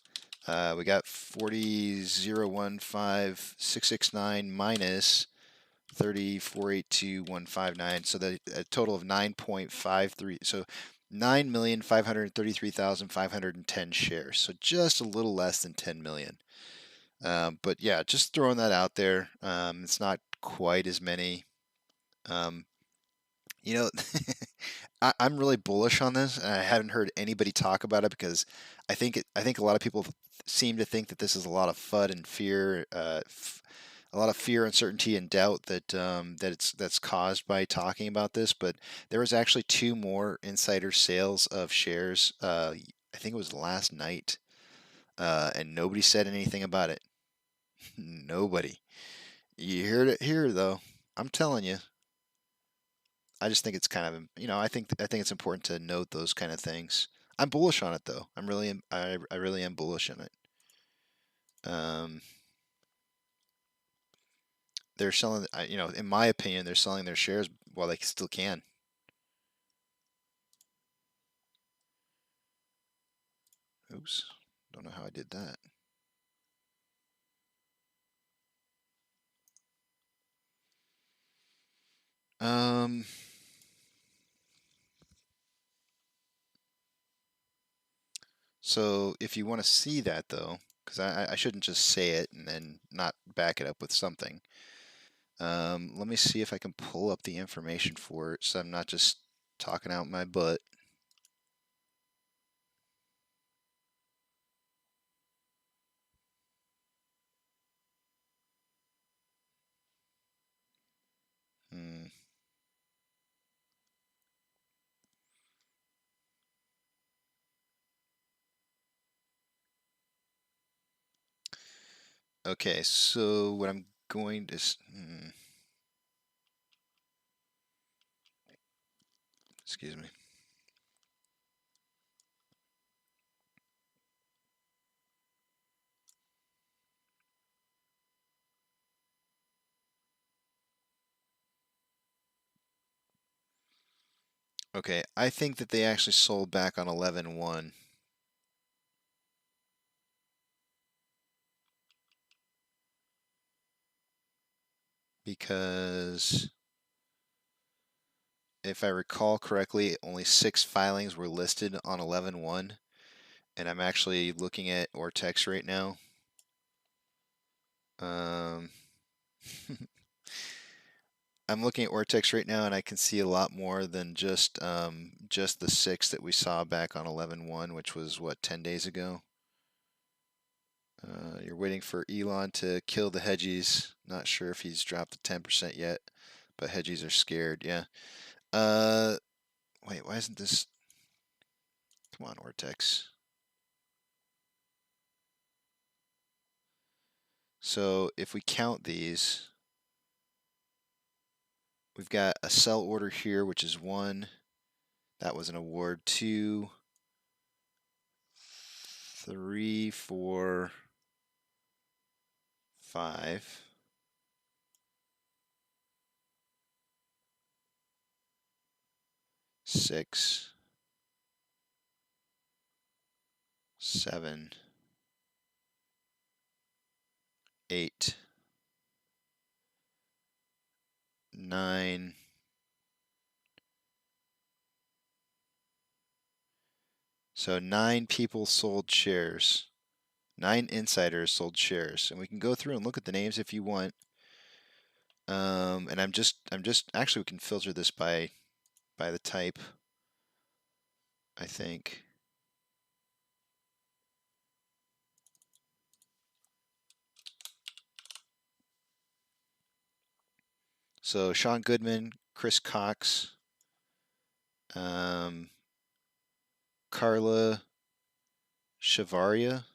We got 40,015,669 minus 30,482,159. So a total of 9.53. So 9,533,510 shares. So just a little less than 10 million. But yeah, just throwing that out there. It's not quite as many. You know, I'm really bullish on this, and I haven't heard anybody talk about it because I think a lot of people seem to think that this is a lot of FUD and fear, a lot of fear, uncertainty, and doubt that that's caused by talking about this. But there was actually 2 more insider sales of shares. I think it was last night, and nobody said anything about it. Nobody. You heard it here, though. I'm telling you. I just think it's kind of, you know, I think it's important to note those kind of things. I'm bullish on it though. I really am bullish on it. They're selling, you know, in my opinion, they're selling their shares while they still can. Oops, don't know how I did that. So if you want to see that though, because I shouldn't just say it and then not back it up with something. Let me see if I can pull up the information for it so I'm not just talking out my butt. Okay, so what I'm going to... Excuse me. Okay, I think that they actually sold back on 11/1. Because if I recall correctly, only 6 filings were listed on 11/1, and I'm actually looking at Ortex right now. I'm looking at Ortex right now, and I can see a lot more than just the 6 that we saw back on 11/1, which was what, 10 days ago. You're waiting for Elon to kill the hedgies. Not sure if he's dropped the 10% yet, but hedgies are scared. Yeah. Wait, why isn't this? Come on, Ortex. So if we count these, we've got a sell order here, which is 1. That was an award. 2, 3, 4, 5. 6, 7, 8, 9. So 9 people sold shares. 9 insiders sold shares, and we can go through and look at the names if you want. And I'm just actually we can filter this by the type, I think. So Sean Goodman, Chris Cox, Carla Shavaria.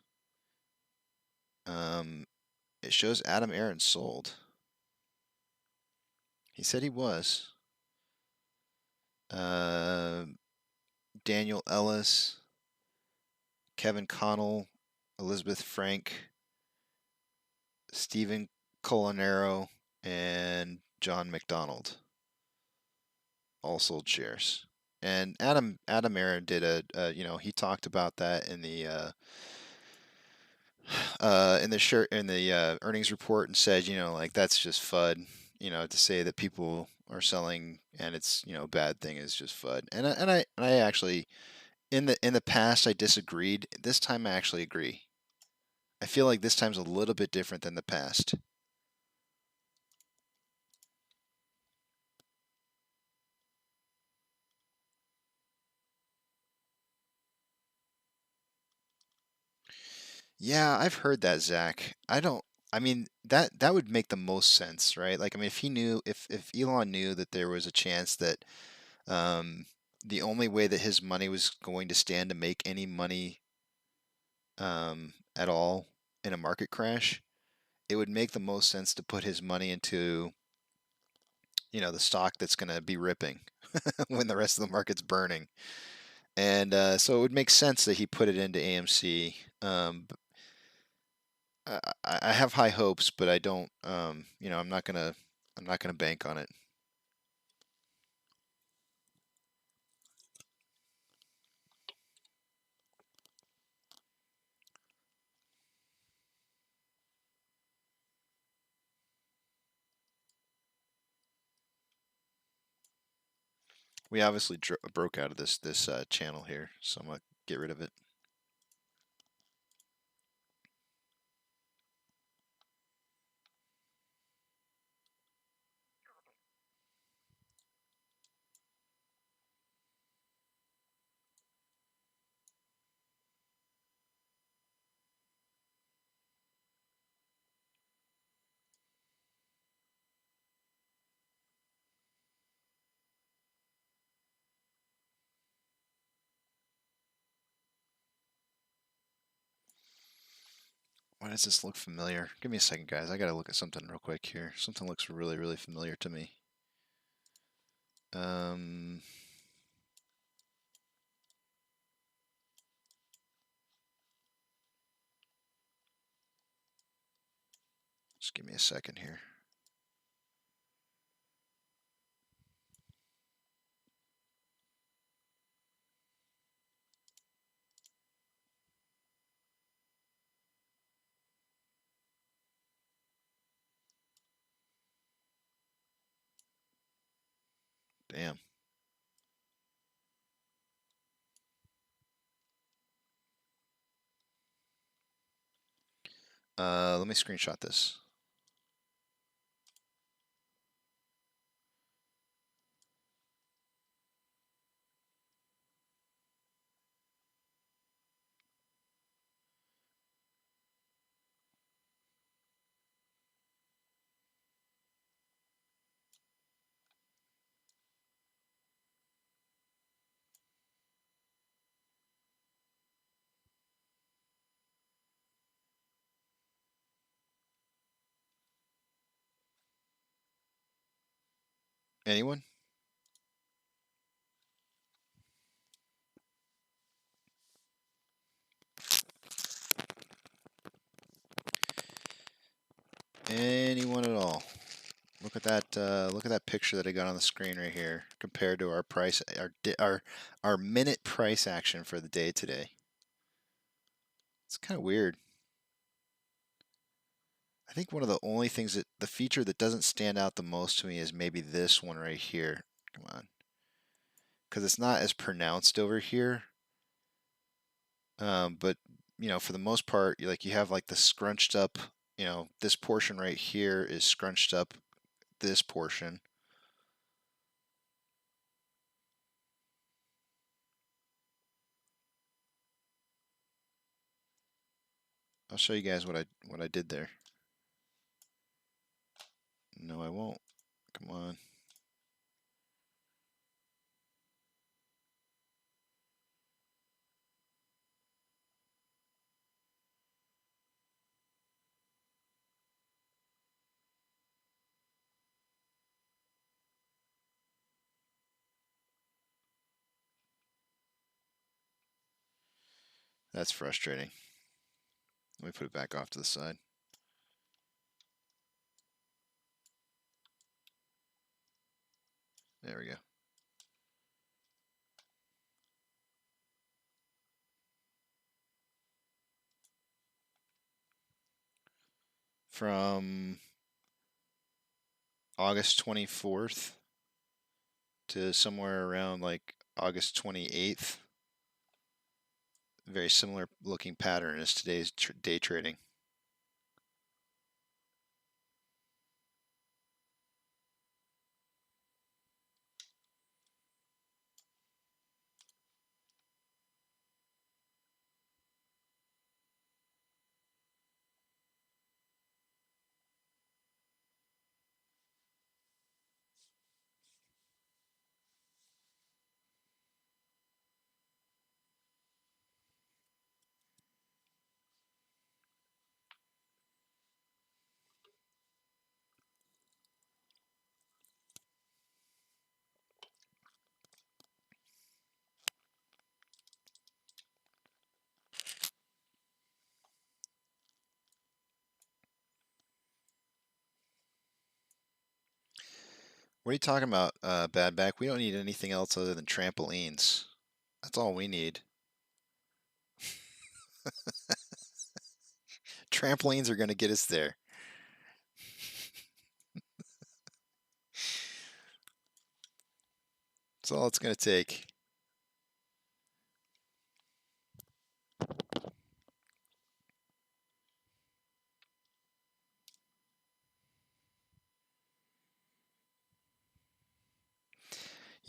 It shows Adam Aaron sold. He said he was. Daniel Ellis, Kevin Connell, Elizabeth Frank, Stephen Colanero, and John McDonald all sold shares. And Adam Aaron did he talked about that in the earnings report and said, like that's just FUD, to say that people are selling and it's, a bad thing is just FUD. And I actually in the past I disagreed. This time I actually agree. I feel like this time's a little bit different than the past. Yeah, I've heard that, Zach. I mean, that would make the most sense, right? Like, I mean, if Elon knew that there was a chance that the only way that his money was going to stand to make any money at all in a market crash, it would make the most sense to put his money into, the stock that's going to be ripping when the rest of the market's burning. And so it would make sense that he put it into AMC. I have high hopes, but I don't. I'm not gonna bank on it. We obviously broke out of this channel here, so I'm gonna get rid of it. Why does this look familiar? Give me a second, guys. I gotta look at something real quick here. Something looks really, really familiar to me. Just give me a second here. Damn. Let me screenshot this. Anyone? Anyone at all? Look at that! Look at that picture that I got on the screen right here, compared to our price, our minute price action for the day today. It's kind of weird. I think one of the only things that the feature that doesn't stand out the most to me is maybe this one right here. Come on, because it's not as pronounced over here. But for the most part, you have like the scrunched up. This portion right here is scrunched up. This portion. I'll show you guys what I did there. No, I won't, Come on. That's frustrating. Let me put it back off to the side. There we go. From August 24th to somewhere around like August 28th. Very similar looking pattern as today's day trading. What are you talking about, Bad Back? We don't need anything else other than trampolines. That's all we need. Trampolines are going to get us there. That's all it's going to take.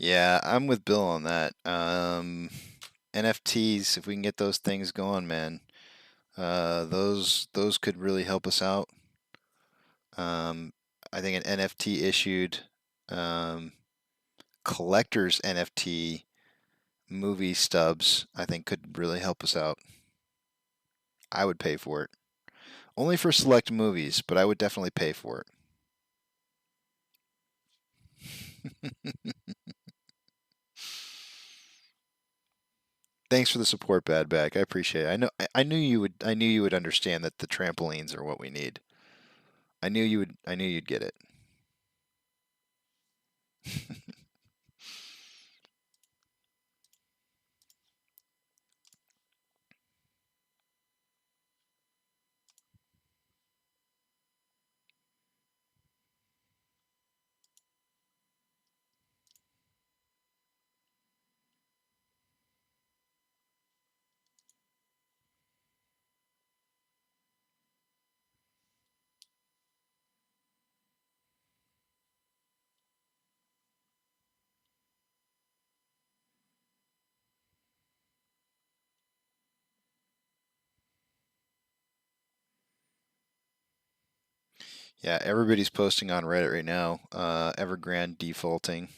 Yeah, I'm with Bill on that. NFTs, if we can get those things going, man, those could really help us out. I think an NFT issued collector's NFT movie stubs, I think, could really help us out. I would pay for it. Only for select movies, but I would definitely pay for it. Thanks for the support, Bad Back. I appreciate it. I knew you would. I knew you would understand that the trampolines are what we need. I knew you would. I knew you'd get it. Yeah, everybody's posting on Reddit right now. Evergrande defaulting.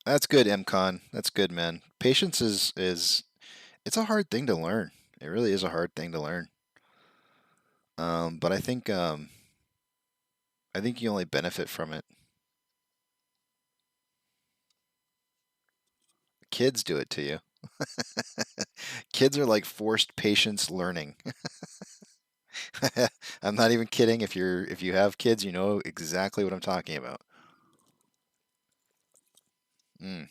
That's good, MCon. That's good, man. Patience is it's a hard thing to learn. It really is a hard thing to learn. But I think you only benefit from it. Kids do it to you. Kids are like forced patience learning. I'm not even kidding. If you have kids, you know exactly what I'm talking about. Mm.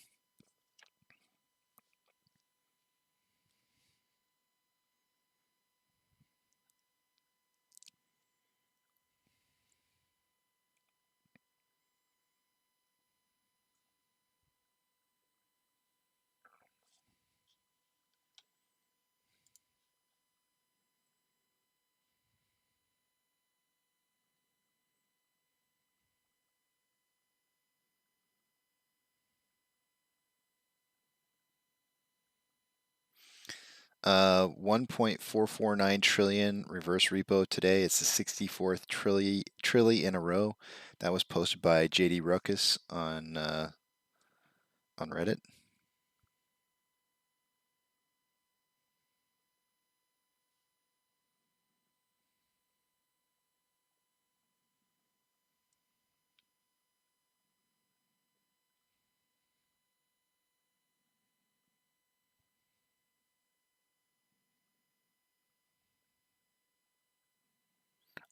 Uh, 1.449 trillion reverse repo today. It's the 64th trilly in a row. That was posted by JD Ruckus on Reddit.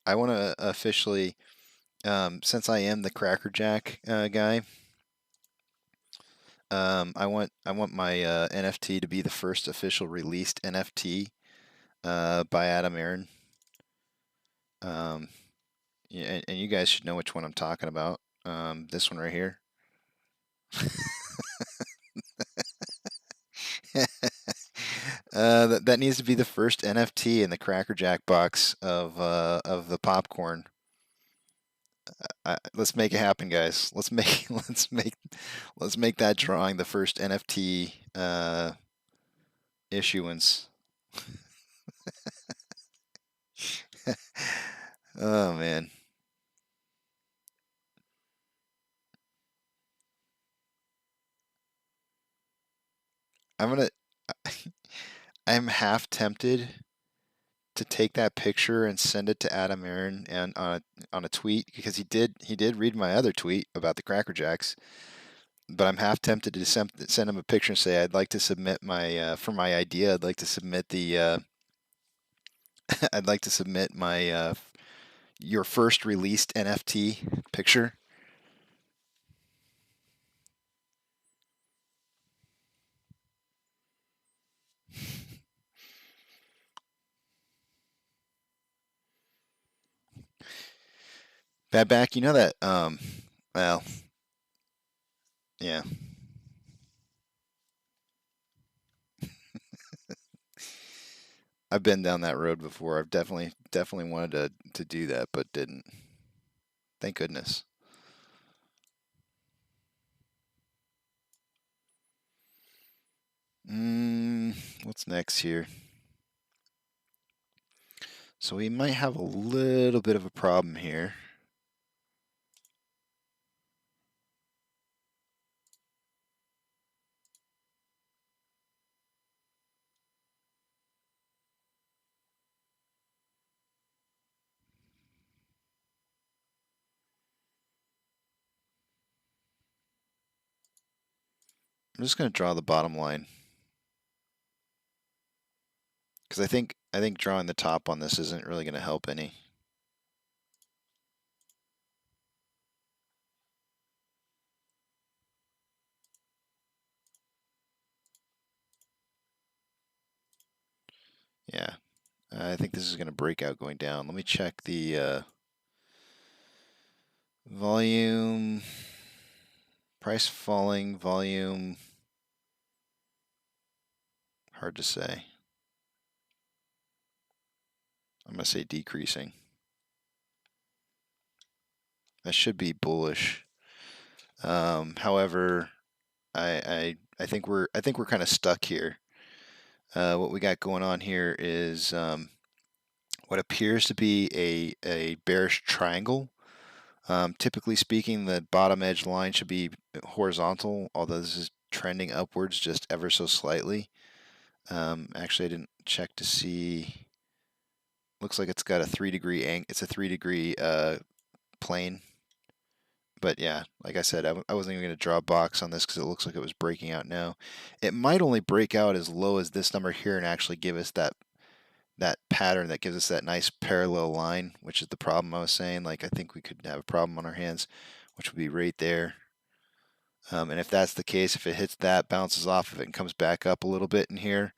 I want to officially, since I am the Crackerjack guy, I want my NFT to be the first official released NFT by Adam Aaron. Yeah, and you guys should know which one I'm talking about. This one right here. That needs to be the first NFT in the Crackerjack box of the popcorn. Let's make it happen, guys. Let's make that drawing the first NFT issuance. Oh man. I'm half tempted to take that picture and send it to Adam Aaron and on a tweet, because he did read my other tweet about the Cracker Jacks. But I'm half tempted to send him a picture and say I'd like to submit my for my idea. I'd like to submit the I'd like to submit my your first released NFT picture. Bad back, you know that well, yeah. I've been down that road before. I've definitely wanted to do that, but didn't. Thank goodness. What's next here? So we might have a little bit of a problem here. I'm just going to draw the bottom line, because I think drawing the top on this isn't really going to help any. Yeah, I think this is going to break out going down. Let me check the volume, price falling, volume. Hard to say. I'm going to say decreasing. That should be bullish. However, I think we're kind of stuck here. What we got going on here is what appears to be a bearish triangle. Typically speaking, the bottom edge line should be horizontal, although this is trending upwards just ever so slightly. Actually, I didn't check to see. Looks like it's got a 3-degree it's a 3-degree plane. But yeah, like I said, I wasn't even going to draw a box on this because it looks like it was breaking out now. It might only break out as low as this number here and actually give us that that pattern that gives us that nice parallel line, which is the problem I was saying. Like, I think we could have a problem on our hands, which would be right there. And if that's the case, if it hits that, bounces off of it, and comes back up a little bit in here,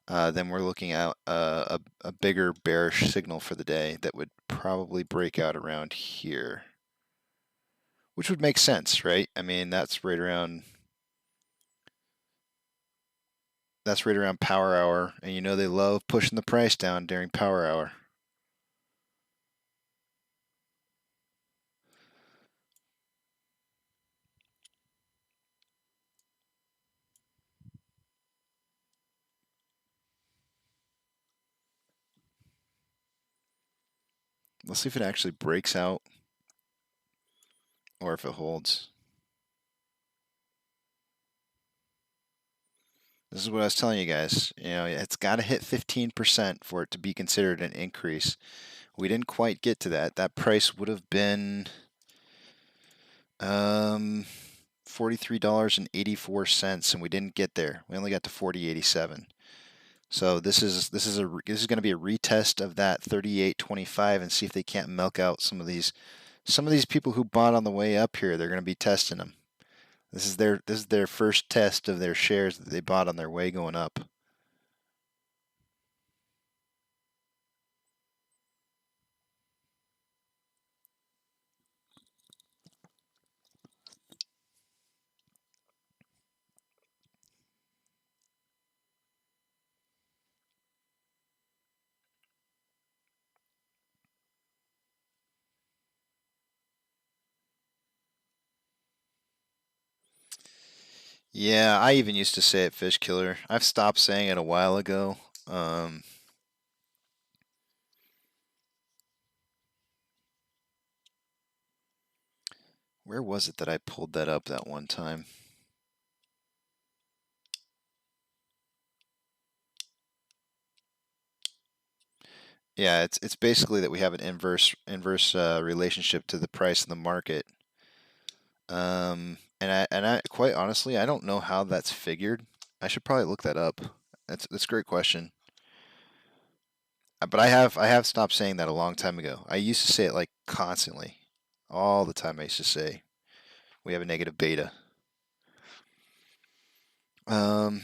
then we're looking at a bigger bearish signal for the day that would probably break out around here, which would make sense, right? I mean, that's right around power hour, and you know they love pushing the price down during power hour. Let's see if it actually breaks out or if it holds. This is what I was telling you guys. You know, it's got to hit 15% for it to be considered an increase. We didn't quite get to that. That price would have been $43.84, and we didn't get there. We only got to $40.87. So this is going to be a retest of that 38.25, and see if they can't milk out some of these people who bought on the way up here. They're going to be testing them. This is their first test of their shares that they bought on their way going up. Yeah, I even used to say it, Fish Killer. I've stopped saying it a while ago. Where was it that I pulled that up that one time? Yeah, it's basically that we have an inverse relationship to the price in the market. And I quite honestly, I don't know how that's figured. I should probably look that up. That's a great question. But I have stopped saying that a long time ago. I used to say it like constantly, all the time. I used to say we have a negative beta. I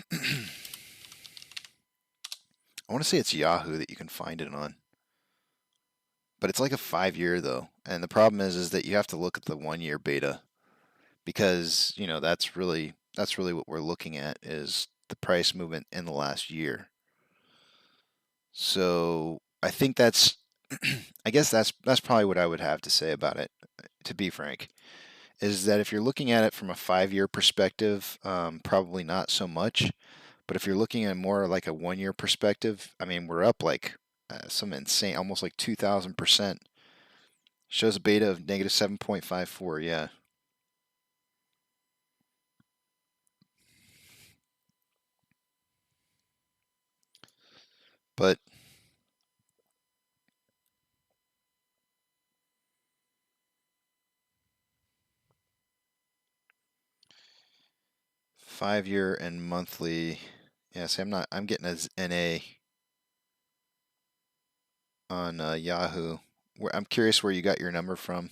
want to say it's Yahoo that you can find it on, but it's like a 5-year though. And the problem is that you have to look at the 1-year beta, because you know that's really what we're looking at, is the price movement in the last year. So I think that's I guess that's probably what I would have to say about it, to be frank, is that if you're looking at it from a 5-year perspective, probably not so much. But if you're looking at more like a 1-year perspective, I mean, we're up like some insane, almost like 2,000%. Shows a beta of negative 7.54, yeah. But five-year and monthly, yeah. See, I'm getting a NA on Yahoo. I'm curious where you got your number from.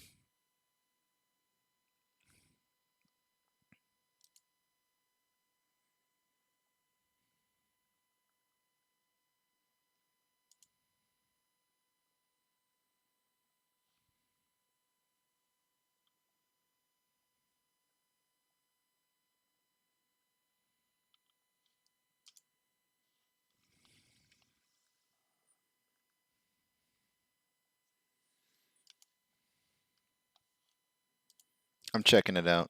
I'm checking it out.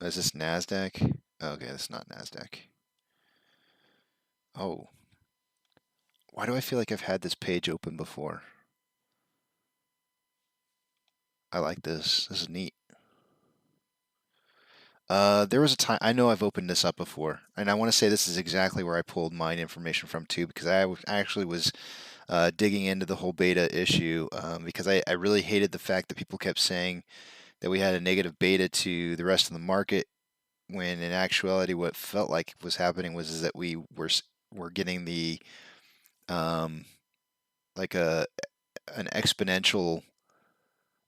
Is this NASDAQ? Okay, that's not NASDAQ. Oh. Why do I feel like I've had this page open before? I like this. This is neat. There was a time, I know I've opened this up before, and I want to say this is exactly where I pulled mine information from too, because I actually was digging into the whole beta issue, because I really hated the fact that people kept saying that we had a negative beta to the rest of the market, when in actuality what felt like was happening was that we were we're getting the like an exponential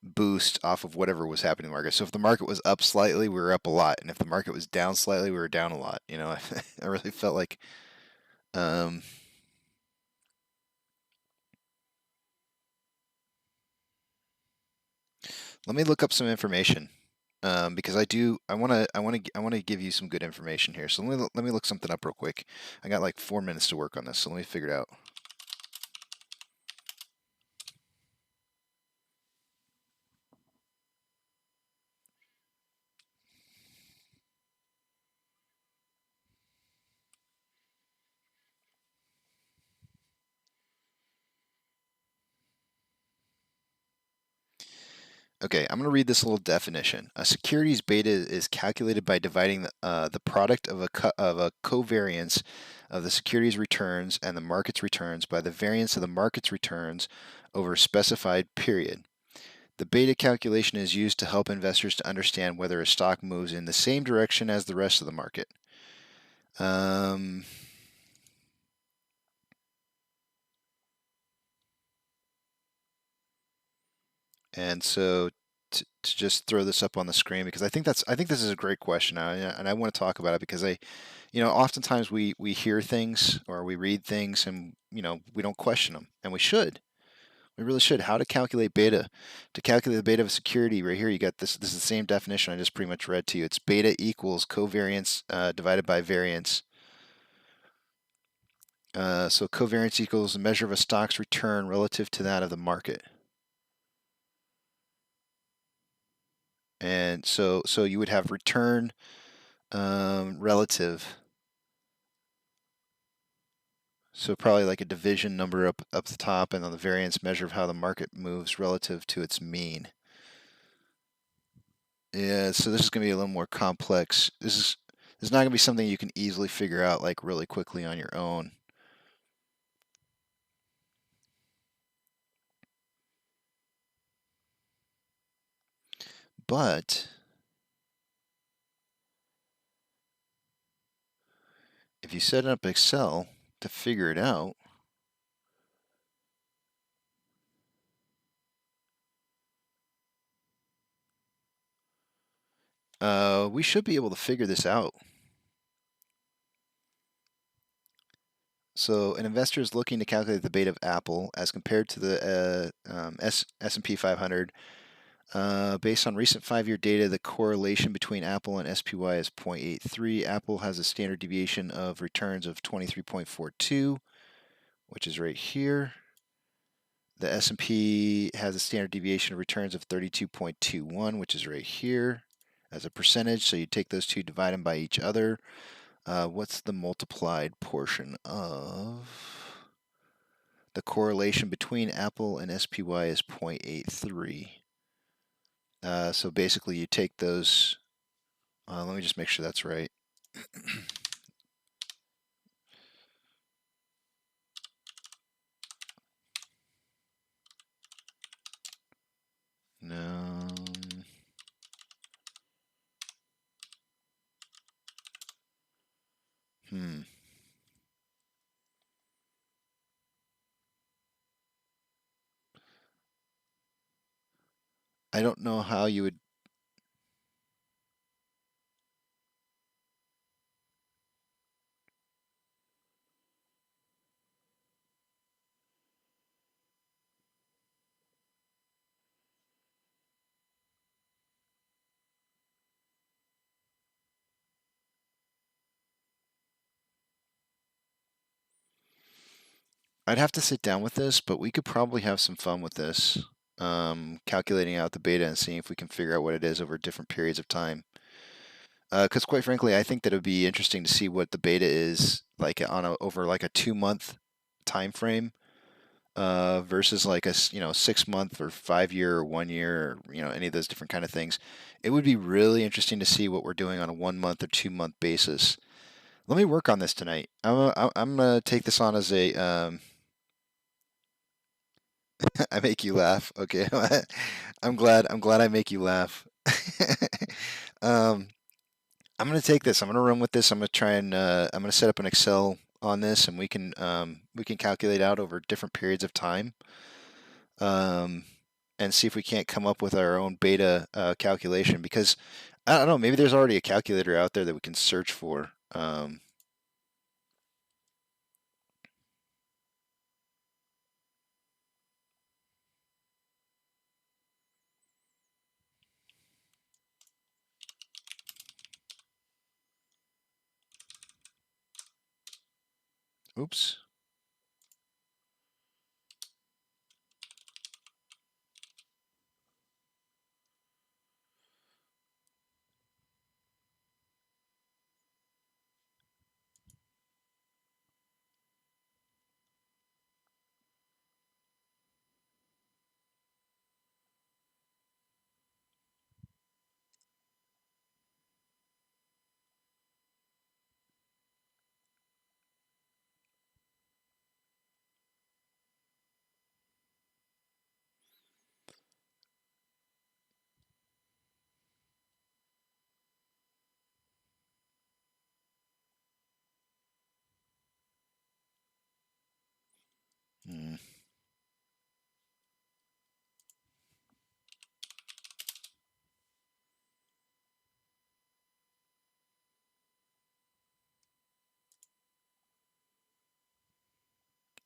boost off of whatever was happening in the market. So if the market was up slightly, we were up a lot, and if the market was down slightly, we were down a lot. You know, I really felt like let me look up some information because I want to give you some good information here. So let me look something up real quick. I got like 4 minutes to work on this, so let me figure it out. Okay, I'm going to read this little definition. A security's beta is calculated by dividing the product of a covariance of the security's returns and the market's returns by the variance of the market's returns over a specified period. The beta calculation is used to help investors to understand whether a stock moves in the same direction as the rest of the market. And so to just throw this up on the screen, because I think this is a great question, and I want to talk about it because oftentimes we hear things or we read things and we don't question them, and we should. We really should. How to calculate beta? To calculate the beta of a security, right here you got this. This is the same definition I just pretty much read to you. It's beta equals covariance divided by variance. So covariance equals the measure of a stock's return relative to that of the market. And so you would have return relative. So probably like a division number up the top, and then the variance measure of how the market moves relative to its mean. Yeah, so this is going to be a little more complex. This is not going to be something you can easily figure out like really quickly on your own. But if you set up Excel to figure it out, we should be able to figure this out. So an investor is looking to calculate the beta of Apple as compared to the S&P 500. Based on recent 5-year data, the correlation between Apple and SPY is 0.83. Apple has a standard deviation of returns of 23.42, which is right here. The S&P has a standard deviation of returns of 32.21, which is right here as a percentage. So you take those two, divide them by each other. What's the multiplied portion of the correlation between Apple and SPY is 0.83. So basically you take those, let me just make sure that's right. No. I don't know how you would. I'd have to sit down with this, but we could probably have some fun with this, calculating out the beta and seeing if we can figure out what it is over different periods of time. Because quite frankly, I think that it would be interesting to see what the beta is like over like a 2-month time frame versus like a 6-month or 5-year or 1 year, or any of those different kind of things. It would be really interesting to see what we're doing on a 1-month or 2-month basis. Let me work on this tonight. I'm gonna take this on as a I make you laugh. Okay, I'm glad I make you laugh. I'm gonna take this. I'm gonna run with this. I'm gonna try and I'm gonna set up an Excel on this, and we can calculate out over different periods of time, and see if we can't come up with our own beta calculation. Because I don't know, maybe there's already a calculator out there that we can search for. Oops.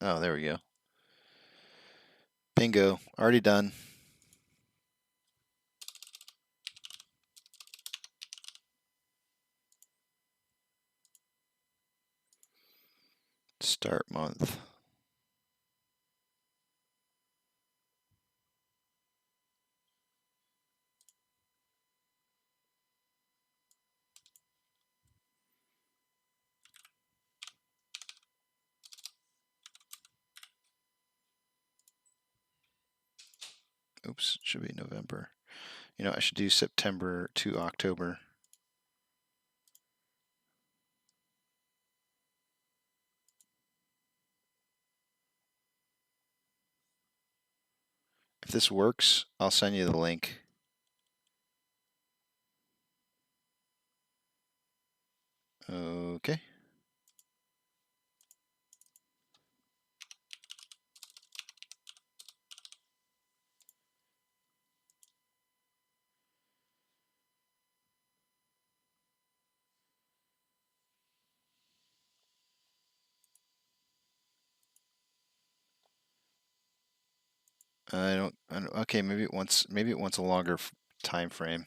Oh, there we go. Bingo. Already done. Start month. Oops, should be November. You know, I should do September to October. If this works, I'll send you the link. Okay. Okay, maybe it wants a longer time frame.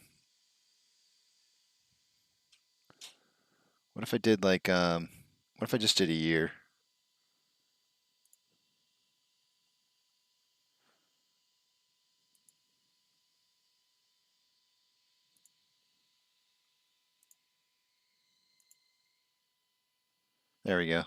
What if I did like what if I just did a year? There we go.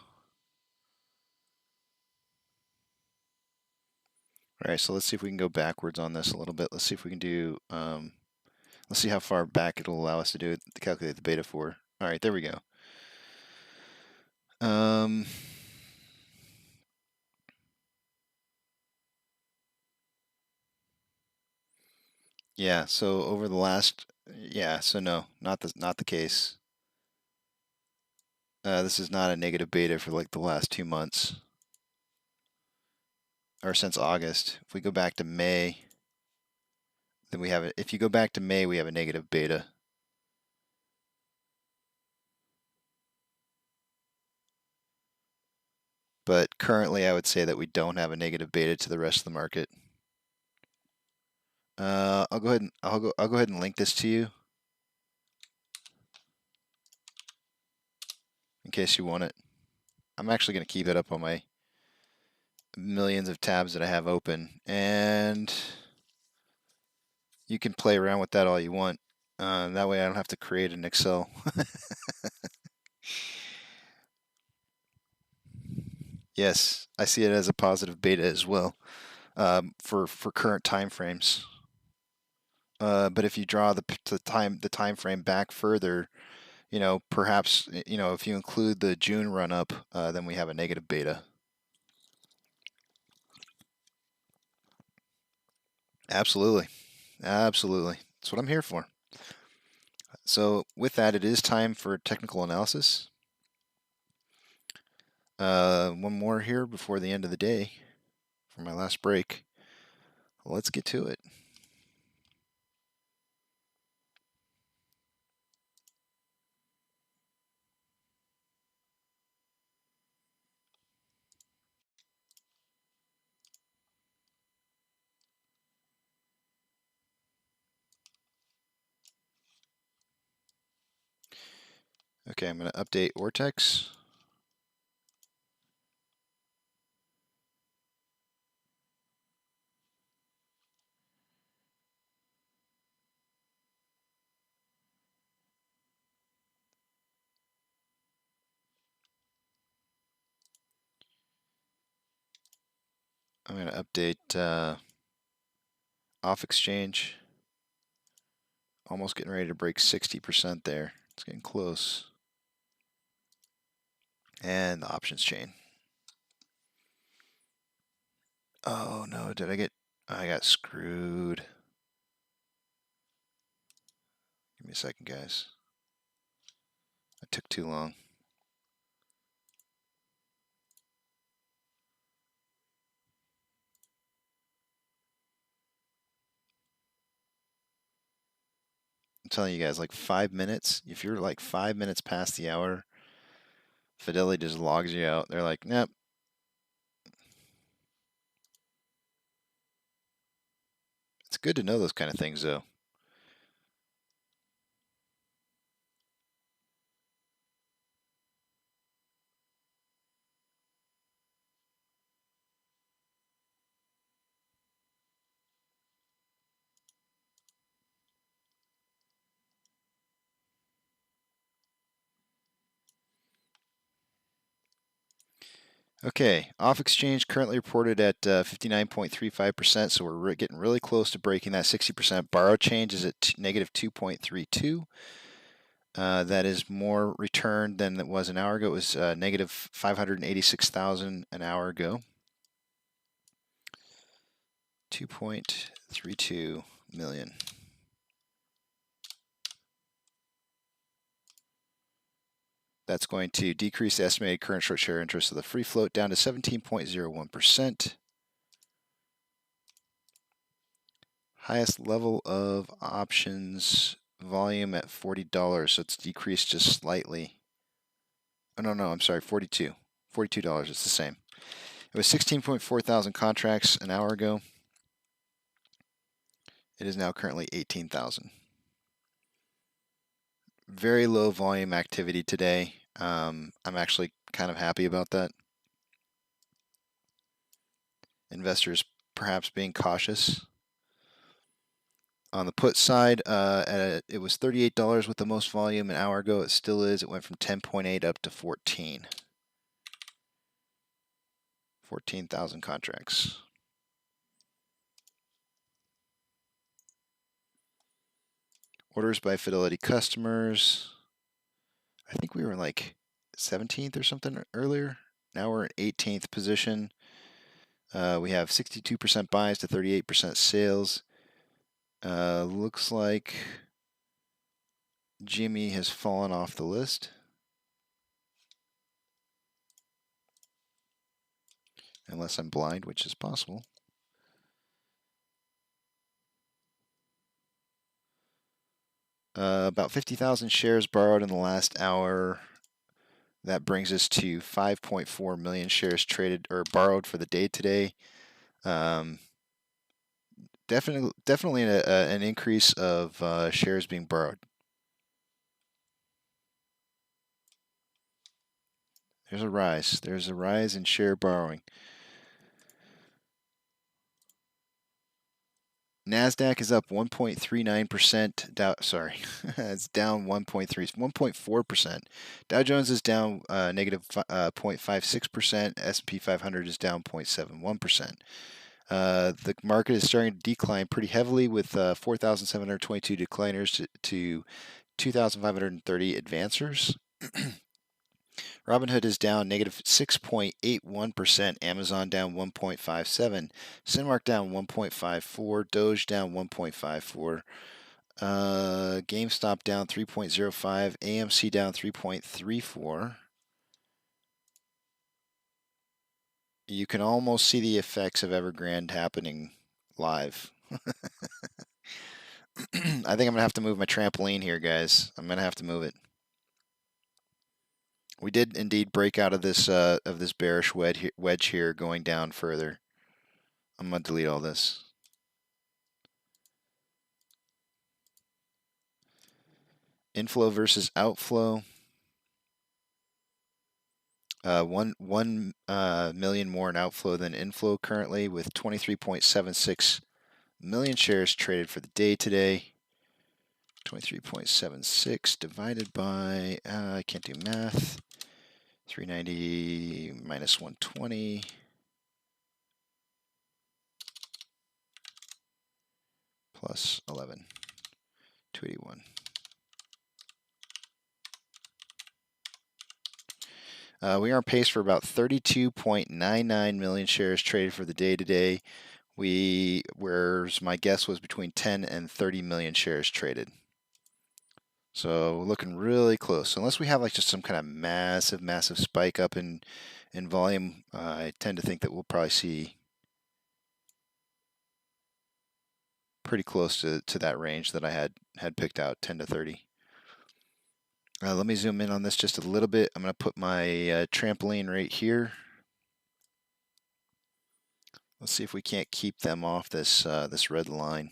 All right, so let's see if we can go backwards on this a little bit. Let's see if we can do let's see how far back it'll allow us to do it to calculate the beta for. All right, there we go. Yeah, so over the last, yeah, so no, not the case. This is not a negative beta for like the last 2 months, or since August. If we go back to May, then we have it. If you go back to May, we have a negative beta. But currently, I would say that we don't have a negative beta to the rest of the market. I'll go ahead and link this to you in case you want it. I'm actually going to keep it up on my millions of tabs that I have open, and you can play around with that all you want. That way I don't have to create an Excel. Yes, I see it as a positive beta as well, for current time frames. But if you draw the time frame back further, you know, perhaps, you know, if you include the June run up, then we have a negative beta. Absolutely. Absolutely. That's what I'm here for. So with that, it is time for technical analysis. One more here before the end of the day for my last break. Let's get to it. Okay, I'm going to update Vortex. I'm going to update off exchange. Almost getting ready to break 60% there. It's getting close. And the options chain. Oh no, I got screwed. Give me a second, guys. It took too long. I'm telling you guys, like 5 minutes, if you're like 5 minutes past the hour, Fidelity just logs you out. They're like, nope. It's good to know those kind of things, though. Okay, off exchange currently reported at 59.35%, so we're getting really close to breaking that 60%. Borrow change is at negative 2.32. That is more return than it was an hour ago. It was negative 586,000 an hour ago. 2.32 million. That's going to decrease the estimated current short share interest of the free float down to 17.01%. Highest level of options volume at $40, so it's decreased just slightly. Oh, no, I'm sorry, $42. $42, it's the same. It was 16.4 thousand contracts an hour ago. It is now currently 18,000. Very low volume activity today. I'm actually kind of happy about that. Investors perhaps being cautious. On the put side, it was $38 with the most volume an hour ago. It still is. It went from 10.8 up to 14. 14,000 contracts. Orders by Fidelity customers. I think we were in like 17th or something earlier. Now we're in 18th position. We have 62% buys to 38% sales. Looks like Jimmy has fallen off the list. Unless I'm blind, which is possible. About 50,000 shares borrowed in the last hour. That brings us to 5.4 million shares traded or borrowed for the day today. Definitely an increase of shares being borrowed. There's a rise. There's a rise in share borrowing. NASDAQ is up 1.39%. Sorry, it's down 1.4%. Dow Jones is down negative 0.56%. S&P 500 is down 0.71%. The market is starting to decline pretty heavily with 4,722 decliners to 2,530 advancers. Robinhood is down negative 6.81%, Amazon down 1.57%, Cinemark down 1.54%, Doge down 1.54%, GameStop down 3.05%, AMC down 3.34%. You can almost see the effects of Evergrande happening live. I think I'm going to have to move my trampoline here, guys. I'm going to have to move it. We did indeed break out of this bearish wedge here, going down further. I'm going to delete all this. Inflow versus outflow. 1 million more in outflow than inflow currently, with 23.76 million shares traded for the day today. 23.76 divided by, I can't do math, 390 minus 120. Plus 11, 281. We are on pace for about 32.99 million shares traded for the day today. Whereas my guess was between 10 and 30 million shares traded. So looking really close. Unless we have like just some kind of massive spike up in volume, I tend to think that we'll probably see pretty close to that range that I had picked out, 10 to 30. Let me zoom in on this just a little bit. I'm going to put my trampoline right here. Let's see if we can't keep them off this this red line.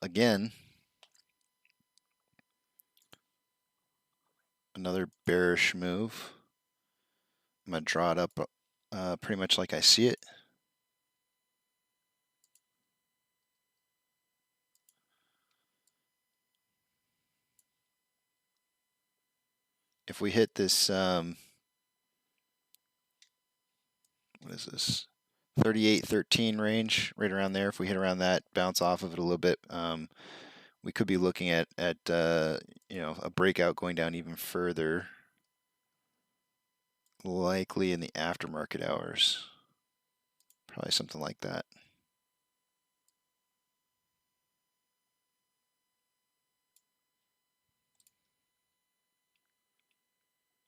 Again, another bearish move. I'm going to draw it up pretty much like I see it. If we hit this, what is this? 38.13 range, right around there. If we hit around that, bounce off of it a little bit, we could be looking at you know, a breakout going down even further, likely in the aftermarket hours. Probably something like that.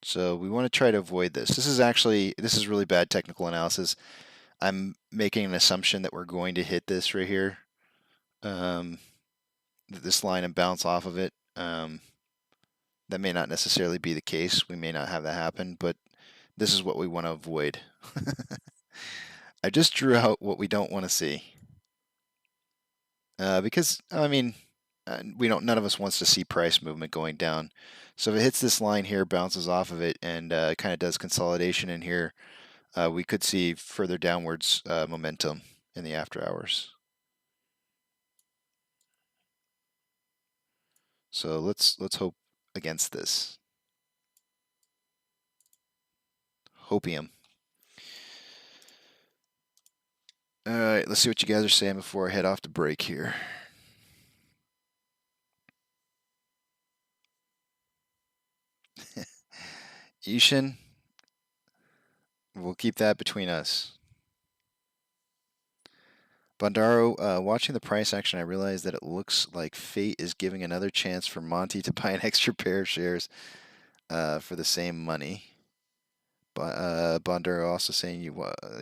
So we want to try to avoid this. This is really bad technical analysis. I'm making an assumption that we're going to hit this right here, this line, and bounce off of it. That may not necessarily be the case. We may not have that happen, but this is what we want to avoid. I just drew out what we don't want to see. Because, I mean, none of us wants to see price movement going down. So if it hits this line here, bounces off of it, and kind of does consolidation in here, we could see further downwards momentum in the after hours. So let's hope against this. Hopium. All right, let's see what you guys are saying before I head off to break here. Ishin, we'll keep that between us. Bondaro, watching the price action, I realized that it looks like fate is giving another chance for Monty to buy an extra pair of shares for the same money. Bondaro also saying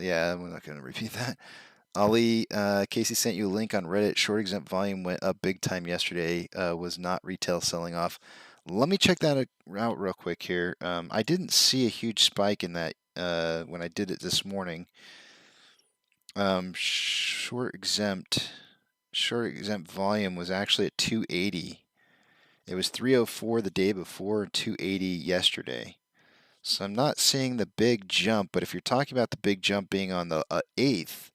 yeah, we're not going to repeat that. Ali, Casey sent you a link on Reddit. Short exempt volume went up big time yesterday. Was not retail selling off. Let me check that out real quick here. I didn't see a huge spike in that when I did it this morning. Short exempt volume was actually at 280. It was 304 the day before and 280 yesterday. So I'm not seeing the big jump, but if you're talking about the big jump being on the 8th,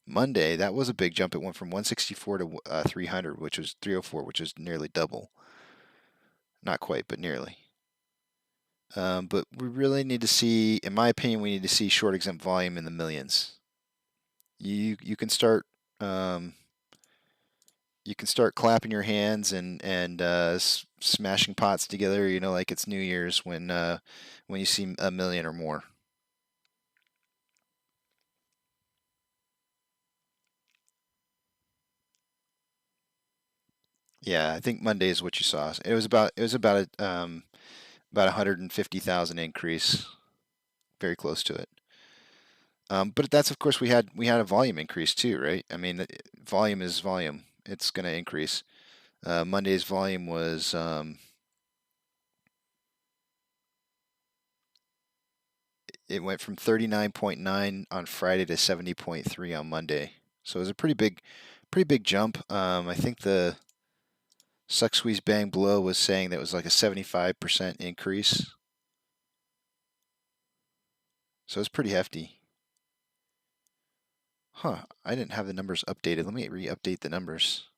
Monday, that was a big jump. It went from 164 to 300, which was 304, which is nearly double. Not quite, but nearly. But we really need to see, in my opinion, we need to see short exempt volume in the millions. You can start you can start clapping your hands and smashing pots together, you know, like it's New Year's when you see a million or more. Yeah, I think Monday is what you saw. It was about about 150,000 increase, very close to it. But that's, of course, we had a volume increase too, right? I mean, volume is volume. It's going to increase. Monday's volume was it went from 39.9 on Friday to 70.3 on Monday. So it was a pretty big jump. I think the Suck Squeeze Bang Blow was saying that it was like a 75% increase. So it's pretty hefty. Huh, I didn't have the numbers updated. Let me re-update the numbers.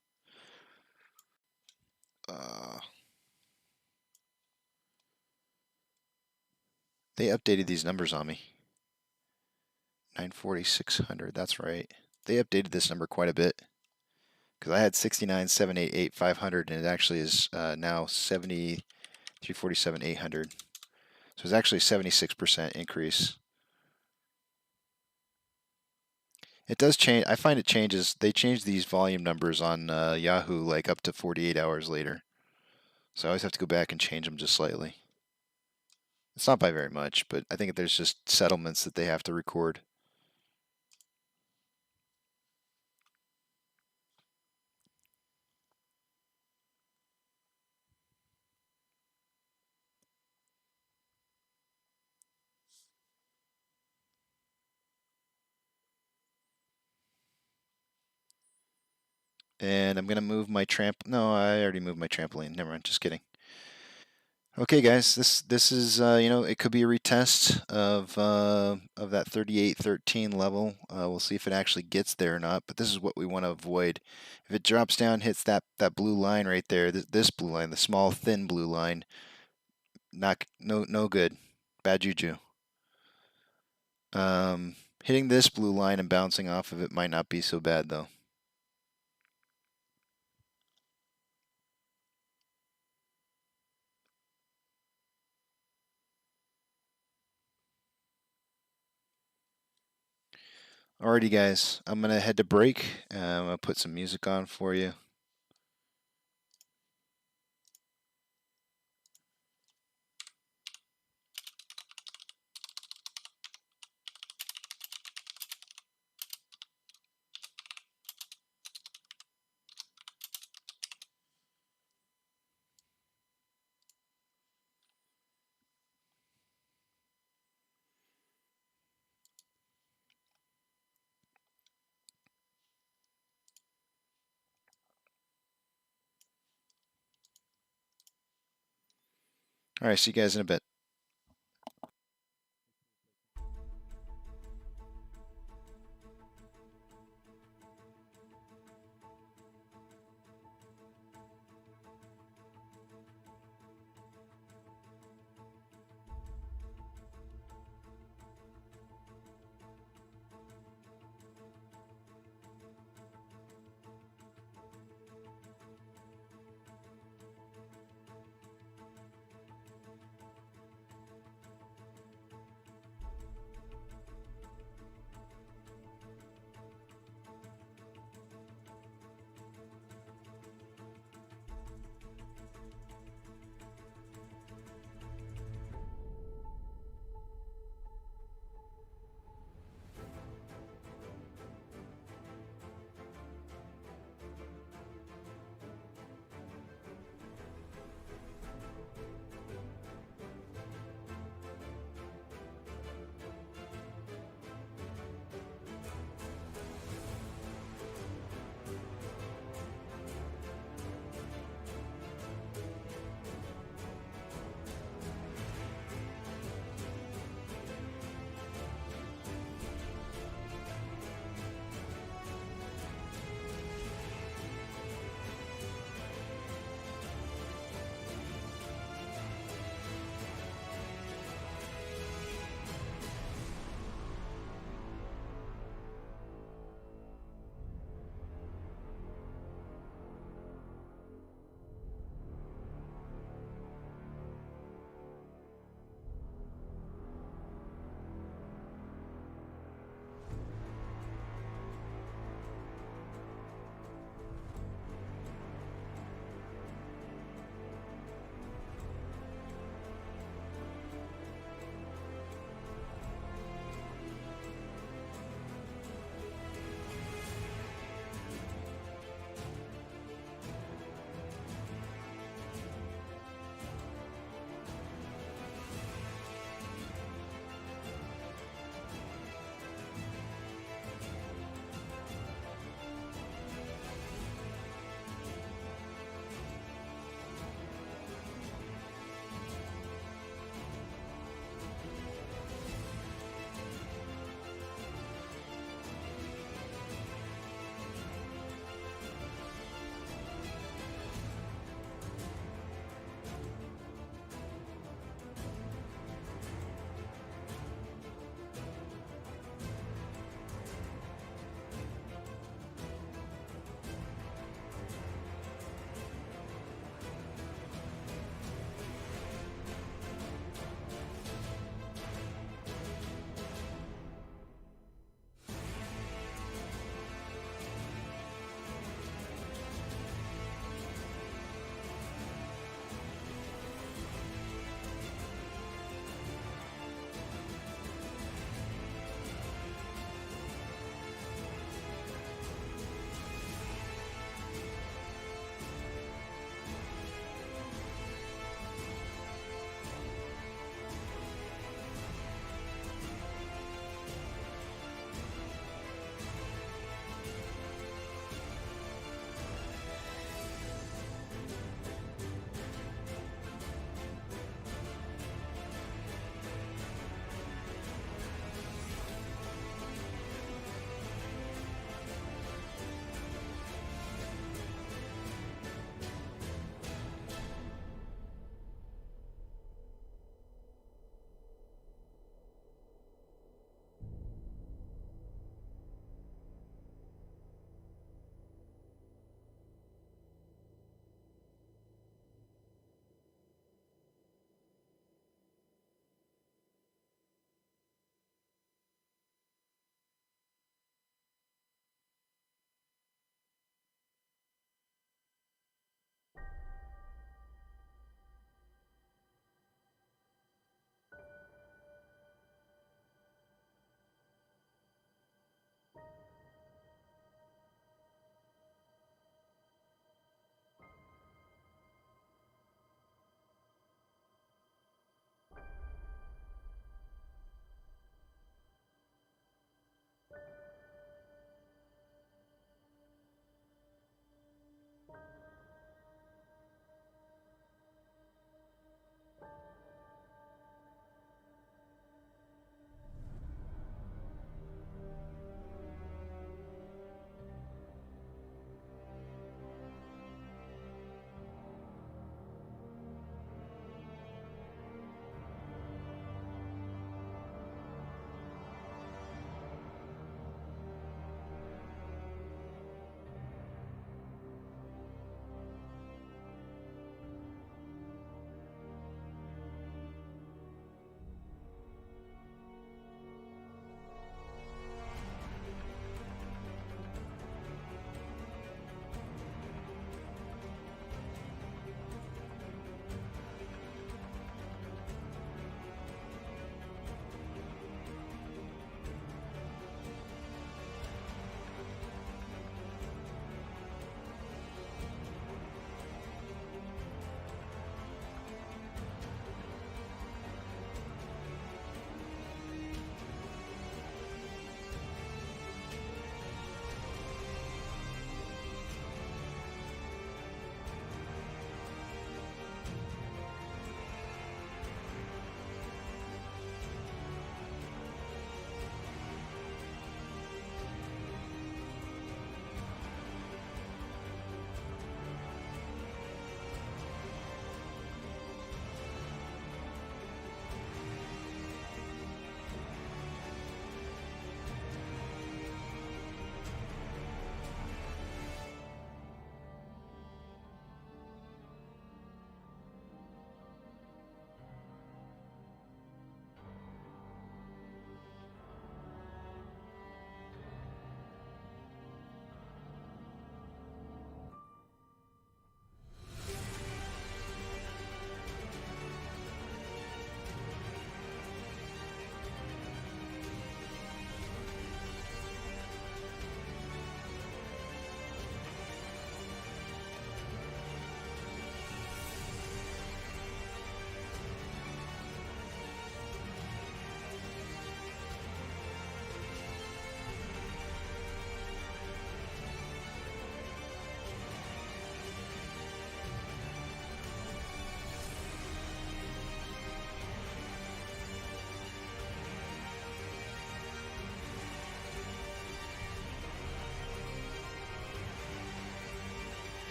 They updated these numbers on me. 940,600, that's right. They updated this number quite a bit. Because I had 69,788, 500, and it actually is now 73,47, 800. So it's actually a 76% increase. It does change. I find it changes. They change these volume numbers on Yahoo like up to 48 hours later. So I always have to go back and change them just slightly. It's not by very much, but I think there's just settlements that they have to record. And I'm going to move my No, I already moved my trampoline. Never mind. Just kidding. Okay, guys, this is you know, it could be a retest of that 38.13 level. We'll see if it actually gets there or not. But this is what we want to avoid. If it drops down, hits that blue line right there, this blue line, the small thin blue line, no good, bad juju. Hitting this blue line and bouncing off of it might not be so bad though. Alrighty, guys, I'm gonna head to break. I'm gonna put some music on for you. All right, see you guys in a bit.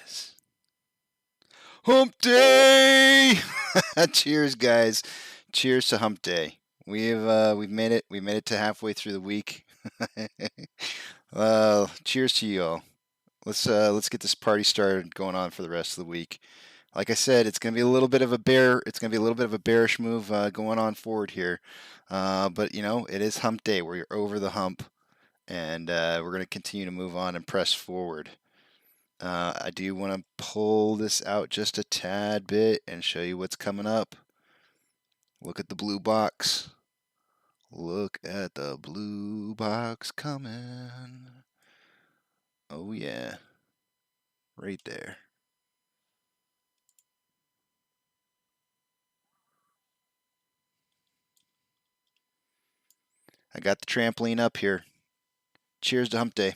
yes. Hump day! Cheers, guys. Cheers to hump day. We've made it. We made it to halfway through the week. Cheers to you all. Let's get this party started going on for the rest of the week. Like I said, it's going to be a little bit of a bearish move going on forward here. But you know, it is hump day where you're over the hump, and we're going to continue to move on and press forward. I do want to pull this out just a tad bit and show you what's coming up. Look at the blue box. Look at the blue box coming. Oh yeah. Right there. I got the trampoline up here. Cheers to hump day.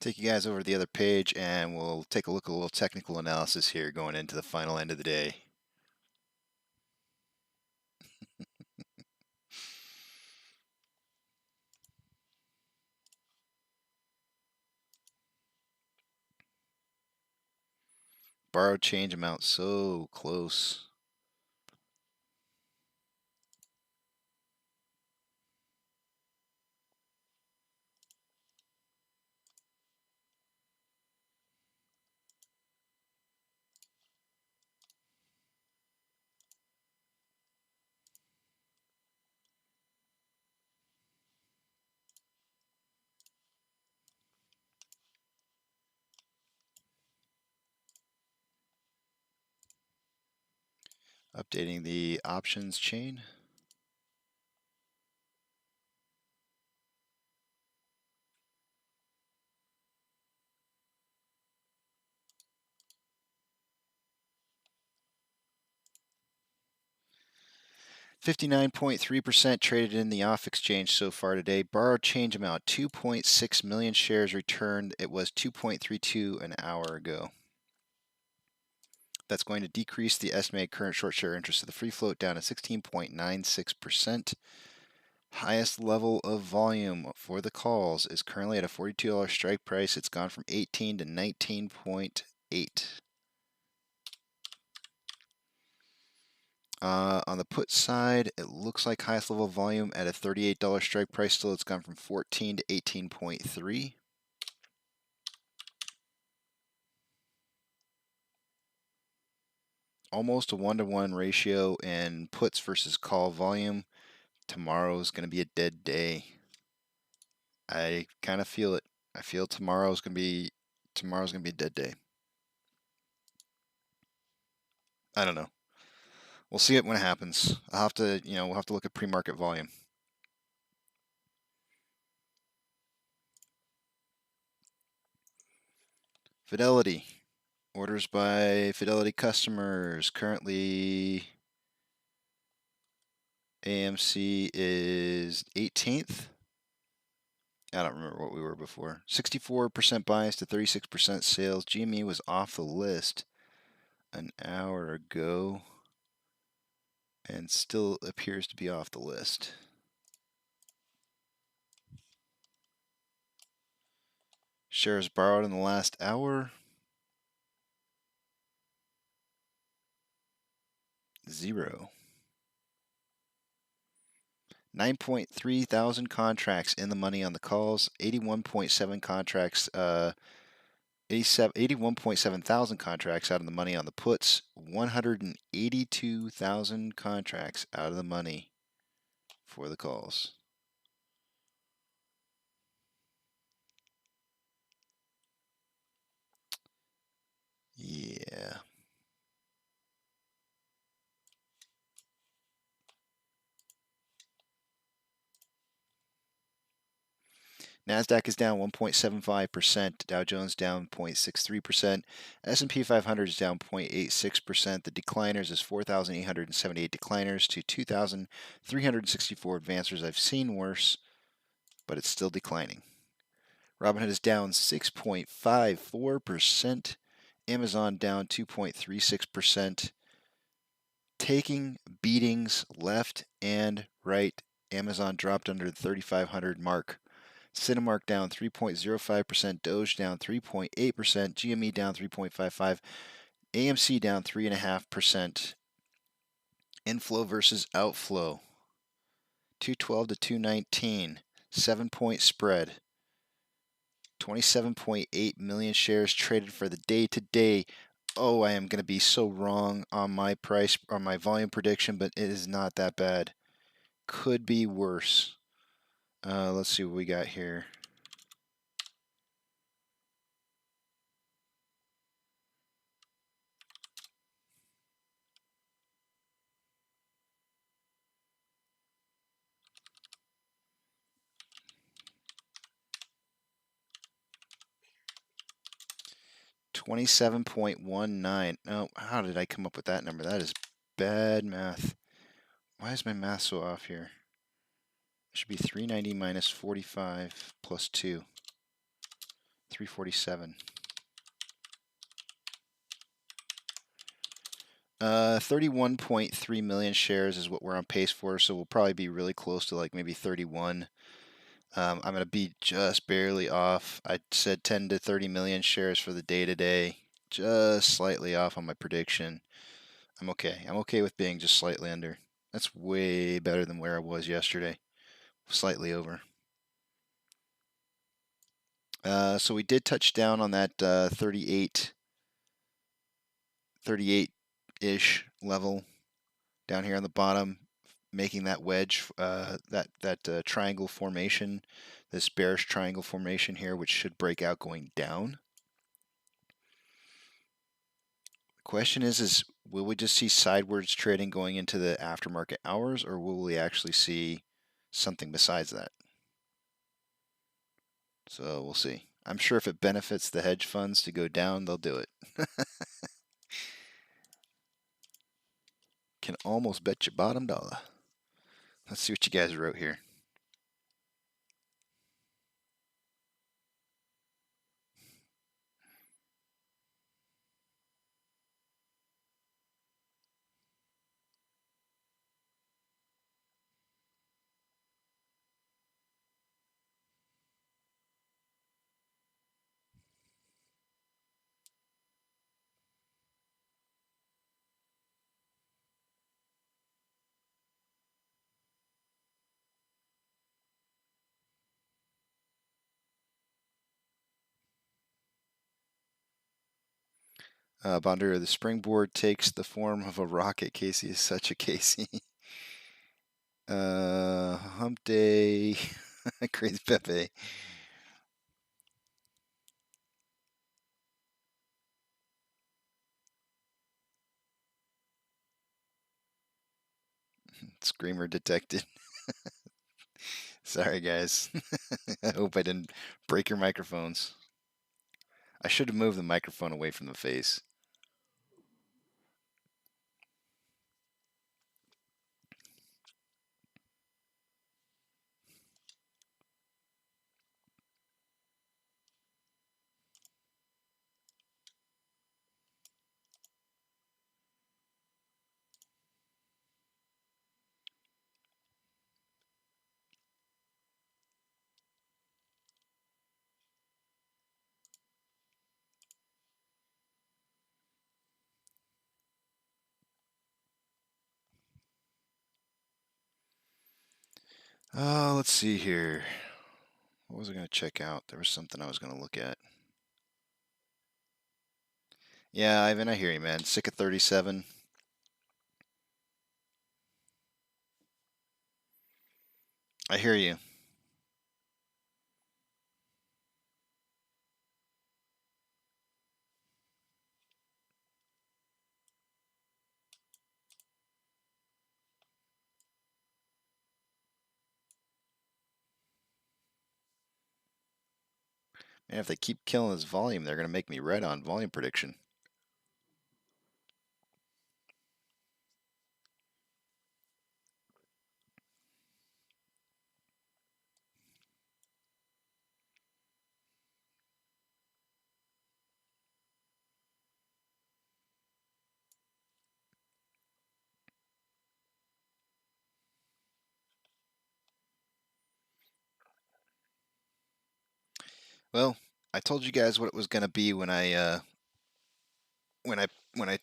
Take you guys over to the other page and we'll take a look at a little technical analysis here going into the final end of the day. Borrowed change amount so close. Updating the options chain. (59.3% traded in the off exchange so far today. Borrowed change amount 2.6 million shares returned. It was 2.32 an hour ago. That's going to decrease the estimated current short share interest of the free float down to 16.96%. Highest level of volume for the calls is currently at a $42 strike price. It's gone from 18 to 19.8. On the put side, it looks like highest level volume at a $38 strike price. Still, it's gone from 14 to 18.3. Almost a 1-to-1 ratio in puts versus call volume. Tomorrow's going to be a dead day. I kind of feel it. I feel tomorrow's going to be a dead day. I don't know. We'll see it when it happens. I'll have to, we'll have to look at pre-market volume. Fidelity. Orders by Fidelity customers. Currently, AMC is 18th. I don't remember what we were before. 64% bias to 36% sales. GME was off the list an hour ago and still appears to be off the list. Shares borrowed in the last hour. 0. 9.3 thousand contracts in the money on the calls. 81.7 contracts. 81.7 thousand contracts out of the money on the puts. 182,000 contracts out of the money for the calls. Yeah. NASDAQ is down 1.75%, Dow Jones down 0.63%, S&P 500 is down 0.86%. The decliners is 4,878 decliners to 2,364 advancers. I've seen worse, but it's still declining. Robinhood is down 6.54%. Amazon down 2.36%. Taking beatings left and right. Amazon dropped under the 3,500 mark. Cinemark down 3.05%. Doge down 3.8%. GME down 3.55%. AMC down 3.5%. Inflow versus outflow. 212 to 219. 7-point spread. 27.8 million shares traded for the day today. Oh, I am going to be so wrong on my price, on my volume prediction, but it is not that bad. Could be worse. Let's see what we got here. $27.19. Oh, how did I come up with that number? That is bad math. Why is my math so off here? It should be 390 minus 45 plus 2. 347. 31.3 million shares is what we're on pace for, so we'll probably be really close to like maybe 31. I'm going to be just barely off. I said 10 to 30 million shares for the day today. Just slightly off on my prediction. I'm okay. I'm okay with being just slightly under. That's way better than where I was yesterday. Slightly over. So we did touch down on that 38-ish level down here on the bottom, making that wedge, that triangle formation, this bearish triangle formation here, which should break out going down. The question is will we just see sidewards trading going into the aftermarket hours, or will we actually see something besides that? So we'll see. I'm sure if it benefits the hedge funds to go down, they'll do it. Can almost bet your bottom dollar. Let's see what you guys wrote here. Bonder, the springboard takes the form of a rocket. Casey is such a Casey. Hump day. Crazy Pepe. Screamer detected. Sorry, guys. I hope I didn't break your microphones. I should have moved the microphone away from the face. Let's see here. What was I going to check out? There was something I was going to look at. Yeah, Ivan, I hear you, man. Sick of 37. I hear you. Man, if they keep killing this volume, they're going to make me red on volume prediction. Well, I told you guys what it was going to be when I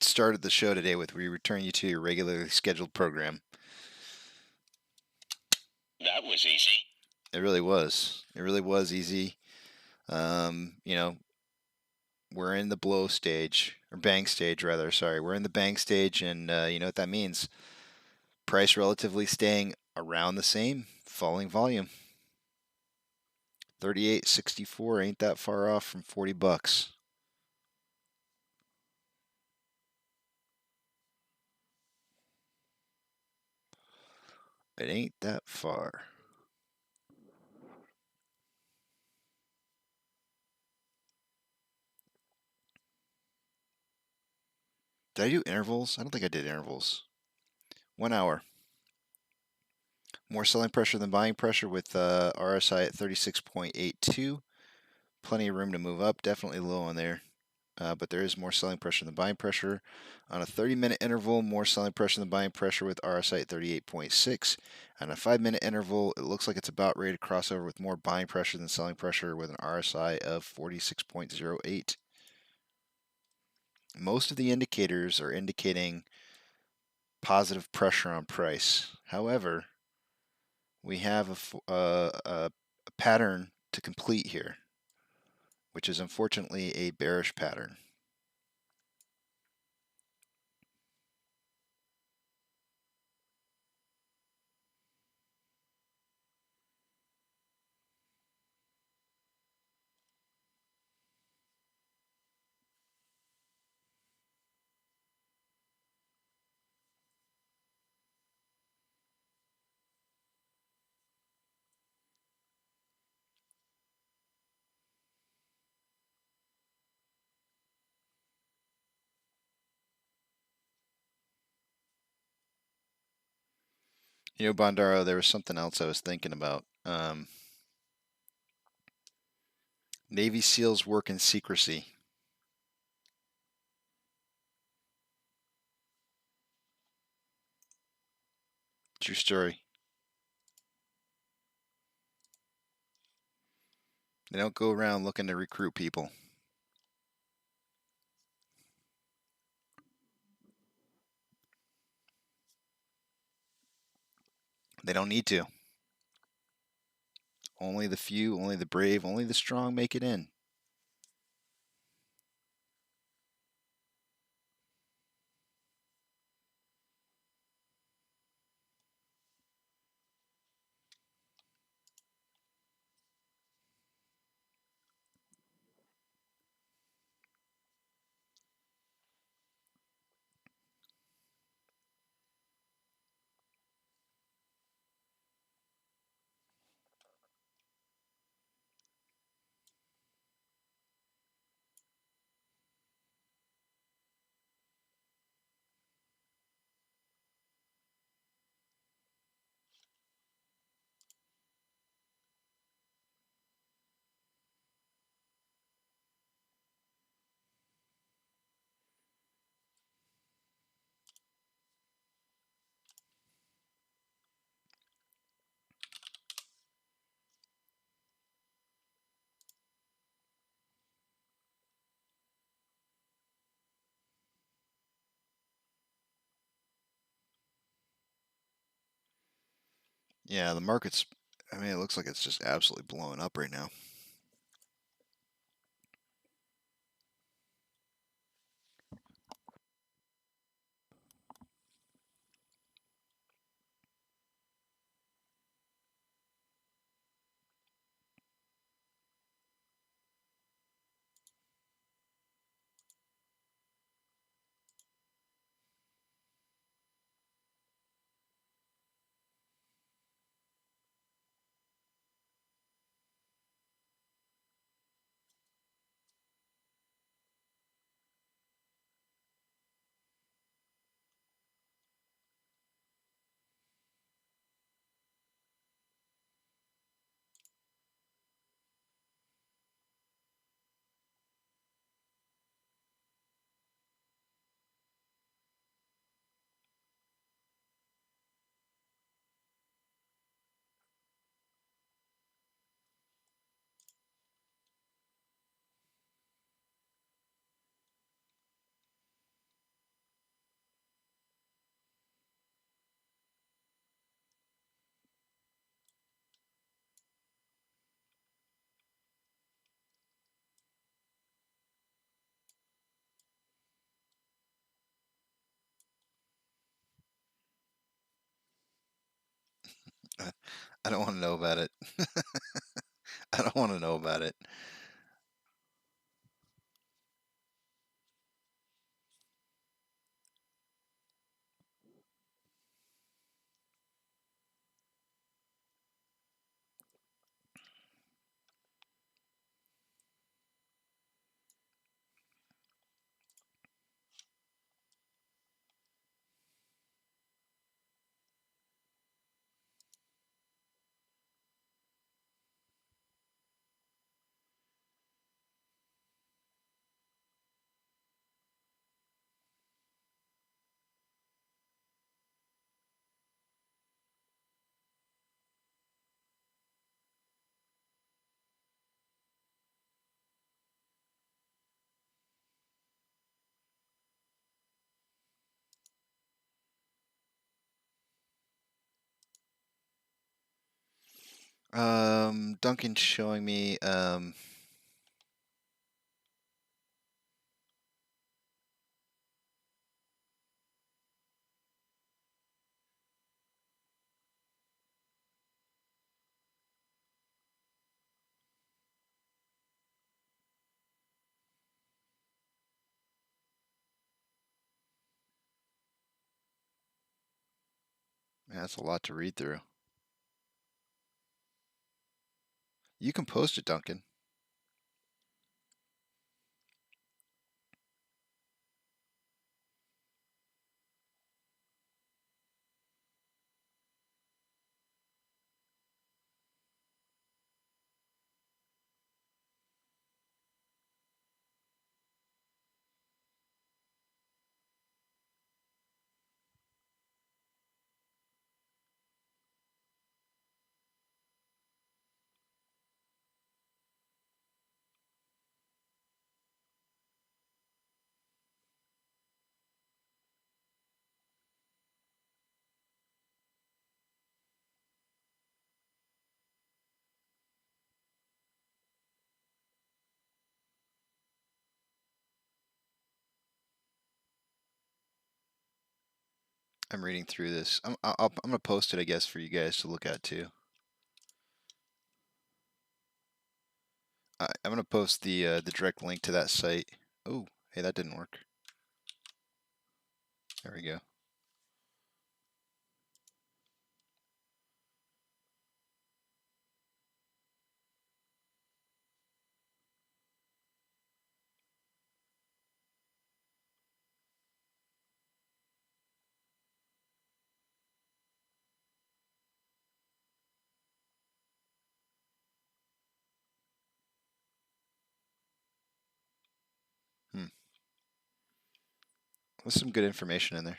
started the show today with we return you to your regularly scheduled program. That was easy. It really was. It really was easy. You know, we're in the blow stage, or bang stage rather. Sorry, we're in the bang stage, and you know what that means. Price relatively staying around the same, falling volume. 38.64 ain't that far off from $40. It ain't that far. Did I do intervals? I don't think I did intervals. 1 hour. More selling pressure than buying pressure with RSI at 36.82. Plenty of room to move up. Definitely low on there. But there is more selling pressure than buying pressure. On a 30-minute interval, more selling pressure than buying pressure with RSI at 38.6. On a 5-minute interval, it looks like it's about ready to cross over with more buying pressure than selling pressure with an RSI of 46.08. Most of the indicators are indicating positive pressure on price. However, we have a pattern to complete here, which is unfortunately a bearish pattern. You know, Bondaro, there was something else I was thinking about. Navy SEALs work in secrecy. True story. They don't go around looking to recruit people. They don't need to. Only the few, only the brave, only the strong make it in. Yeah, the market's, I mean, it looks like it's just absolutely blowing up right now. I don't want to know about it. I don't want to know about it. Duncan's showing me. Man, that's a lot to read through. You can post it, Duncan. I'm reading through this. I'm gonna post it, I guess, for you guys to look at too. I'm gonna post the direct link to that site. Oh, hey, that didn't work. There we go. There's some good information in there.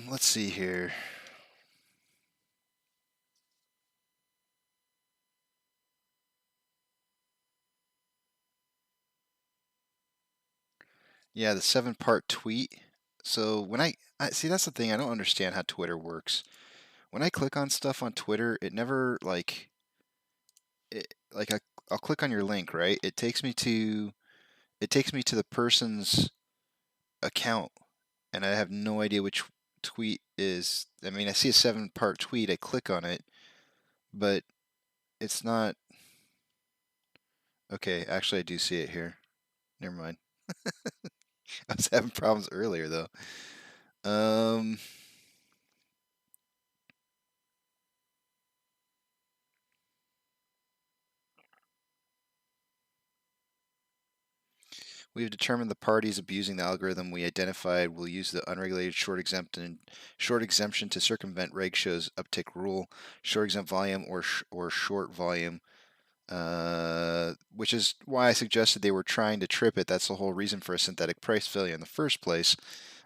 Let's see here. Yeah, the 7-part tweet. So when I see, that's the thing. I don't understand how Twitter works. When I click on stuff on Twitter, it never like I'll click on your link, right? It takes me to the person's account, and I have no idea which tweet is. I mean, I see a 7-part tweet. I click on it, but it's not. Okay, actually, I do see it here. Never mind. I was having problems earlier though. We have determined the parties abusing the algorithm we identified will use the unregulated short exemption to circumvent Reg Show's uptick rule, short exempt volume or short volume, which is why I suggested they were trying to trip it. That's the whole reason for a synthetic price failure in the first place.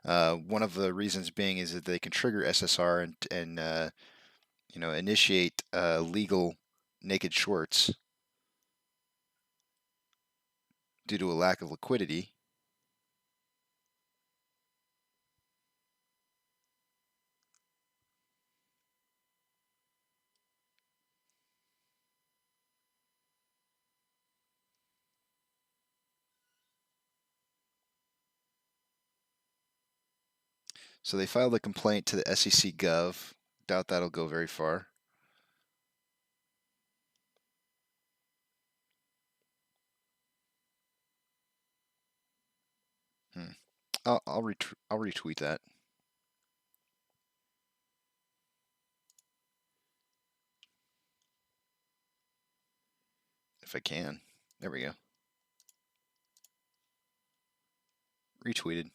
One of the reasons being is that they can trigger SSR and initiate legal naked shorts due to a lack of liquidity. So they filed a complaint to the SEC Gov. Doubt that'll go very far. I'll retweet that. If I can. There we go. Retweeted.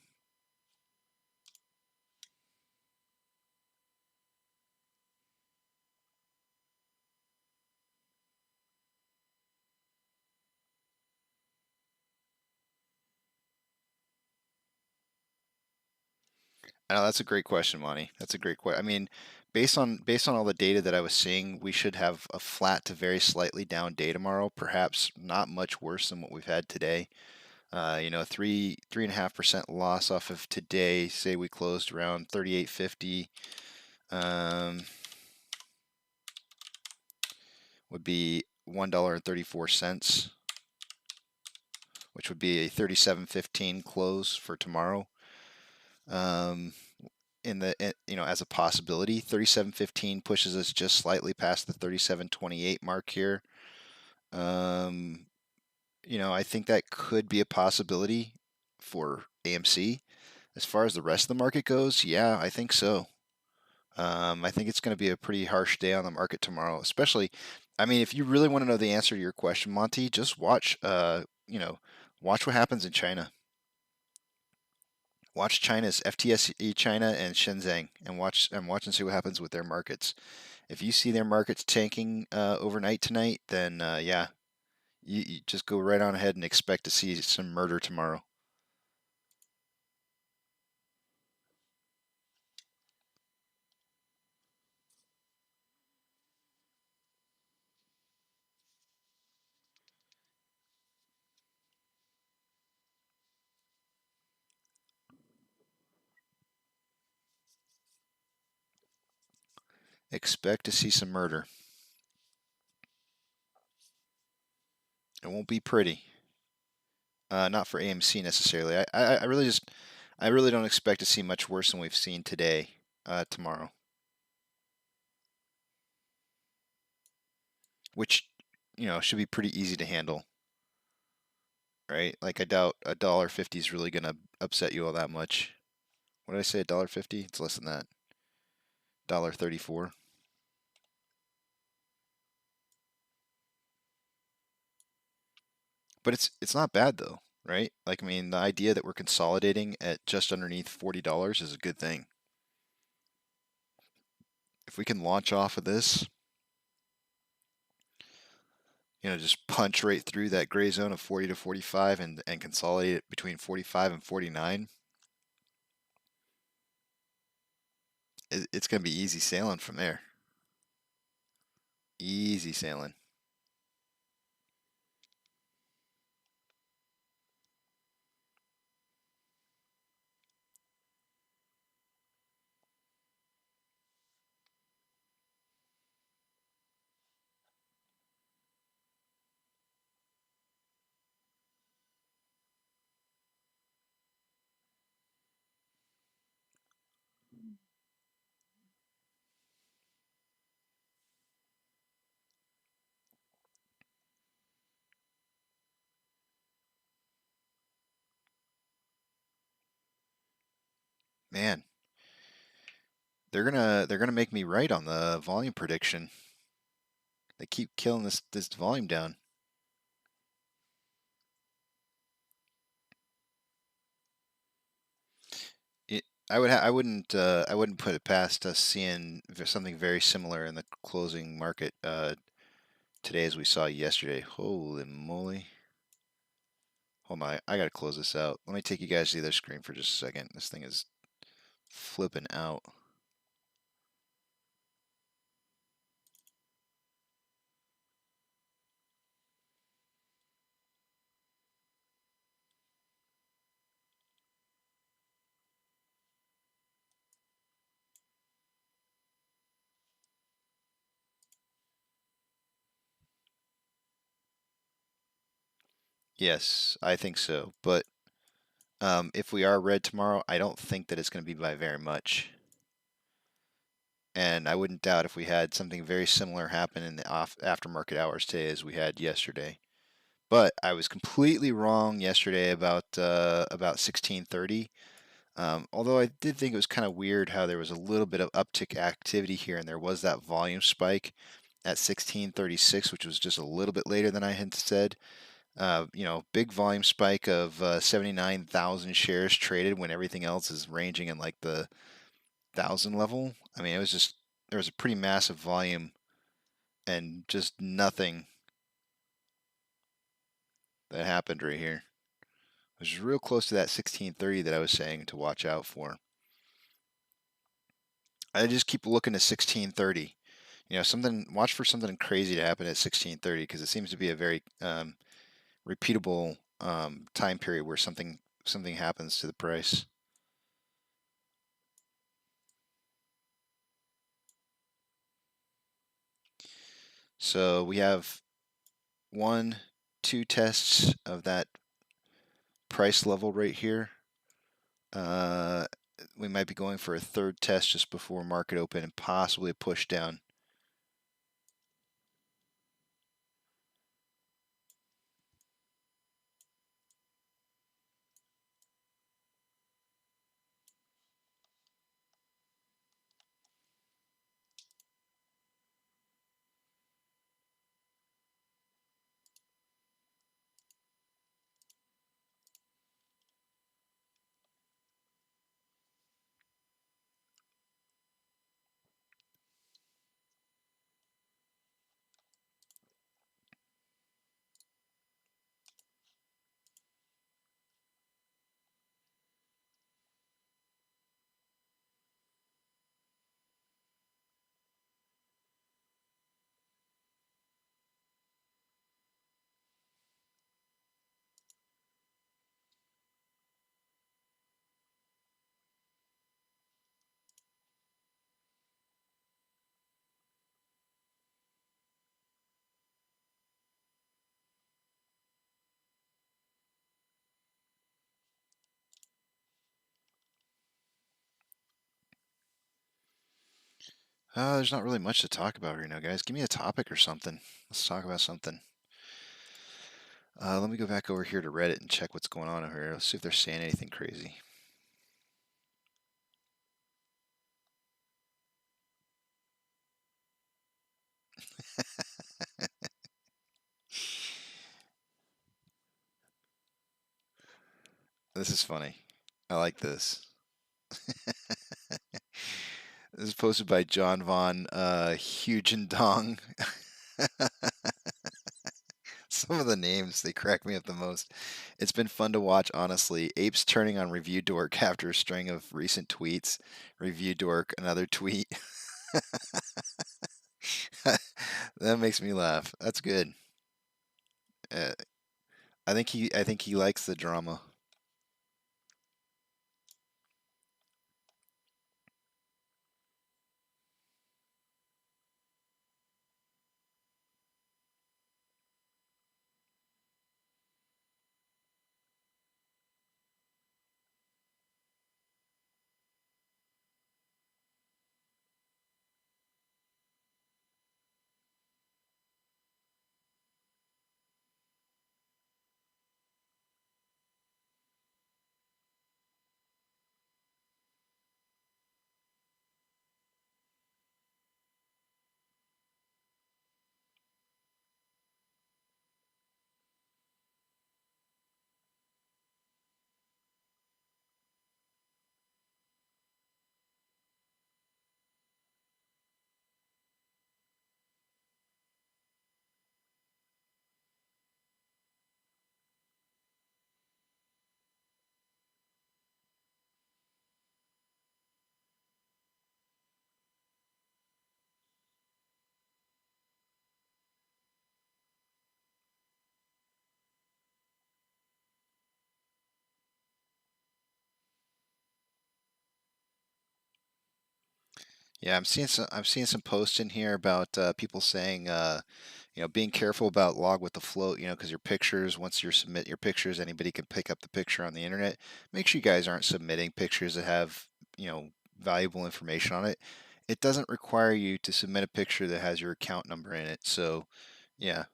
I know that's a great question, Monty. That's a great question. I mean, based on all the data that I was seeing, we should have a flat to very slightly down day tomorrow. Perhaps not much worse than what we've had today. 3.5% loss off of today. Say we closed around 38.50. Would be $1.34, which would be a 37.15 close for tomorrow. As a possibility, 37.15 pushes us just slightly past the 37.28 mark here. I think that could be a possibility for AMC. As far as the rest of the market goes, yeah, I think so. I think it's going to be a pretty harsh day on the market tomorrow, especially, I mean, if you really want to know the answer to your question, Monty, just watch what happens in China. Watch China's FTSE China and Shenzhen, and watch and see what happens with their markets. If you see their markets tanking overnight tonight, then yeah, you just go right on ahead and expect to see some murder tomorrow. Expect to see some murder. It won't be pretty. Not for AMC necessarily. I really don't expect to see much worse than we've seen today, tomorrow. Which, should be pretty easy to handle. Right? Like, I doubt $1.50 is really gonna upset you all that much. What did I say? $1.50? It's less than that. $1.34. But it's not bad though, right? Like, I mean, the idea that we're consolidating at just underneath $40 is a good thing. If we can launch off of this, just punch right through that gray zone of 40 to 45 and consolidate it between 45 and 49, it's going to be easy sailing from there. Easy sailing. Man, they're gonna make me right on the volume prediction. They keep killing this volume down. I wouldn't put it past us seeing something very similar in the closing market today as we saw yesterday. Holy moly! Hold on, I gotta close this out. Let me take you guys to the other screen for just a second. This thing is flipping out. Yes, I think so. But if we are red tomorrow, I don't think that it's going to be by very much. And I wouldn't doubt if we had something very similar happen in the aftermarket hours today as we had yesterday. But I was completely wrong yesterday about 16:30. Although I did think it was kind of weird how there was a little bit of uptick activity here, and there was that volume spike at 16:36, which was just a little bit later than I had said. Big volume spike of 79,000 shares traded when everything else is ranging in like the 1,000 level. I mean, there was a pretty massive volume and just nothing that happened right here. It was real close to that 1630 that I was saying to watch out for. I just keep looking at 1630. Watch for something crazy to happen at 1630 because it seems to be a very repeatable time period where something happens to the price. So we have 1, 2 tests of that price level right here. We might be going for a third test just before market open and possibly a push down. There's not really much to talk about right now, guys. Give me a topic or something. Let's talk about something. Let me go back over here to Reddit and check what's going on over here. Let's see if they're saying anything crazy. This is funny. I like this. This is posted by John Von Hugendong. Some of the names, they crack me up the most. It's been fun to watch, honestly. Ape's turning on Review Dork after a string of recent tweets. Review Dork, another tweet. That makes me laugh. That's good. I think he likes the drama. Yeah, I'm seeing some posts in here about people saying being careful about log with the float, because your pictures, once you submit your pictures, anybody can pick up the picture on the internet. Make sure you guys aren't submitting pictures that have, valuable information on it. It doesn't require you to submit a picture that has your account number in it. So, yeah.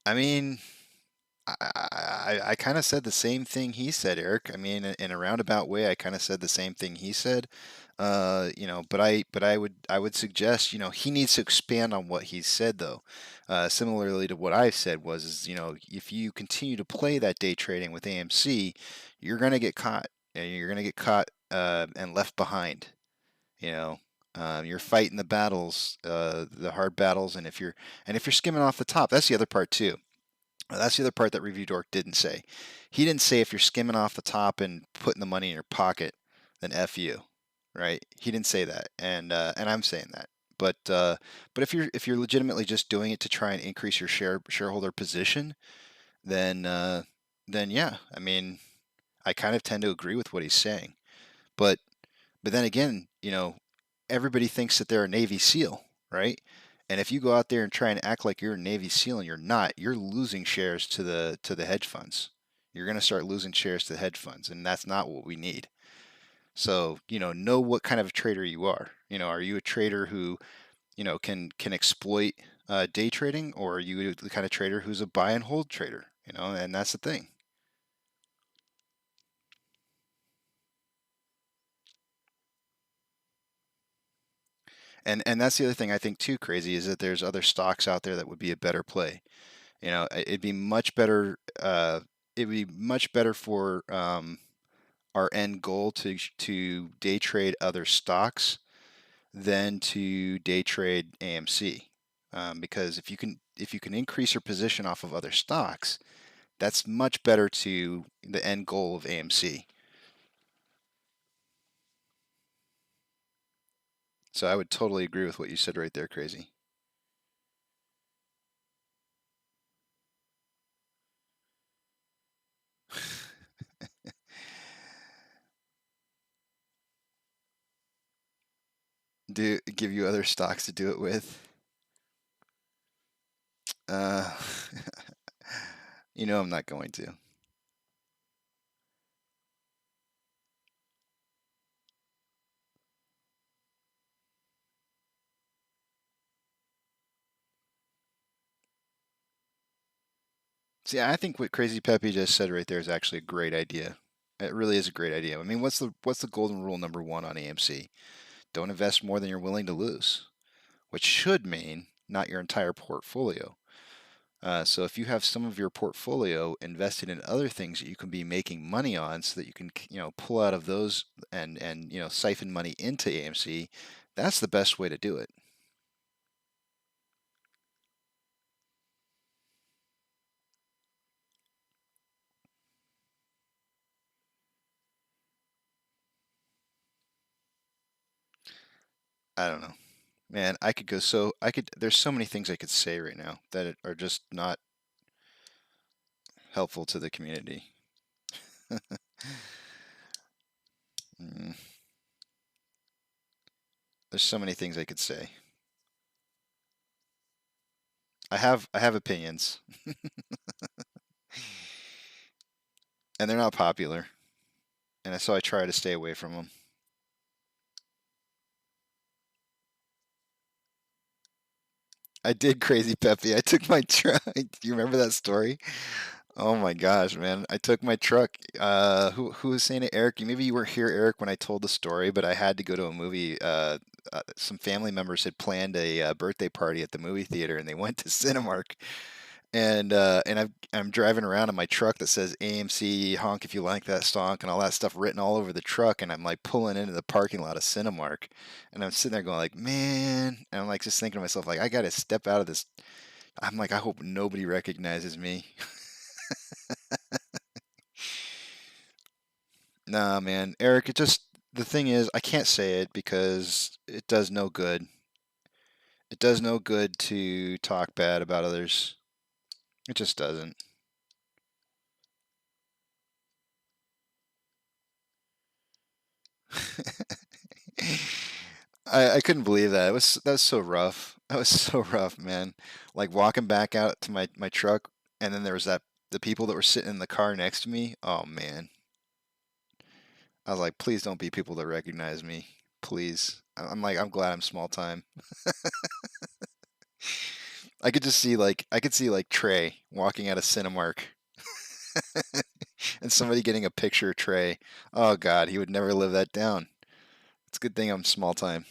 I mean, I kind of said the same thing he said, Eric. I mean, in a roundabout way, I kind of said the same thing he said. But I would suggest, he needs to expand on what he said though. Similarly to what I said is, if you continue to play that day trading with AMC, you're gonna get caught. And you're gonna get caught and left behind. You know, you're fighting the battles, the hard battles, and if you're skimming off the top, that's the other part too. That's the other part that Review Dork didn't say. He didn't say if you're skimming off the top and putting the money in your pocket, then F you, right? He didn't say that, and I'm saying that. But if you're legitimately just doing it to try and increase your shareholder position, then then yeah, I mean, I kind of tend to agree with what he's saying. But but then again, everybody thinks that they're a Navy SEAL, right? And if you go out there and try and act like you're a Navy SEAL and you're not, you're losing shares to the hedge funds. You're going to start losing shares to the hedge funds, and that's not what we need. So, know what kind of trader you are. Are you a trader who, can exploit day trading, or are you the kind of trader who's a buy and hold trader? And that's the thing. And that's the other thing I think too crazy is that there's other stocks out there that would be a better play. It'd be much better. It'd be much better for our end goal to day trade other stocks than to day trade AMC, because if you can increase your position off of other stocks, that's much better to the end goal of AMC. So I would totally agree with what you said right there, Crazy. Give you other stocks to do it with. Uh, I'm not going to. See, I think what Crazy Peppy just said right there is actually a great idea. It really is a great idea. I mean, what's the golden rule number one on AMC? Don't invest more than you're willing to lose, which should mean not your entire portfolio. So if you have some of your portfolio invested in other things that you can be making money on, so that you can pull out of those and siphon money into AMC, that's the best way to do it. I don't know. Man, there's so many things I could say right now that are just not helpful to the community. Mm, there's so many things I could say. I have opinions, and they're not popular, and so I try to stay away from them. I did, Crazy Peppy. I took my truck. Do you remember that story? Oh my gosh, man. I took my truck. Who was saying it, Eric? Maybe you weren't here, Eric, when I told the story, but I had to go to a movie. Some family members had planned a birthday party at the movie theater, and they went to Cinemark. And I'm driving around in my truck that says AMC honk if you like that stonk and all that stuff written all over the truck, and I'm like pulling into the parking lot of Cinemark, and I'm sitting there going like, man, and I'm like just thinking to myself like, I gotta step out of this. I'm like, I hope nobody recognizes me. Nah, man, Eric, the thing is, I can't say it because it does no good. It does no good to talk bad about others. It just doesn't. I couldn't believe that. That was so rough. That was so rough, man. Like walking back out to my truck, and then there was the people that were sitting in the car next to me. Oh man, I was like, please don't be people that recognize me, please. I'm like, I'm glad I'm small time. I could see like Trey walking out of Cinemark, and somebody getting a picture of Trey. Oh God, he would never live that down. It's a good thing I'm small time.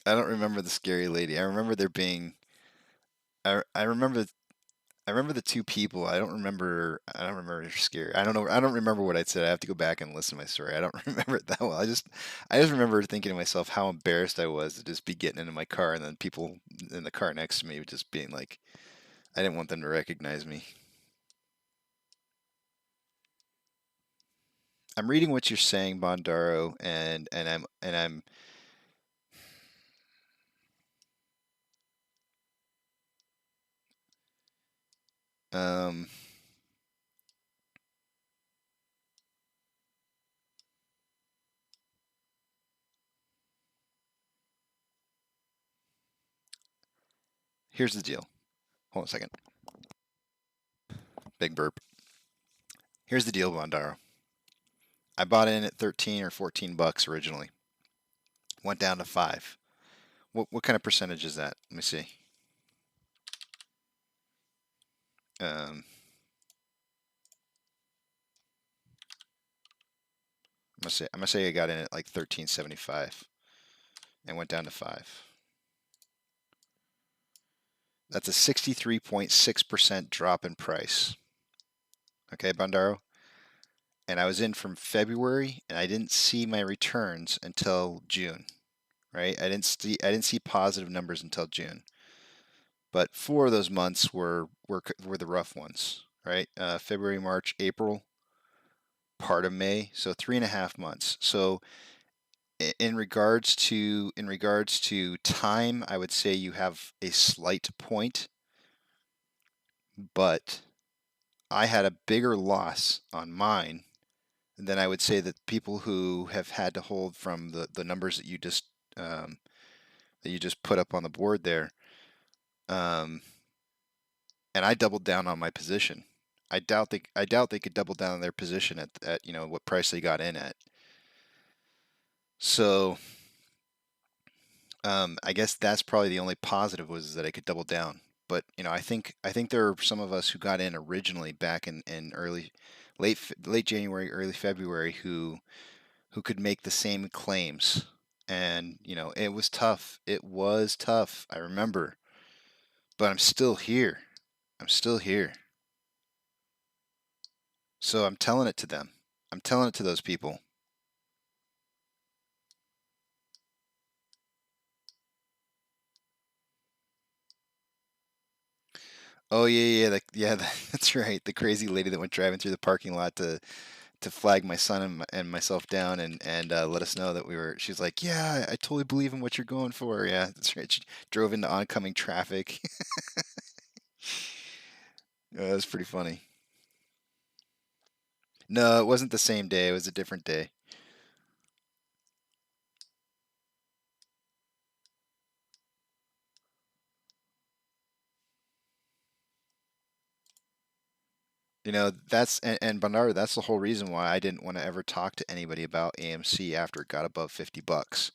I don't remember the scary lady. I remember there being. I remember. I remember the two people. I don't remember. I don't remember scary. I don't know. I don't remember what I said. I have to go back and listen to my story. I don't remember it that well. I just remember thinking to myself how embarrassed I was to just be getting into my car and then people in the car next to me just being like, I didn't want them to recognize me. I'm reading what you're saying, Bondaro, and I'm um here's the deal. Hold on a second. Big burp. Here's the deal, Bondaro. I bought in at 13 or 14 bucks originally. Went down to 5. What kind of percentage is that? Let me see. Um, I'm gonna say I got in at like 13.75 and went down to 5. That's a 63.6% drop in price. Okay, Bondaro. And I was in from February, and I didn't see my returns until June. Right? I didn't see positive numbers until June. But 4 of those months were the rough ones. Right? February, March, April, part of May. So 3.5 months. So in regards to time, I would say you have a slight point, but I had a bigger loss on mine than I would say that people who have had to hold from the numbers that you just put up on the board there. Um, and I doubled down on my position. I doubt they could double down on their position at what price they got in at. So I guess that's probably the only positive was that I could double down. But I think there are some of us who got in originally back in late January, early February who could make the same claims. And it was tough. It was tough. I remember. But I'm still here. I'm still here. So I'm telling it to them. I'm telling it to those people. Oh yeah, that's right. The crazy lady that went driving through the parking lot to flag my son and myself down and let us know that we were. She's like, yeah, I totally believe in what you're going for. Yeah, that's right. She drove into oncoming traffic. That was pretty funny. No, it wasn't the same day. It was a different day. And Bernardo, that's the whole reason why I didn't want to ever talk to anybody about AMC after it got above 50 bucks.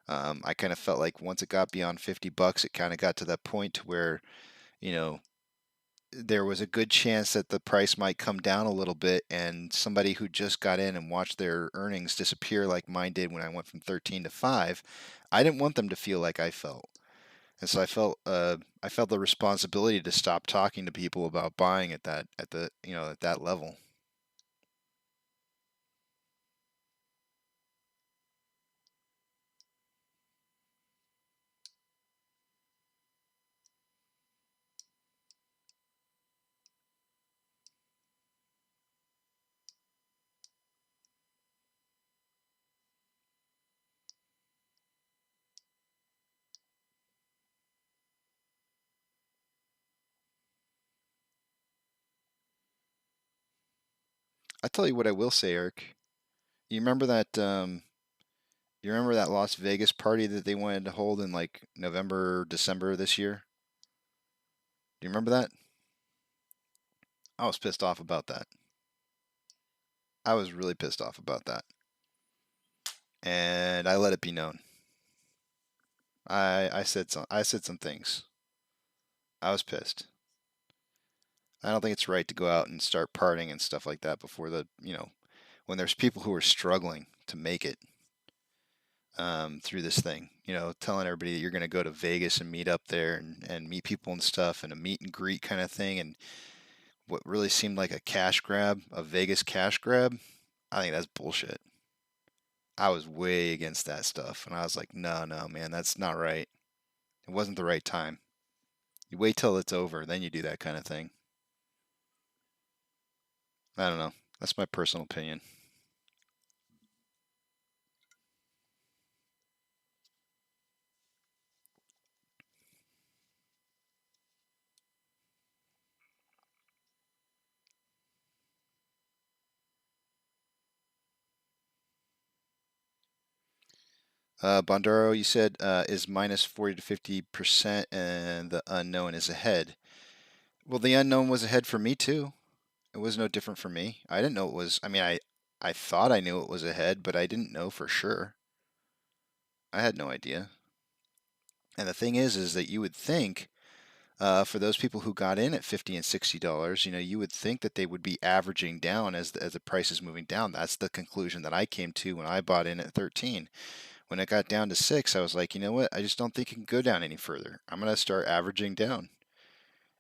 I kind of felt like once it got beyond 50 bucks, it kind of got to that point where, you know, there was a good chance that the price might come down a little bit, and somebody who just got in and watched their earnings disappear like mine did when I went from 13 to 5, I didn't want them to feel like I felt. And so I felt the responsibility to stop talking to people about buying at that level. I tell you what I will say, Eric. You remember that you remember that Las Vegas party that they wanted to hold in like November, December this year? Do you remember that? I was pissed off about that. I was really pissed off about that. And I let it be known. I said some things. I was pissed. I don't think it's right to go out and start partying and stuff like that before when there's people who are struggling to make it through this thing. Telling everybody that you're going to go to Vegas and meet up there and meet people and stuff and a meet and greet kind of thing. And what really seemed like a cash grab, a Vegas cash grab, I think that's bullshit. I was way against that stuff. And I was like, no, man, that's not right. It wasn't the right time. You wait till it's over, then you do that kind of thing. I don't know. That's my personal opinion. Bondaro, you said is minus 40 to 50%, and the unknown is ahead. Well, the unknown was ahead for me too. It was no different for me. I didn't know it was. I mean, I thought I knew it was ahead, but I didn't know for sure. I had no idea. And the thing is that you would think, for those people who got in at $50 and $60, you would think that they would be averaging down as the price is moving down. That's the conclusion that I came to when I bought in at 13. When it got down to 6, I was like, you know what? I just don't think it can go down any further. I'm going to start averaging down.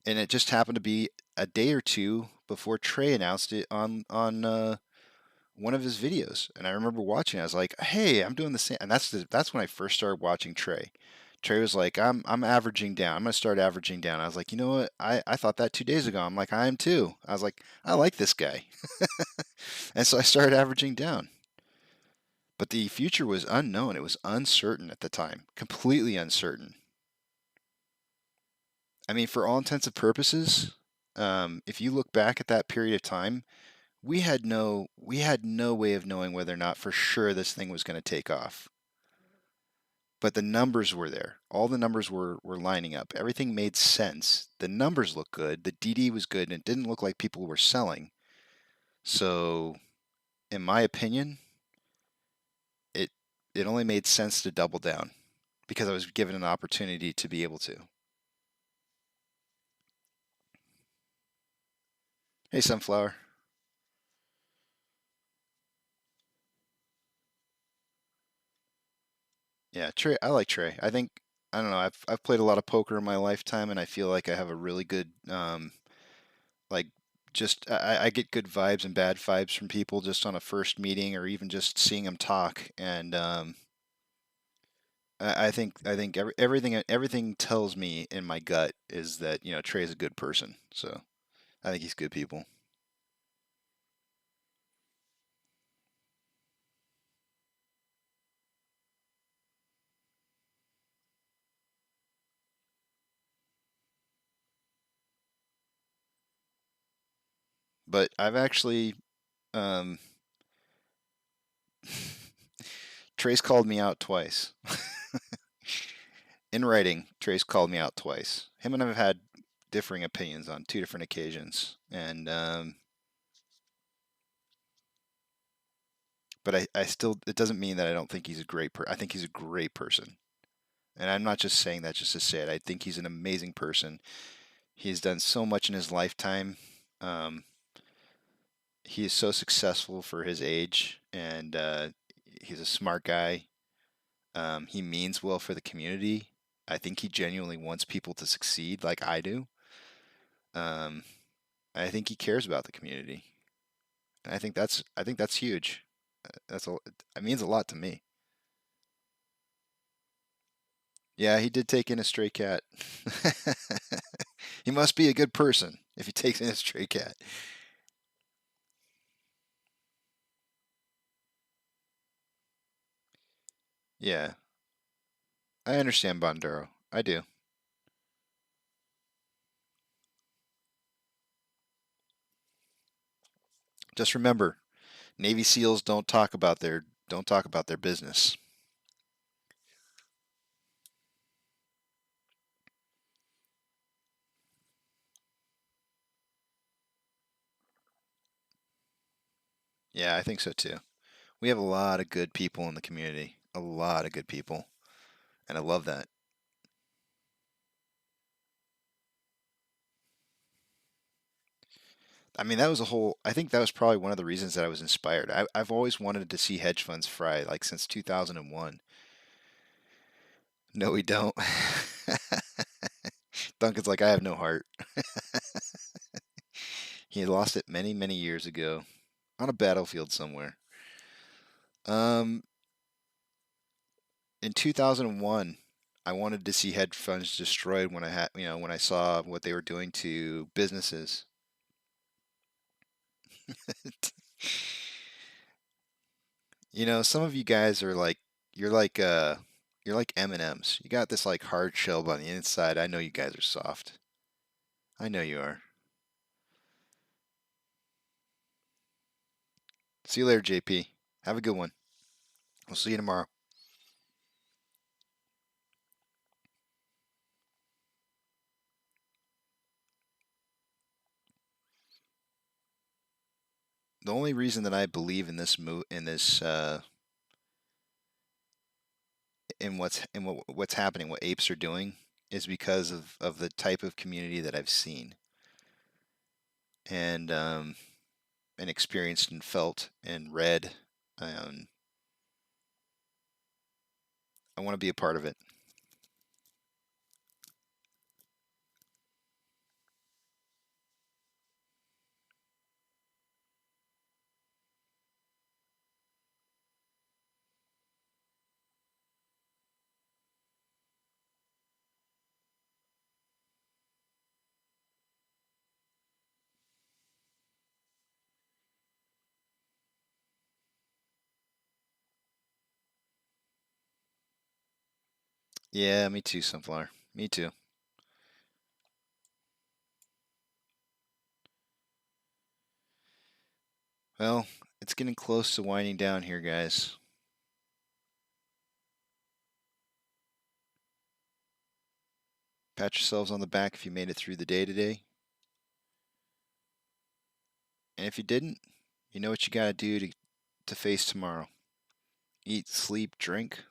And it just happened to be a day or two before Trey announced it on one of his videos. And I remember watching it. I was like, hey, I'm doing the same. And that's when I first started watching Trey. Trey was like, I'm averaging down. I'm going to start averaging down. I was like, you know what? I thought that 2 days ago. I'm like, I am too. I was like, I like this guy. And so I started averaging down. But the future was unknown. It was uncertain at the time, completely uncertain. I mean, for all intents and purposes, if you look back at that period of time, we had no way of knowing whether or not for sure this thing was going to take off. But the numbers were there. All the numbers were lining up. Everything made sense. The numbers looked good. The DD was good, and it didn't look like people were selling. So, in my opinion, it only made sense to double down because I was given an opportunity to be able to. Hey, Sunflower. Yeah, Trey. I like Trey. I don't know. I've played a lot of poker in my lifetime, and I feel like I have a really good like just I get good vibes and bad vibes from people just on a first meeting or even just seeing them talk. And I think everything tells me in my gut is that Trey's a good person. So I think he's good people. But I've actually um, Trey's called me out twice. In writing, Trey's called me out twice. Him and I have had differing opinions on 2 different occasions, and but I still it doesn't mean that I don't think he's a great I think he's a great person, and I'm not just saying that just to say it. I think he's an amazing person. He's done so much in his lifetime. He is so successful for his age, and he's a smart guy. He means well for the community. I think he genuinely wants people to succeed like I do. I think he cares about the community. And I think that's huge. It means a lot to me. Yeah, he did take in a stray cat. He must be a good person if he takes in a stray cat. Yeah, I understand Bonduro. I do. Just remember, Navy SEALs don't talk about their business. Yeah, I think so too. We have a lot of good people in the community. A lot of good people. And I love that. I mean, I think that was probably one of the reasons that I was inspired. I've always wanted to see hedge funds fry, like since 2001. No, we don't. Duncan's like, I have no heart. He lost it many, many years ago on a battlefield somewhere. Um, in 2001, I wanted to see hedge funds destroyed when I saw what they were doing to businesses. Some of you guys are like you're like M&Ms. You got this like hard shell on the inside. I know you guys are soft. I know you are. See you later, JP. Have a good one. We'll see you tomorrow. The only reason that I believe in this what's happening, what apes are doing, is because of the type of community that I've seen and experienced and felt and read. Um, I want to be a part of it. Yeah, me too, Sunflower. Me too. Well, it's getting close to winding down here, guys. Pat yourselves on the back if you made it through the day today. And if you didn't, you know what you got to do to face tomorrow. Eat, sleep, drink.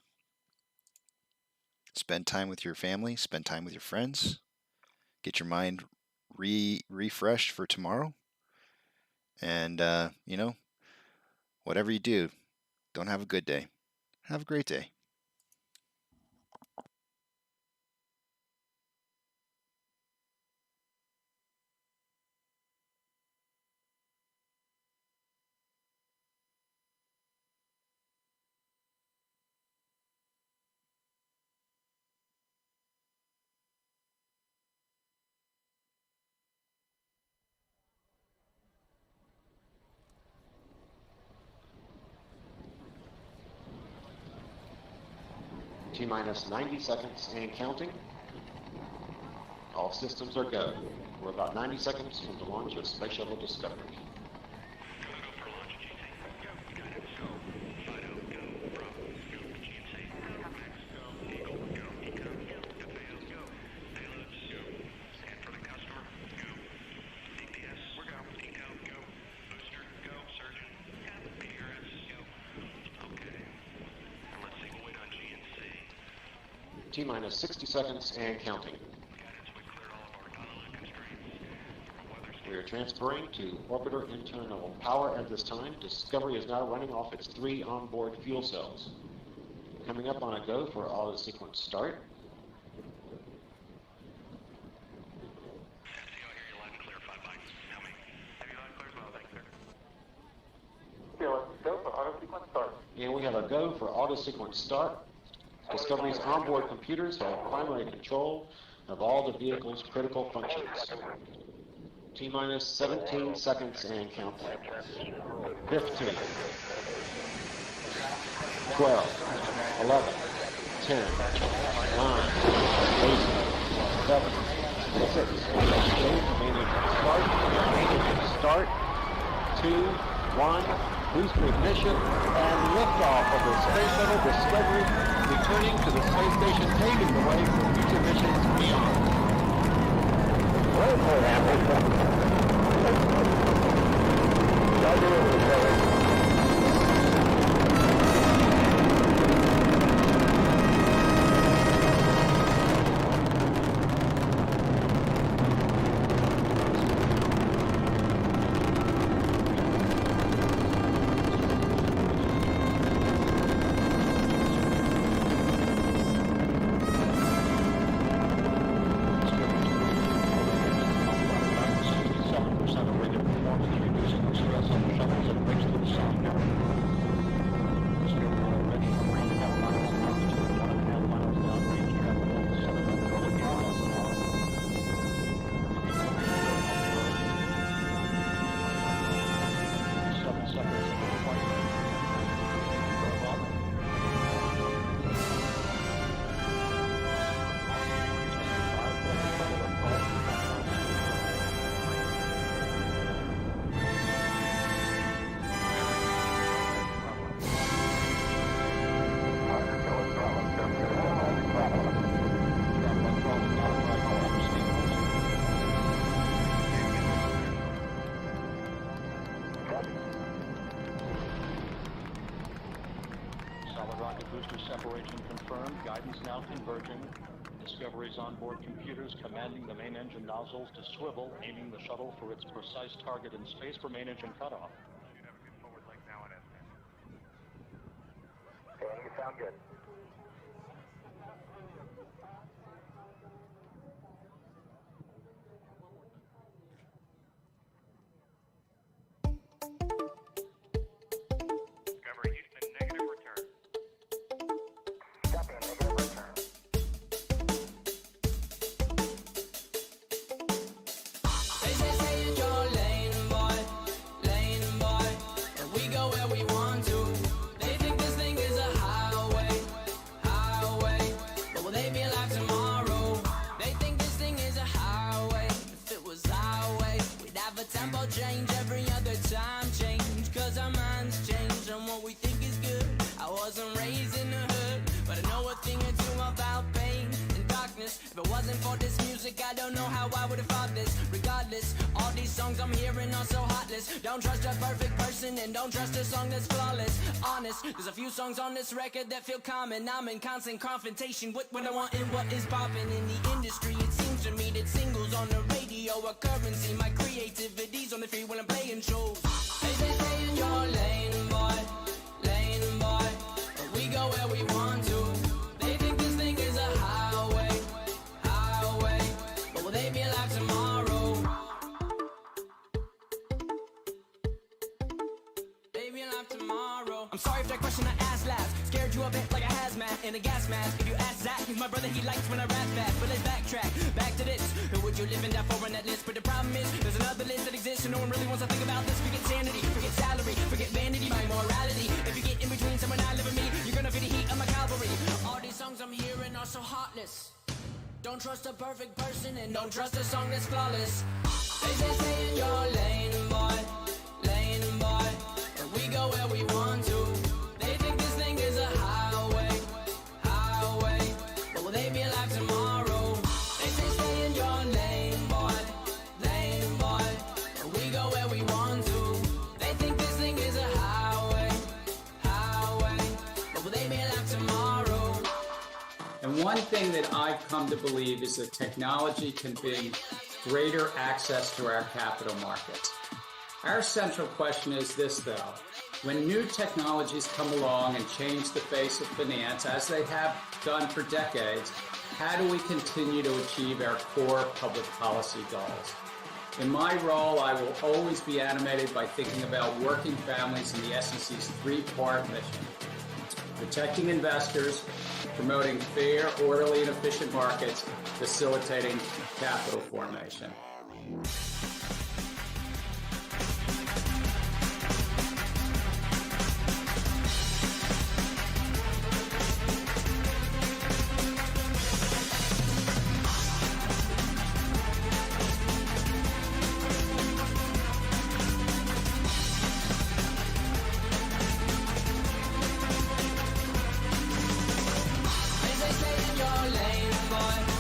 Spend time with your family, spend time with your friends. Get your mind refreshed for tomorrow. And whatever you do, don't have a good day. Have a great day. T-minus 90 seconds and counting. All systems are go. We're about 90 seconds from the launch of Space Shuttle Discovery. T-minus 60 seconds and counting. We are transferring to orbiter internal power at this time. Discovery is now running off its 3 onboard fuel cells. Coming up on a go for auto sequence start. And we have a go for auto sequence start. Discovery's onboard computers have primary control of all the vehicle's critical functions. T-minus 17 seconds and counting. 15, 12, 11, 10, 9, 8, 7, 6, start, 2, 1, booster ignition, and liftoff of the Space Shuttle Discovery, returning to the space station, paving the way for future missions beyond. Separation confirmed. Guidance now converging. Discovery's onboard computers commanding the main engine nozzles to swivel, aiming the shuttle for its precise target in space for main engine cutoff. Should have a good forward leg now and estimate. Okay, you sound good. Discovery Houston, negative return. Copy, negative return. They say in your lane, boy, and we go where we want to. They think this thing is a highway, but will they be alive tomorrow? They think this thing is a highway. If it was our way, we'd have a tempo change every other time change. Cause our minds change and what we think is good. I wasn't raised in the hood, but I know a thing or two about pain and darkness. If it wasn't for this music, I don't know how I would have fought this. Regardless, all these songs I'm hearing are so heartless. Don't trust a perfect person and don't trust a song that's flawless. Honest, there's a few songs on this record that feel common. I'm in constant confrontation with what I want and what is popping in the industry. It seems to me that singles on the radio are currency. My creativity's on the free when I'm playing shows. They say in your lane, boy, but we go where we want to. They think this thing is a highway, but will they be alive tomorrow? They be alive tomorrow. I'm sorry if that question I asked last scared you a bit like a hazmat in a gas mask. If you ask Zach, he's my brother, he likes when I rap fast. But let's backtrack, back to this. Who would you live in that for on that list? But the problem is, there's another list that exists and no one really wants to think about this. Forget sanity, forget salary, forget vanity, my morality. If you get in between someone I live and me, you're gonna feel the heat of my cavalry. All these songs I'm hearing are so heartless. Don't trust a perfect person and don't trust a song that's flawless. They say in your lane, boy, and we go where we want to. They think this thing is a highway, but will they be alive tomorrow? They say stay in your lane, boy, and we go where we want to. They think this thing is a highway, but will they be alive tomorrow? And one thing that I've come to believe is that technology can be greater access to our capital markets. Our central question is this, though. When new technologies come along and change the face of finance, as they have done for decades, how do we continue to achieve our core public policy goals? In my role, I will always be animated by thinking about working families in the SEC's three-part mission: protecting investors, promoting fair, orderly, and efficient markets, facilitating capital formation. As they stay in your lane, boy,